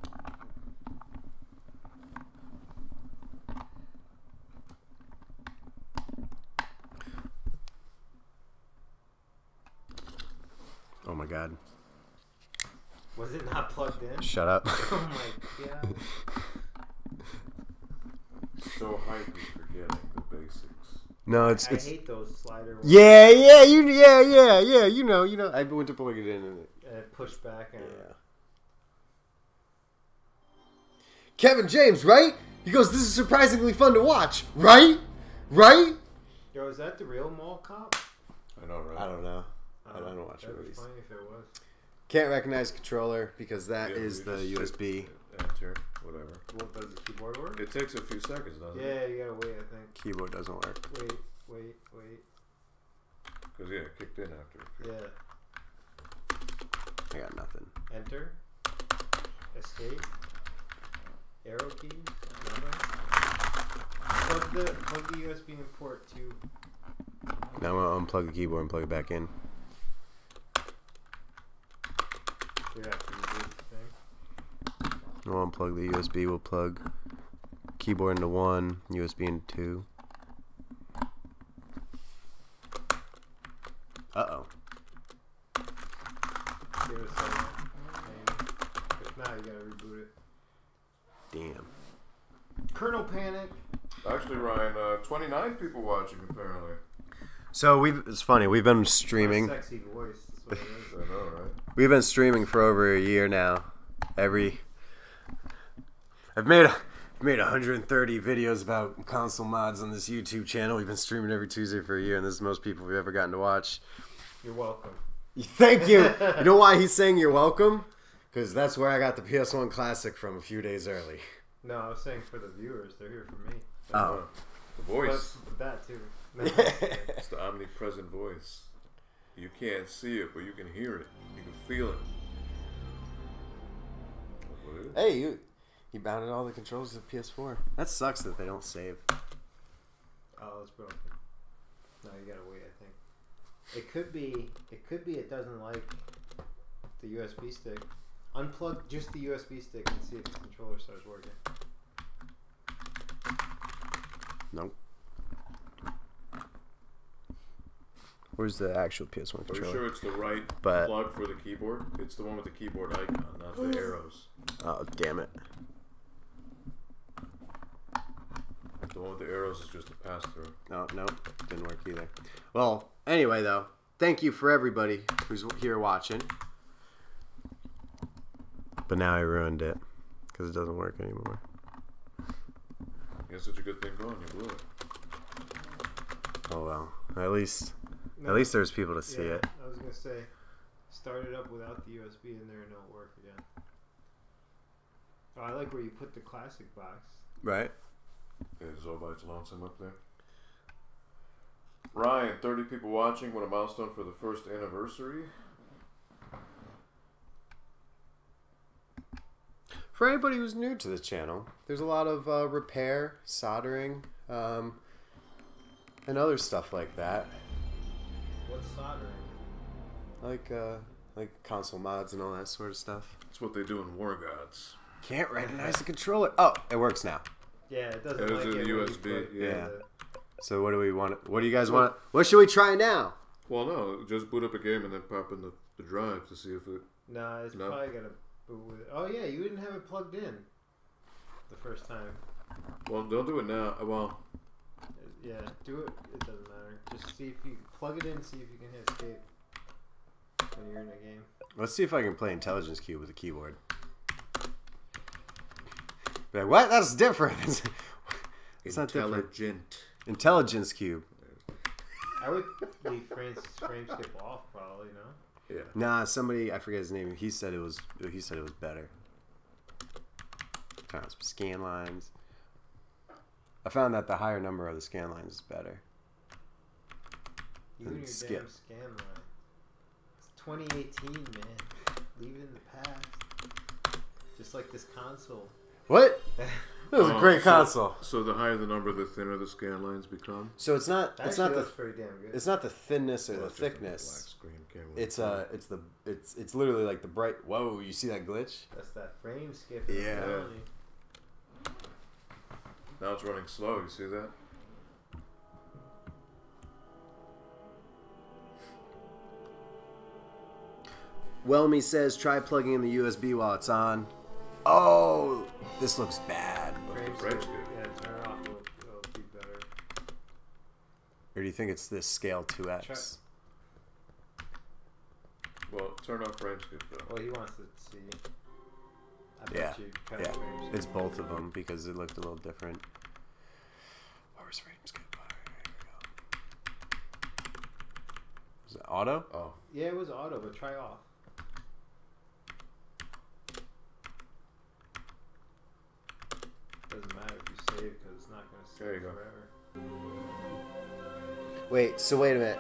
Oh my god. Was it not plugged in? Shut up. Oh my god. So hype is forgetting the basics. No, I it's hate those slider ones. yeah. You know. I went to plug it in and it. Push back and Yeah. Kevin James, right? He goes, this is surprisingly fun to watch, right? Right? Yo, is that the real mall cop? I know, right? I don't know. I don't watch That'd be movies. funny if it was. Can't recognize controller because that Yeah, is we The just USB Enter, whatever. What does the keyboard work? It takes a few seconds, doesn't it? Yeah, you gotta wait. I think. keyboard doesn't work. Wait. Because, yeah, it kicked in after a few. Yeah. I got nothing. Enter. Escape. Arrow keys. Nothing. Plug the USB in port to. Now I'm gonna unplug the keyboard and plug it back in. We have to reboot the thing. We'll unplug the USB. We'll plug keyboard into 1, USB into 2. Uh-oh. Give it a second. Maybe. If not, you gotta reboot it. Damn. Colonel Panic. Actually, Ryan, 29 people watching, apparently. So it's funny. We've been streaming. My sexy voice. That's what it is. I know, right? We've been streaming for over a year now. I've made 130 videos about console mods on this YouTube channel. We've been streaming every Tuesday for a year, and this is the most people we've ever gotten to watch. You're welcome. Thank you. You know why he's saying you're welcome? Because that's where I got the PS1 Classic from a few days early. No, I was saying for the viewers. They're here for me. Oh. The voice. But that too. No, It's the omnipresent voice. You can't see it, but you can hear it. You can feel it. That's what it is. Hey, you bounded all the controls to the PS4. That sucks that they don't save. Oh, it's broken. No, you gotta wait. I think it could be. It doesn't like the USB stick. Unplug just the USB stick and see if the controller starts working. Nope. Where's the actual PS1 Are you controller? sure it's the right But- plug for the keyboard? It's the one with the keyboard icon, not the arrows. Oh, damn it. The one with the arrows is just a pass-through. No, nope. Didn't work either. Well, anyway, though. Thank you for everybody who's here watching. But now I ruined it. Because it doesn't work anymore. You had such a good thing going, you blew it. Oh, well. At least No, there's people to see yeah, it. I was gonna say, start it up without the USB in there and it'll work again. Oh, I like where you put the classic box. Right? Yeah, Zobite's lonesome up there. Ryan, 30 people watching. What a milestone for the first anniversary. For anybody who's new to the channel, there's a lot of repair, soldering, and other stuff like that. What's soldering? Like console mods and all that sort of stuff. That's what they do in War Gods. Can't recognize the controller. Oh, it works now. Yeah, it doesn't It was like a it when you USB, put yeah. the- So what do we want? What do you guys want? What should we try now? Well, no, just boot up a game and then pop in the drive to see if it... Nah, it's No? probably gonna boot with it. Oh yeah, you didn't have it plugged in the first time. Well, don't do it now. Well, Yeah, do it. It doesn't matter. Just see if you plug it in. See if you can hit escape when you're in a game. Let's see if I can play Intelligence Cube with a keyboard. Be like, what? That's different. It's not different. intelligent. Intelligence Cube. I would leave frame skip off probably. No. Yeah. Nah, somebody, I forget his name. He said it was better. Turn on some scan lines. I found that the higher number of the scan lines is better. You and your Skip. damn scan line. It's 2018, man. Leave it in the past. Just like this console. What? That was a great console. So the higher the number, the thinner the scan lines become. So it's not. That It's not actually the. looks pretty damn good. It's not the thinness or Well, the it's just a thickness. black screen, can't really tell. It's literally like the bright. Whoa! You see that glitch? That's that frame skip. Yeah. Now it's running slow. You see that? Whelmy says try plugging in the USB while it's on. Oh, this looks bad. Frame Frame's skip. good. Yeah, turn it off. It'll be better. Or do you think it's this scale 2x? Well, turn off frame skip though. Well, he wants to see. I Yeah, bet you cut yeah. frame skip. It's both of them because it looked a little different. Where's frame skip? There we go. Is it auto? Oh, Yeah, it was auto, but try off. Doesn't matter if you save because it's not going to save There you go. forever. Wait, so wait a minute.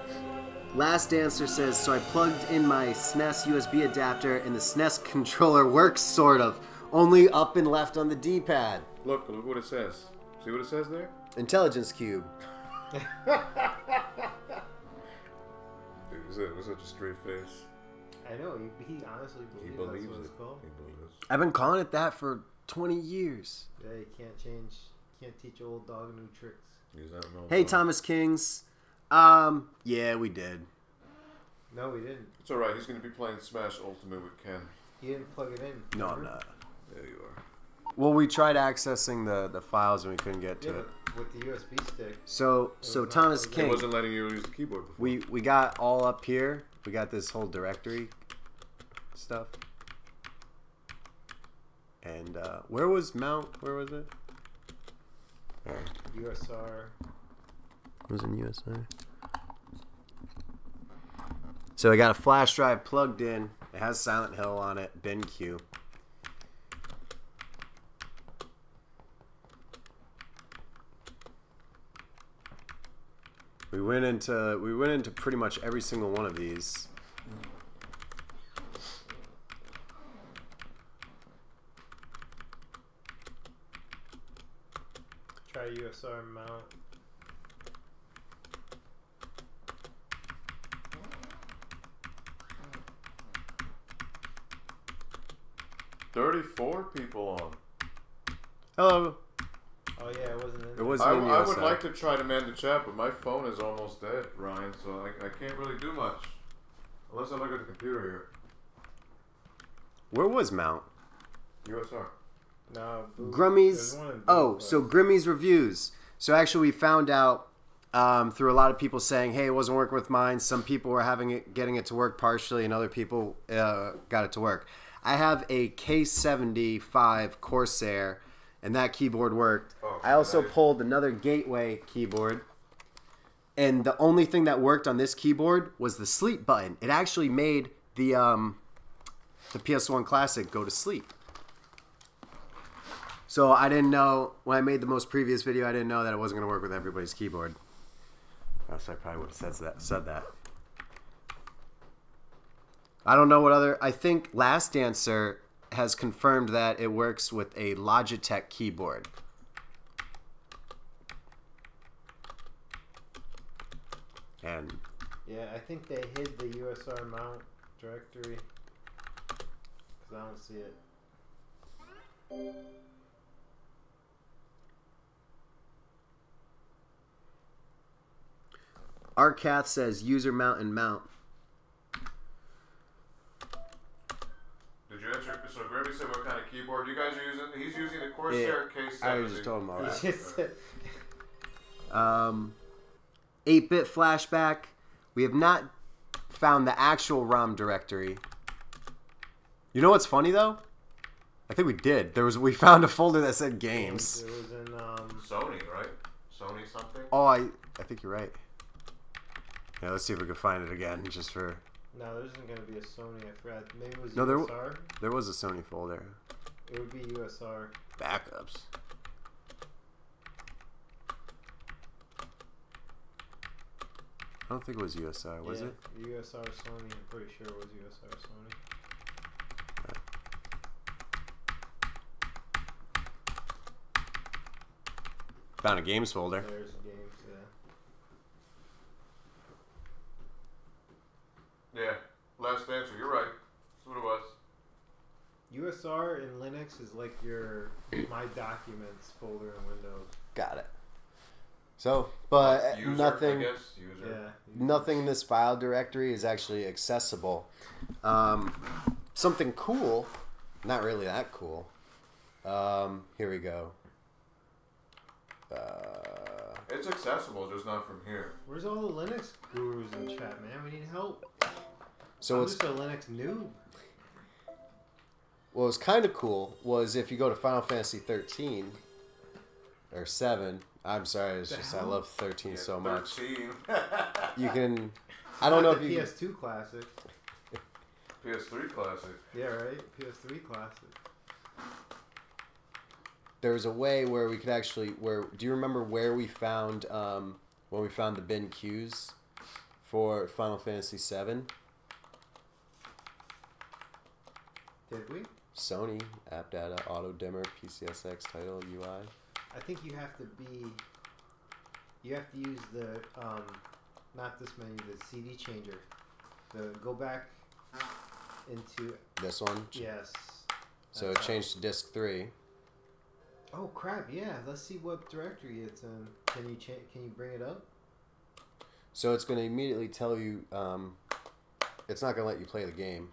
Last Dancer says, so I plugged in my SNES USB adapter and the SNES controller works sort of. Only up and left on the D-pad. look what it says. See what it says there? Intelligence cube. Dude, it was such a straight face. I know, he honestly He believes believes that's what it. it's called. He believes. I've been calling it that for 20 years. Yeah, you can't teach old dog new tricks. Use that in all Hey, time. Thomas Kings. Yeah, we did. No, we didn't. It's alright, he's going to be playing Smash Ultimate with Ken. He didn't plug it in. No, I'm remember? not. There you are. Well, we tried accessing the files and we couldn't get to Yeah, it. but with the USB stick. So was not Thomas plugged in. It King, wasn't letting you use the keyboard before. we got all up here. We got this whole directory stuff. And where was Mount? Where was it? There. USR. It was in USA. So I got a flash drive plugged in. It has Silent Hill on it. BenQ. We went into pretty much every single one of these. Try USR mount. $34 people on. Hello. Oh yeah, it wasn't in It there. wasn't in I would USA. like to try to man the chat, but my phone is almost dead, Ryan, so I can't really do much. Unless I look at the computer here. Where was Mount? USR. No, Boo- Grummy's. there's one in Boo, Oh, but- so Grimmy's reviews. So actually, we found out through a lot of people saying, "Hey, it wasn't working with mine." Some people were getting it to work partially, and other people got it to work. I have a K75 Corsair, and that keyboard worked. Oh, I also nice. pulled another Gateway keyboard, and the only thing that worked on this keyboard was the sleep button. It actually made the PS1 Classic go to sleep. So I didn't know, when I made the most previous video, I didn't know that it wasn't going to work with everybody's keyboard. Else I probably would have said that. I don't know what other... I think Last Dancer has confirmed that it works with a Logitech keyboard. And Yeah, I think they hid the USR mount directory because I don't see it. Arcath says user mount and mount. Did you answer? So Grimmy said what kind of keyboard you guys are using? He's using the Corsair K70. I just told him all He that. just said- 8-bit flashback. We have not found the actual ROM directory. You know what's funny though? I think we did. We found a folder that said games. It was in Sony, right? Sony something? Oh, I think you're right. Yeah, let's see if we can find it again, just for. no, there isn't gonna be a Sony. I forgot. Maybe it was No, USR. there was a Sony folder. It would be USR. Backups. I don't think it was USR, was it? USR Sony. I'm pretty sure it was USR Sony. Found a games folder. There's games, yeah. Yeah, last answer. You're right. That's what it was. USR in Linux is like your My Documents folder in Windows. Got it. So, but User, nothing. I guess. User. Yeah. Nothing in this file directory is actually accessible. Something cool, not really that cool. Here we go. It's accessible, just not from here. Where's all the Linux gurus in chat, man? We need help. So I'm it's just a Linux noob. what was kind of cool was if you go to Final Fantasy 13 or 7. I'm sorry, it's just I love 13 so much. 13. You can. I don't know if the you. PS2 classic. PS3 classic. Yeah, right. PS3 classic. There was a way where we could actually. Do you remember where we found when we found the bin queues for Final Fantasy 7? Did we? Sony app data, auto dimmer, PCSX title, UI. I think you have to be. You have to use the not this menu, the CD changer. Go back into This one. yes. So it changed to disc 3. Oh crap! Yeah, let's see what directory it's in. Can you Can you bring it up? So it's going to immediately tell you. It's not going to let you play the game.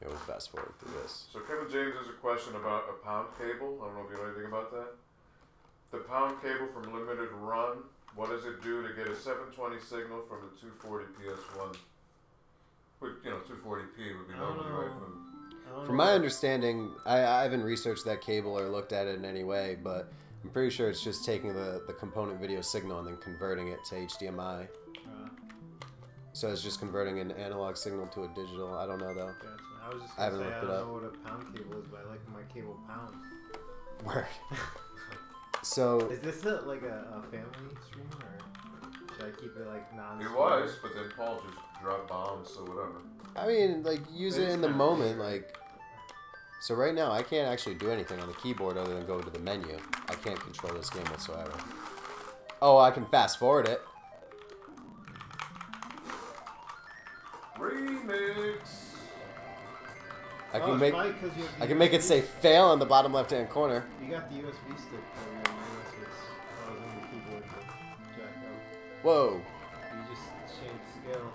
Yeah, we'll fast forward through this. So Kevin James has a question about a pound cable. I don't know if you know anything about that. The pound cable from limited run. What does it do to get a 720 signal from the 240 PS1? Which, 240p would be normally right from. From my understanding, I haven't researched that cable or looked at it in any way, but I'm pretty sure it's just taking the component video signal and then converting it to HDMI. So it's just converting an analog signal to a digital. I don't know though. Gotcha. I was just I gonna haven't say I looked it don't up. know what a pound cable is, but I like my cable pounds. Word. So Is this like a family stream, or should I keep it like non? It was, but then Paul just dropped bombs, so whatever. I mean, like use it in the moment, like. So right now, I can't actually do anything on the keyboard other than go to the menu. I can't control this game whatsoever. Oh, I can fast forward it. Remix. I can it's make. probably 'cause you have the I can make it say fail in the bottom left-hand corner. You got the USB stick for your USB. I was on the keyboard to jack up. Whoa. You just change scale.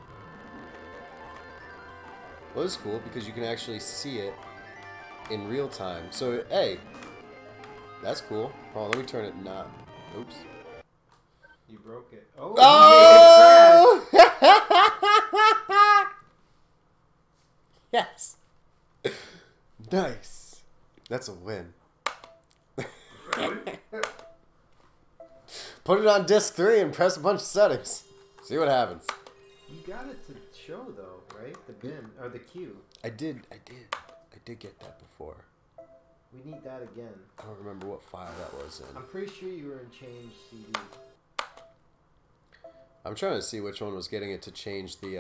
Well, it's cool because you can actually see it in real time. So, hey, that's cool. Hold on, let me turn it not. Oops. You broke it. Oh! Oh! Yes. Nice. That's a win. Really? Put it on disc 3 and press a bunch of settings. See what happens. You got it to show though, right? The bin or the queue. I did get that before. We need that again. I don't remember what file that was in. I'm pretty sure you were in change CD. I'm trying to see which one was getting it to change the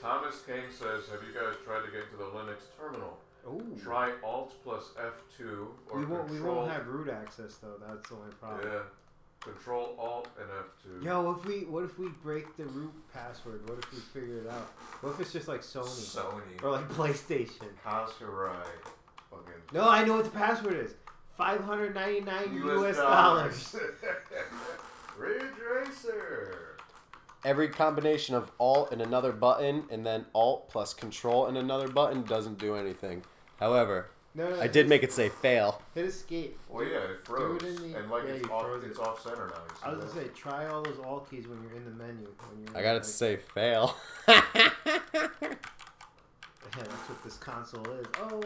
Thomas King says, have you guys tried to get into the Linux terminal? Oh. Try Alt plus F2 or We Control. won't have root access though. That's the only problem. Yeah. Control Alt and F2. Yo, what if we break the root password? What if we figure it out? What if it's just like Sony or like PlayStation? Coscarai. Fucking. No, I know what the password is. $599 US dollars. Ridge Racer. every combination of Alt and another button, and then Alt plus Control and another button doesn't do anything. However, No, I did make it say fail. hit escape. Well, yeah, it froze. Do it in the- And like yeah, it's you off, froze it's it. off center now. You see I was that? gonna say, try all those Alt keys when you're in the menu. When you're I got it like, to say fail. Yeah, that's what this console is. Oh,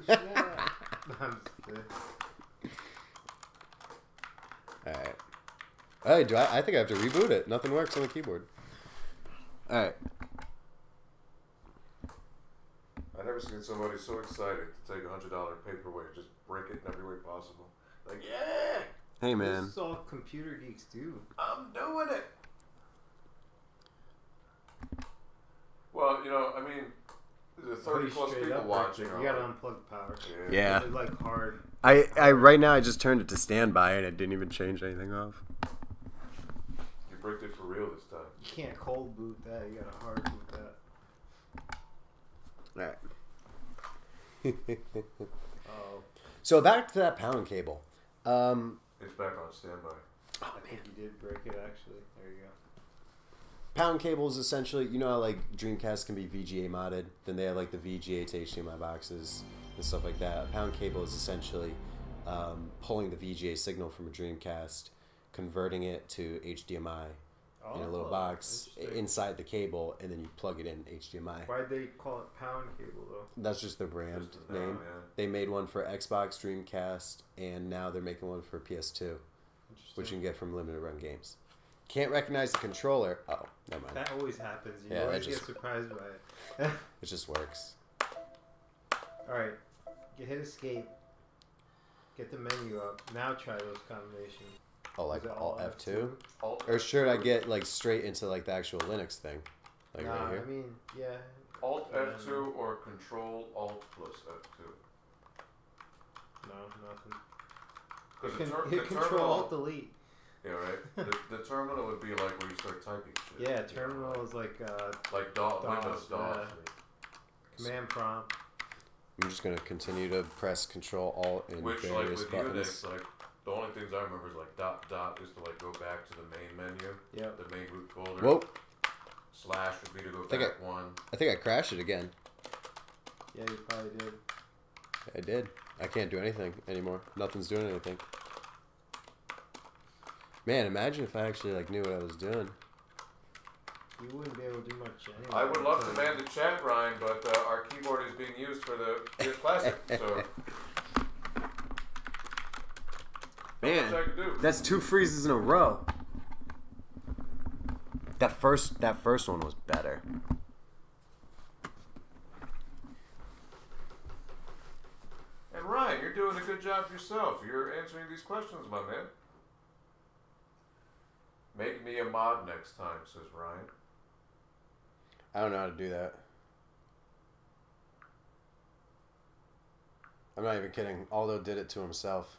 shit. I'm just kidding. Alright. Hey, I think I have to reboot it. Nothing works on the keyboard. Alright. I never never seen somebody so excited to take a $100 paperweight and just break it in every way possible. Like, yeah, Hey, man. This is all computer geeks do. I'm doing it. Well, you know, I mean, there's 30 plus Straight people up, watching. You gotta unplug the power. Yeah. It's like hard. I right now I just turned it to standby and it didn't even change anything off. You bricked it for real this time. You can't cold boot that. You gotta hard boot that. Alright. Oh, So back to that pound cable. It's back on standby. I think you did break it actually. There you go. Pound cable is essentially, you know how like Dreamcast can be VGA modded? Then they have like the VGA to HDMI boxes and stuff like that. A pound cable is essentially pulling the VGA signal from a Dreamcast, converting it to HDMI in a little box inside the cable, and then you plug it in HDMI. Why'd they call it pound cable though? That's just their brand name. They made one for Xbox, Dreamcast, and now they're making one for PS2, which you can get from Limited Run Games. Can't recognize the controller. Oh, never mind. That always happens. You Yeah, always that get just- surprised by it. It just works. Alright. You hit escape. Get the menu up. Now try those combinations. Oh, like Is it Alt F2? Alt Or should I get like straight into like the actual Linux thing? Like Nah, right here? I mean, yeah. Alt F2 or Control Alt plus F2? No, nothing. Because Hit Control Alt Delete. Yeah, right. The terminal would be like where you start typing shit. Yeah, terminal is like Like Windows DOS. yeah. Command prompt. I'm just gonna continue to press Control Alt and Which, like various with buttons. Unix, like the only things I remember is like dot is to like go back to the main menu. Yep. The main root folder. Whoa! Slash would be to go Think back one. I think I crashed it again. Yeah, you probably did. I did. I can't do anything anymore. Nothing's doing anything. Man, imagine if I actually like knew what I was doing. You wouldn't be able to do much anyway. I would love to man the chat, Ryan, but our keyboard is being used for the PS Classic, so Man, much I could do. that's 2 freezes in a row. That first one was better. And Ryan, you're doing a good job yourself. You're answering these questions, my man. Make me a mod next time, says Ryan. I don't know how to do that. I'm not even kidding. Aldo did it to himself.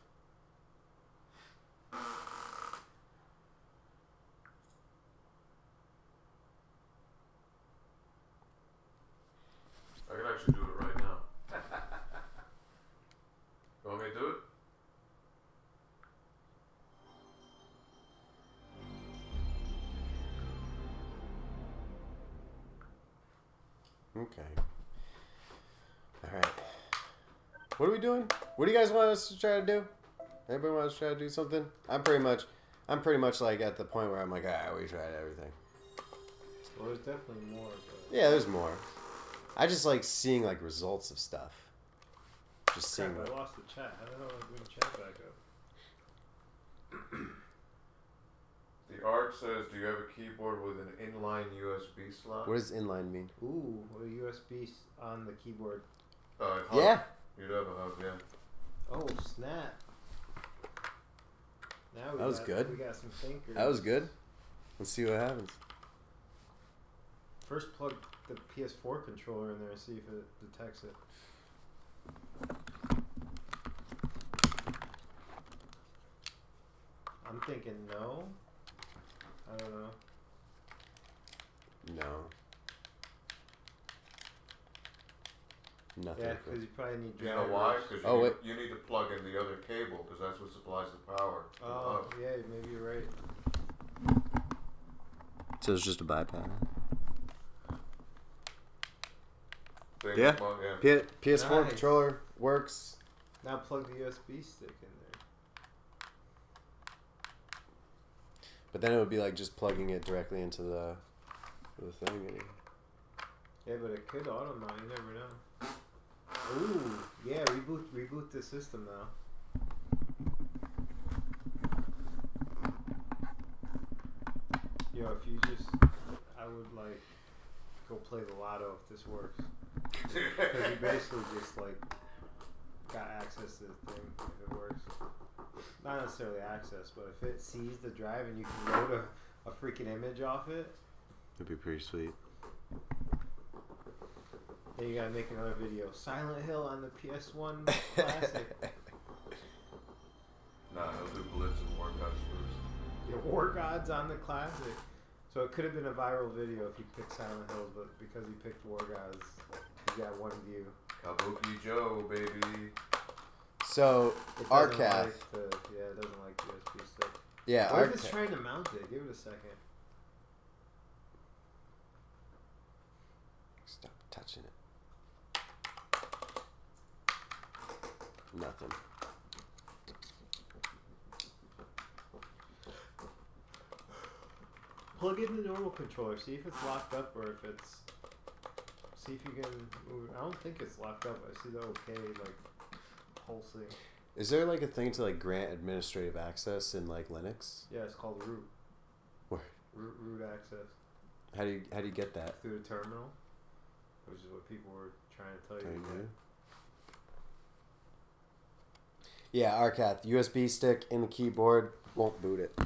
I can actually do it right now. You want me to do it? Okay. Alright. What are we doing? What do you guys want us to try to do? Anybody want us to try to do something? I'm pretty much like at the point where I'm like, alright, we tried everything. Well, there's definitely more, but Yeah, there's more. I just like seeing like results of stuff. Just seeing crap, what. I lost the chat. How the hell do I bring the chat back up? The Arc says, do you have a keyboard with an inline USB slot? What does inline mean? Ooh, a USB on the keyboard. Hub. Yeah. You'd have a hub, yeah. Oh, snap. Now That was good. We got some thinkers. That was good. Let's see what happens. First, plug the PS4 controller in there and see if it detects it. I'm thinking no. I don't know. No. Nothing. Yeah, because you probably need Do you drivers. know why? Because Oh, wait. you need to plug in the other cable because that's what supplies the power. to the Oh, hub. yeah, maybe you're right. So it's just a bypass. Thing Yeah. plug in. PS4 Nice. controller works. Now plug the USB stick in there. But then it would be like just plugging it directly into the thing. Yeah, but it could auto mount. You never know. Ooh, yeah, reboot the system now. Yo, if you just, I would like go play the lotto if this works. Because you basically just like got access to the thing if it works. Not necessarily access, but if it sees the drive and you can load a freaking image off it, It'd be pretty sweet. then you gotta make another video. Silent Hill on the PS1 Classic. Nah, he'll do Blitz and War Gods first. Your War Gods on the Classic. So it could have been a viral video if he picked Silent Hills, but because he picked War Gods, he got one view. Kabuki Joe, baby. So, It doesn't Arcath. like it doesn't like USB stick. Yeah, What if it's Arcath. trying to mount it? Give it a second. Stop touching it. Nothing. Plug in the normal controller. See if it's locked up or if it's. See if you can move. I don't think it's locked up. I see the okay like pulsing. Is there like a thing to like grant administrative access in like Linux? Yeah, it's called root. Where? Root access How do you get that? through the terminal, which is what people were trying to tell you. Trying to do? Yeah, Arcath. USB stick in the keyboard won't boot it.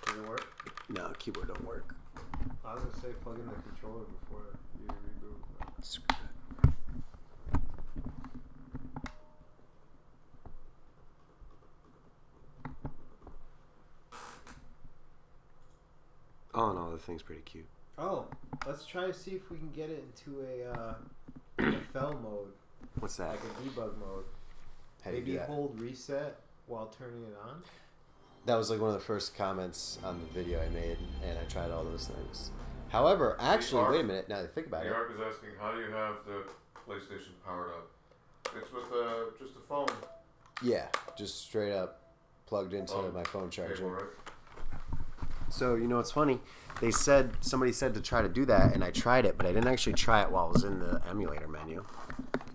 Does it work? No, keyboard don't work. I was gonna say plug in the controller before you reboot. But Screw that. All in all, the thing's pretty cute. oh, let's try to see if we can get it into a FL mode, What's that? like a debug mode. How do you Maybe do that? hold reset while turning it on. That was like one of the first comments on the video I made, and I tried all those things. However, actually, wait a minute. Now that I think about it, New York is asking, how do you have the PlayStation powered up? It's with just a phone yeah, just straight up plugged into Oh, my phone charger. cable, right? So, you know what's funny? Somebody said to try to do that, and I tried it, but I didn't actually try it while I was in the emulator menu.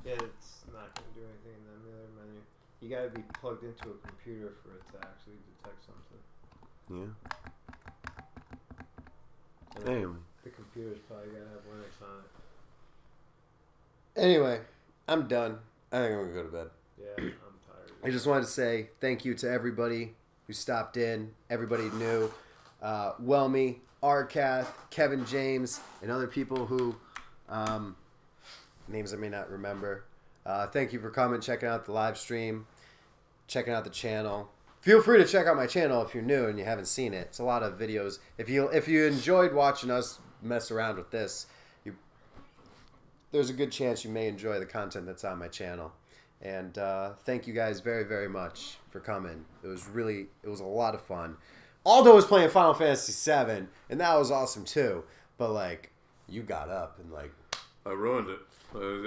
Yeah, it's not going to do anything in the emulator menu. You got to be plugged into a computer for it to actually detect something. Yeah. And then Anyway. the computer's probably got to have Linux on it. Anyway, I'm done. I think I'm gonna go to bed. Yeah, I'm tired. I just wanted to say thank you to everybody who stopped in, everybody new, Whelmy, Arcath, Kevin James, and other people who names I may not remember. Thank you for coming, checking out the live stream, checking out the channel. Feel free to check out my channel if you're new and you haven't seen it. It's a lot of videos. If you enjoyed watching us mess around with this, there's a good chance you may enjoy the content that's on my channel. And thank you guys very, very much for coming. It was a lot of fun. Aldo was playing Final Fantasy VII, and that was awesome too. But like, you got up and like, I ruined it.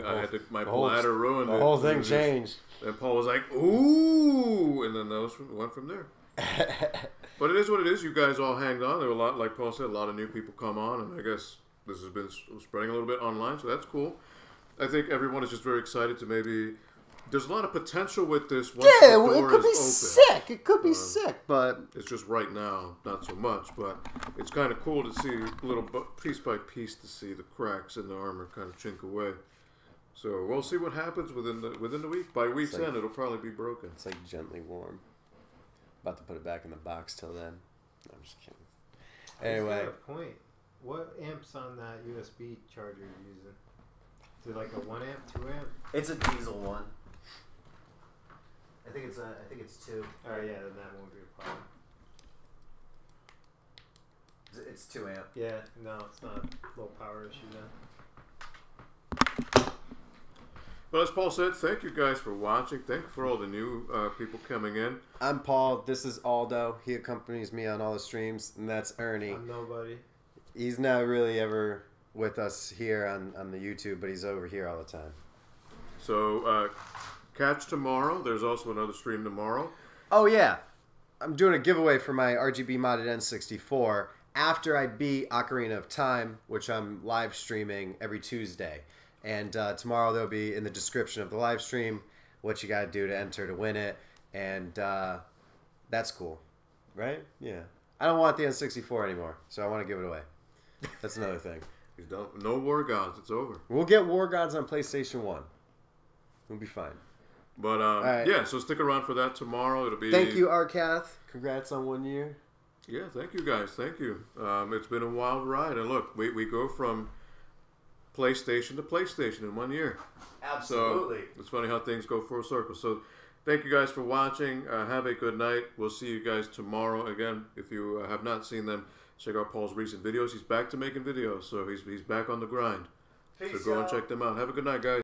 I had my the whole- bladder ruined it. the whole thing And changed. And Paul was like, ooh, and then went from there. But it is what it is. You guys all hanged on. There were a lot, like Paul said, a lot of new people come on, and I guess this has been spreading a little bit online, so that's cool. I think everyone is just very excited to maybe. There's a lot of potential with this. Once yeah, the it door could is be open. sick. It could be sick, but It's just right now, not so much, but it's kind of cool to see piece by piece to see the cracks in the armor kind of chink away. So we'll see what happens within the week. By week's like- end, it'll probably be broken. it's like gently warm. About to put it back in the box till then. No, I'm just kidding. Anyway, He's got a point. What amps on that USB charger you using? Is it like a 1 amp, 2 amp? It's a diesel one. I think it's 2. Oh yeah, then that won't be a problem. It's 2 amp. Yeah, no, it's not a low power issue then. But as Paul said, thank you guys for watching. Thank you for all the new people coming in. I'm Paul. This is Aldo. He accompanies me on all the streams, and that's Ernie. I'm nobody. He's not really ever with us here on the YouTube, but he's over here all the time. So catch tomorrow. There's also another stream tomorrow. Oh yeah, I'm doing a giveaway for my RGB modded N64 after I beat Ocarina of Time, which I'm live streaming every Tuesday. And tomorrow there'll be in the description of the live stream what you gotta do to enter to win it, and that's cool, right? Yeah. I don't want the N64 anymore, so I want to give it away. That's another thing. He's done. No War Gods. It's over. We'll get War Gods on PlayStation 1. We'll be fine. But right. yeah, so stick around for that tomorrow. It'll be. Thank you, Arcath. Congrats on 1 year. Yeah, thank you guys. Thank you. It's been a wild ride, and look, we go from PlayStation to PlayStation in 1 year. Absolutely. So it's funny how things go full circle. So thank you guys for watching. Have a good night. We'll see you guys tomorrow. Again, if you have not seen them, check out Paul's recent videos. He's back to making videos, so he's back on the grind. Peace So go and out. check them out. Have a good night, guys.